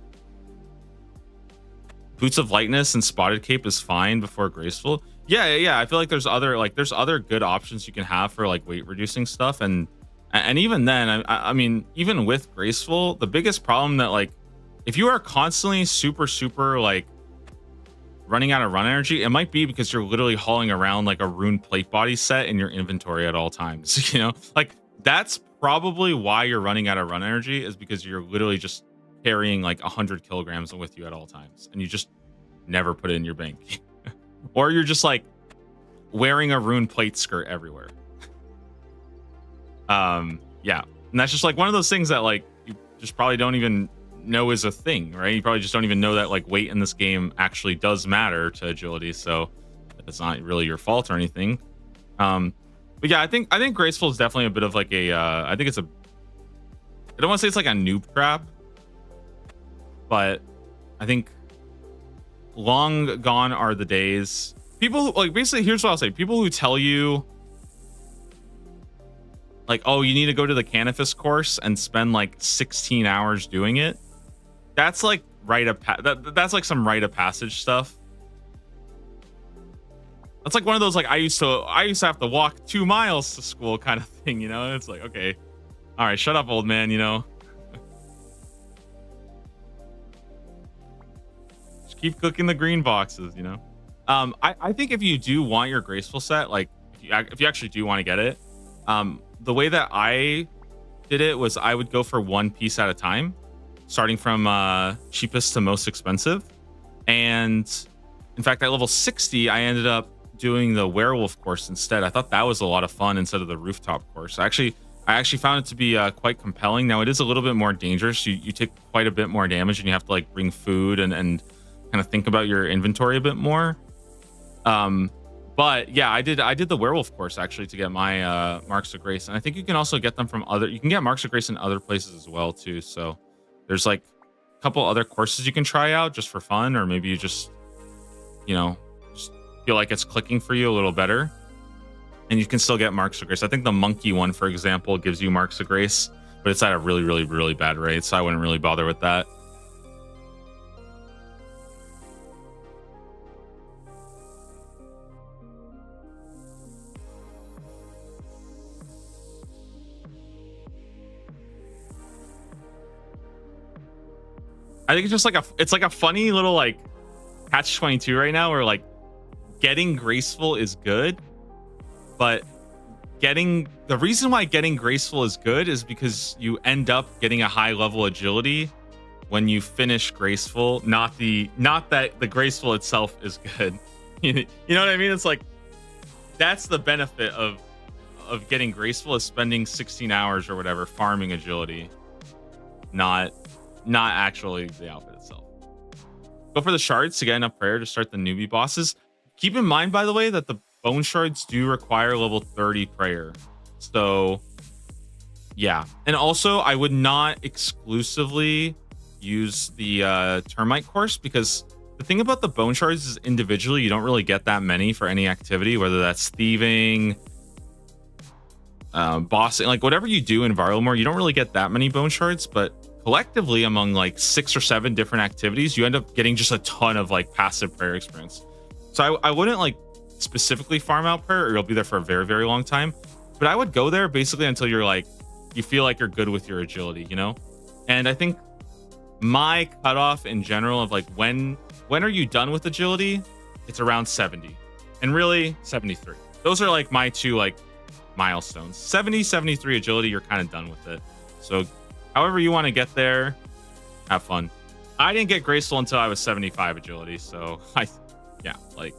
Boots of Lightness and Spotted Cape is fine before graceful. Yeah, I feel like there's other good options you can have for like weight reducing stuff, and even then, I mean, even with graceful, the biggest problem that, like, if you are constantly super like running out of run energy, it might be because you're literally hauling around like a rune plate body set in your inventory at all times. You know, like, that's probably why you're running out of run energy, is because you're literally just carrying like 100 kilograms with you at all times, and never put it in your bank. Or you're just like wearing a rune plate skirt everywhere. Yeah. And that's just like one of those things that like you just probably don't even know is a thing, right? You probably just don't even know that like weight in this game actually does matter to agility. So it's not really your fault or anything. But yeah, I think graceful is definitely a bit of like a I think it's a, I don't want to say it's like a noob trap, but I think long gone are the days. People who, like, basically, here's what I'll say: people who tell you like, oh, you need to go to the Canifis course and spend like 16 hours doing it. That's like that's like some rite of passage stuff. That's like one of those like I used to have to walk 2 miles to school kind of thing, you know? It's like, okay, all right, shut up, old man, you know. Just keep cooking the green boxes, you know. I think if you do want your graceful set, like if you actually do want to get it, the way that I did it was I would go for one piece at a time, starting from cheapest to most expensive. And in fact, at level 60, I ended up doing the werewolf course instead. I thought that was a lot of fun instead of the rooftop course. I actually found it to be quite compelling. Now it is a little bit more dangerous. You take quite a bit more damage, and you have to like bring food and kind of think about your inventory a bit more. But yeah, I did the werewolf course actually to get my marks of grace, and I think you can also get them from you can get marks of grace in other places as well too. So there's like a couple other courses you can try out just for fun, or maybe you just, you know, just feel like it's clicking for you a little better, and you can still get marks of grace. I think the monkey one, for example, gives you marks of grace, but it's at a really, really, really bad rate, so I wouldn't really bother with that. I think it's just like a funny little like catch-22 right now, where like getting graceful is good, but the reason why getting graceful is good is because you end up getting a high level agility when you finish graceful, not that the graceful itself is good. You know what I mean? It's like that's the benefit of getting graceful, is spending 16 hours or whatever farming agility, not actually the outfit itself. Go for the shards to get enough prayer to start the newbie bosses. Keep in mind, by the way, that the bone shards do require level 30 prayer. So yeah. And also I would not exclusively use the termite course, because the thing about the bone shards is individually you don't really get that many for any activity, whether that's thieving, bossing, like whatever you do in Varlamore, you don't really get that many bone shards, but collectively among like 6 or 7 different activities, you end up getting just a ton of like passive prayer experience. So I wouldn't like specifically farm out prayer, or you'll be there for a very, very long time, but I would go there basically until you're like, you feel like you're good with your agility, you know? And I think my cutoff in general of like when are you done with agility, it's around 70, and really 73. Those are like my two like milestones. 70, 73 agility, you're kind of done with it. So however you want to get there, have fun. I didn't get graceful until I was 75 agility, so yeah, like.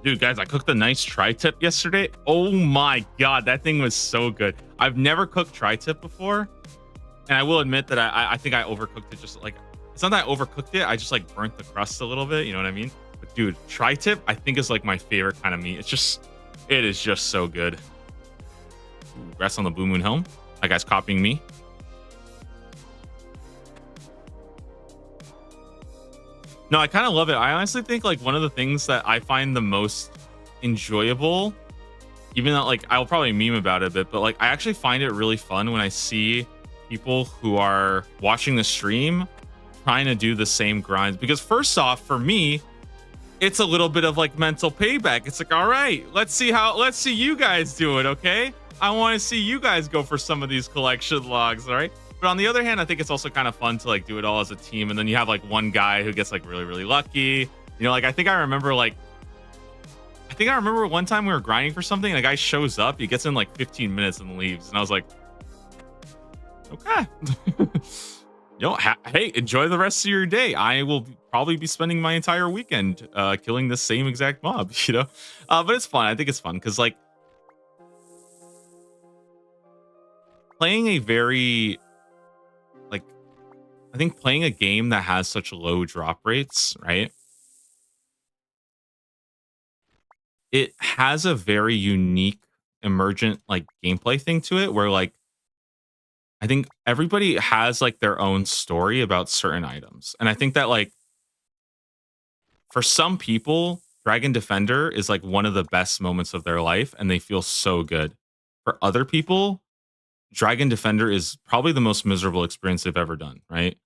Dude, guys, I cooked a nice tri-tip yesterday. Oh my god, that thing was so good. I've never cooked tri-tip before, and I will admit that I think I overcooked it. Just like, it's not that I overcooked it, I just like burnt the crust a little bit, you know what I mean? But dude, tri-tip I think is like my favorite kind of meat. It is just so good. Ooh, congrats on the Blue Moon Helm. That guy's copying me. No, I kind of love it. I honestly think like one of the things that I find the most enjoyable, even though like I'll probably meme about it a bit, but like I actually find it really fun when I see people who are watching the stream trying to do the same grinds, because first off, for me, it's a little bit of like mental payback. It's like, all right, let's see you guys do it. Okay. I want to see you guys go for some of these collection logs. All right. But on the other hand, I think it's also kind of fun to like do it all as a team. And then you have like one guy who gets like really, really lucky. You know, like I think I remember one time we were grinding for something and a guy shows up, he gets in like 15 minutes and leaves. And I was like, okay. You know, hey, enjoy the rest of your day. I will probably be spending my entire weekend killing the same exact mob, you know? But it's fun. I think it's fun because like playing a game that has such low drop rates, right? It has a very unique emergent like gameplay thing to it where like I think everybody has like their own story about certain items. And I think that like for some people, Dragon Defender is like one of the best moments of their life and they feel so good. For other people, Dragon Defender is probably the most miserable experience they've ever done, right?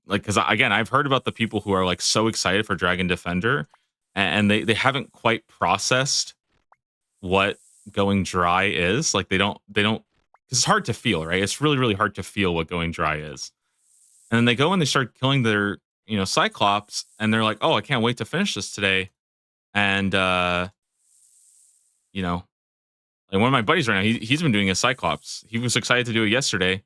Like, because again, I've heard about the people who are like so excited for Dragon Defender and they haven't quite processed what going dry is. Like they don't, because it's hard to feel, right? It's really, really hard to feel what going dry is. And then they go and they start killing their, you know, Cyclops and they're like, oh, I can't wait to finish this today. And, you know, like one of my buddies right now, he's been doing a Cyclops. He was excited to do it yesterday.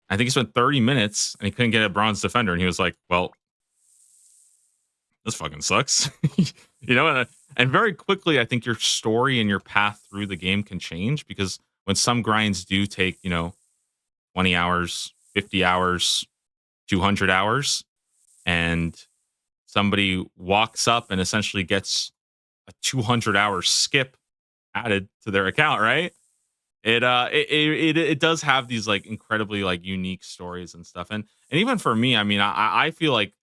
I think he spent 30 minutes and he couldn't get a bronze defender. And he was like, well, this fucking sucks. You know, and very quickly, I think your story and your path through the game can change because when some grinds do take, you know, 20 hours, 50 hours, 200 hours, and somebody walks up and essentially gets a 200-hour skip added to their account, right? It does have these like incredibly like unique stories and stuff. And even for me, I mean, I feel like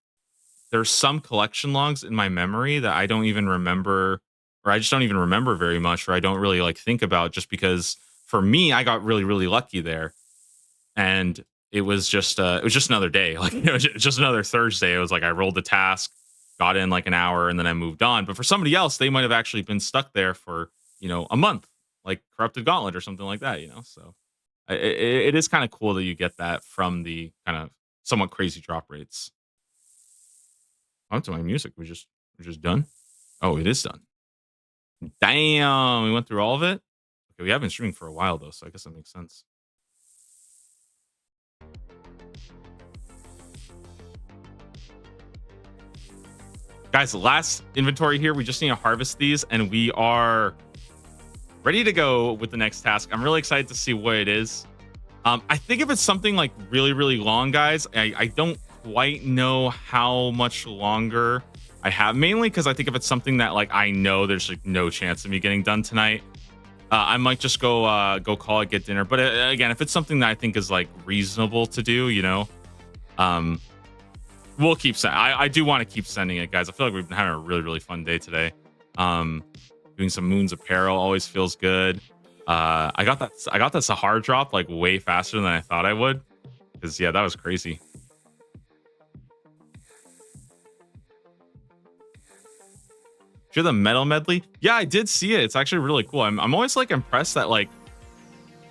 there's some collection logs in my memory that I don't even remember, or I just don't even remember very much, or I don't really like think about just because for me, I got really, really lucky there. And it was just another day. Like it was just another Thursday. It was like I rolled the task, got in like an hour, and then I moved on. But for somebody else, they might have actually been stuck there for, you know, a month, like Corrupted Gauntlet or something like that, you know? So it is kind of cool that you get that from the kind of somewhat crazy drop rates. On to my music. We're just done. Oh, it is done. Damn, we went through all of it. Okay, we have been streaming for a while though, so I guess that makes sense. Guys, last inventory here. We just need to harvest these, and we are ready to go with the next task. I'm really excited to see what it is. I think if it's something like really, really long, guys, I don't quite know how much longer I have, mainly because I think if it's something that like I know there's like no chance of me getting done tonight, I might just go call it, get dinner. But again, if it's something that I think is like reasonable to do, you know, we'll keep sending. I do want to keep sending it, guys. I feel like we've been having a really, really fun day today. Doing some Moon's Apparel always feels good. I got that Sahar drop like way faster than I thought I would, because yeah, that was crazy. Sure, the metal medley. Yeah, I did see it. It's actually really cool. I'm always like impressed that like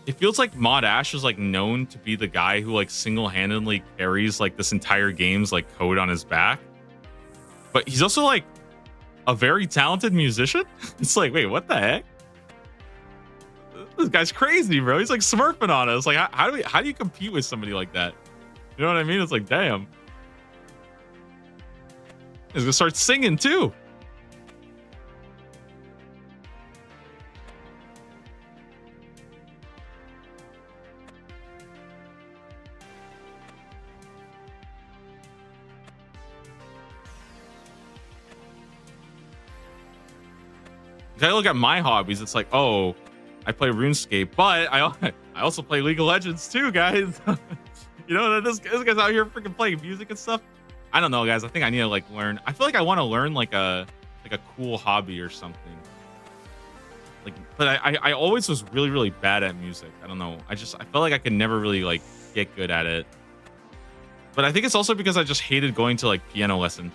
it feels like Mod Ash is like known to be the guy who like single-handedly carries like this entire game's like code on his back, but he's also like a very talented musician. It's like, wait, what the heck? This guy's crazy, bro. He's like smurfing on us. Like, how do you compete with somebody like that? You know what I mean? It's like, damn. He's gonna start singing too. I look at my hobbies. It's like, oh, I play RuneScape, but I also play League of Legends too, guys. You know, this guy's out here freaking playing music and stuff. I don't know, guys. I think I need to like learn. I feel like I want to learn like a cool hobby or something. Like, but I always was really, really bad at music. I don't know. I felt like I could never really like get good at it. but I think it's also because I just hated going to like piano lesson.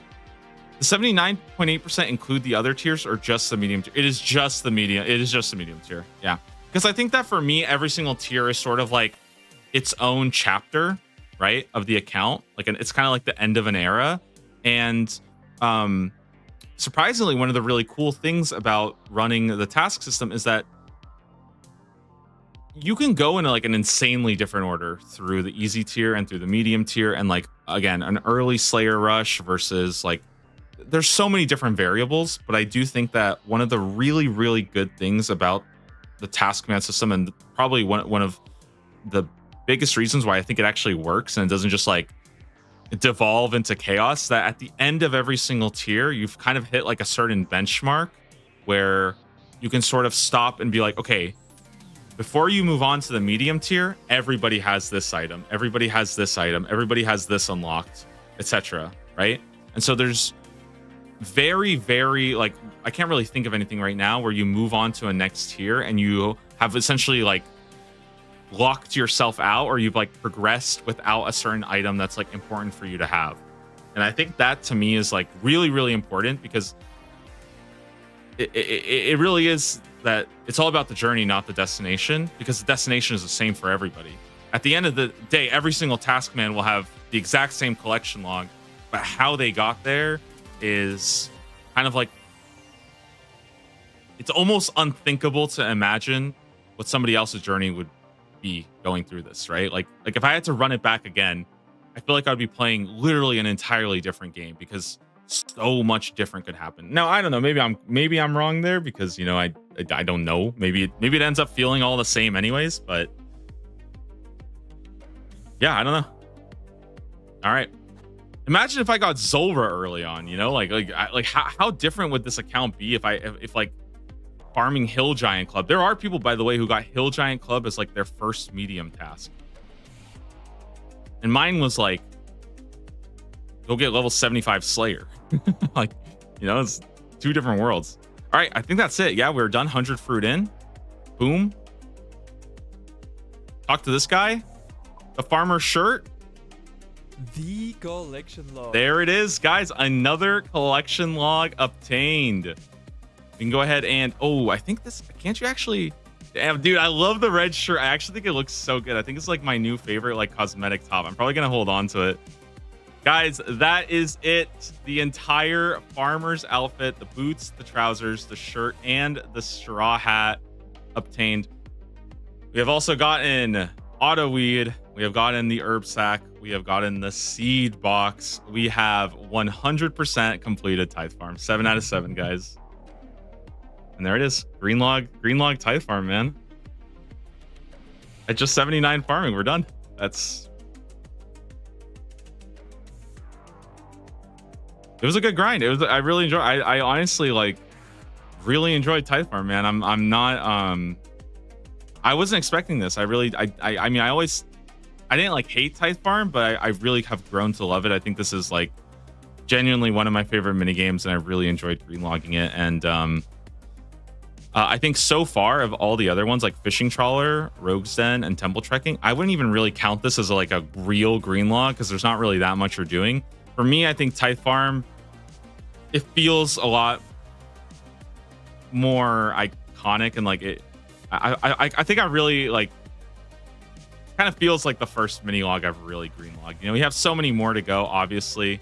The 79.8% include the other tiers or just the medium tier? It is just the medium. It is just the medium tier. Yeah. Because I think that for me, every single tier is sort of like its own chapter, right, of the account. Like it's kind of like the end of an era. And surprisingly, one of the really cool things about running the task system is that you can go in like an insanely different order through the easy tier and through the medium tier. And like, again, an early Slayer rush versus like, there's so many different variables, but I do think that one of the really, really good things about the task command system, and probably one of the biggest reasons why I think it actually works and it doesn't just like devolve into chaos, that at the end of every single tier, you've kind of hit like a certain benchmark where you can sort of stop and be like, okay, before you move on to the medium tier, everybody has this item, everybody has this item, everybody has this unlocked, etc. Right? And so there's very, very, like, I can't really think of anything right now where you move on to a next tier and you have essentially like locked yourself out, or you've like progressed without a certain item that's like important for you to have. And I think that to me is like really, really important, because it really is that it's all about the journey, not the destination, because the destination is the same for everybody. At the end of the day, every single task man will have the exact same collection log, but how they got there is kind of like, it's almost unthinkable to imagine what somebody else's journey would be going through this, right? Like if I had to run it back again, I feel like I'd be playing literally an entirely different game, because so much different could happen. Now, I don't know, maybe I'm wrong there, because you know, I don't know. Maybe it ends up feeling all the same anyways, but yeah, I don't know. All right. Imagine if I got Zulra early on, you know, like how different would this account be if like farming Hill Giant Club? There are people, by the way, who got Hill Giant Club as like their first medium task, and mine was like, go get level 75 Slayer. Like, you know, it's two different worlds. All right, I think that's it. Yeah, we're done. 100 fruit in. Boom. Talk to this guy. The farmer shirt. The collection log. There it is, guys. Another collection log obtained. We can go ahead and, oh, I think this, can't you actually, damn, dude, I love the red shirt. I actually think it looks so good. I think it's like my new favorite like cosmetic top. I'm probably gonna hold on to it. Guys, that is it. The entire farmer's outfit, the boots, the trousers, the shirt, and the straw hat obtained. We have also gotten auto weed. We have gotten the herb sack. We have gotten the seed box. We have 100% completed Tithe Farm. 7 out of 7, guys. And there it is. Green log Tithe Farm, man. At just 79 farming, we're done. It was a good grind. I really enjoyed. I honestly like really enjoyed Tithe Farm, man. I'm not I wasn't expecting this. I mean, I didn't like hate Tithe Farm, but I really have grown to love it. I think this is like genuinely one of my favorite mini games, and I really enjoyed greenlogging it. And I think so far of all the other ones, like Fishing Trawler, Rogue's Den, and Temple Trekking, I wouldn't even really count this as like a real greenlog, because there's not really that much you're doing. For me, I think Tithe Farm, it feels a lot more iconic, and like it. I think I really like. Kind of feels like the first mini log I've really greenlogged. You know, we have so many more to go. Obviously,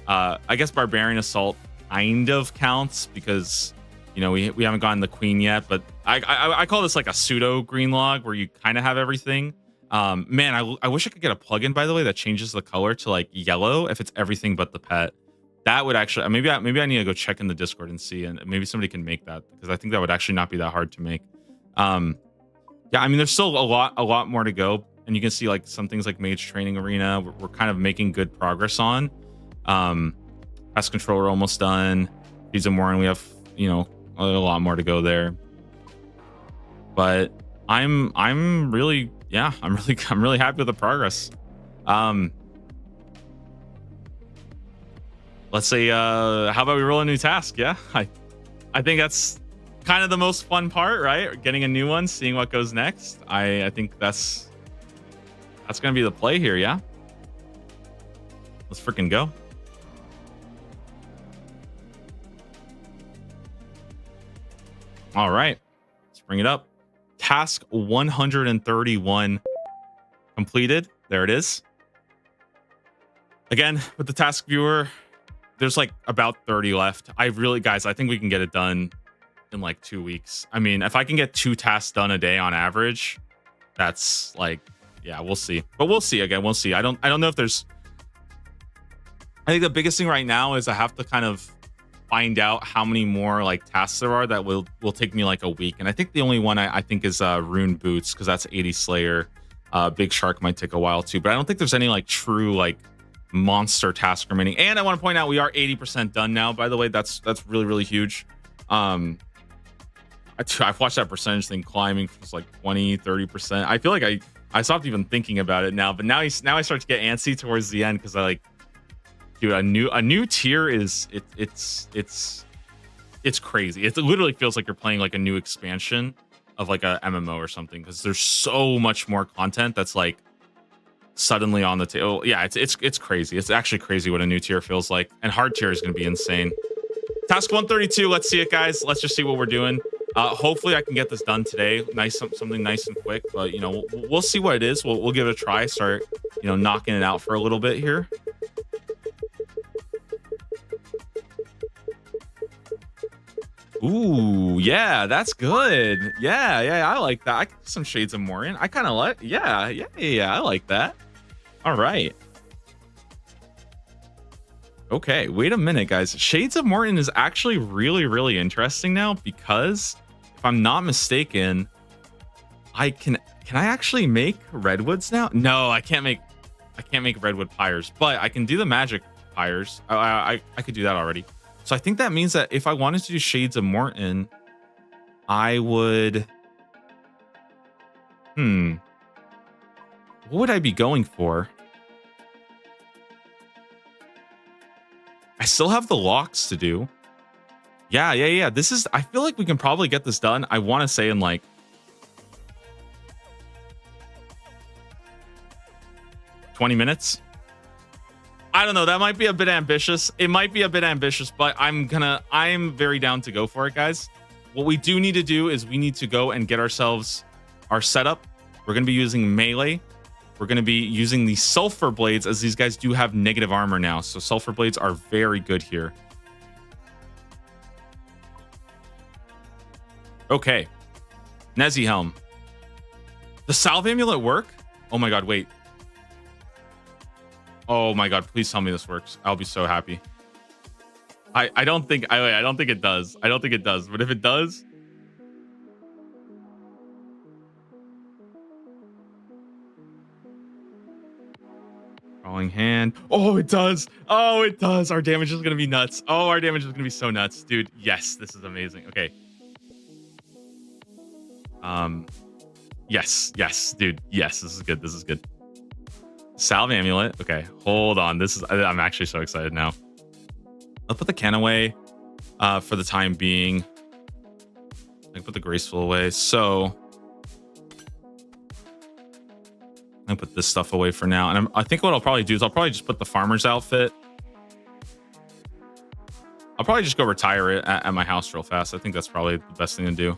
I guess Barbarian Assault kind of counts because you know we haven't gotten the Queen yet. But I call this like a pseudo greenlog where you kind of have everything. Man, I wish I could get a plugin, by the way, that changes the color to like yellow if it's everything but the pet. That would actually maybe I need to go check in the Discord and see, and maybe somebody can make that, because I think that would actually not be that hard to make. Yeah, I mean, there's still a lot more to go, and you can see like some things like Mage Training Arena we're kind of making good progress on. Pest Control we're almost done. Feeds and Warren, we have, you know, a lot more to go there. But I'm really happy with the progress. Let's say how about we roll a new task? Yeah, I think that's kind of the most fun part, right? Getting a new one, seeing what goes next. I think that's gonna be the play here. Yeah. Let's freaking go. All right. Let's bring it up. Task 131 completed. There it is. Again, with the task viewer, there's like about 30 left. I think we can get it done in like 2 weeks. I mean, if I can get 2 tasks done a day on average, that's like, yeah, we'll see. But we'll see. Again, we'll see. I don't know if there's, I think the biggest thing right now is I have to kind of find out how many more like tasks there are that will take me like a week. And I think the only one I think is Rune Boots, because that's 80 Slayer. Big Shark might take a while too, but I don't think there's any like true like monster task remaining. And I want to point out we are 80% done now, by the way. That's really, really huge. I've watched that percentage thing climbing from like 20-30%. I feel like I stopped even thinking about it now, but now I start to get antsy towards the end, because I like, dude, a new tier is it's crazy. It literally feels like you're playing like a new expansion of like a MMO or something, because there's so much more content that's like suddenly on the table. Yeah, it's crazy. It's actually crazy what a new tier feels like, and hard tier is going to be insane. Task 132. Let's see it, guys. Let's just see what we're doing. Hopefully I can get this done today. Something nice and quick, but you know, we'll see what it is. We'll give it a try. Start, you know, knocking it out for a little bit here. Ooh, yeah, that's good. Yeah, I like that. I can do some Shades of Morion. I kind of like, yeah, I like that. All right. Okay, wait a minute, guys. Shades of Morion is actually really, really interesting now, because if I'm not mistaken, can I actually make redwoods now? No, I can't make redwood pyres, but I can do the magic pyres. I could do that already. So I think that means that if I wanted to do Shades of Morion, I would... What would I be going for? I still have the locks to do. Yeah. This is... I feel like we can probably get this done. I want to say in like... 20 minutes? I don't know. That might be a bit ambitious. It might be a bit ambitious, but I'm very down to go for it, guys. What we do need to do is we need to go and get ourselves our setup. We're going to be using melee. We're going to be using the sulfur blades, as these guys do have negative armor now. So sulfur blades are very good here. Okay. Nezi Helm. The salve amulet work? Oh my god, wait. Oh my god, please tell me this works. I'll be so happy. I don't think it does. I don't think it does. But if it does, Crawling hand. Oh, it does. Oh, it does. Our damage is gonna be nuts. Oh, our damage is gonna be so nuts, dude. Yes, this is amazing. Okay. Yes, dude. Yes, this is good. This is good. Salve amulet. Okay, hold on. I'm actually so excited now. I'll put the can away for the time being. I can put the graceful away. So I put this stuff away for now. And I think what I'll probably do is I'll probably just put the farmer's outfit. I'll probably just go retire it at my house real fast. I think that's probably the best thing to do.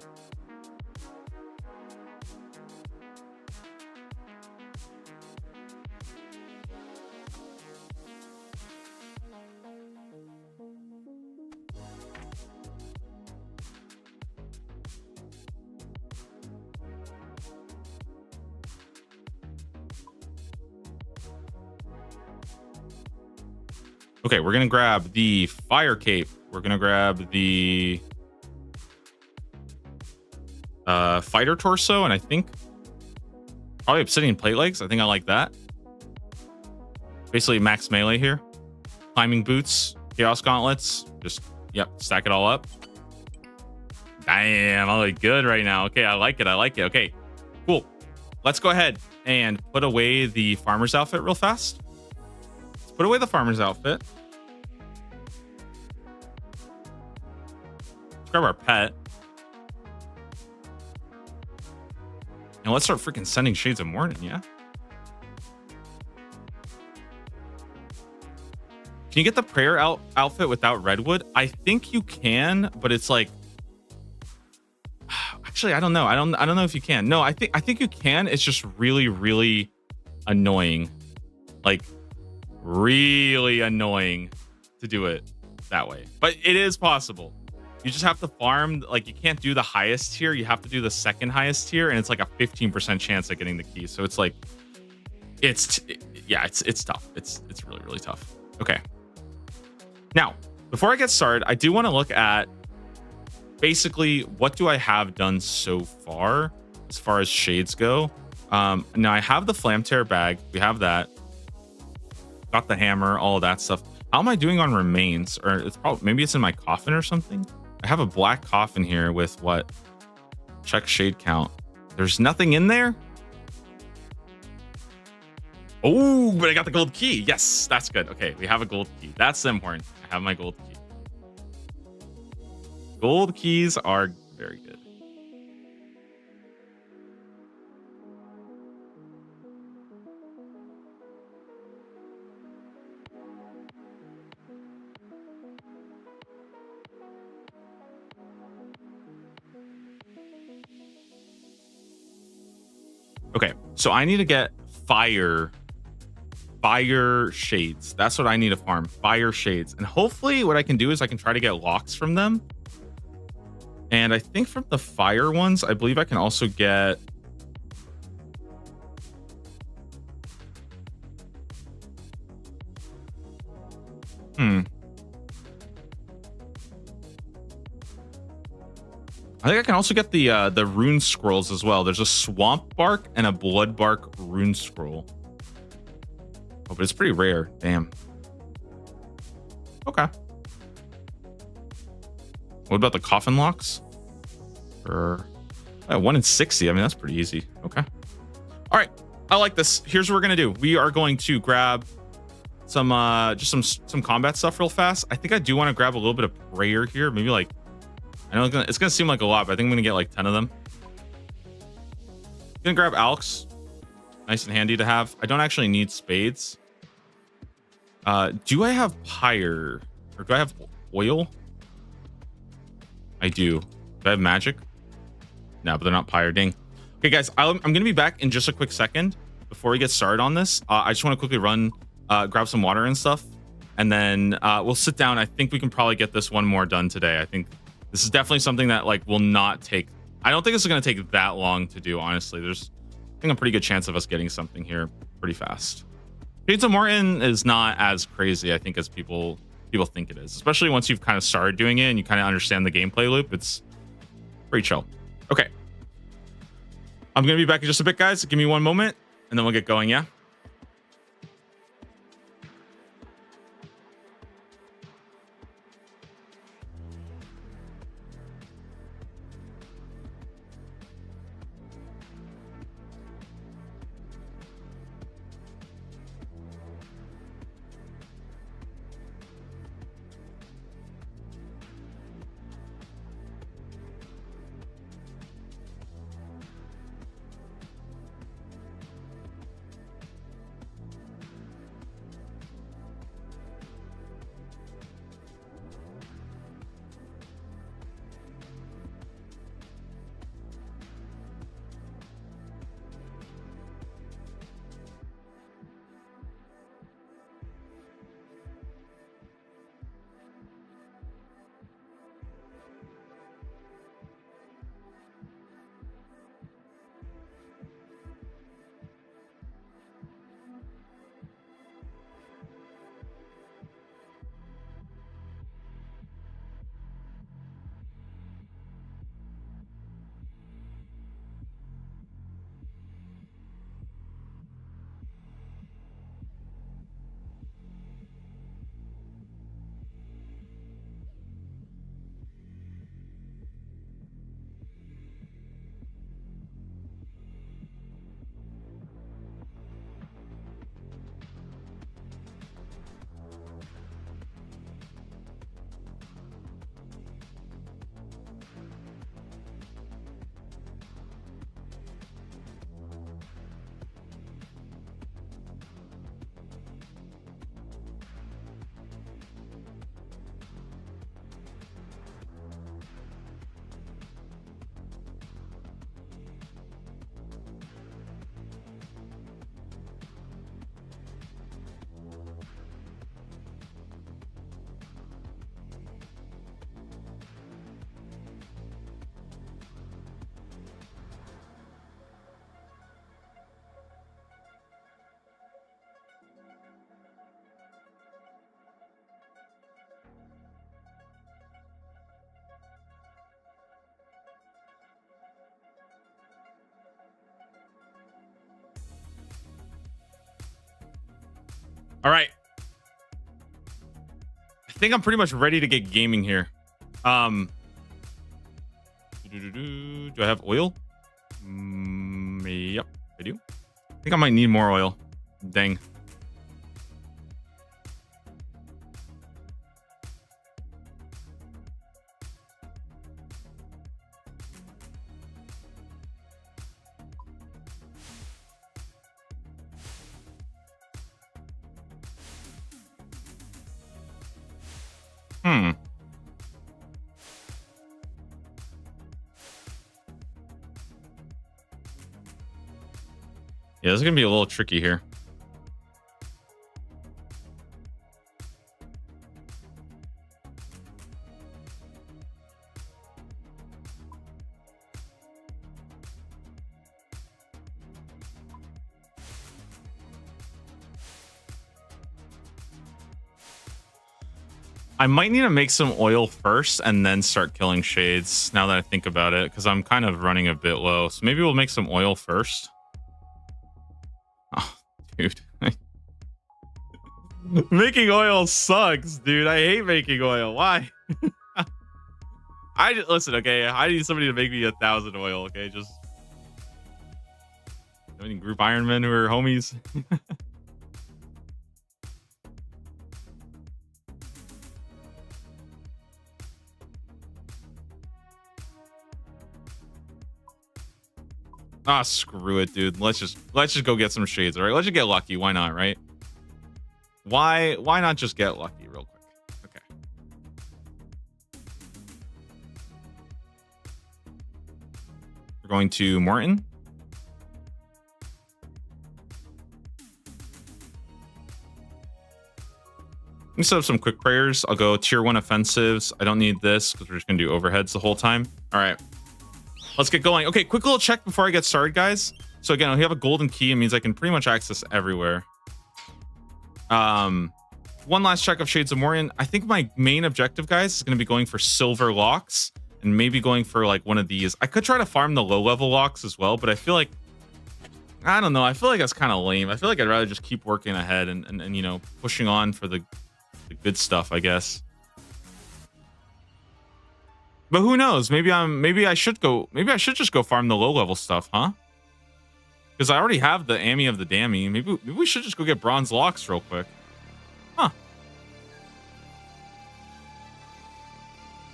Okay, we're gonna grab the fire cape. We're gonna grab the fighter torso, and I think probably obsidian plate legs. I think I like that. Basically max melee here. Climbing boots, chaos gauntlets. Just stack it all up. Damn, I look good right now. Okay, I like it. Okay, cool. Let's go ahead and put away the farmer's outfit real fast. Let's put away the farmer's outfit. Let's grab our pet. And let's start freaking sending Shades of Morion, yeah? Can you get the prayer outfit without redwood? I think you can, but it's like, actually, I don't know. I don't know if you can. No, I think you can. It's just really, really annoying. Like really annoying to do it that way. But it is possible. You just have to farm, like you can't do the highest tier, you have to do the second highest tier, and it's like a 15% chance at getting the key. So it's like it's tough. It's really, really tough. Okay. Now, before I get started, I do want to look at basically what do I have done so far as shades go. Now I have the flam tear bag, we have that. Got the hammer, all of that stuff. How am I doing on remains? Or it's probably, maybe it's in my coffin or something. I have a black coffin here with what? Check shade count. There's nothing in there. Oh, but I got the gold key. Yes, that's good. Okay, we have a gold key. That's important. I have my gold key. Gold keys are very good. Okay, so I need to get fire shades. That's what I need to farm, fire shades. And hopefully what I can do is I can try to get locks from them. And I think from the fire ones, I believe I can also get I think I can also get the rune scrolls as well. There's a swamp bark and a blood bark rune scroll. Oh, but it's pretty rare. Damn. Okay. What about the coffin locks? For 1 in 60. I mean, that's pretty easy. Okay. All right. I like this. Here's what we're gonna do. We are going to grab some just some combat stuff real fast. I think I do want to grab a little bit of prayer here. Maybe like, I know it's gonna seem like a lot, but I think I'm gonna get like 10 of them. Gonna grab Alex. Nice and handy to have. I don't actually need spades. Do I have pyre? Or do I have oil? I do. Do I have magic? No, but they're not pyre. Dang. Okay, guys, I'm gonna be back in just a quick second. Before we get started on this, I just want to quickly run, grab some water and stuff, and then we'll sit down. I think we can probably get this one more done today. I think this is definitely something that like will not take. I don't think this is gonna take that long to do. Honestly, there's I think a pretty good chance of us getting something here pretty fast. Shades of Morton is not as crazy, I think, as people think it is, especially once you've kind of started doing it and you kind of understand the gameplay loop. It's pretty chill. Okay, I'm gonna be back in just a bit, guys. Give me one moment and then we'll get going. Yeah. All right. I think I'm pretty much ready to get gaming here. Do I have oil? Yep, I do. I think I might need more oil. Dang. Yeah, this is gonna be a little tricky here. I might need to make some oil first and then start killing shades now that I think about it, because I'm kind of running a bit low. So maybe we'll make some oil first. Oh, dude. Making oil sucks, dude. I hate making oil. Why? Listen, okay. I need somebody to make me 1,000 oil, okay? Just any group Ironmen who are homies. Ah, screw it, dude. Let's just go get some shades, all right? Let's just get lucky. Why not, right? Why not just get lucky real quick? Okay. We're going to Morton. Let me set up some quick prayers. I'll go tier 1 offensives. I don't need this because we're just going to do overheads the whole time. All right. Let's get going. Okay, quick little check before I get started, guys. So again, we have a golden key. It means I can pretty much access everywhere. One last check of Shades of Morton. I think my main objective, guys, is going to be going for silver locks and maybe going for like one of these. I could try to farm the low level locks as well, but I feel like, I don't know. I feel like that's kind of lame. I feel like I'd rather just keep working ahead and you know, pushing on for the good stuff, I guess. But who knows? Maybe I should just go farm the low level stuff, huh? Because I already have the Ammy of the Dammy. Maybe we should just go get bronze locks real quick. Huh.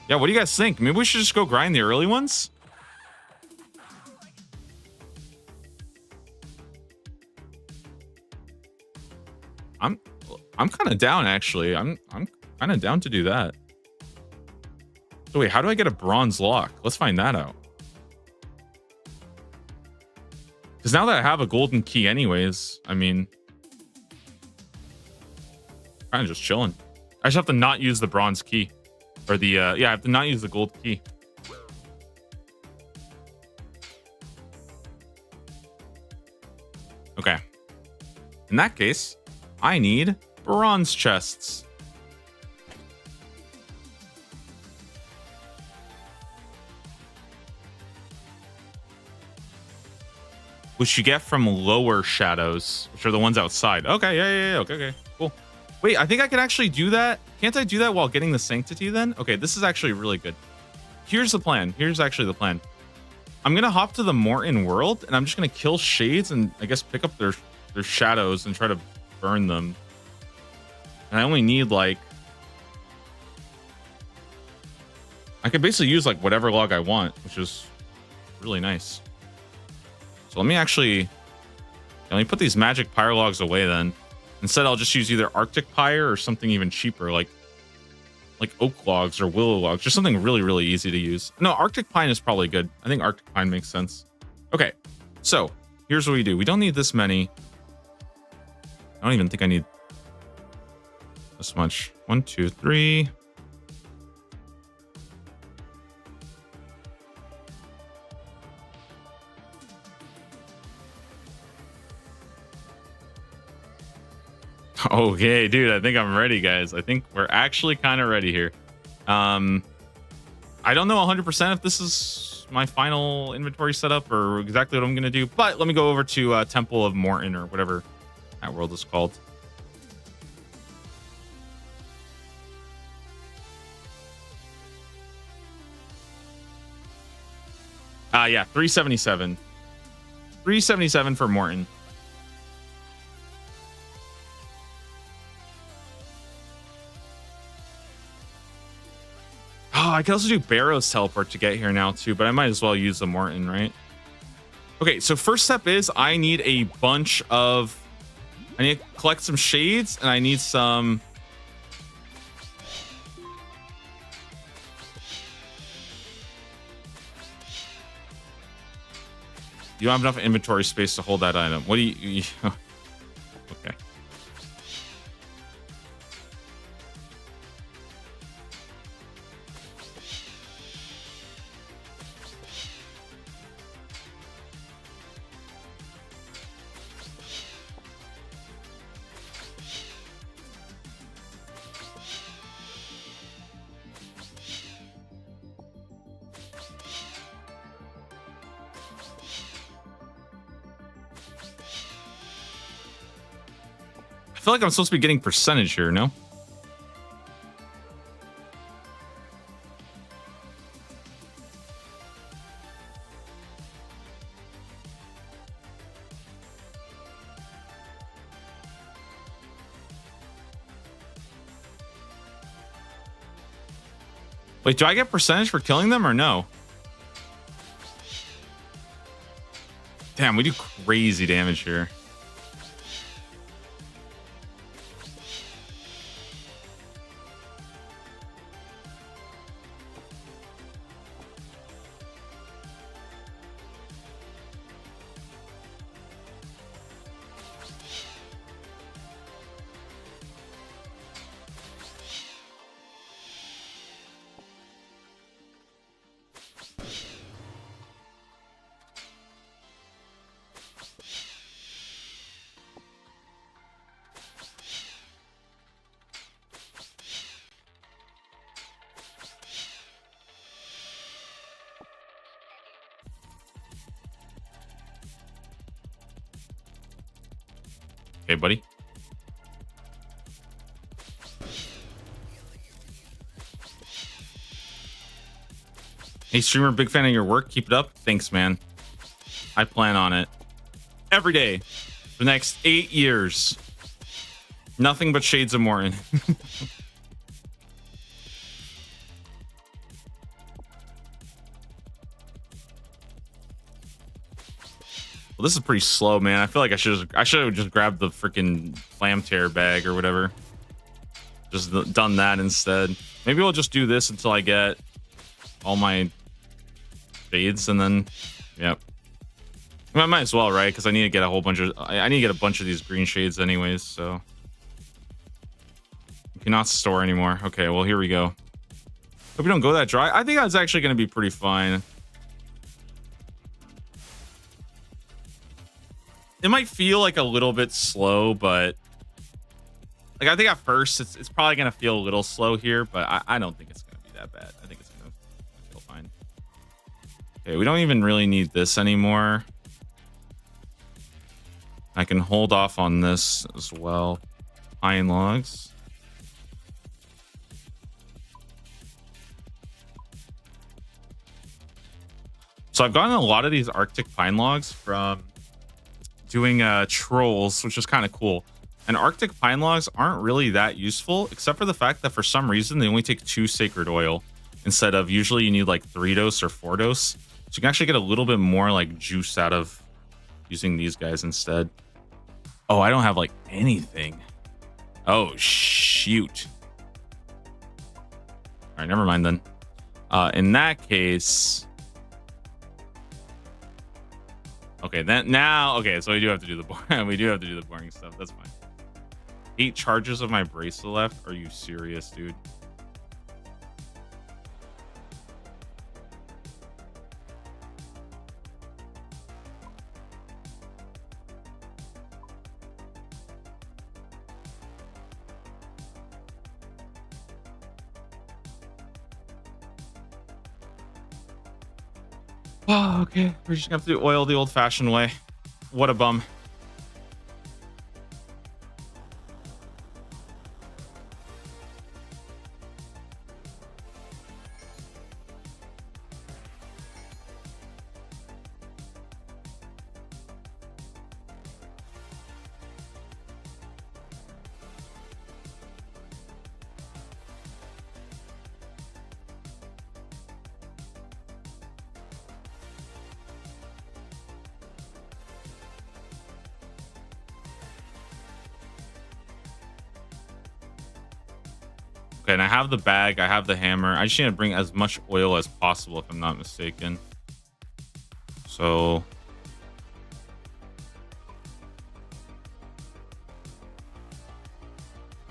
Yeah, what do you guys think? Maybe we should just go grind the early ones? I'm kind of down, actually. I'm kind of down to do that. So wait, how do I get a bronze lock? Let's find that out. Because now that I have a golden key anyways, I mean, kind of just chilling. I just have to not use the bronze key. Or the, yeah, I have to not use the gold key. Okay. In that case, I need bronze chests. Which you get from lower shadows, which are the ones outside. Okay, yeah, okay, cool. Wait, I think I can actually do that. Can't I do that while getting the sanctity then? Okay, this is actually really good. Here's the plan. Here's actually the plan. I'm gonna hop to the Morton world and I'm just gonna kill shades and I guess pick up their shadows and try to burn them. And I only need like, I can basically use like whatever log I want, which is really nice. So let me put these magic pyre logs away then. Instead, I'll just use either Arctic pyre or something even cheaper, like oak logs or willow logs, just something really, really easy to use. No, Arctic pine is probably good. I think Arctic pine makes sense. Okay, so here's what we do. We don't need this many. I don't even think I need this much. 1, 2, 3. Okay, dude, I think I'm ready, guys. I think we're actually kind of ready here. I don't know 100% if this is my final inventory setup or exactly what I'm going to do, but let me go over to Temple of Morton or whatever that world is called. Yeah, 377. 377 for Morton. Oh, I can also do Barrow's teleport to get here now too, but I might as well use the Morton, right? Okay, so first step is I need a bunch of... I need to collect some shades, and I need some... You don't have enough inventory space to hold that item. What do you okay. I feel like I'm supposed to be getting percentage here, no? Wait, do I get percentage for killing them or no? Damn, we do crazy damage here. Okay, buddy. Hey, streamer, big fan of your work. Keep it up. Thanks, man. I plan on it every day for the next 8 years. Nothing but shades of Morton. Well, this is pretty slow, man. I feel like I should have just grabbed the freaking flam tear bag or whatever. Just done that instead. Maybe we'll just do this until I get all my shades, and then, yep. I might as well, right? Because I need to get a whole bunch of... I need to get a bunch of these green shades anyways, so... You cannot store anymore. Okay, well, here we go. Hope we don't go that dry. I think that's actually going to be pretty fine. It might feel like a little bit slow, but... Like, I think at first, it's probably going to feel a little slow here, but I don't think it's going to be that bad. I think it's going to feel fine. Okay, we don't even really need this anymore. I can hold off on this as well. Pine logs. So I've gotten a lot of these Arctic pine logs from doing trolls, which is kind of cool. And Arctic pine logs aren't really that useful, except for the fact that for some reason they only take 2 sacred oil instead of usually you need like 3 dose or 4 dose. So you can actually get a little bit more like juice out of using these guys instead. Oh, I don't have like anything. Oh, shoot. All right, never mind then. In that case... Okay, then now... Okay, so we do have to do the we do have to do the boring stuff. That's fine. 8 charges of my bracelet left? Are you serious, dude? Oh, okay. We're just gonna have to do oil the old-fashioned way. What a bum. Okay, and I have the bag. I have the hammer. I just need to bring as much oil as possible, if I'm not mistaken. So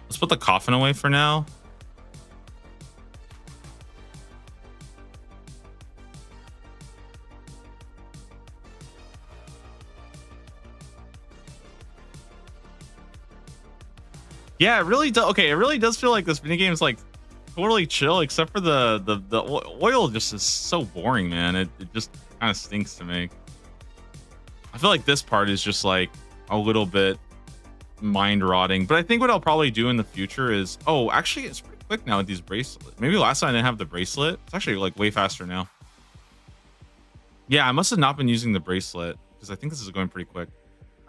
let's put the coffin away for now. Yeah, it really does. Okay, it really does feel like this mini game is like totally chill, except for the oil just is so boring, man. It just kind of stinks to me. I feel like this part is just like a little bit mind rotting. But I think what I'll probably do in the future is, oh, actually, it's pretty quick now with these bracelets. Maybe last time I didn't have the bracelet. It's actually like way faster now. Yeah, I must have not been using the bracelet because I think this is going pretty quick.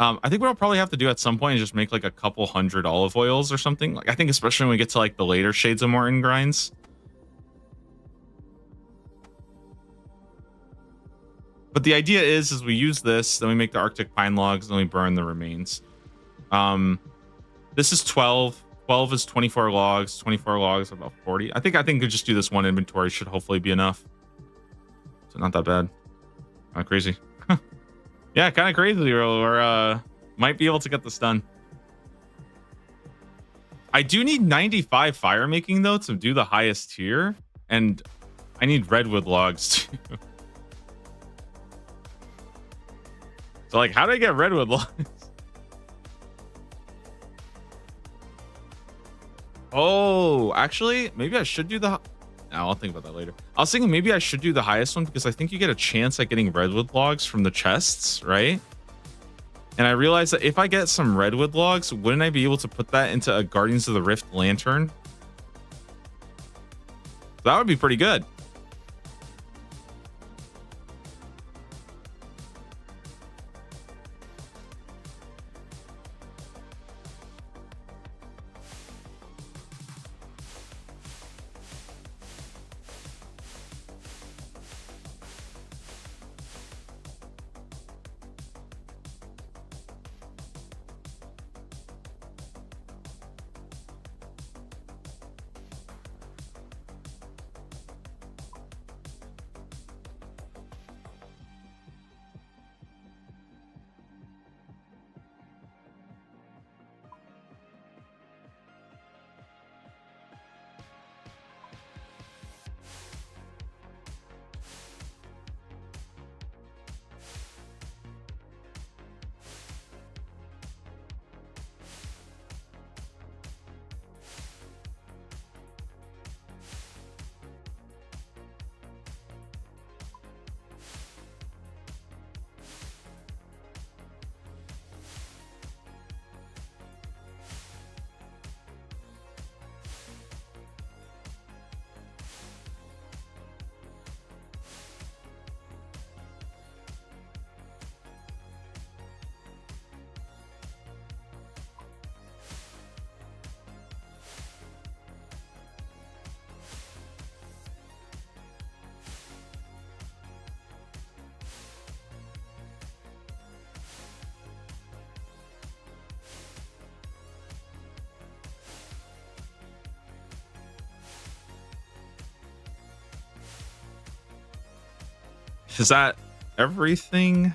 I think what I'll probably have to do at some point is just make like a couple hundred olive oils or something. Like I think especially when we get to like the later Shades of Morton grinds. But the idea is we use this, then we make the Arctic pine logs, then we burn the remains. This is 12. 12 is 24 logs. 24 logs, about 40. I think we just do this one inventory should hopefully be enough. So not that bad. Not crazy. Yeah, kind of crazy. We're might be able to get this done. I do need 95 fire making though to do the highest tier, and I need redwood logs too. So like, how do I get redwood logs? Oh, actually, maybe I should do the. No, I'll think about that later. I was thinking maybe I should do the highest one because I think you get a chance at getting redwood logs from the chests, right? And I realized that if I get some redwood logs, wouldn't I be able to put that into a Guardians of the Rift lantern? That would be pretty good. Is that everything? I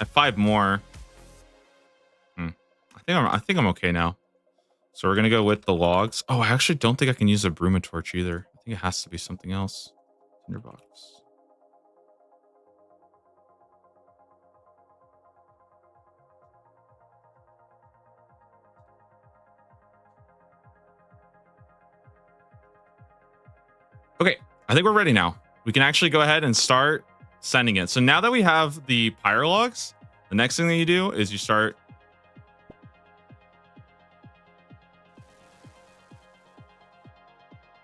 have 5 more. I think I'm okay now. So we're gonna go with the logs. Oh, I actually don't think I can use a brumatorch either. I think it has to be something else. Tinderbox. Okay, I think we're ready now. We can actually go ahead and start sending it. So now that we have the pyro logs, the next thing that you do is you start.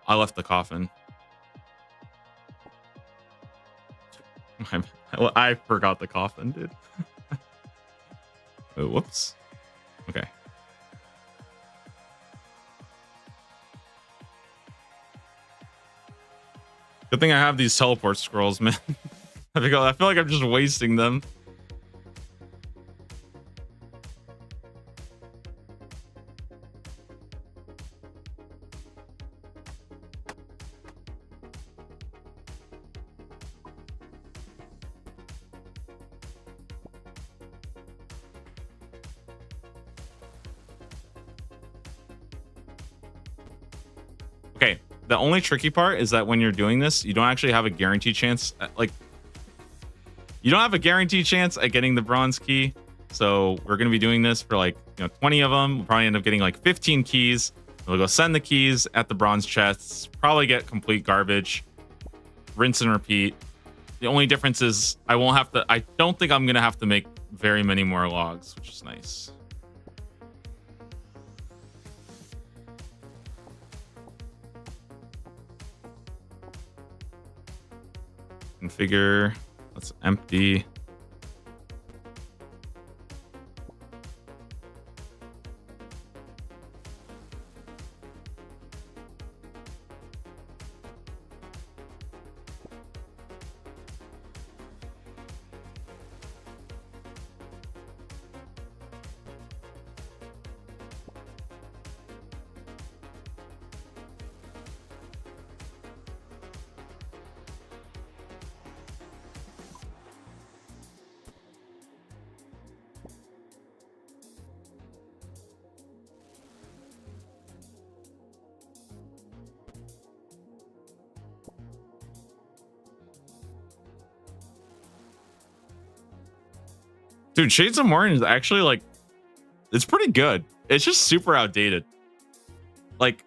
I left the coffin. I forgot the coffin, dude. Oh, whoops. Okay. Good thing I have these teleport scrolls, man. I feel like I'm just wasting them. the only tricky part is that when you're doing this, you don't actually have a guaranteed chance. You don't have a guaranteed chance at getting the bronze key. So we're going to be doing this for like, 20 of them. We'll probably end up getting like 15 keys. We'll go send the keys at the bronze chests, probably get complete garbage, rinse and repeat. The only difference is I don't think I'm going to have to make very many more logs, which is nice. Configure, let's empty. Dude, Shades of Morning is actually like, it's pretty good. It's just super outdated. Like,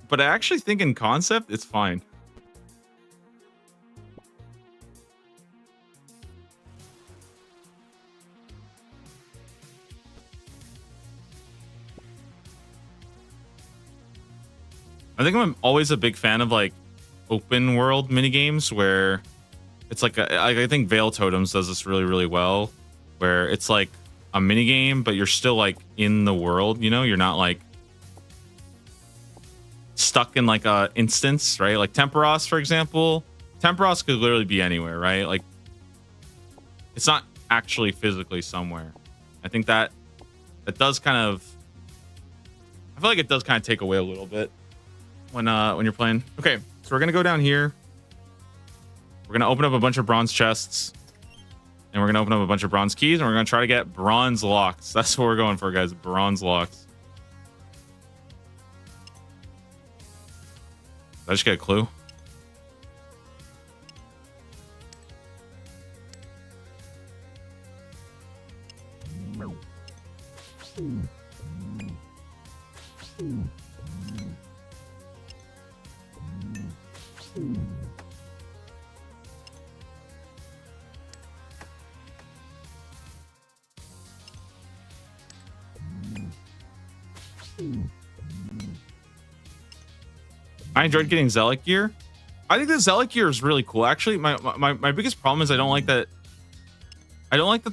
but I actually think in concept, it's fine. I think I'm always a big fan of like open world minigames where it's like I think Veil Totems does this really, really well, where it's like a minigame, but you're still like in the world, you're not like stuck in like a instance, right? Like Temperos, for example. Temperos could literally be anywhere, right? Like it's not actually physically somewhere. I think that does kind of, I feel like it does kind of take away a little bit when you're playing. Okay, so we're gonna go down here. We're going to open up a bunch of bronze chests. And we're going to open up a bunch of bronze keys. And we're going to try to get bronze locks. That's what we're going for, guys. Bronze locks. Did I just get a clue? I enjoyed getting Zealot gear. I think the Zealot gear is really cool. Actually, my biggest problem is I don't like that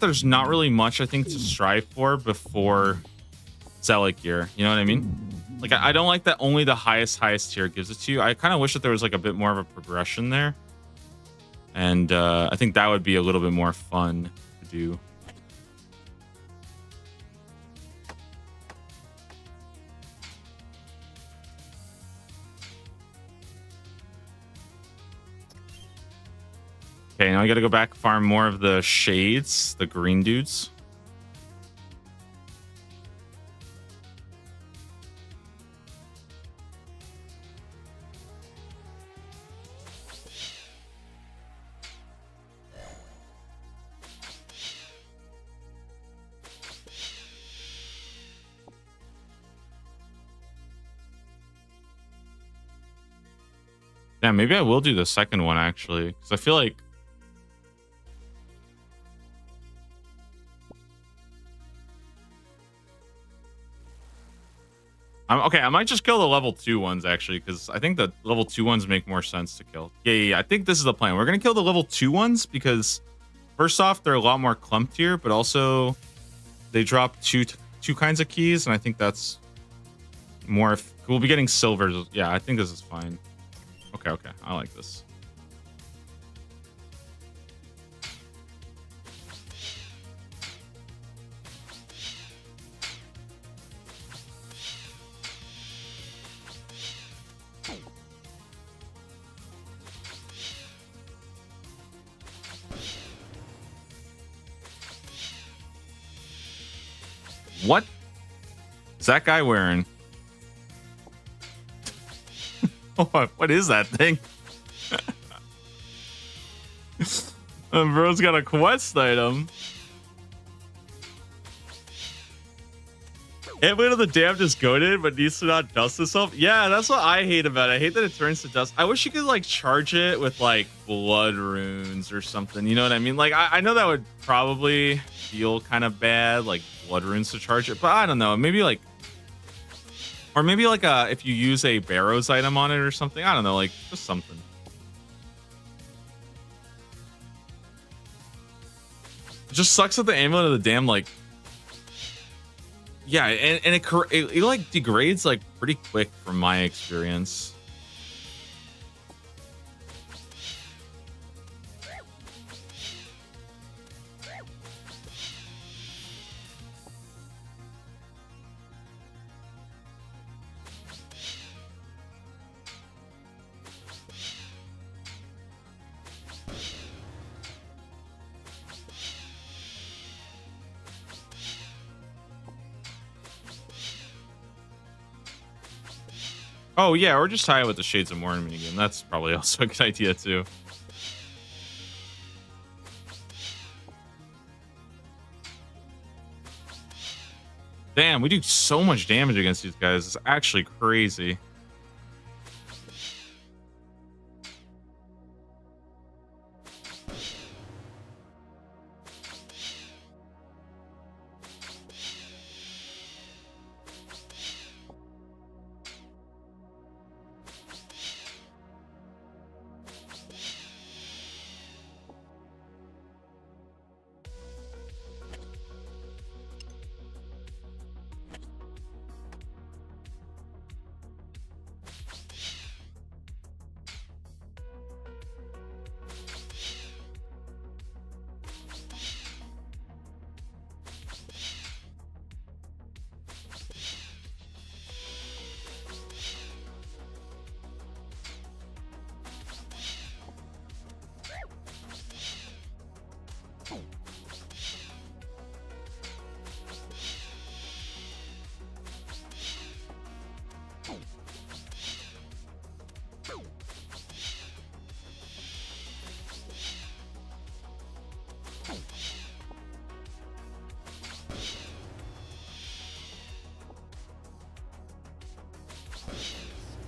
there's not really much I think to strive for before Zealot gear. You know what I mean? Like I don't like that only the highest tier gives it to you. I kind of wish that there was like a bit more of a progression there. And I think that would be a little bit more fun to do. Okay, now I gotta go back farm more of the shades, the green dudes. Yeah, maybe I will do the second one actually, because I feel like I might just kill the level 2 ones actually, because I think the level 2 ones make more sense to kill. Yeah. I think this is the plan. We're gonna kill the level 2 ones because first off, they're a lot more clumped here, but also they drop two kinds of keys, and I think that's more. We'll be getting silvers. Yeah, I think this is fine. Okay. I like this. What is that guy wearing? What is that thing? Bro's got a quest item. Hitman of the Damned is goated, but needs to not dust itself. Yeah, that's what I hate about it. I hate that it turns to dust. I wish you could like charge it with like blood runes or something. You know what I mean? Like I know that would probably feel kind of bad, like blood runes to charge it, but I don't know. Maybe like, or maybe like if you use a Barrows item on it or something. I don't know, like just something. It just sucks that the Amulet of the Damned like. Yeah, and it like degrades like pretty quick from my experience. Oh yeah, or just tie it with the Shades of Morn minigame. That's probably also a good idea too. Damn, we do so much damage against these guys. It's actually crazy.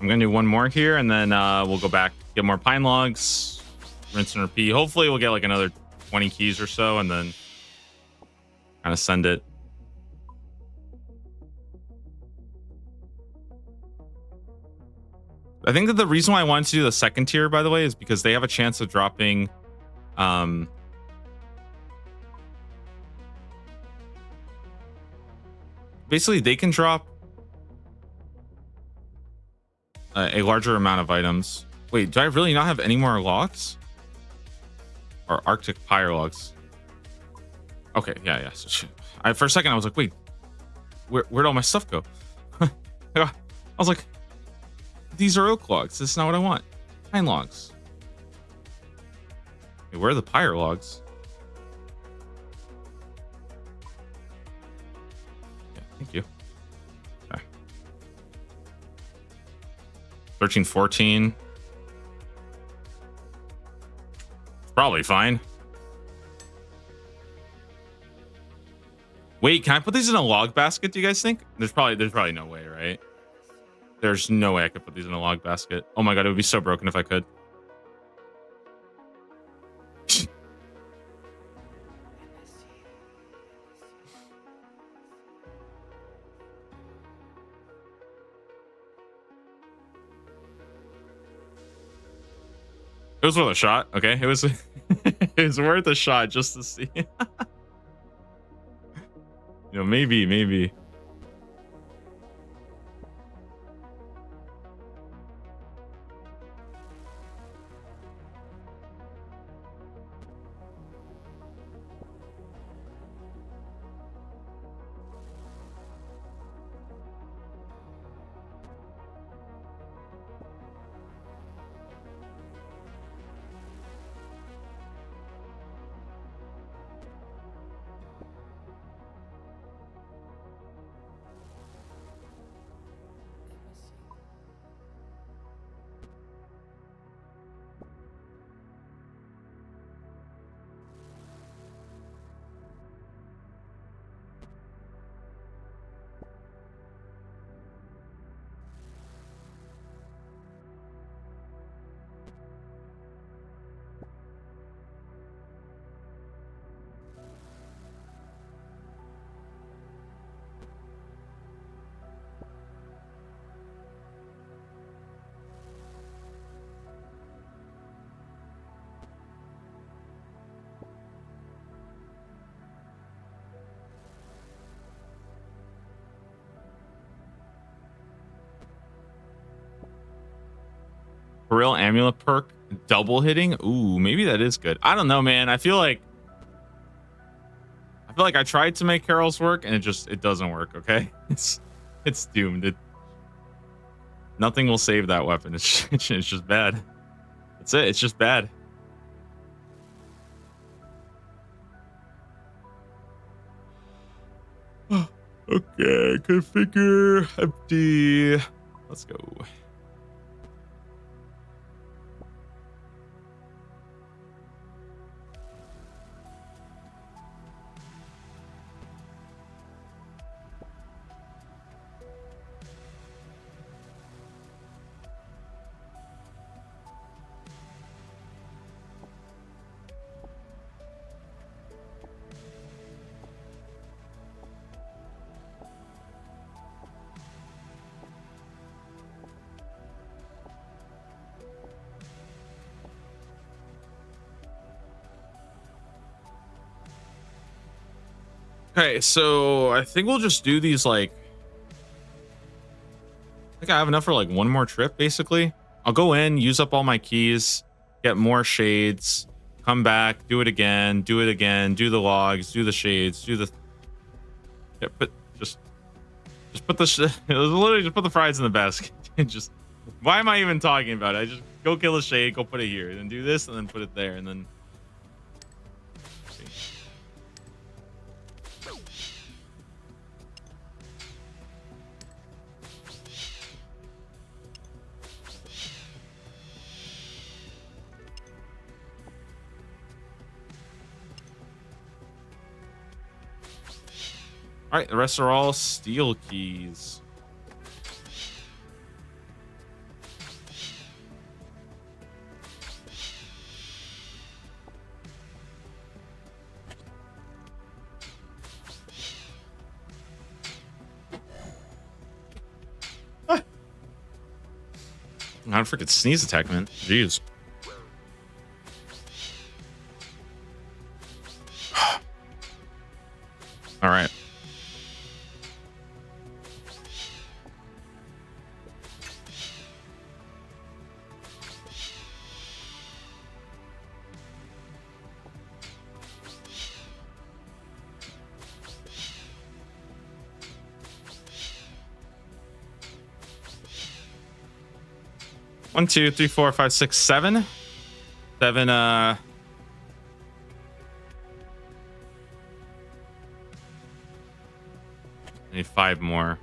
I'm gonna do one more here, and then we'll go back, get more pine logs, rinse and repeat. Hopefully, we'll get like another 20 keys or so, and then kind of send it. I think that the reason why I wanted to do the second tier, by the way, is because they have a chance of dropping. Basically, they can drop a larger amount of items. Wait, do I really not have any more logs? Or Arctic Pyre logs? Okay, yeah. So, for a second, I was like, wait, where'd all my stuff go? I was like, these are oak logs. This is not what I want. Pine logs. Wait, where are the pyre logs? Yeah, thank you. Okay. 13, 14. Probably fine. Wait, can I put these in a log basket, do you guys think? There's probably no way, right? There's no way I could put these in a log basket. Oh my god, it would be so broken if I could. It was worth a shot, okay? It was it was worth a shot just to see. Maybe. Pearl Amulet perk double hitting. Ooh, maybe that is good. I don't know, man. I feel like I tried to make Carol's work and it doesn't work. Okay, it's doomed. Nothing will save that weapon. It's just bad. That's it. It's just bad. Okay, configure empty. Let's go. Okay, so I think we'll just do these like. I think I have enough for like one more trip, basically. I'll go in, use up all my keys, get more shades, come back, do it again, do the logs, do the shades, do the. Yeah, but just put the literally just put the fries in the basket. Just why am I even talking about it? I just go kill a shade, go put it here, and then do this, and then put it there, and then. All right, the rest are all steel keys. Not a freaking sneeze attack, man. Jeez. All right. One, two, three, four, five, six, seven. Seven, I need 5 more.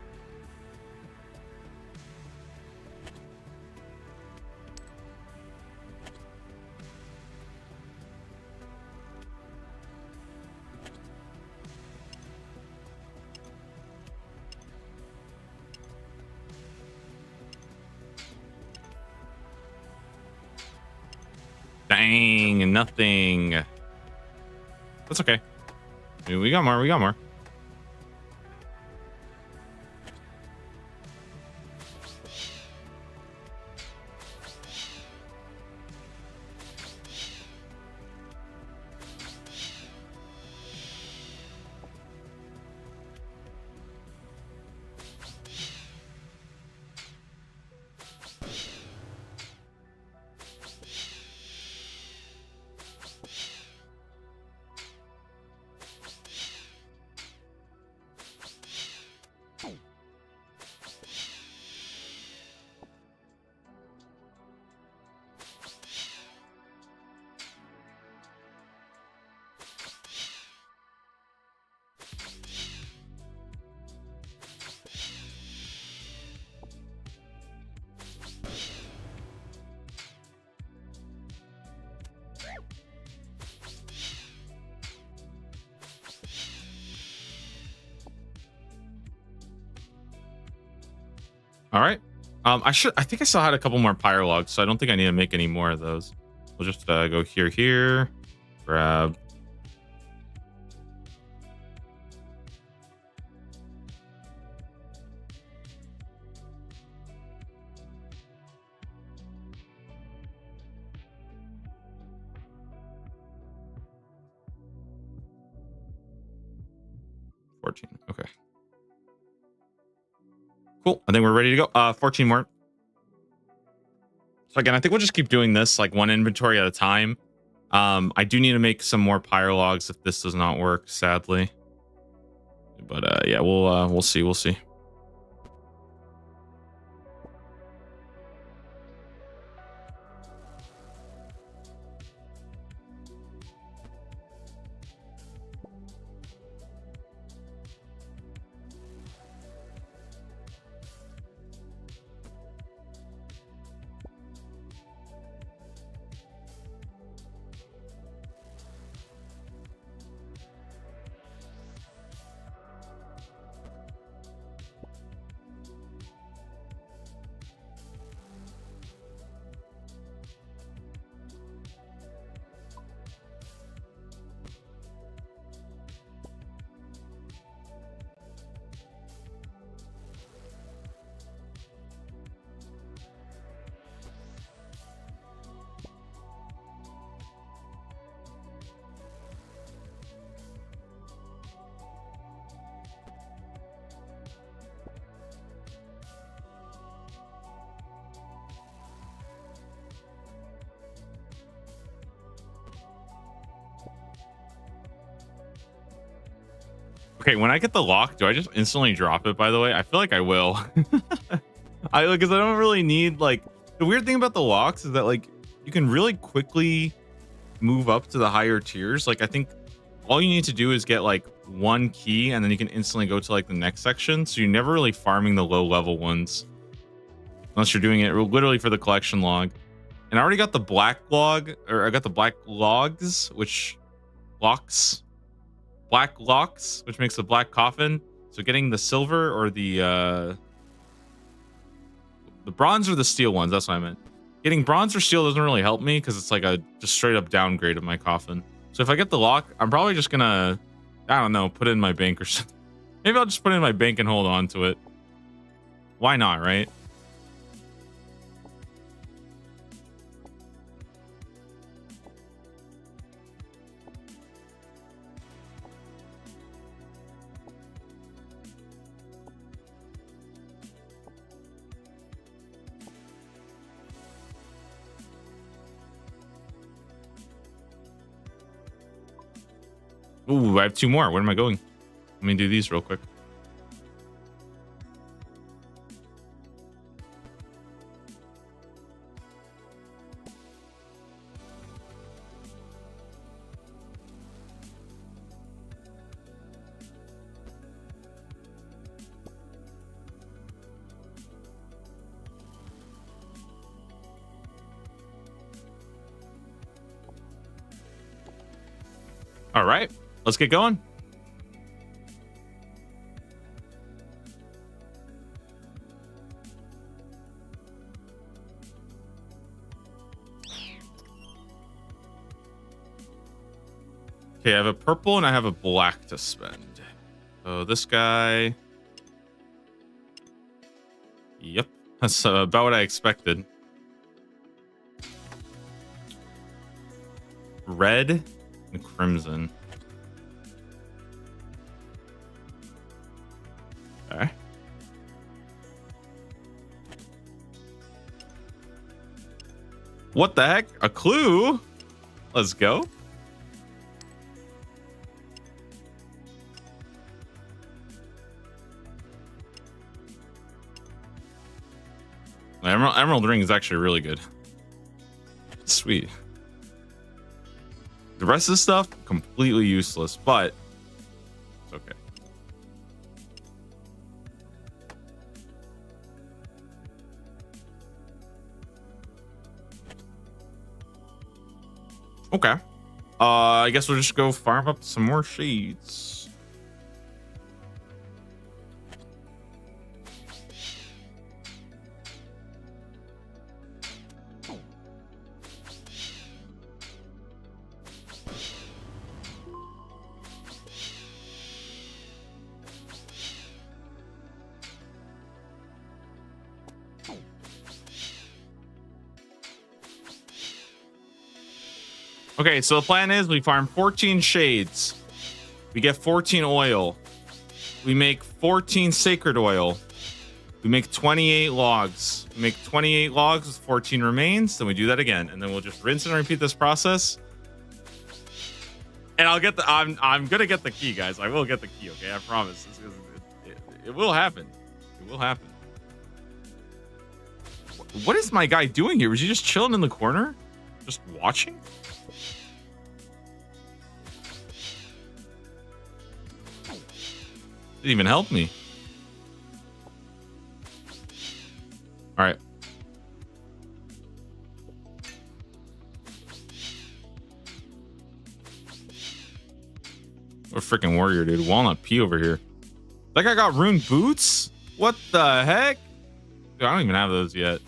Dang, nothing. That's okay. We got more. We got more. All right. I think I still had a couple more pyro logs, so I don't think I need to make any more of those. We'll just go here, grab. Okay. Cool. I think we're ready to go. 14 more. So again, I think we'll just keep doing this like one inventory at a time. I do need to make some more pyre logs if this does not work, sadly. But yeah, we'll see. We'll see. Okay, when I get the lock, do I just instantly drop it, by the way? I feel like I will. Because I don't really need, like, the weird thing about the locks is that, like, you can really quickly move up to the higher tiers. Like, I think all you need to do is get, like, one key, and then you can instantly go to, like, the next section. So you're never really farming the low-level ones. Unless you're doing it literally for the collection log. And I already got the black log, or I got the black logs, which locks... black locks, which makes a black coffin. So getting the silver or the bronze or the steel ones, that's what I meant. Getting bronze or steel doesn't really help me because it's like a just straight up downgrade of my coffin. So if I get the lock, I'm probably just gonna, I don't know, put it in my bank or something. Maybe I'll just put it in my bank and hold on to it. Why not, right? Ooh, I have two more. Where am I going? Let me do these real quick. All right, let's get going. Okay, I have a purple and I have a black to spend. So this guy. Yep, that's about what I expected. Red and crimson. Okay. What the heck? A clue? Let's go. Emerald ring is actually really good. Sweet. The rest of the stuff, completely useless, but it's okay. Okay. I guess we'll just go farm up some more shades. Okay, so the plan is we farm 14 shades. We get 14 oil. We make 14 sacred oil. We make 28 logs. We make 28 logs with 14 remains. Then we do that again, and then we'll just rinse and repeat this process. And I'll get the. I'm gonna get the key, guys. I will get the key. Okay, I promise. It will happen. It will happen. What is my guy doing here? Was he just chilling in the corner, just watching? Didn't even help me. All right. What a freaking warrior, dude. Walnut P over here. That guy got ruined boots? What the heck? Dude, I don't even have those yet.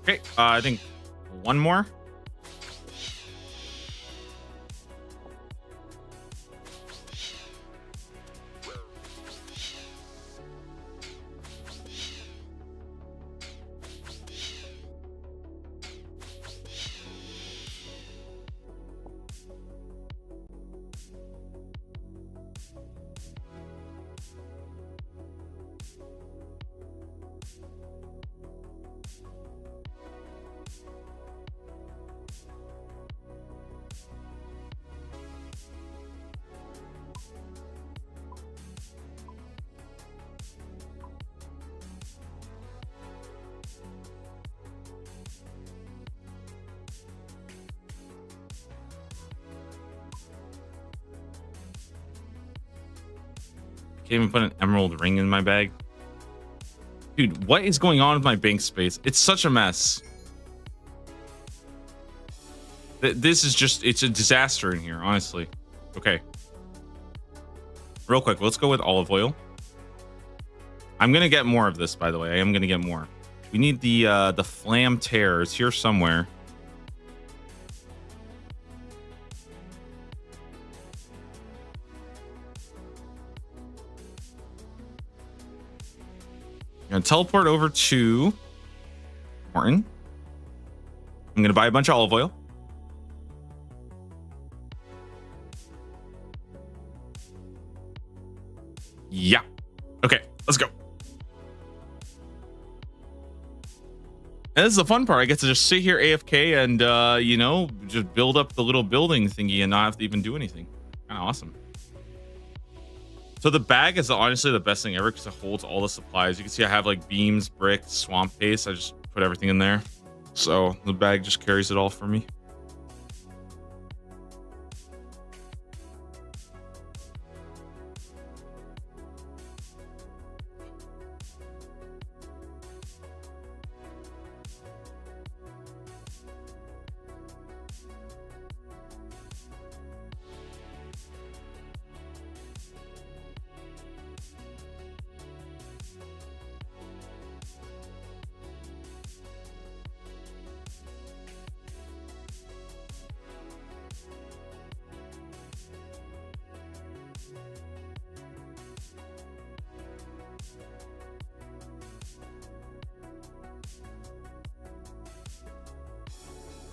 Okay, I think one more. Can't even put an emerald ring in my bag. Dude, what is going on with my bank space? It's such a mess. This is just, it's a disaster in here, honestly. Okay. Real quick, let's go with olive oil. I'm gonna get more of this, by the way. I am gonna get more. We need the flam tear. It's here somewhere. I'm gonna teleport over to Morton. I'm gonna buy a bunch of olive oil. Yeah. Okay, let's go. And this is the fun part. I get to just sit here AFK and you know, just build up the little building thingy and not have to even do anything. Kind of awesome. So the bag is honestly the best thing ever because it holds all the supplies. You can see I have like beams, bricks, swamp paste. I just put everything in there. So the bag just carries it all for me.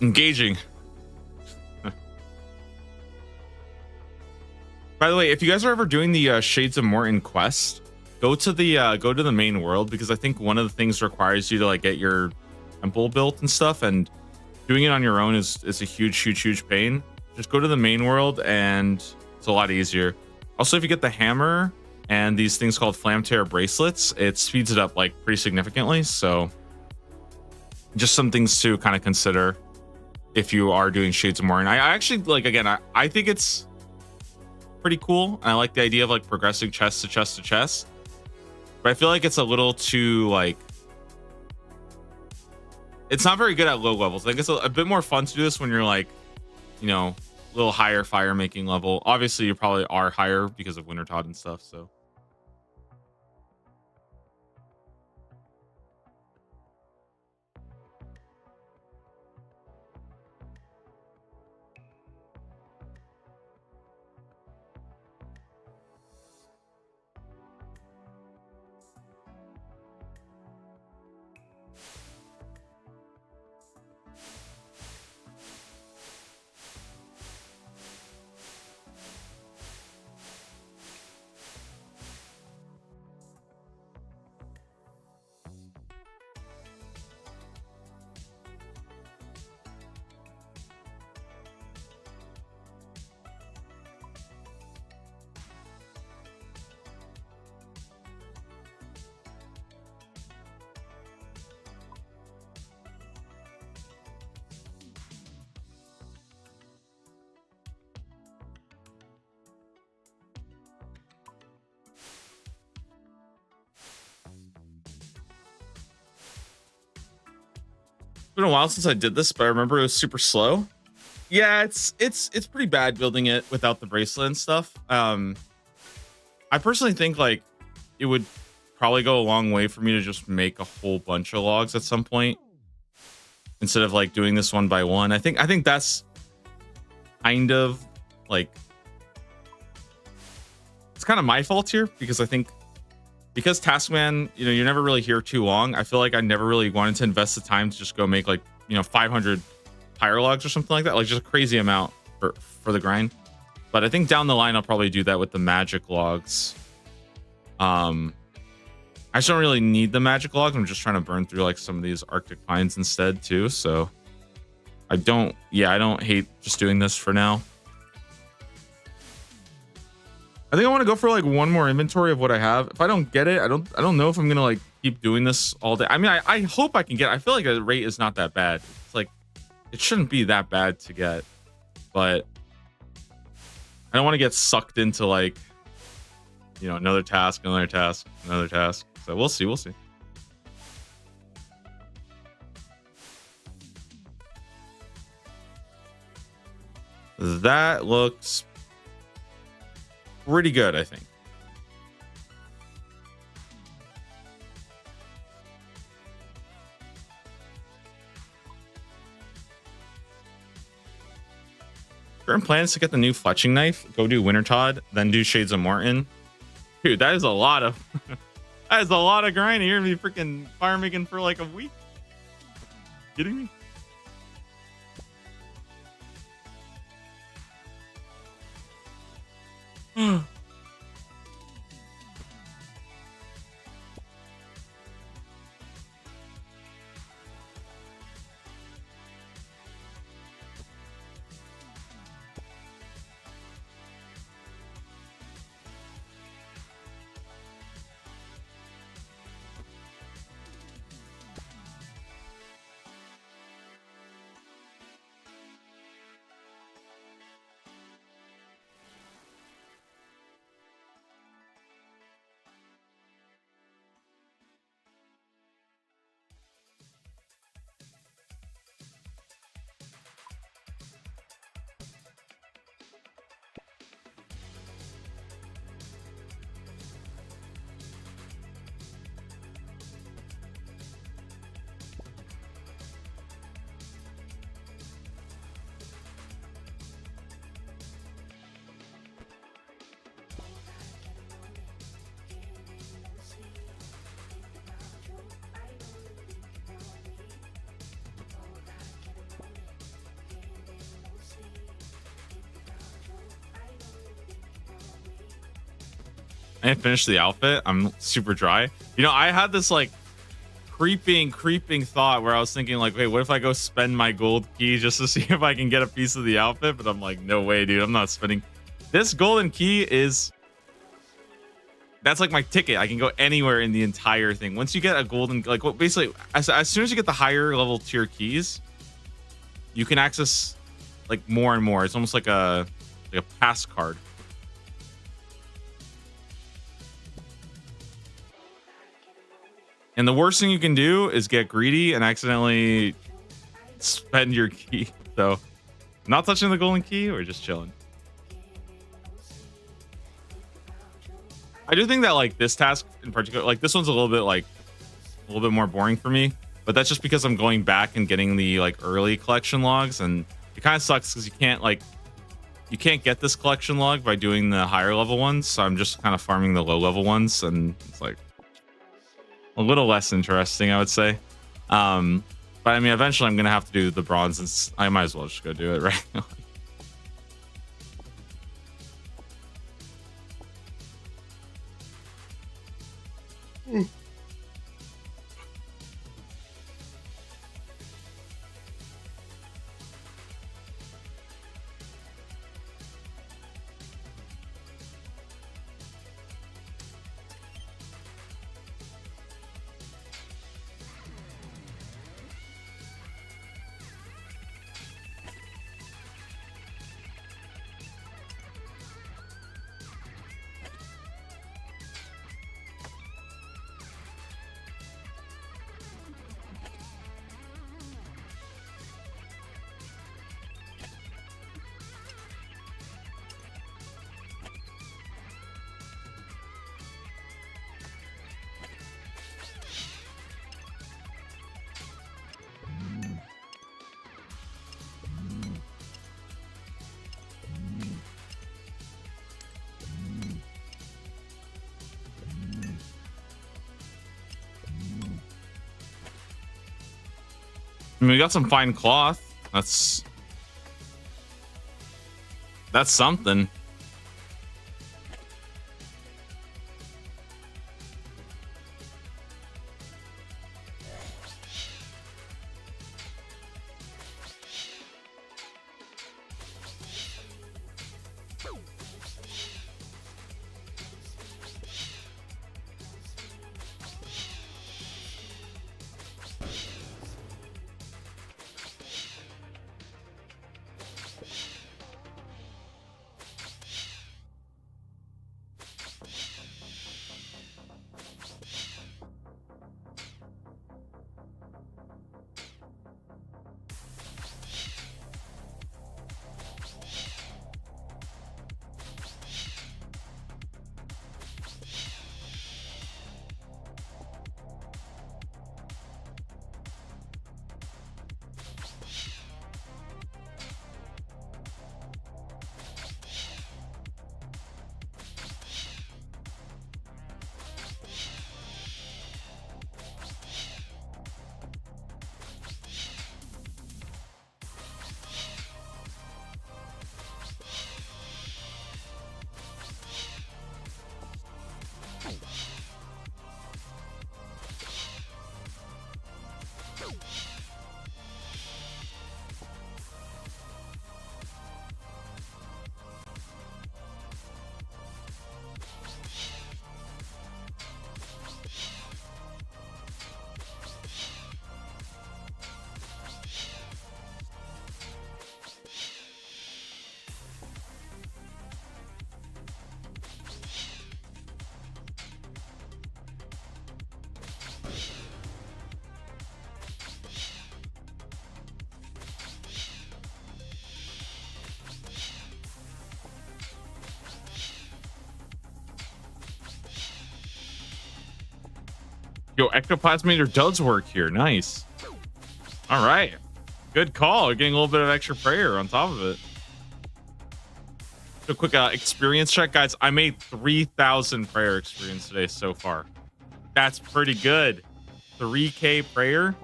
Engaging. By the way, if you guys are ever doing the Shades of Morton quest, go to the main world, because I think one of the things requires you to like get your temple built and stuff, and doing it on your own is a huge pain. Just go to the main world and it's a lot easier. Also, if you get the hammer and these things called Flam Tear bracelets, it speeds it up like pretty significantly. So just some things to kind of consider if you are doing Shades of Morton. I actually like, again, I think it's pretty cool. I like the idea of like progressing chest to chest to chest, but I feel like it's a little too like, it's not very good at low levels. I think it's a bit more fun to do this when you're like, you know, a little higher fire making level. Obviously you probably are higher because of Wintertodt and stuff, so. It's been a while since I did this, but I remember it was super slow. Yeah, it's pretty bad building it without the bracelet and stuff. I personally think like it would probably go a long way for me to just make a whole bunch of logs at some point instead of like doing this one by one. I think that's kind of like, it's kind of my fault here, because I think because Taskman, you know, you're never really here too long. I feel like I never really wanted to invest the time to just go make like, you know, 500 pyre logs or something like that, like just a crazy amount for the grind. But I think down the line I'll probably do that with the magic logs. I just don't really need the magic logs. I'm just trying to burn through like some of these Arctic pines instead too. So I don't hate just doing this for now. I think I want to go for like one more inventory of what I have. If I don't get it, I don't know if I'm gonna like keep doing this all day. I mean, I hope I can get it. I feel like the rate is not that bad. It's like, it shouldn't be that bad to get, but I don't want to get sucked into like, you know, another task. So we'll see. That looks pretty good, I think. Current plans to get the new fletching knife, go do Wintertodt, then do Shades of Morton. Dude, that is a lot of that is a lot of grinding. You're gonna be freaking fire making for like a week. Kidding me? can't finish the outfit. I'm super dry. You know, I had this like creeping thought where I was thinking like, wait, what if I go spend my gold key just to see if I can get a piece of the outfit? But I'm like, no way, dude. I'm not spending. This golden key is, that's like my ticket. I can go anywhere in the entire thing. Once you get a golden, like, what basically, as soon as you get the higher level tier keys, you can access like more and more. It's almost like a pass card. And the worst thing you can do is get greedy and accidentally spend your key. So, not touching the golden key or just chilling. I do think that like this task in particular, like this one's a little bit more boring for me, but that's just because I'm going back and getting the like early collection logs, and it kind of sucks because you can't get this collection log by doing the higher level ones. So I'm just kind of farming the low level ones, and it's like a little less interesting, I would say. But I mean, eventually I'm gonna have to do the bronze, and I might as well just go do it, right? I mean, we got some fine cloth. That's something. Yo, ectoplasmator does work here. Nice. All right. Good call. We're getting a little bit of extra prayer on top of it. A quick experience check, guys. I made 3,000 prayer experience today so far. That's pretty good. 3K prayer.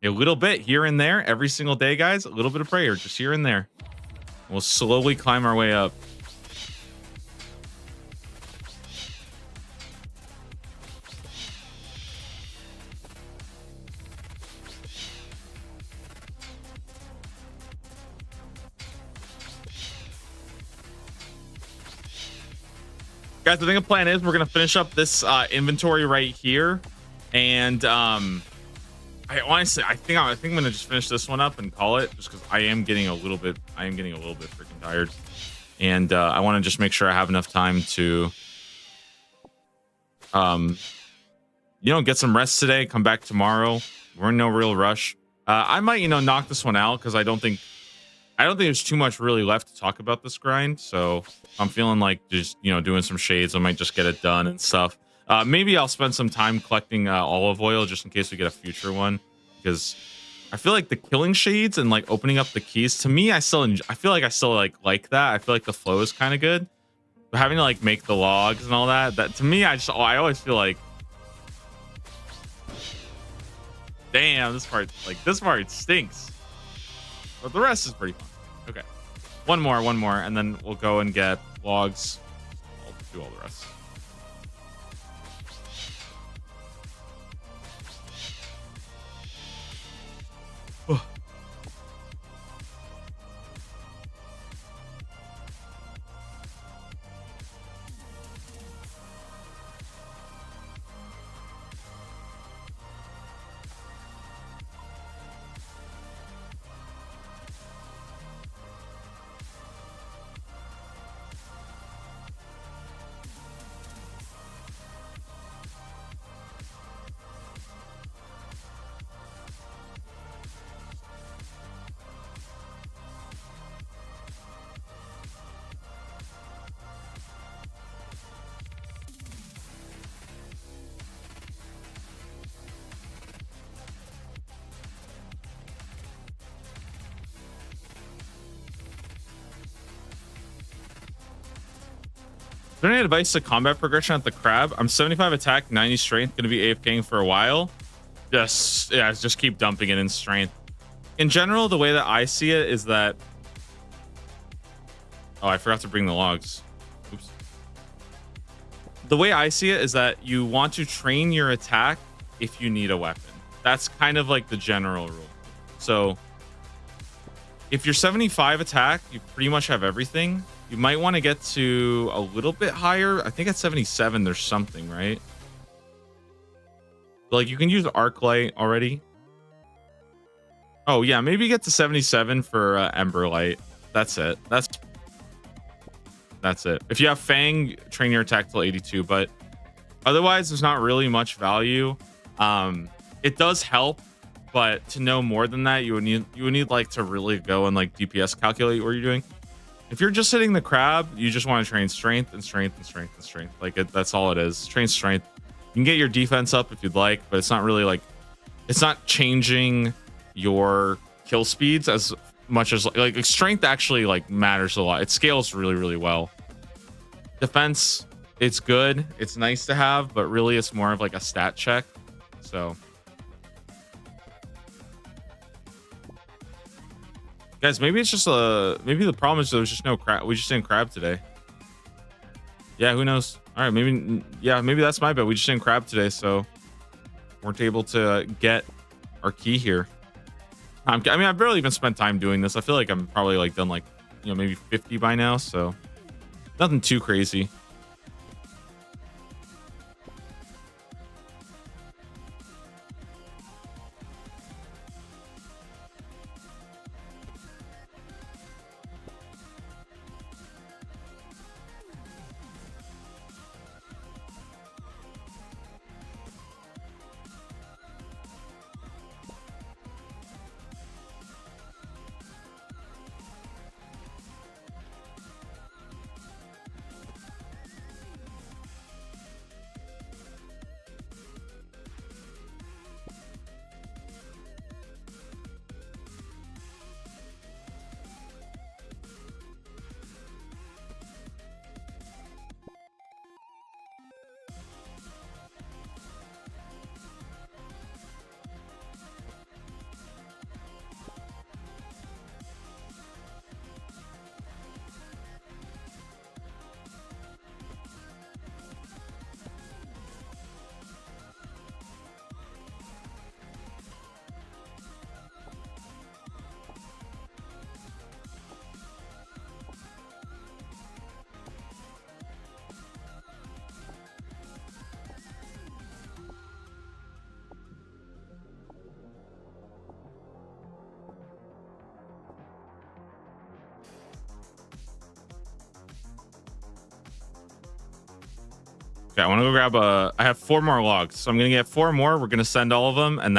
A little bit here and there every single day, guys. A little bit of prayer just here and there. We'll slowly climb our way up. Guys, I think the plan is we're gonna finish up this inventory right here, and I honestly, I think I'm gonna just finish this one up and call it, just because I am getting a little bit freaking tired, and I want to just make sure I have enough time to, get some rest today. Come back tomorrow. We're in no real rush. I might, knock this one out because I don't think there's too much really left to talk about this grind. So I'm feeling like just, doing some shades. I might just get it done and stuff. Maybe I'll spend some time collecting olive oil just in case we get a future one, because I feel like the killing shades and like opening up the keys, to me, I feel like I still like that. I feel like the flow is kind of good. But having to like make the logs and all that to me, I always feel like, damn, this part stinks. But the rest is pretty fun. Okay. One more, and then we'll go and get logs. I'll do all the rest. Is there any advice to combat progression at the crab? I'm 75 attack, 90 strength, gonna be AFKing for a while. Just keep dumping it in strength. In general, the way that I see it is that, oh, I forgot to bring the logs. Oops. The way I see it is that you want to train your attack if you need a weapon. That's kind of like the general rule. So if you're 75 attack, you pretty much have everything. You might want to get to a little bit higher. I think at 77, there's something, right? Like you can use arc light already. Oh yeah, maybe get to 77 for ember light. That's it. That's it. If you have Fang, train your attack till 82, but otherwise there's not really much value. It does help, but to know more than that, you would need like to really go and like DPS calculate what you're doing. If you're just hitting the crab, you just want to train strength and strength and strength and strength. Like that's all it is. Train strength. You can get your defense up if you'd like, but it's not really like, it's not changing your kill speeds as much as like strength actually like matters a lot. It scales really, really well. Defense, it's good. It's nice to have, but really it's more of like a stat check. So guys, maybe it's just maybe the problem is there was just no crab. We just didn't crab today. Yeah, who knows? All right, maybe that's my bet. We just didn't crab today, so weren't able to get our key here. I mean, I've barely even spent time doing this. I feel like I'm probably like done like, maybe 50 by now, so nothing too crazy. Okay, I want to go grab I have 4 more logs, so I'm gonna get 4 more. We're gonna send all of them, and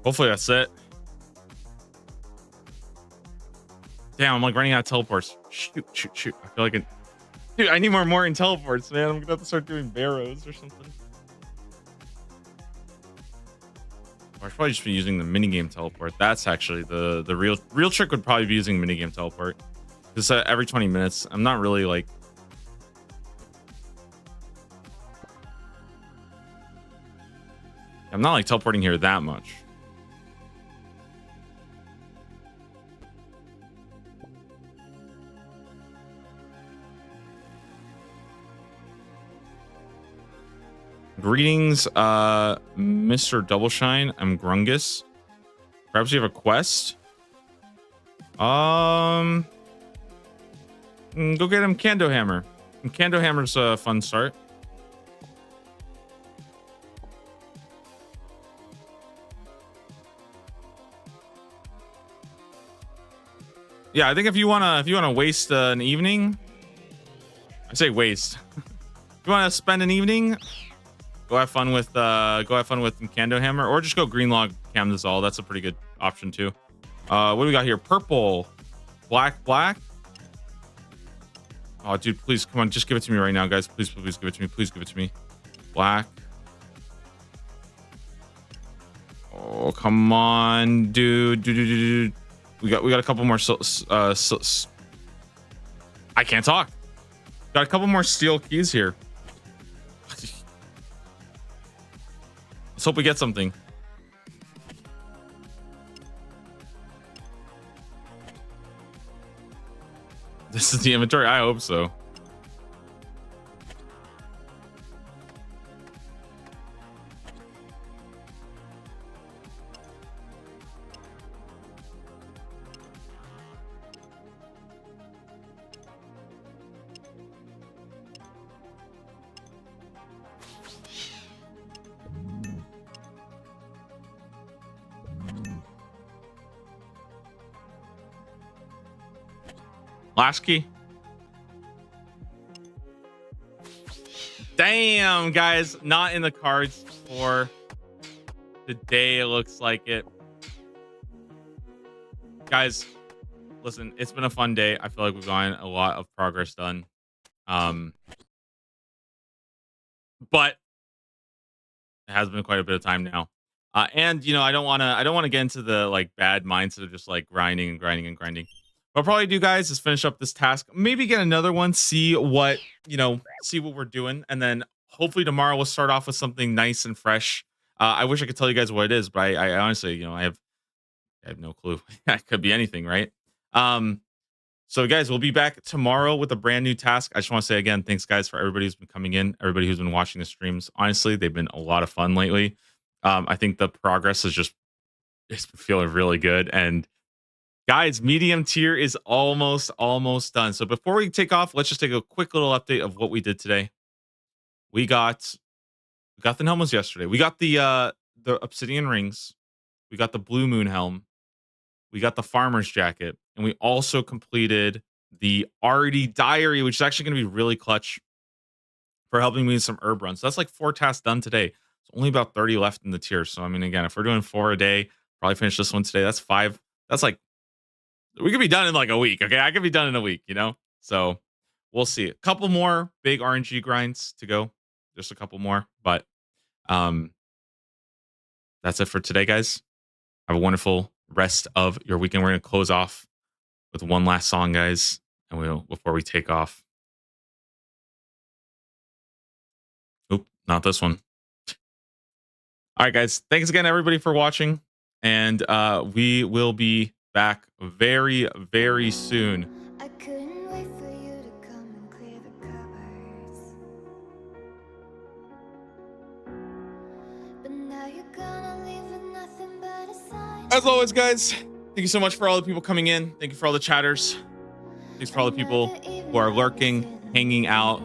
hopefully that's it. Damn, I'm like running out of teleports. Shoot. I feel like dude, I need more in teleports, man. I'm gonna have to start doing barrows or something. Or I should probably just be using the minigame teleport. That's actually the real trick would probably be using minigame teleport. Because every 20 minutes, I'm not really like. I'm not like teleporting here that much. Greetings, Mr. Doubleshine. I'm Grungus. Perhaps you have a quest. Go get him Kando Hammer. Kando Hammer's a fun start. Yeah, I think if you wanna waste an evening, I say waste. If you wanna spend an evening, go have fun with Kando Hammer, or just go Greenlog Cam this all. That's a pretty good option too. What do we got here? Purple, black. Oh, dude, please come on, just give it to me right now, guys. Please give it to me. Please give it to me. Black. Oh, come on, dude. We got a couple more. I can't talk. Got a couple more steel keys here. Let's hope we get something. This is the inventory. I hope so. Last key. Damn, guys, not in the cards for today. It looks like it. Guys, listen, it's been a fun day. I feel like we've gotten a lot of progress done. But it has been quite a bit of time now. And I don't want to get into the like bad mindset of just like grinding. What I'll probably do, guys, is finish up this task, maybe get another one, see what we're doing, and then hopefully tomorrow we'll start off with something nice and fresh. I wish I could tell you guys what it is, but I honestly, I have no clue. It could be anything, right? So guys, we'll be back tomorrow with a brand new task. I just want to say again, thanks guys for everybody who's been coming in, everybody who's been watching the streams. Honestly, they've been a lot of fun lately. I think the progress is it's feeling really good. And guys, medium tier is almost done. So before we take off, let's just take a quick little update of what we did today. We got the helmets yesterday. We got the obsidian rings. We got the blue moon helm. We got the farmer's jacket, and we also completed the Artie diary, which is actually going to be really clutch for helping me with some herb runs. So that's like 4 tasks done today. It's only about 30 left in the tier. So I mean, again, if we're doing 4 a day, probably finish this one today. That's 5. That's like, we could be done in like a week. Okay, I could be done in a week. So we'll see. A couple more big RNG grinds to go. Just a couple more, but that's it for today, guys. Have a wonderful rest of your weekend. We're gonna close off with one last song, guys, and before we take off. Oop, not this one. All right, guys. Thanks again, everybody, for watching, and we will be back very, very soon. I couldn't wait for you to come and clear the cupboards. But now you're gonna leave with nothing but a sign. As always, guys, thank you so much for all the people coming in. Thank you for all the chatters. Thanks for all the people who are lurking, hanging out.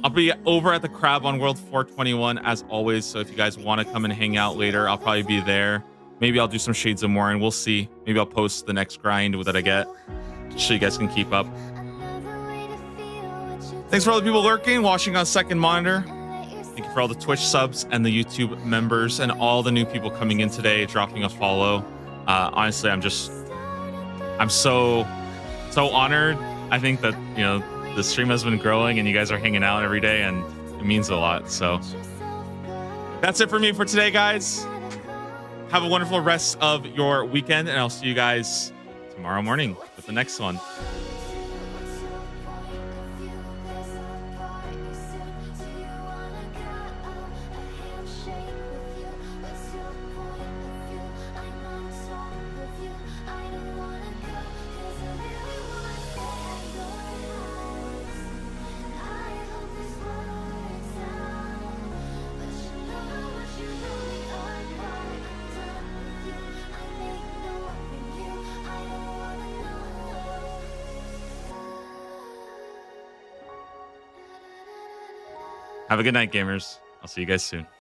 I'll be over at the Crab on World 421 as always. So if you guys want to come and hang out later, I'll probably be there. Maybe I'll do some Shades of Morin. We'll see. Maybe I'll post the next grind that I get, so you guys can keep up. Another way to feel what you Thanks for all the people lurking, watching on second monitor. Thank you for all the Twitch subs and the YouTube members and all the new people coming in today, dropping a follow. Honestly, I'm so honored. I think that, you know, the stream has been growing and you guys are hanging out every day, and it means a lot. So that's it for me for today, guys. Have a wonderful rest of your weekend, and I'll see you guys tomorrow morning with the next one. Have a good night, gamers. I'll see you guys soon.